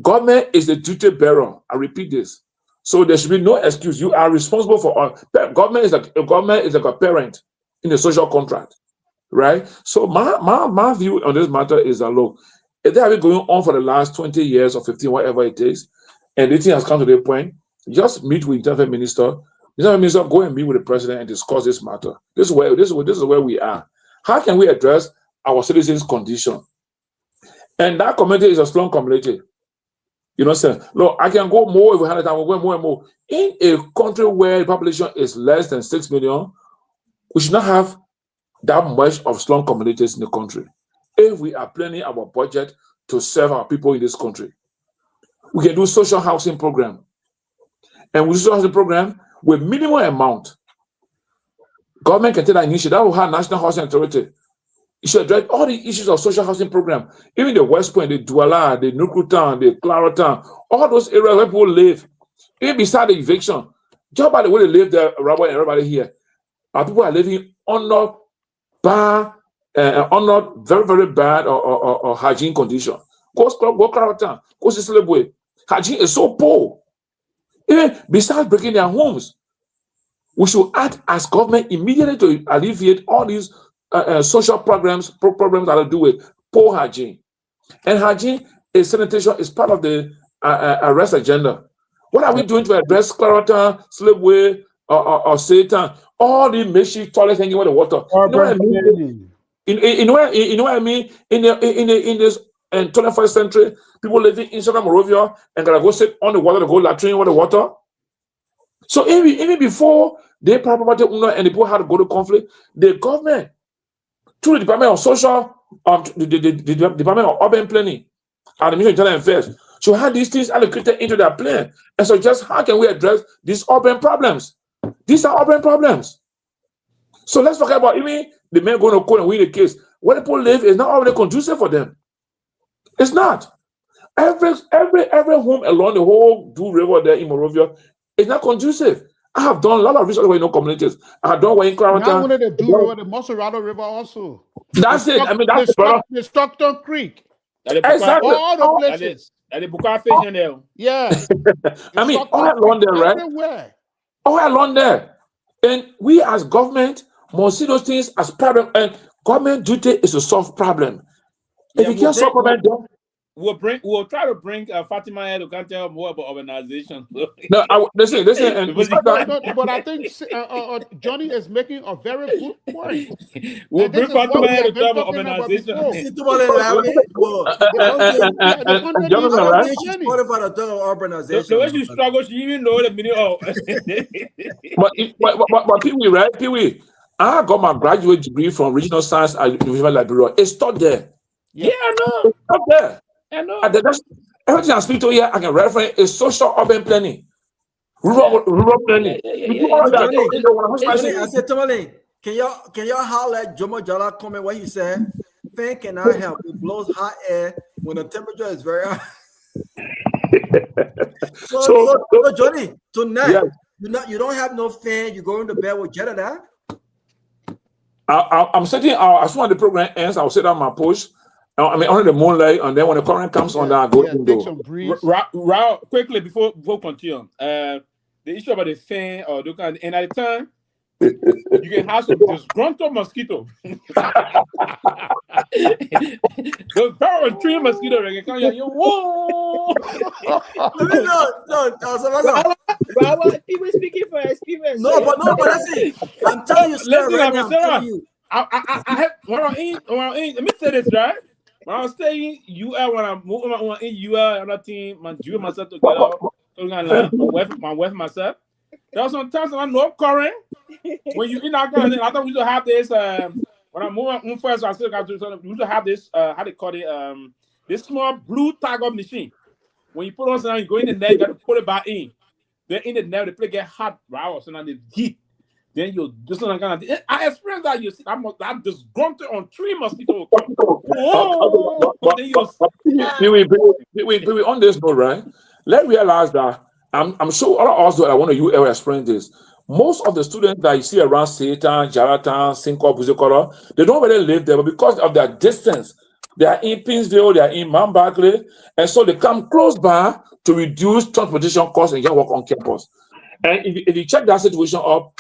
Government is the duty bearer. I repeat this. So there should be no excuse. You are responsible for all. Government is like a parent in the social contract, right? So my view on this matter is that, look, if they have been going on for the last 20 years or 15, whatever it is, and the thing has come to the point, just meet with the Internal Affairs Minister. The Internal Affairs Minister, go and meet with the president and discuss this matter. This is where we are. How can we address our citizens' condition? And that community is a strong community. You know what I'm saying? Look, I can go more if we had it, I will go more and more. In a country where the population is less than 6 million, we should not have that much of slum communities in the country. If we are planning our budget to serve our people in this country, we can do social housing program. And with social housing program, with minimum amount, government can take that initiative. That will have National Housing Authority. It should address all the issues of social housing program. Even the West Point, the Douala, the Nuku Town, the Clara Town, all those areas where people live, even beside the eviction, just by the way they live there, Robert and everybody here, our people are living under bad, under very, very bad or hygiene condition. Go Clara Town, go to Seleke. Hygiene is so poor. Even besides breaking their homes, we should act as government immediately to alleviate all these social problems that have to do with poor hygiene. And hygiene is sanitation is part of the arrest agenda. What are we doing to address Clarota, Seleke, or Satan? All the makeshift toilets hanging with the water. You know what I mean? You know what I mean? In this 21st century, people living inside of Morovia and gotta go sit on the water to go latrine with the water. So even before they property owner and the people had to go to conflict, the government, through the Department of Social, the Department of Urban Planning, and the Ministry of Internal Affairs, should have these things allocated into their plan. And so just how can we address these urban problems? These are urban problems. So let's talk about even the men going to court and win the case. Where people live is not already conducive for them. It's not. Every home along the whole Du River there in Morovia is not conducive. I have done a lot of research in communities. I have done one in Clarota. Not only the Du River, the Moserado River also. That's it. I mean, that's the Stockton Creek. Exactly. All the places. And the Buka Fish there. Yeah. I mean, all along there, right? Everywhere. All along there. And we as government must see those things as problem. And government duty is to solve problem. If you can't solve problem, we'll try to bring Fatima here to tell more about organization. No, listen. And but I think Johnny is making a very good point. We'll bring Fatima here to tell about organization. The way she struggles, she even know the meaning of. But Pewee, right? Pewee, I got my graduate degree from regional science at University of Liberia. It's taught there. Yeah, I know. It's taught there. I know. Everything I speak to here, I can reference is social urban planning, rural planning. I said, Tomalin, can y'all holler at Jomo Jala comment what he said? Fan cannot help. It blows hot air when the temperature is very high. so Johnny, tonight you don't have no fan. You go into bed with Jeddah. I'm sitting. As soon as the program ends, I'll sit on my post. I mean, under the moonlight, and then when the current comes on, I go indoor. Quickly before continue. The issue about the fan or the kind, and at the time, you can have some disgruntled mosquito. The power of 3 mosquito ring can you whoa. No, people speaking for experience. No, but that's it. I'm telling you, I have let me say this, right? When I was staying UL, when I'm moving in UL, another team, my Jew myself together, my wife myself. There was some times when I know current. When you in that kind of thing, I thought we used to have this. When I moved first, I still got to. We used to have this. How they call it? This small blue tag up machine. When you put on something, you go in the net, you got to put it back in. Then in the net, the plate get hot, right? So now the heat. Then you do something kind of thing. I experienced that. You see, I'm disgruntled on 3 mosquitoes. We on this note, right? Let's realize that I'm sure all of us that I want to experience this. Most of the students that you see around Satan, Jaratan, Sinko, Buzikoro, they don't really live there, but because of their distance, they are in Pinsville, they are in Mount Barkley, and so they come close by to reduce transportation costs and get work on campus. And if you check that situation up,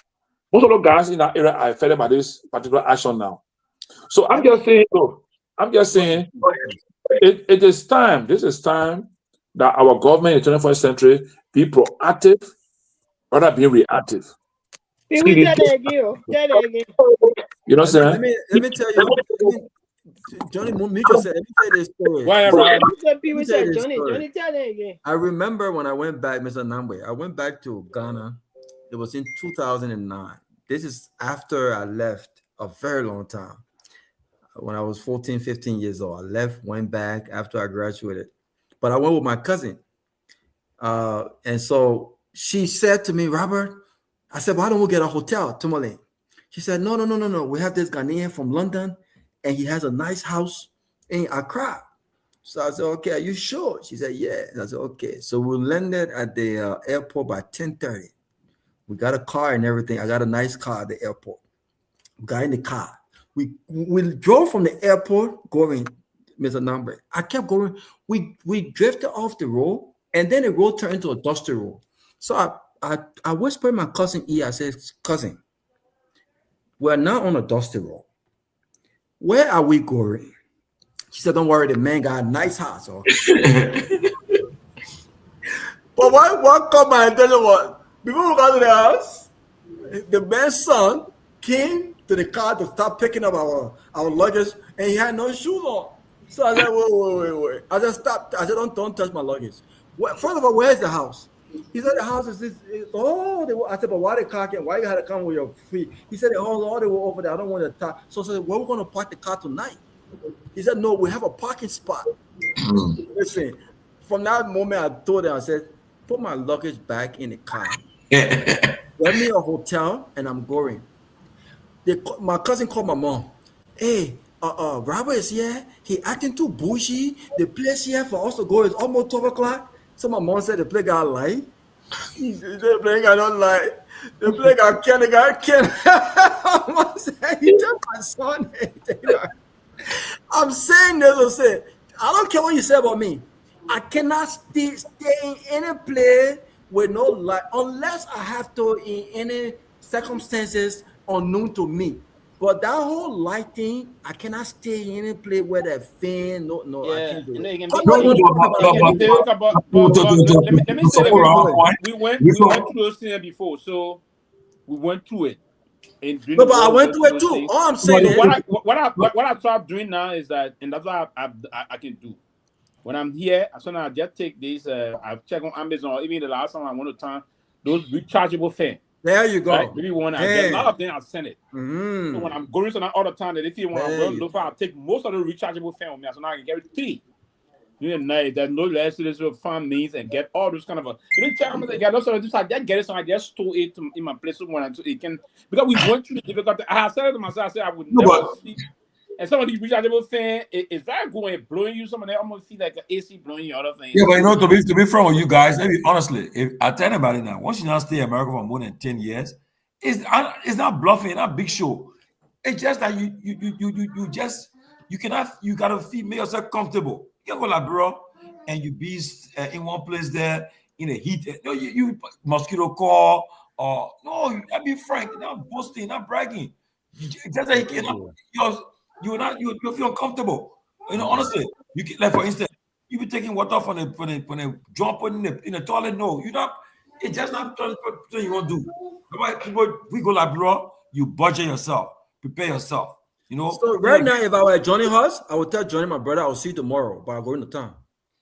most of the guys in that area are affected by this particular action now. So I'm just saying, it is time. This is time that our government in the 21st century be proactive rather than be reactive. You know what I'm saying? Let me tell you. Johnny Mucho said, let me tell you this story. Why, right? People said, Johnny, tell them again. I remember when I went back, Mr. Nagbe, I went back to Ghana. It was in 2009. This is after I left a very long time. When I was 14, 15 years old, I left, went back after I graduated. But I went with my cousin. And so she said to me, Robert, I said, why don't we get a hotel, Tomalin? She said, no. We have this Ghanaian from London, and he has a nice house in Accra. So I said, okay, are you sure? She said, yeah. I said, okay. So we landed at the airport by 10:30. We got a car and everything. I got a nice car at the airport. We got in the car. We drove from the airport going, Mr. Nagbe. I kept going. We drifted off the road, and then the road turned into a dusty road. So I whispered my cousin E. I said, cousin, we're now on a dusty road. Where are we going? She said, don't worry, the man got a nice house. Okay? But what caught my attention was, before we got to the house, the man's son came to the car to start picking up our luggage, and he had no shoes on. So I said, wait. I just stopped. I said, don't touch my luggage. First of all, where's the house? He said the house is this. I said, but why the car came? Why you had to come with your feet? He said, oh, they were over there. I don't want to talk. So I said, where are we going to park the car tonight? He said, no, we have a parking spot. Listen, from that moment, I told him, I said, put my luggage back in the car. Get me a hotel, and I'm going. My cousin called my mom. Hey, Robert is here. He acting too bougie. The place here for us to go is almost 12 o'clock. So my mom said the play guy lie. He said the play guy don't lie. The play guy can't. The guy can't. Mom said, he told my son. I'm saying this. I said, I don't care what you say about me. I cannot stay in any place with no light unless I have to in any circumstances unknown to me. But that whole light thing, I cannot stay in any place where that fan. No, I can't do it. Let me say that we went through those things before, so we went through it. No, but I went through it too. All I'm saying is what I start doing now is that, and that's what I can do. When I'm here, as soon as I just take this, I check on Amazon. Even the last time I went to town, those rechargeable fans. There you go. Right? Maybe one I get a lot of them, I send it. So when I'm going to all the time, they see when I'm going to I take most of the rechargeable fan with me. So now I can get 3. You know, there's no less to this will find means and get all those kind of you didn't check them. They get also just I get it, so I just store it in my place when it can, because we went through the difficulty. I said it to myself, I said I would never see. And some of these rechargeable fans, it's very good when blowing you. Some of them almost feel like an AC blowing you, other things. Yeah, but you know, to be frank with you guys, maybe honestly, if I tell anybody now, once you now stay in America for more than 10 years, it's not bluffing, not big show. It's just that you gotta make yourself comfortable. You go like bro, and you be in one place there in the heat. No, you mosquito call or no. I be frank, not boasting, not bragging. Just like you feel uncomfortable. You know, honestly, you can, like for instance, you be taking water from the jump in the toilet. No, you not. It's just not something you want to do. People, we go like bro, you budget yourself, prepare yourself. You know. So right now, if I were at Johnny's house, I would tell Johnny, my brother, I'll see you tomorrow, but I'm going to town.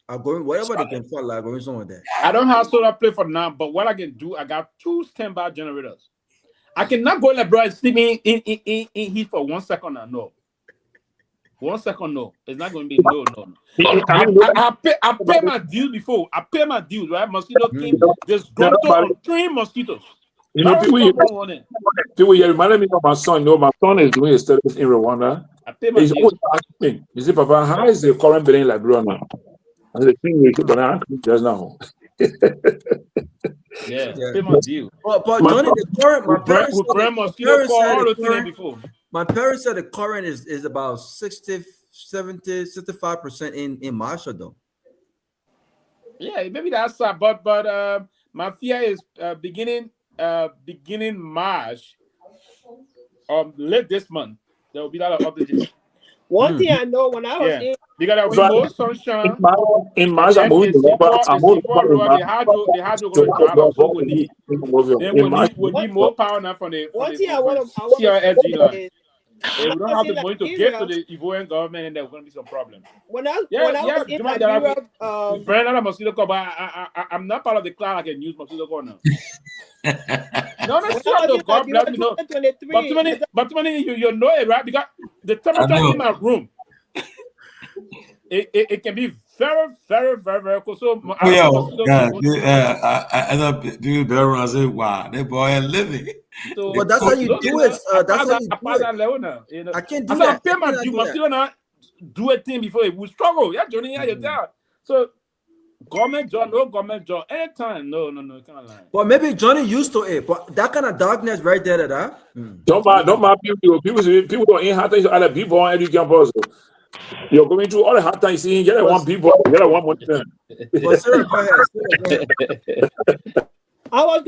I'm going wherever they can find. Like going somewhere there. I don't have solar play for now, but what I can do, I got 2 standby generators. I cannot go like bro and sleep in heat for 1 second. No. 1 second, no. It's not going to be no. I pay my dues before. I pay my dues, right? Mosquito came. There's growth on 3 mosquitoes. You know, people, you reminded me of my son. You know, my son is doing a study in Rwanda. He's always asking me, you see, Papa, how is the current billing like Rwanda? And the thing is, but I just now. Yeah, pay my due. But Johnny, the current, my parents said the current is about 60, 70, 65% in Marshall, though. Yeah, maybe that's but my fear is beginning March, late this month, there will be a lot of outages. One thing I know, when I was in, because there will be more sunshine. In March, I'm moving to the hydro going to drop, so we need more power now from the CRSG line. If we don't have the money to give to the Ivorian government, and there's going to be some problem. When I was in Liberia, Brandon, I'm mosquito coil, but I'm not part of the clan. I can use mosquito coil now. No, that's true. God bless me. No, but too many, you know it, right? Because the temperature in my room, it can be very, very, very, very cold. So, I end up doing better when I say, wow, that boy is living. So, but that's how you do it. That's how you do it. I can't do that. I pay my due. Mosquito now do a thing before it will struggle. Yeah, Johnny, yeah, you're down. So, government job, no government job, anytime. No, can't lie. But maybe Johnny used to it. But that kind of darkness right there, that. Don't mind people. People don't ain't hard things. Other people on every campus. You're going through all the hard times. Seeing get one people, get one more time. But sir, go ahead. I was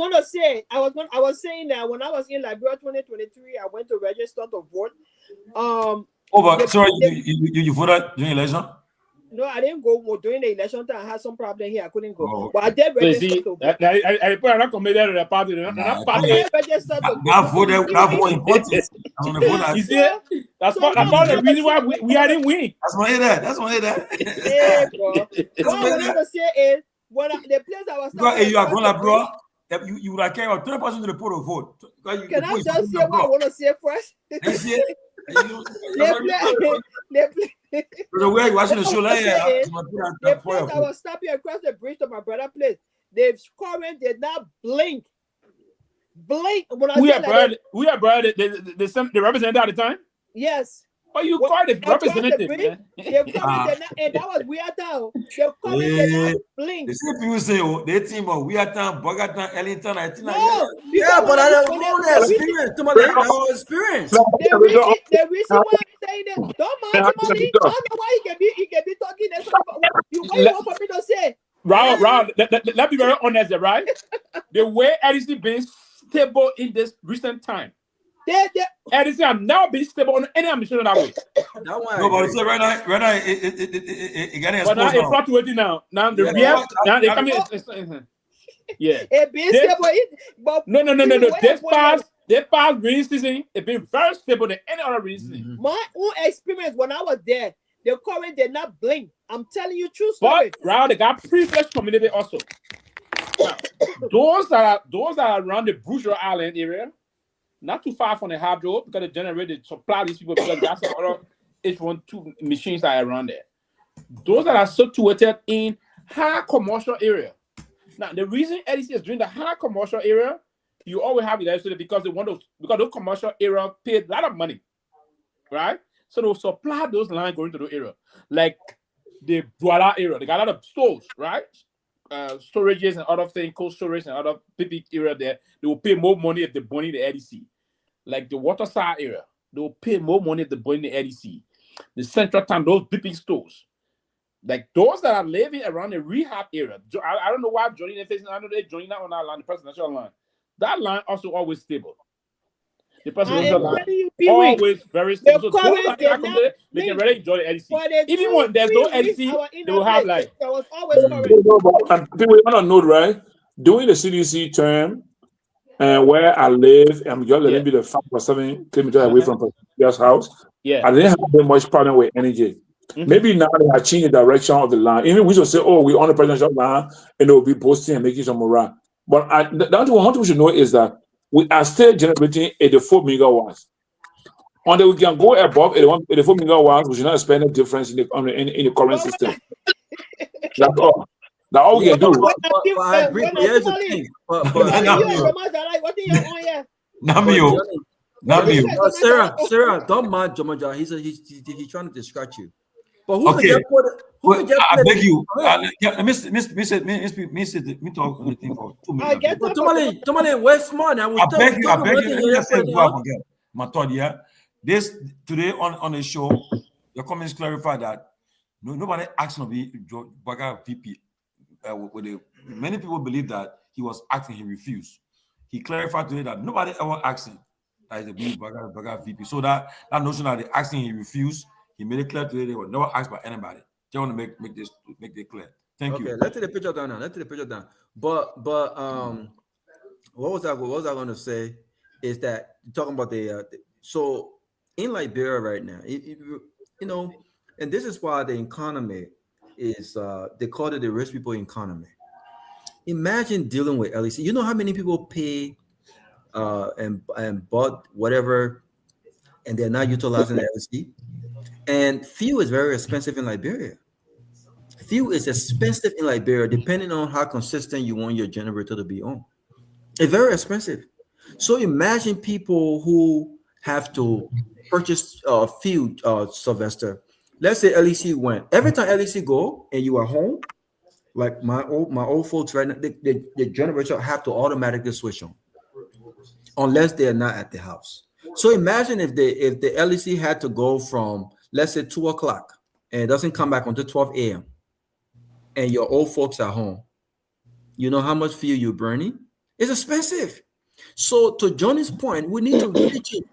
saying that when I was in Liberia 2023, I went to register to vote. But sorry, you voted during election? No, I didn't go during the election time. I had some problem here. I couldn't go. Oh, okay. But I did register to vote. I put an committee to the party. I did register to vote. That vote important. You see, that's part of the reason why we didn't win. That's why that. Hey, bro. What I want to say is, the place I was talking about, you are going, bro. You would have carried out 20% of the poll to vote. Can I just say what I want to say first? The way you watching the show, the place I was stopping across the bridge to my brother's place. The current did not blink. When I we are brother. The representative at the time. Yes. But you called the representative. And that was weird town. The current did not blink. The same people say, they team of weird town, Bogger town, Ellington. I think. Yeah, but I don't know that experience. Tomalin, experience. The reason why I'm saying that, don't mind Tomalin. I don't know why he can be talking. That's what you want for me to say. Round. Let me be very honest, right? The way Edison been stable in this recent time. Edison have now been stable on any ambition that way. No, but it's right now, it getting exposed now. It's fluctuating now. Now the real, now they come in. Yeah. It been stable. But no. This past rainy season, it's been very stable than any other rainy season. My own experience when I was there, the current did not blink. I'm telling you true story. But Round, they got privileged community also. Now, those that are around the Bourgeois Island area, not too far from the hydro, because they generate supply these people because that's the other H12 machines that are around there. Those that are situated in high commercial area. Now, the reason EDC is doing the high commercial area, you always have electricity because those commercial areas pay a lot of money, right? So they'll supply those lines going to the area, like the Douala area. They got a lot of stores, right? Storages and other things, cold storage and other big area there. They will pay more money if they're burning the EDC. Like the Waterside area, they will pay more money if they're burning the EDC. The Central Town, those big stores. Like those that are living around the rehab area. I don't know why joining the I know they're joining that on our line, the presidential line. That line also always stable. The presidential line always very stable. So those that they can really enjoy the EDC. Even when there's no EDC, they will have like. That was always and people want to know, right? During the CDC term, where I live, I'm just letting be the 5 or 7 kilometers away from President's house. Yeah, I didn't have that much problem with energy. Maybe now they are changing the direction of the line. Even we should say, "Oh, we're on the presidential line," and they will be boasting and making some morale. But the other one we should know is that we are still generating 84 megawatts. Until we can go above 84 megawatts, we should not expect any difference in the current system. That's all. That's all we can do. But I agree. Here's the thing. Not me. Sarah, don't mind Jomaja. He's trying to distract you. But who okay. I beg you. Me talk on the thing for 2 minutes. Tomalin, we're smart now. I beg you. I forget. My thought, yeah. This today on the show, your comments clarify that nobody asked to be Baga VP. Many people believe that he was acting, he refused. He clarified today that nobody ever asked him that he be Baga VP. So that notion that the asking he refused, he made it clear today they were never asked by anybody. Just want to make this clear. Thank you. Okay, let's take the picture down. But what was I going to say is that talking about so in Liberia right now, and this is why the economy is they call it the rich people economy. Imagine dealing with LEC. You know how many people pay and bought whatever, and they're not utilizing the LEC. And fuel is very expensive in Liberia. Fuel is expensive in Liberia, depending on how consistent you want your generator to be on. It's very expensive. So imagine people who have to purchase fuel, Sylvester. Let's say LEC went. Every time LEC go and you are home, like my old folks right now, the generator have to automatically switch on, unless they are not at the house. So imagine if the LEC had to go from, let's say, 2 o'clock and it doesn't come back until 12 a.m. and your old folks are home. You know how much fuel you're burning? It's expensive. So to Johnny's point, we need to reach it.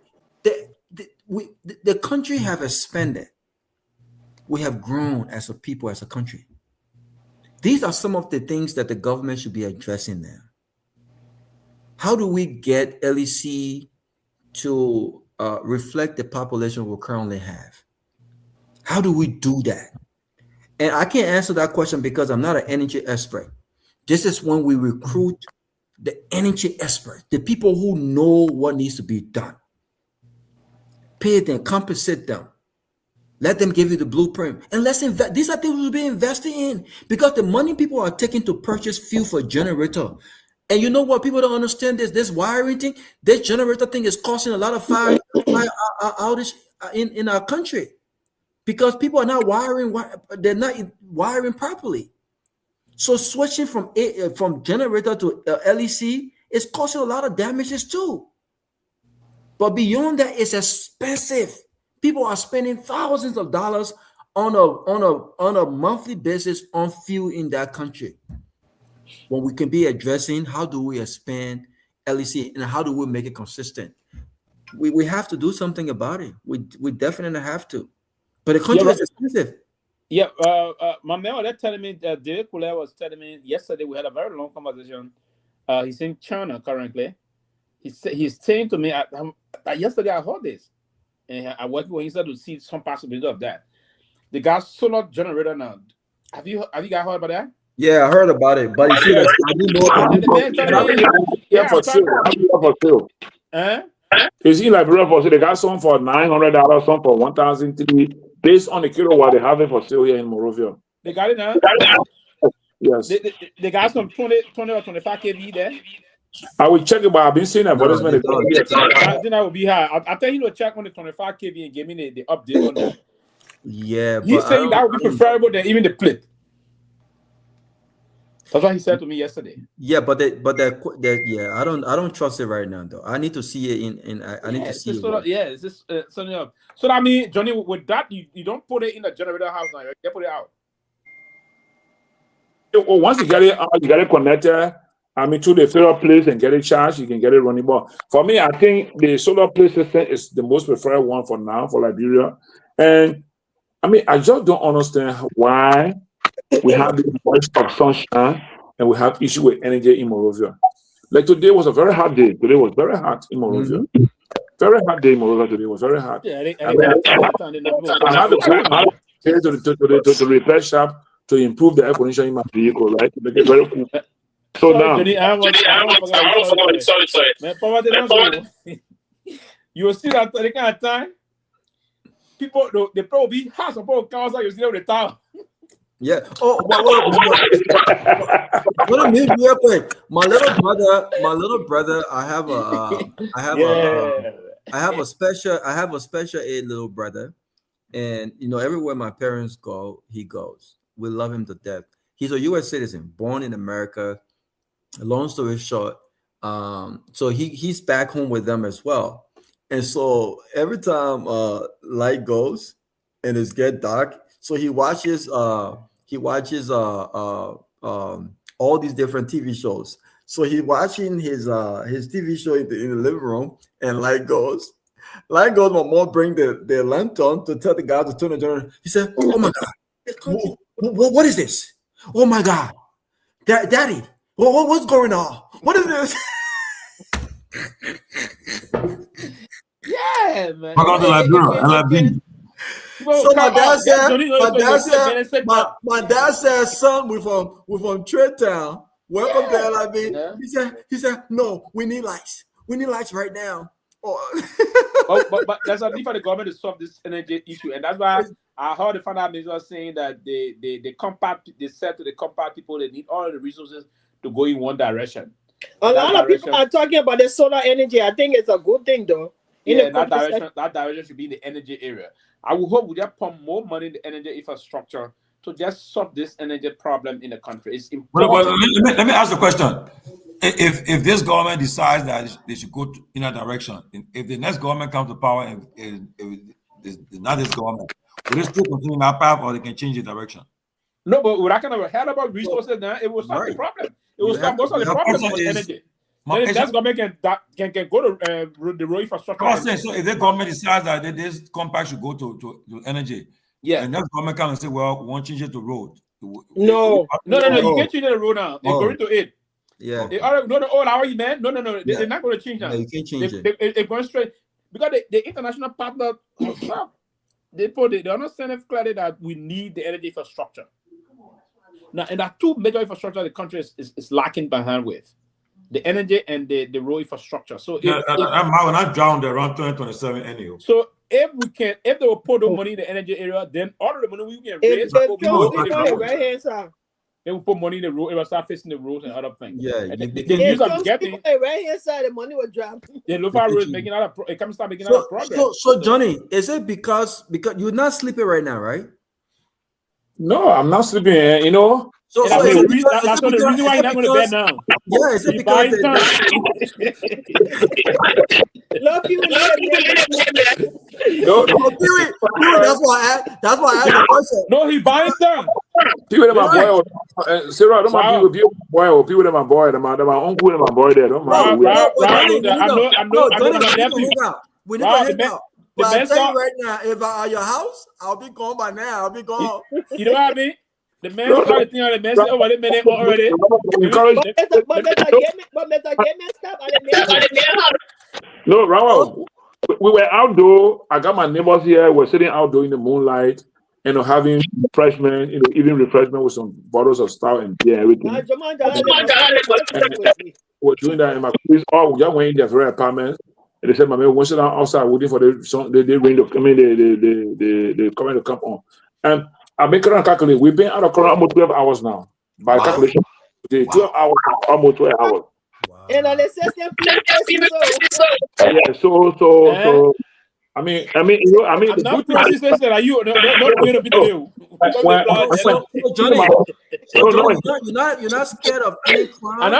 The country have expanded. We have grown as a people, as a country. These are some of the things that the government should be addressing now. How do we get LEC to reflect the population we currently have? How do we do that? And I can't answer that question because I'm not an energy expert. This is when we recruit the energy experts, the people who know what needs to be done. Pay them, compensate them. Let them give you the blueprint. And let's invest. These are things we'll be investing in, because the money people are taking to purchase fuel for generator. And you know what? People don't understand this wiring thing. This generator thing is causing a lot of fire outage in our country, because people are not wiring. They're not wiring properly. So switching from generator to LEC is causing a lot of damages too. But beyond that, it's expensive. People are spending thousands of dollars on a monthly basis on fuel in that country. When we can be addressing how do we expand LEC and how do we make it consistent? We have to do something about it. We definitely have to. But the country is expensive. Yeah, my man was telling me that David Kule was telling me yesterday. We had a very long conversation. He's in China currently. He's saying to me yesterday I heard this, and I worked with him to see some possibility of that. They got solar generator now. Have you guys heard about that? Yeah, I heard about it, but you see, Is he like for sale? They got some for $900, some for $1,300, based on the kilowatt they have it for sale here in Monrovia. They got it now. Yes, they got some 20 or 25 kV there. I will check it, but I've been seeing advertisement. I think I will be high. I tell you to check on the 25 kV and give me the update on that. Yeah, he's saying that would be preferable than even the plate. That's what he said to me yesterday. Yeah, but I don't trust it right now though. I need to see it I need to see it. It's just so I mean, Johnny, with that you don't put it in the generator house now. You put it out. Well, once you get it out, you get it connected. I mean, to the solar place and get it charged, you can get it running. But for me, I think the solar place system is the most preferred one for now for Liberia. And I mean, I just don't understand why we have the voice of sunshine and we have issue with energy in Monrovia. Like today was a very hot day. Today was very hot in Monrovia. Mm-hmm. Very hot day in Monrovia today. Was very hot. Yeah, I have to go to the repair shop to improve the air conditioning in my vehicle, right? To make it very cool. So now, you will see that the kind of time people they probably have some cars that you see over the town. Yeah. Oh, what a new real quick. My little brother. I have a special aid little brother, and everywhere my parents go, he goes. We love him to death. He's a U.S. citizen, born in America. Long story short, so he's back home with them as well. And so every time light goes and it's get dark, so he watches all these different TV shows. So he's watching his TV show in the living room, and light goes. My mom bring the lantern to tell the guy to turn the generator. He said, "Oh my God, what is this? Oh my God, Daddy, what's going on? What is this?" Yeah, man. Welcome to Liberia. So my dad said, son, we from Trade Town. Welcome to LIB. Yeah. He said, no, we need lights. We need lights right now. Oh. but there's a need for the government to solve this energy issue, and that's why I heard the finance minister saying that they said to the compact people they need all the resources to go in one direction. A lot of people are talking about the solar energy. I think it's a good thing, though. That direction should be in the energy area. I would hope we just pump more money in the energy infrastructure to just solve this energy problem in the country. It's important. Well, let me ask the question. If this government decides that they should go in that direction, if the next government comes to power, if it's not this government, will they still continue that path, or they can change the direction? No, but we're not going to hear about resources now. It will solve the problem. It will solve most of the problems with energy. Then the next government can go to the road infrastructure. So if the government decides that this compact should go to energy, and next government comes and say, well, we want to change it to road. No. You can't change the road now. They're going to it. Yeah. They're not going to change that. No, you can't change it. They're going straight because the international partner, they understand clearly that we need the energy infrastructure. Now, and there are two major infrastructure the country is lacking behind with: the energy and the road infrastructure. So I'm not drowned around 2027 anyway. So if they will put the money in the energy area, then all of the money we can raise. They will put money in the road. It will start fixing the roads and other things. Yeah, the news I'm getting right here side, the money will drop. The local roads making out it comes start making out progress. So Johnny, is it because you're not sleeping right now, right? No, I'm not sleeping. You know. So that's the reason why you're not going to bed now. Yeah, is it because love you? No, that's why I asked the question. No, he buying time. People my boy, Sarah, don't mind people with boy or people with my boy, my uncle and my boy there. Don't mind. We need to hang out. But I tell you right now, if I at your house, I'll be gone by now. I'll be gone. You know what I mean? The man started thinking on the man over the minute already. No, Raul, we were outdoor. I got my neighbors here. We're sitting outdoor in the moonlight, having refreshment, even refreshment with some bottles of stout and beer, everything. We're doing that in my place. Oh, we just went in their very apartments. And they said, my man, we're sitting outside waiting for the rain to come in, the comment to come on. And I make it calculate. We've been out of Corona almost 12 hours now. By calculation, 12 hours, almost 12 hours. Wow. And so I mean, I'm not processing that you not going to be the Johnny, you're not scared of any crime.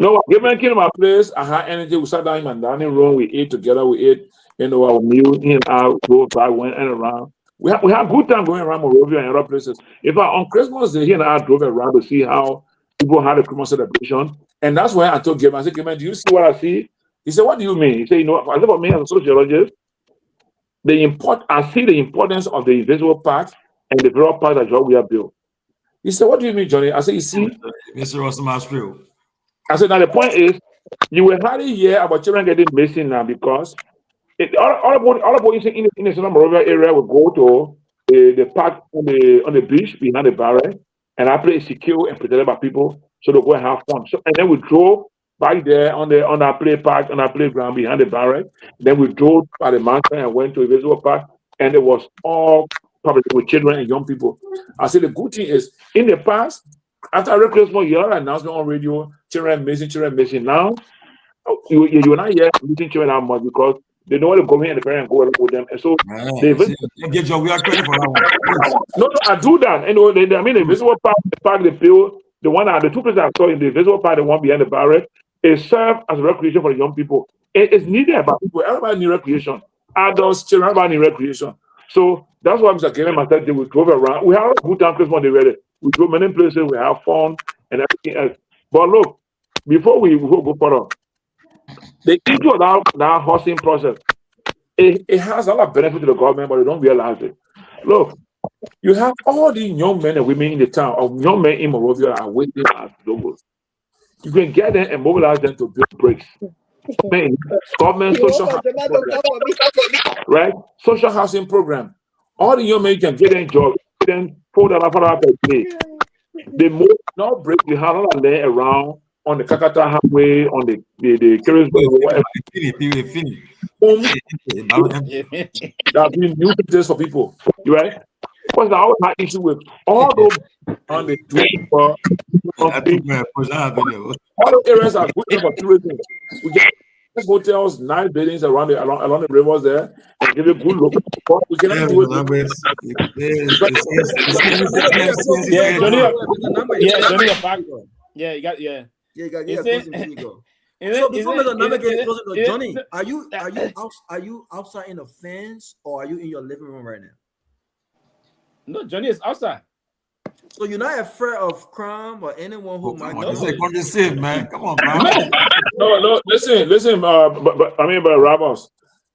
No, give me a my place. I had energy. We sat down in my dining room. We ate together. We ate, our meal in and out, go back, went and around. We have good time going around Monrovia and other places. In fact, on Christmas Day, he and I drove around to see how people had a Christmas celebration. And that's why I told Gayman, I said, Gayman, do you see what I see? He said, what do you mean? He said, I said, about me as a sociologist, I see the importance of the invisible part and the visible part that we have built. He said, what do you mean, Johnny? I said, you see? Mr. Rossamastril. I said, now the point is, you will hardly hear about children getting missing now because all about in the Central Monrovia area will go to the park on the beach behind the barrel, and I play secure and protected by people, so they'll go and have fun. So, and then we drove back there on our play park, on our playground behind the barrel. Then we drove by the mountain and went to a visitor park, and it was all public with children and young people. I said the good thing is, in the past, after every Christmas, you hear an announcement on radio, children missing. Now, you're not yet missing children that much because they know where the government and the parents go with them, and so we are credit for that one. No, I do that. The visitor park, they build. The two places I saw in the visible part, the one behind the barrel, it serves as a recreation for the young people. It's needed by people. Everybody needs recreation. Adults, children, everybody needs recreation. So that's why Mr. Gayman and myself, we drove around. We had a good time Christmas Day. We drove many places, we have fun and everything else. But look, before we go further, the issue of that housing process, it has a lot of benefit to the government, but they don't realize it. Look, you have all these young men and women in the town, or young men in Monrovia are waiting at Dopoh. You can get them and mobilize them to build bricks. government social housing program, right? Social housing program. All the young men can get a job, then $4 per day. They move, not break the house and lay around on the Kakata highway, on the Kehleboe, whatever. There have been new business for people, right? Because I always had issue with all those on the all the areas are good for tourism. We get hotels, nice buildings along the rivers there, and give you good local. We can do it. Johnny, Johnny, your back. Yeah, you got Yeah, you got So before the number gets closer to Johnny, are you outside in the fence or are you in your living room right now? No, Johnny is outside. So you're not afraid of crime or anyone who might man. Come on, man. No, listen, but I mean, but Ramos,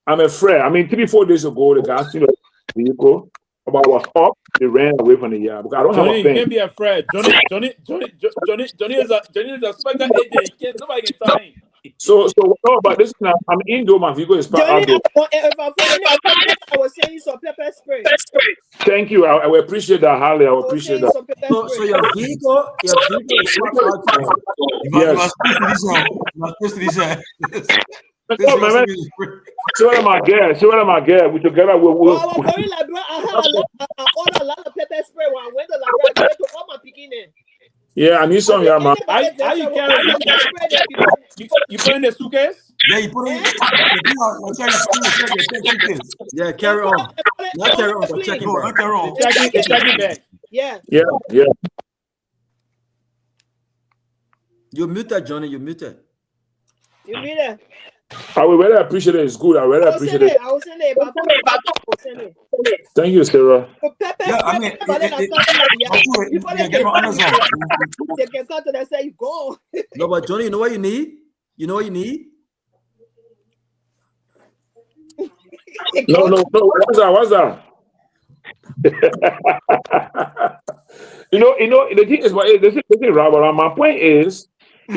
I'm afraid. I mean, 3-4 days ago, the guy seen a vehicle about was up, they ran away from the yard. Because I don't Johnny, have a you fence. can't be afraid. Johnny is a special agent. Nobody can tell him. So no, but this now I'm indoor. My vehicle is parked outdoor. I was saying some pepper spray. Thank you. I will appreciate that, Harley. I will appreciate that. So your vehicle is parked outside. Yes. No, man. See what am I get? We together. I ordered a lot of pepper spray when I went to Liberia. I went to all my beginning. Yeah, I need some, yeah, man. How you carry you put in the suitcase? Yeah, you put in. Yeah, carry on. Not carry on, but checking bag. Checking bag. Yeah. You muted, Johnny. You muted. You muted. I will really appreciate it. It's good. I really appreciate it. I was in there. Thank you, Sarah. Yeah, I mean, they can come to that say you go. No, but Johnny, you know what you need? No. What's that? You know, the thing is, the thing, Robert, my point is, I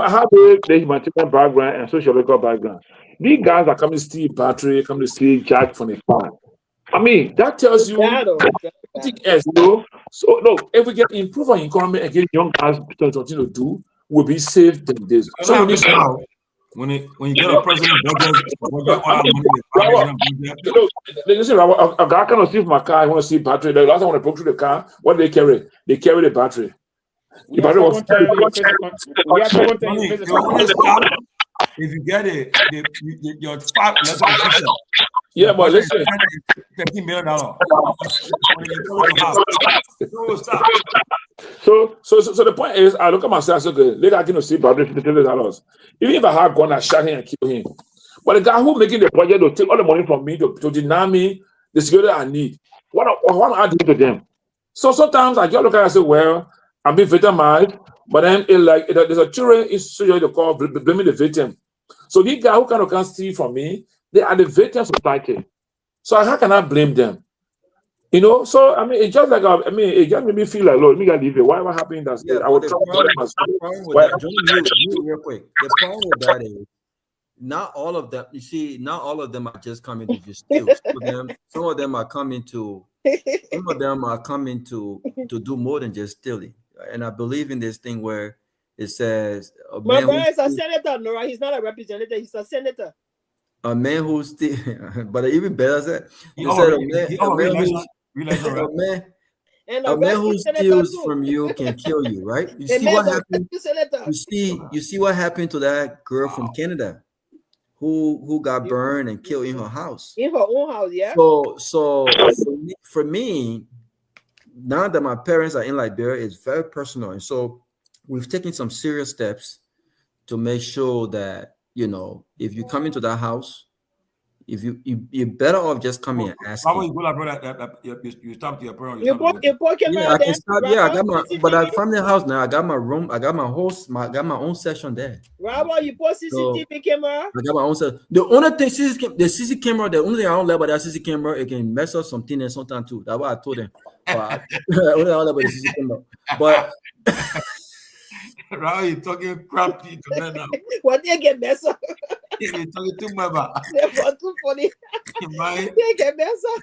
have the humanitarian background and social worker background. These guys are coming to steal battery, coming to steal jack from the car. I mean, that tells you something else, So, no, if we get improve our economy and get young guys to continue to do, we'll be safe than this. So we need to when you get a president listen, a guy cannot steal my car. I want to see battery. The last time when I broke through the car, what do they carry? They carry the battery. The battery was if you get it, your 5 less than yeah, but listen, $15 million. So the point is, I look at myself so good. Later, I can see battery $50. Even if I had gone, I shot him and kill him. But the guy who making the project will take all the money from me to deny me the security I need. What am I doing to them? So sometimes I just look at it and say, well, I'm being victimized, but then there's a children issue they call blaming the victim. So these guys who kind of can't steal from me, they are the victim society. So how can I blame them? So I mean, it's just like it just made me feel like, Lord, let me get leave it. Why happening that? Yeah, I would the problem with that, Johnny, real quick. The problem with that is not all of them. You see, not all of them are just coming to just steal. Some of them are coming to do more than just stealing. And I believe in this thing where it says my brother is a senator, Nora. He's not a representative, he's a senator. A man who steals, but even better said, a man who steals from you can kill you, right? You see what happened. You see what happened to that girl from Canada who got burned and killed in her house. In her own house, yeah. So for me, now that my parents are in Liberia, it's very personal. And so we've taken some serious steps to make sure that, if you come into that house, if you're better off just coming and asking. How you go like you stop to your parents? I can stop. Yeah, I got my. But I from the house now. I got my room. I got my host. I got my own section there. Robert, you put CCTV camera. I got my own section. The only thing the CCTV camera. The only thing I don't like about that CCTV camera, it can mess up something and sometimes too. That's what I told them. But only I don't like about the CCTV camera. But Right, you talking crap to me now. What they get mess up? You're talking too much. They're too funny. They get mess up.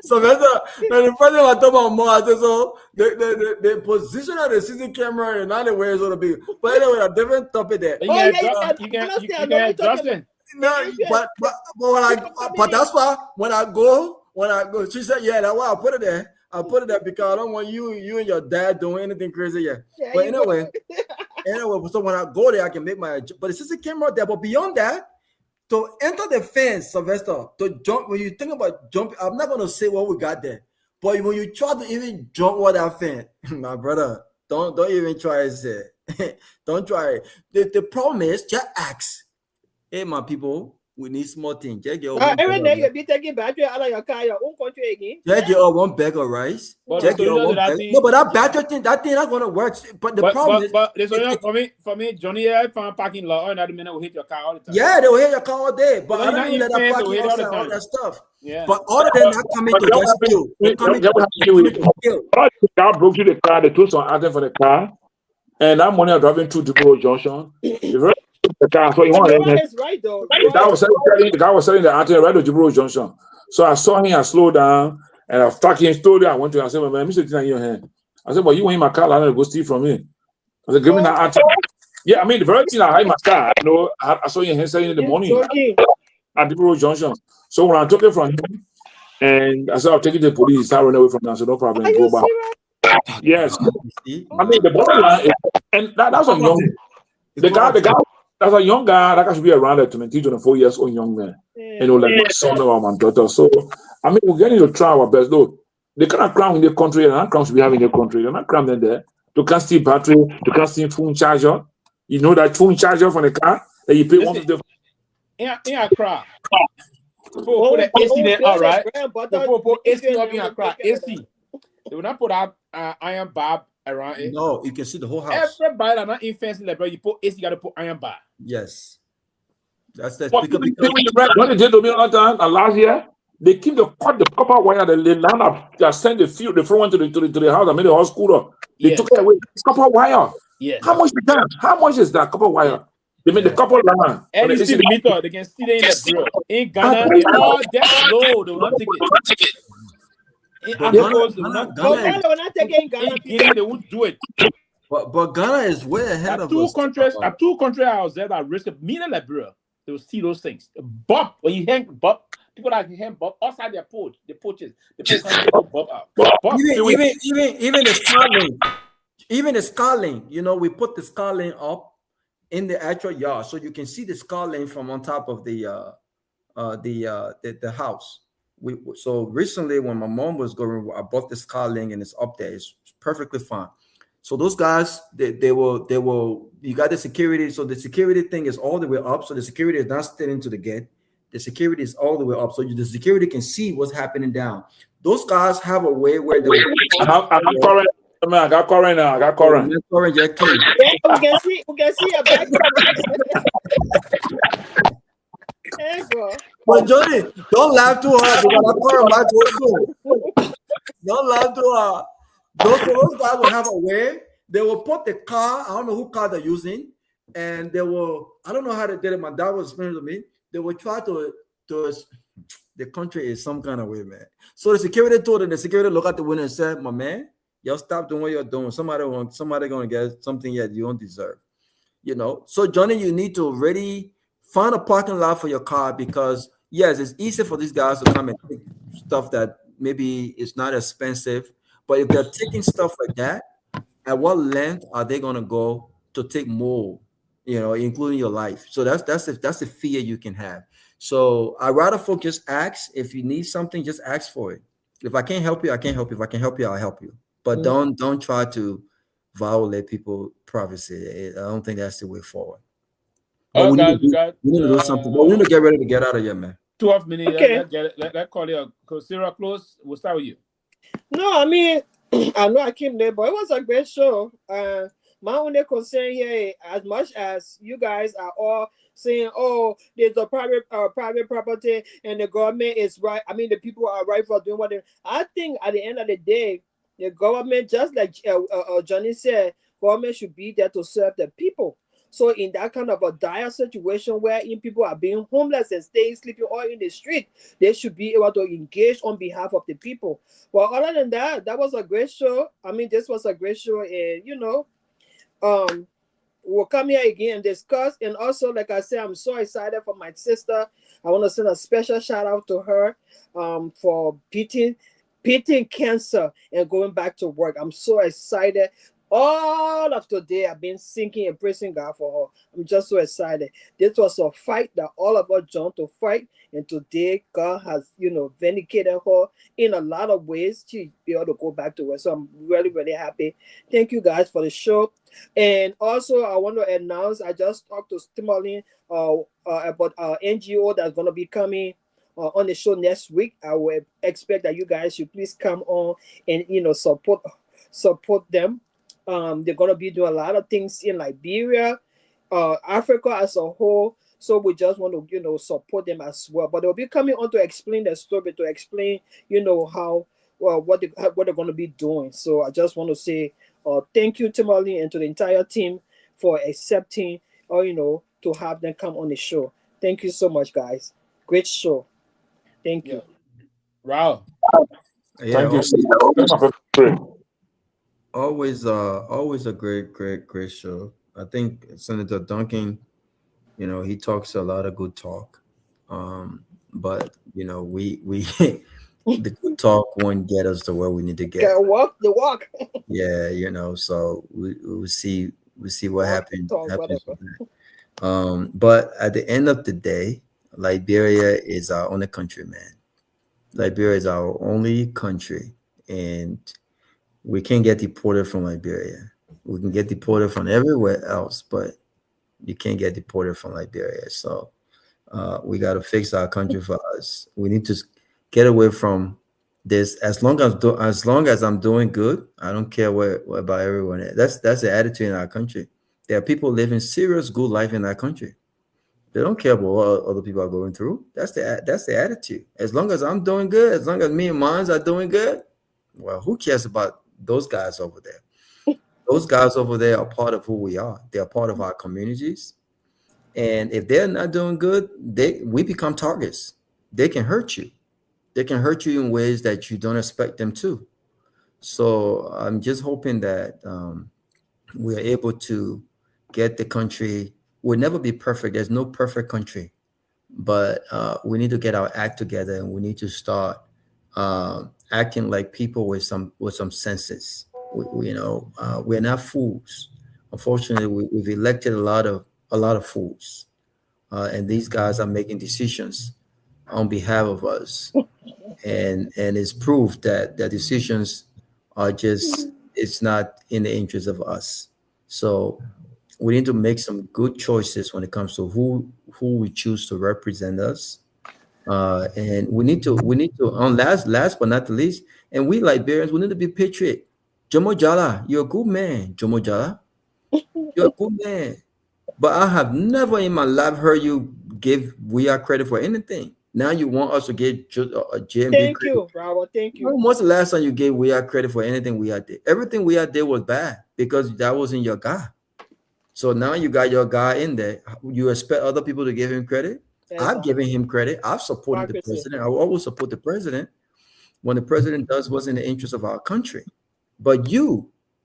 So man, the first thing I talk about more, I said, so the position of the CC camera and not the way it's gonna be. But anyway, a different topic there. You can adjust it. No, but that's why when I go, she said, yeah, that's why I put it there. I put it there because I don't want you and your dad doing anything crazy yet. But anyway, so when I go there, I can make my. But it's just a camera there. But beyond that, to enter the fence, Sylvester, to jump. When you think about jumping, I'm not gonna say what we got there. But when you try to even jump over that fence, my brother, don't even try it. Don't try it. The problem is just ask. Hey, my people, we need small things. Just get every day you be taking battery out of your car, your own country again. Just get one bag of rice. No, but that battery thing, that thing not gonna work. But the problem is, for me, Johnny, I found parking lot. Another minute will hit your car all the time. Yeah, they will hit your car all day. But I don't know that parking outside all that stuff. Yeah. But other than that, coming to just kill. I broke you the car. They took some item for the car, and that money are driving to Dopoh Junction. The car, so right though. The guy was selling the item right at Dopoh Junction. So I saw him, I slowed down, and I stuck him slowly. I went to him, I said, man, Mr. Tina in your hand. I said, but you want my car, I'm gonna go steal from me. I said, give me that item. Yeah, I mean, the very thing I had my car, you know, I saw him selling in the morning at Dopoh Junction. So when I took it from him, and I said, I'll take it to the police, I ran away from him. I said, no problem, go back. Yes. I mean, the bottom line is, and that's a young, the guy, that's a young guy, that should be around at 20, 24 years old young man. You know, like my son or my daughter. So, I mean, we're getting to try our best, though. They cannot cram in the country, and that crowns we have in the country. They're not crammed in there. You can't steal battery, you can't steal phone charger. You know that phone charger from the car that you pay $150. In Accra. Put the AC there, all right. Put AC up in Accra. AC. They will not put out iron bar around it. No, you can see the whole house. Everybody that not in fancy Liberia, you put AC, you got to put iron bar. Yes. That's the what they did to me last year, they keep the copper wire, the land up, send the front one to the house and made the house cooler. They took it away. It's copper wire. Yeah. How much is that? How much is that copper wire? They made the copper line. And it's still the meter, they can still in the drill. In Ghana, they all that low, they will not take it. They won't do it. But Ghana is way ahead of us. Two countries out there that risk million Liberia. They will steal those things. Bob, when you hang Bob, people that hang Bob outside their porch, the porches, the Bob out. Even the Starlink, even the Starlink, you know, we put the Starlink up in the actual yard, so you can see the Starlink from on top of the house. So recently, when my mom was going, I bought the Starlink and it's up there. It's perfectly fine. So those guys, they will. You got the security. So the security thing is all the way up. So the security is not standing to the gate. The security is all the way up. So the security can see what's happening down. Those guys have a way where they. I got current now. I got current. We can see your back. But Johnny, don't laugh too hard. Don't laugh too hard. Those guys will have a way. They will put the car. I don't know who car they're using, and they will. I don't know how they did it. My dad was explaining to me. They will try to. The country is some kind of way, man. So the security told them. The security looked at the window and said, "My man, y'all stop doing what you're doing. Somebody gonna get something that you don't deserve." You know. So Johnny, you need to really find a parking lot for your car because yes, it's easy for these guys to come and take stuff that maybe is not expensive. But if they're taking stuff like that, at what length are they gonna go to take more? You know, including your life. So that's the fear you can have. So I rather focus. Ask if you need something, just ask for it. If I can't help you, I can't help you. If I can help you, I'll help you. But don't try to violate people's privacy. I don't think that's the way forward. But we need to do something. But we need to get ready to get out of here, man. 12 minutes. Okay. Let's call you. Sarah, close. We'll start with you. No, I mean, I know I came there, but it was a great show. My only concern here, as much as you guys are all saying, "Oh, there's a private property and the government is right," I mean, the people are right for doing what they. I think at the end of the day, the government, just like Johnny said, government should be there to serve the people. So in that kind of a dire situation wherein people are being homeless and staying sleeping all in the street, they should be able to engage on behalf of the people. Well, other than that, that was a great show. I mean, this was a great show, and we'll come here again and discuss. And also, like I said, I'm so excited for my sister. I want to send a special shout out to her for beating cancer and going back to work. I'm so excited. All of today, I've been singing and praising God for her. I'm just so excited. This was a fight that all of us joined to fight, and today God has, vindicated her in a lot of ways. She be able to go back to work. So I'm really, really happy. Thank you guys for the show. And also, I want to announce, I just talked to Tomalin about our NGO that's going to be coming on the show next week. I will expect that you guys should please come on and, support them. They're going to be doing a lot of things in Liberia, Africa as a whole. So we just want to, support them as well. But they'll be coming on to explain their story, to explain, how, what they're going to be doing. So I just want to say thank you, Tomalin, and to the entire team for accepting, to have them come on the show. Thank you so much, guys. Great show. Thank you. Wow. Thank you. Always a great show. I think Senator Duncan, he talks a lot of good talk. But we the good talk won't get us to where we need to get. Gotta walk the walk. Yeah, so we'll see what happens. But at the end of the day, Liberia is our only country, man. Liberia is our only country, and we can't get deported from Liberia. We can get deported from everywhere else, but you can't get deported from Liberia. So we got to fix our country for us. We need to get away from this. As long as I'm doing good, I don't care what about everyone else. That's the attitude in our country. There are people living serious good life in our country. They don't care about what other people are going through. That's the attitude. As long as I'm doing good, as long as me and mine are doing good, well, who cares about those guys over there? Those guys over there are part of who we are. They are part of our communities. And if they're not doing good, we become targets. They can hurt you. They can hurt you in ways that you don't expect them to. So I'm just hoping that we are able to get the country. We'll never be perfect. There's no perfect country. But we need to get our act together, and we need to start acting like people with some senses. We're not fools. Unfortunately, we've elected a lot of fools, and these guys are making decisions on behalf of us, and it's proof that the decisions are it's not in the interest of us. So we need to make some good choices when it comes to who we choose to represent us. And we need to on last but not the least, and we Liberians, we need to be patriot. Jomo Jala, you're a good man. Jomo Jala, you're a good man. But I have never in my life heard you give We Are credit for anything. Now you want us to give JMB Thank credit. you, Bravo. Thank you. When was the last time you gave We Are credit for anything We Are did? Everything We Are did was bad because that wasn't your guy. So now you got your guy in there. You expect other people to give him credit? I've given him credit. I've supported the president. I will always support the president when the president does what's in the interest of our country. But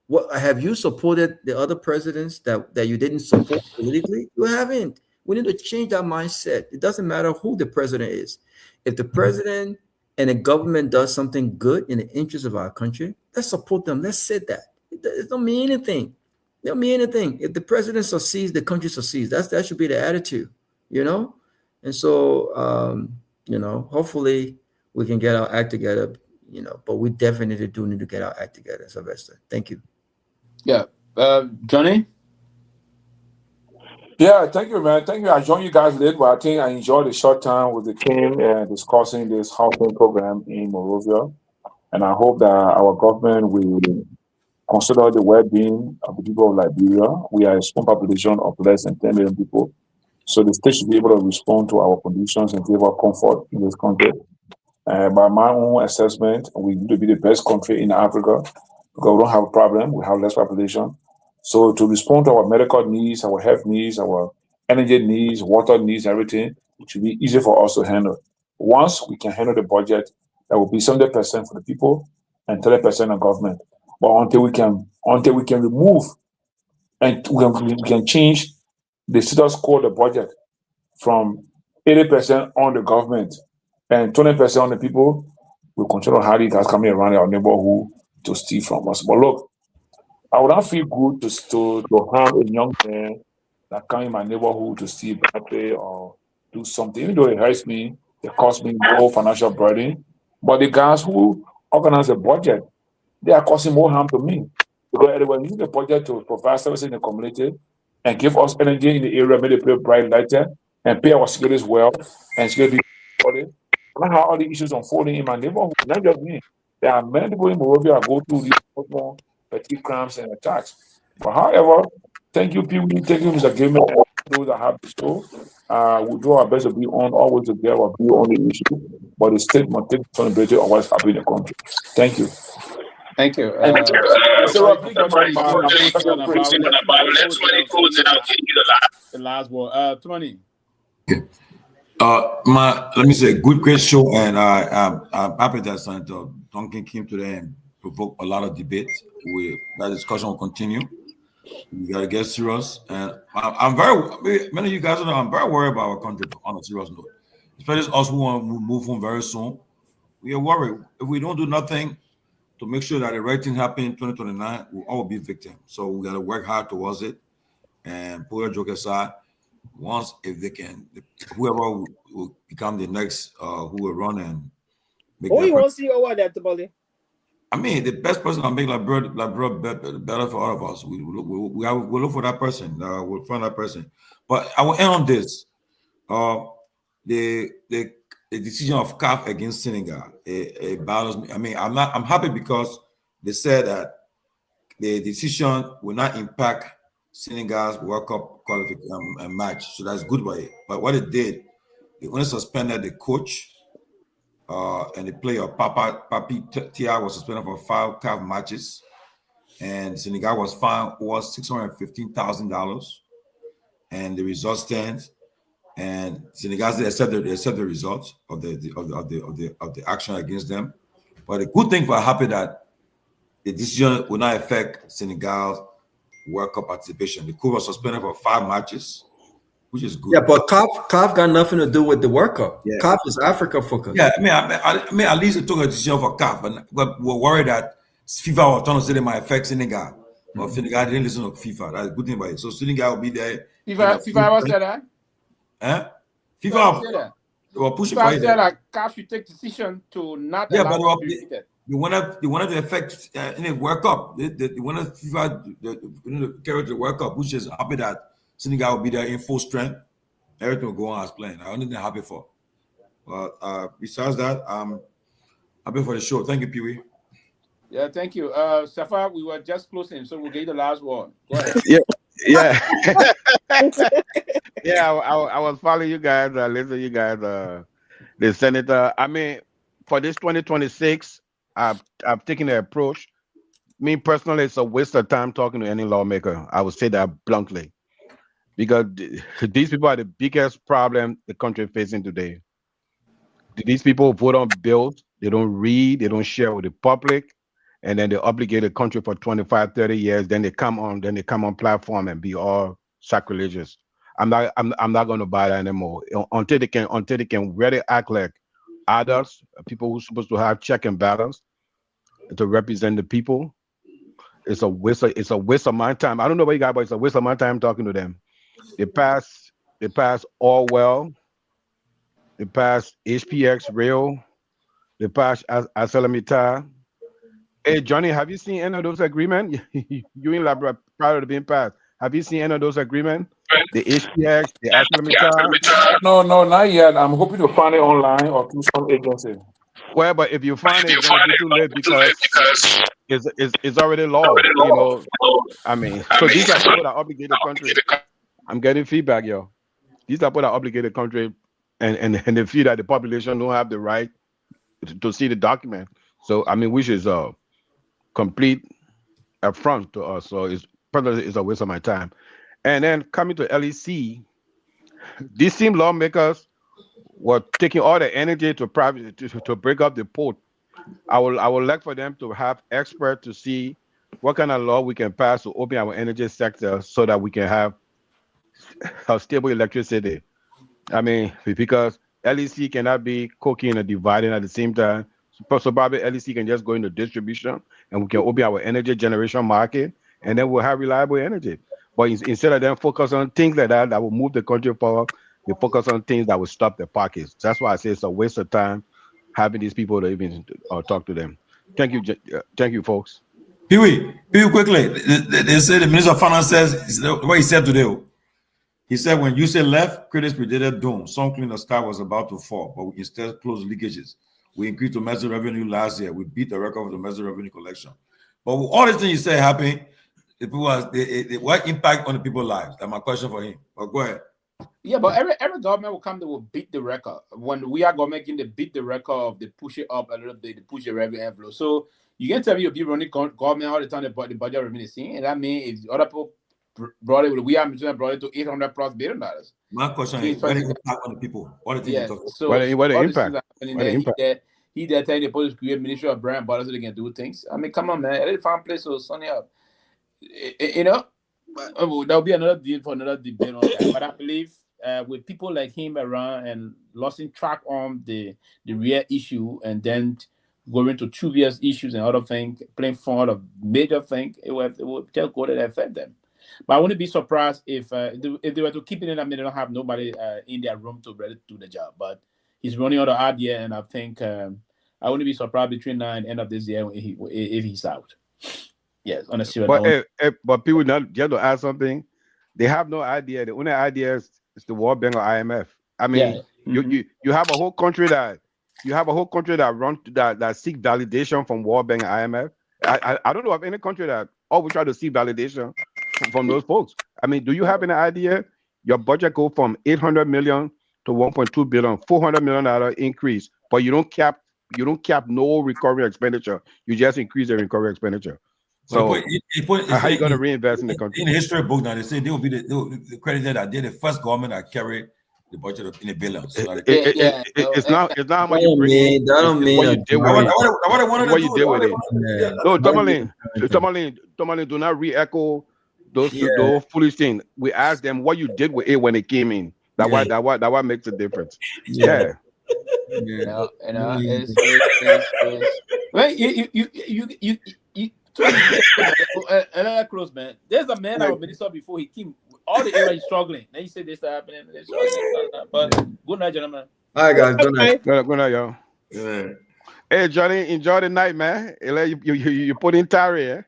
what have you supported the other presidents that you didn't support politically? You haven't. We need to change that mindset. It doesn't matter who the president is. If the president and the government does something good in the interest of our country, let's support them. Let's say that. It don't mean anything. It don't mean anything. If the president succeeds, the country succeeds. That should be the attitude, And so, hopefully we can get our act together, but we definitely do need to get our act together, Sylvester. Thank you. Yeah. Johnny? Yeah, thank you, man. Thank you. I joined you guys late, but I think I enjoyed the short time with the team and discussing this housing program in Monrovia. And I hope that our government will consider the well-being of the people of Liberia. We are a small population of less than 10 million people. So the state should be able to respond to our conditions and give us comfort in this country. By my own assessment, we need to be the best country in Africa because we don't have a problem. We have less population. So to respond to our medical needs, our health needs, our energy needs, water needs, everything, it should be easy for us to handle. Once we can handle the budget, that will be 70% for the people and 30% of government. But until we can remove and we can change the status quo of the budget from 80% on the government and 20% on the people, we control how these guys coming around our neighborhood to steal from us. But look, I would not feel good to harm a young man that come in my neighborhood to steal birthday or do something. Even though it hurts me, it costs me more financial burden. But the guys who organize the budget, they are causing more harm to me. Because they were using the budget to provide services in the community and give us energy in the area, make it play bright lighter, and pay our securities well, and security. Not how all the issues unfolding in my neighborhood, not just me. There are many people in Monrovia that go through these petty crimes and attacks. But however, thank you, people. Thank you, Mr. Gayman, and those that have the show. We do our best to be on, always to get our view on the issue. But the state must take responsibility of what's happening in the country. Thank you. Thank you. The last word. 20. Let me say, great show, and I'm happy that Senator Duncan came today and provoked a lot of debate. That discussion will continue. We gotta get serious, and I'm very. Many of you guys know I'm very worried about our country on a serious note, especially us who want to move on very soon. We are worried if we don't do nothing to make sure that the right thing happens in 2029. We'll all be victims. So we gotta work hard towards it, and put a joke aside. Once, if they can, whoever will become the next who will run and make who you want to see over there, Tomalin? I mean, the best person will make Liberia better for all of us. We'll look for that person. We'll find that person. But I will end on this. The decision of CAF against Senegal, it bothers me. I mean, I'm happy because they said that the decision will not impact Senegal's World Cup qualification match. So that's good by it. But what it did, it only suspended the coach and the player, Papi Tia, was suspended for 5 CAF matches. And Senegal was fined $615,000. And the result stands. And Senegal accept the results of the action against them. But the good thing, we're happy that the decision will not affect Senegal's World Cup participation. The coach was suspended for 5 matches, which is good. Yeah, but CAF got nothing to do with the World Cup. Yeah. CAF is Africa focused. Yeah, I mean, at least it took a decision for CAF, but we're worried that FIFA was trying to say they might affect Senegal. But Senegal didn't listen to FIFA. That's a good thing about it. So Senegal will be there. FIFA was said that? Huh? FIFA were pushing for it. FIFA said that CAF should take decision to not allow them to be defeated. They wanted to affect in the World Cup. They wanted FIFA to carry the World Cup, which is happy that Senegal will be there in full strength. Everything will go on as planned. I'm only happy for. But besides that, I'm happy for the show. Thank you, Pewee. Yeah, thank you. Safa, we were just closing, so we'll get you the last word. Go ahead. Yeah. Yeah, I was following you guys, listening to you guys, the senator. I mean, for this 2026, I've taken the approach. Me personally, it's a waste of time talking to any lawmaker. I would say that bluntly, because these people are the biggest problem the country is facing today. These people vote on bills, they don't read, they don't share with the public, and then they obligate the country for 25, 30 years. Then they come on platform and be all sacrilegious. I'm not going to buy that anymore until they can really act like adults, people who are supposed to have check and balance to represent the people. It's a waste of my time. I don't know what you got, but it's a waste of my time talking to them. They pass Orwell, they pass HPX Rail, they pass Asalamita. Hey Johnny, have you seen any of those agreements? You in Liberia prior to being passed. Have you seen any of those agreements? The HPX, the Asalamita? No, not yet. I'm hoping to find it online or through some agency. Well, but if you find it, it's gonna be too late because it's already law. You know, I mean, so these are people that obligate the country. I'm getting feedback, yo. These are people that obligate the country, and they feel that the population don't have the right to see the document. So I mean, which is a complete affront to us. So personally, it's a waste of my time. And then coming to LEC, these same lawmakers were taking all the energy to break up the port. I would like for them to have experts to see what kind of law we can pass to open our energy sector so that we can have a stable electricity. I mean, because LEC cannot be cooking and dividing at the same time. So probably LEC can just go into distribution and we can open our energy generation market and then we'll have reliable energy. But instead of them focus on things like that will move the country forward, they focus on things that will stop the pockets. That's why I say it's a waste of time having these people to even talk to them. Thank you, folks. Pewee, quickly. They say the Minister of Finance says what he said today. He said when you say left, critics predicted doom. Some claim the sky was about to fall, but we instead closed leakages. We increased domestic revenue last year. We beat the record of domestic revenue collection. But with all these things you say happen, what impact on the people's lives? That's my question for him. But go ahead. Yeah, but every government will come, they will beat the record. When we are government, they beat the record, they push it up a little bit, they push the revenue envelope. So you can tell me you'll be running government all the time, the budget remains the same. And that means if other people brought it, we are brought it to $800+ billion. My question is, what is the impact on the people? What are the things you talk about? So what the impact? They're telling the police to create Ministry of Brand Borders so they can do things. I mean, come on, man. Let it find place so sunny up. You know, there'll be another deal for another debate on that. But I believe with people like him around and losing track on the real issue and then going to trivial issues and other things, playing fun of major things, it will just go to affect them. But I wouldn't be surprised if they were to keep it in. I mean, they don't have nobody in their room to really do the job. But he's running out of idea, and I think I wouldn't be surprised between now and end of this year if he's out. Yes, on a serious. But people not just to add something. They have no idea. The only idea is the World Bank or IMF. I mean, you have a whole country that that seek validation from World Bank and IMF. I don't know of any country that always try to seek validation from those folks. I mean, do you have any idea? Your budget go from 800 million to 1.2 billion, $400 million increase, but you don't cap no recurring expenditure. You just increase the recurring expenditure. So how are you going to reinvest in the country? In the history book now, they say they will be the credited that they're the first government that carried the budget in a billion. So it's not how much you bring. That don't mean what you did with it. No, Tomalin, do not re-echo those foolish things. We asked them what you did with it when it came in. That why makes a difference. Yeah. Another close, man. There's a man that was minister before he came. All the area is struggling. Then you say this happening. But good night, gentlemen. All right, guys. Good night. Good night, y'all. Yeah. Hey, Johnny, enjoy the night, man. You put in Tari, eh?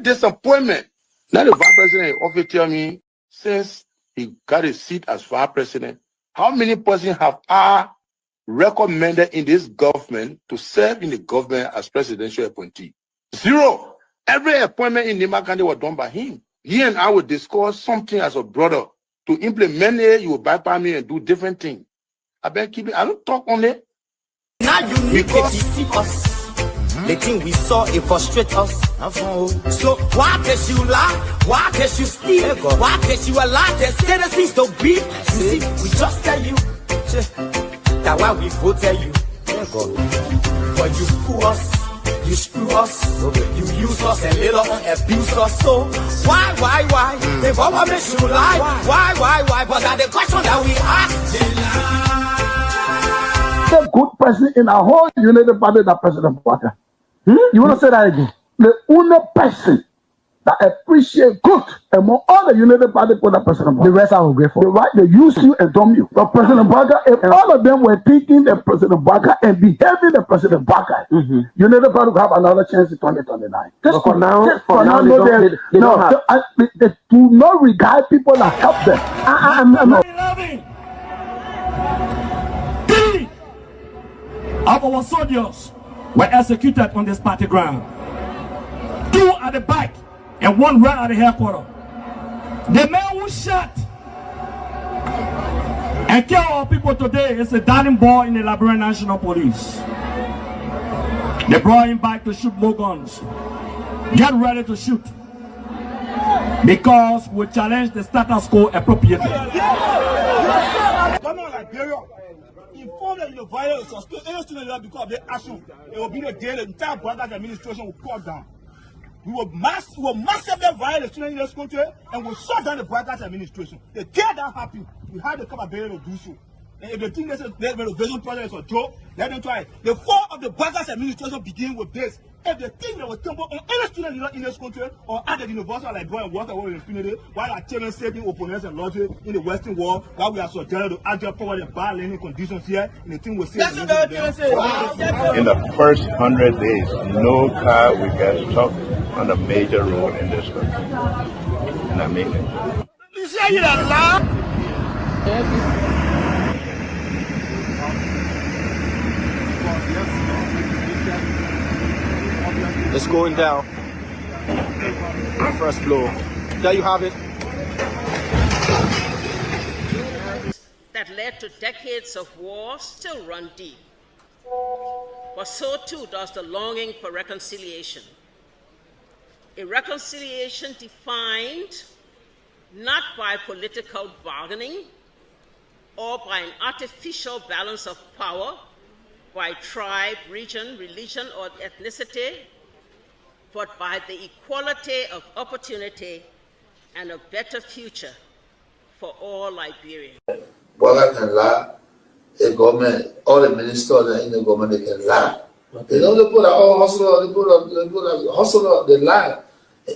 Disappointment. Now the vice president often tell me since he got a seat as vice president, how many persons have I recommended in this government to serve in the government as presidential appointee? Zero. Every appointment in Nima County was done by him. He and I would discuss something as a brother to implement it. You will bypass me and do different things. I better keep it. I don't talk on it. Now you need to see us. The thing we saw, it frustrate us. So why can't you lie? Why can't you steal? Why can't you allow the citizens to be? You see, we just tell you that why we vote tell you. But you fool us. You screw us, you use us and later on abuse us. So why? The government makes you lie. Why? But that's the question that we ask. The good person in our whole United Party, that President Bouaka. You want to say that again? The only person that appreciate good among all the United Party for the President Bouaka. The rest are ungrateful. They use you and dumb you. But President Bouaka, if all of them were thinking the President Bouaka and behaving the President Bouaka, United Party will have another chance in 2029. Just for now, they do not regard people that help them. Three of our soldiers were executed on this party ground. 2 at the back and 1 right at the headquarters. The man who shot and killed our people today is a darling boy in the Liberian National Police. They brought him back to shoot more guns. Get ready to shoot. Because we challenge the status quo appropriately. Inform that the violence or still any student because of their action, it will be the day the entire Bouaka administration will cut down. We will massively violate the students in this country and we'll shut down the Bouaka administration. They care that happy. We have the capability to do so. And if they think this renovation project is a joke, let them try it. The fall of the Bouaka administration begin with this. If they think they will tumble on any student in this country or at the university like go and work away with impunity, while our children saving opponents and logic in the Western world, while we are subjected to agile poverty and bad learning conditions here, and the thing will say. In the first 100 days, no car will get stuck on a major road in this country. And I mean it. It's going down. First floor. There you have it. That led to decades of war still run deep. But so too does the longing for reconciliation. A reconciliation defined not by political bargaining or by an artificial balance of power by tribe, region, religion, or ethnicity, but by the equality of opportunity and a better future for all Liberians. Bouaka can lie, the government, all the ministers in the government, they can lie. They don't put all hustler, they put a hustler, they lie.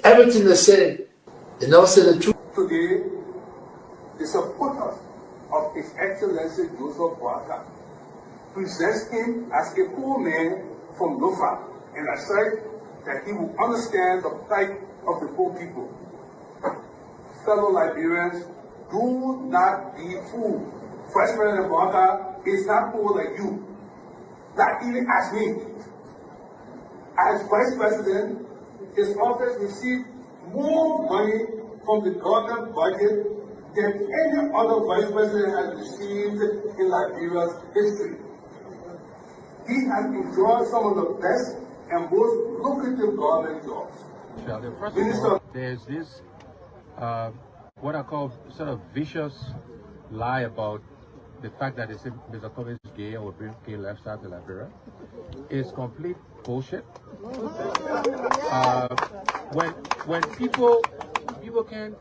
Everything they say, they never say the truth. Today, the supporters of His Excellency Joseph Bouaka presents him as a poor man from Lofa and asserts that he will understand the plight of the poor people. Fellow Liberians, do not be fooled. Vice President Bouaka is not poor like you, not even as me. As Vice President, his office received more money from the government budget than any other Vice President has received in Liberia's history. He has enjoyed some of the best and most lucrative government jobs. First of all, there's this, what I call sort of vicious lie about the fact that Mr. Pewee is gay or bring gay lifestyle to Liberia. It's complete bullshit. When people can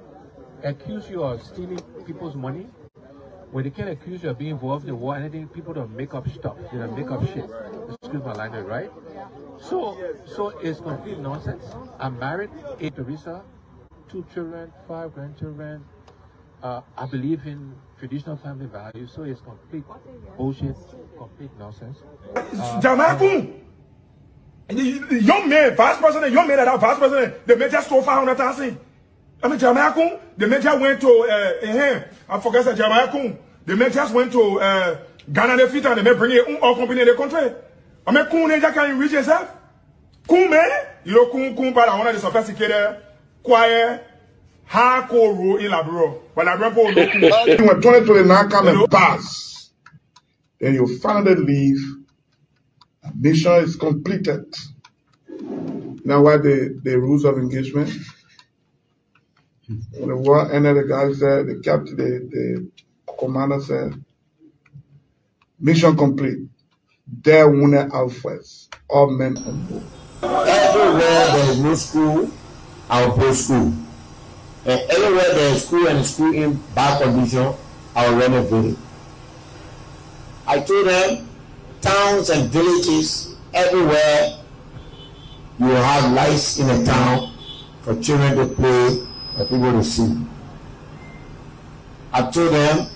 accuse you of stealing people's money, when they can accuse you of being involved in war, anything, people don't make up stuff. They don't make up shit. Excuse my language, right? So it's complete nonsense. I'm married, 8 Teresa, 2 children, 5 grandchildren. I believe in traditional family values, so it's complete bullshit, complete nonsense. Jamaku, young man, vice president, young man that are vice president, the major stole 500,000. I mean, Jamaku, the major went to I forget that Jamaku, the majors went to Ghana, the fit and they may bring it all company in the country. I mean, Kun can reach yourself. Kun man, you know, Kun, but I want to sophisticated, quiet. Hardcore rule in Liberia. But Liberia when 2029 come and pass, then you finally leave. Mission is completed. Now what the rules of engagement? When the war ended, the guy said, the captain, the commander said, mission complete. There wounded out first. All men on board. Everywhere there is no school, I will build school. And everywhere there is school and school in bad condition, I will renovate it. I told them, towns and villages, everywhere you will have lights in a town for children to play, for people to see. I told them,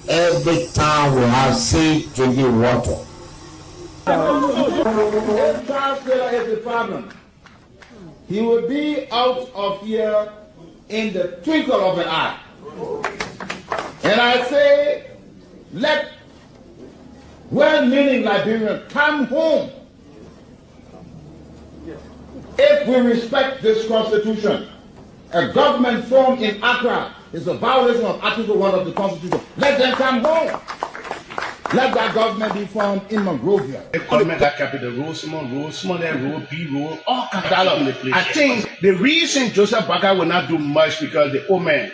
every town will have safe drinking water. If Charles Taylor is the problem, he will be out of here in the twinkle of an eye. And I say, let well-meaning Liberians come home. If we respect this constitution, a government formed in Accra is a violation of Article 1 of the Constitution. Let them come home. Let that government be formed in Monrovia. The government that capital road, small road, B road, all kinds of place. I think the reason Joseph Boakai will not do much because the old man,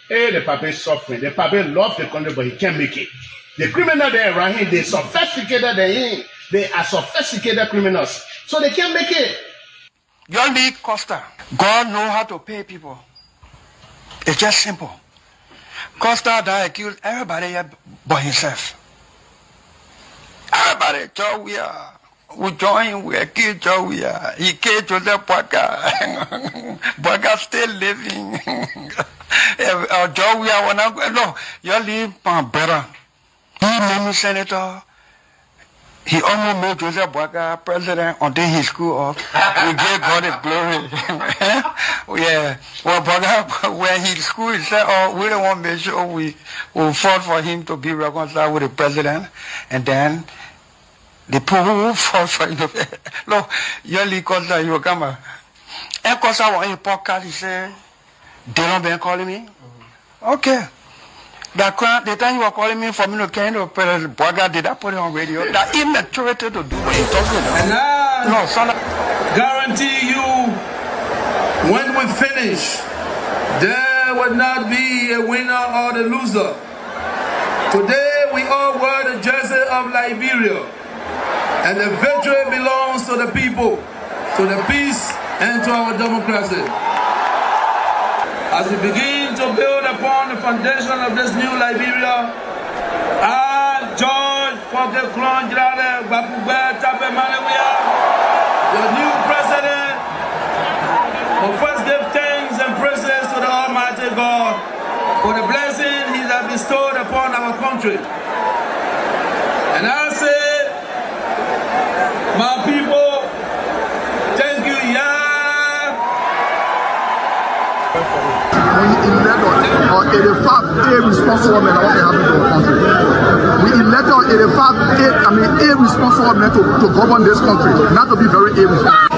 the papa is suffering. The papa loves the country, but he can't make it. The criminal there around him, they sophisticated than him. They are sophisticated criminals, so they can't make it. Your league Costa, God knows how to pay people. It's just simple. Costa that accused everybody but himself. Everybody, Joe, we join, we accuse Joe, he killed Joseph Boakai. Boakai still living. Joe, no, you leave better. He made me senator. He almost made Joseph Boakai president until he screwed up. We gave God the glory. Yeah. Well, Boakai, when he screwed, he said, oh, we don't want to make sure we will fought for him to be reconciled with the president. And then the people who fought for him. Look, you Costa, you come. And Costa was in a podcast, he said, they don't been calling me? Okay. The time you were calling me for me to kind of Boakai, did I put it on radio? That immaturity to do what you're talking about. And I no, son, guarantee you, when we finish, there will not be a winner or the loser. Today we all wear the jersey of Liberia, and the victory belongs to the people, to the peace, and to our democracy. As we begin to build upon the foundation of this new Liberia, I, George Seleke Kromah, the new president, will first give thanks and praises to the Almighty God for the blessing He has bestowed upon our country. And I say, my people, thank you, We elect on 85 irresponsible men what happened to our country. We elect on 85 irresponsible men to govern this country, not to be very irresponsible.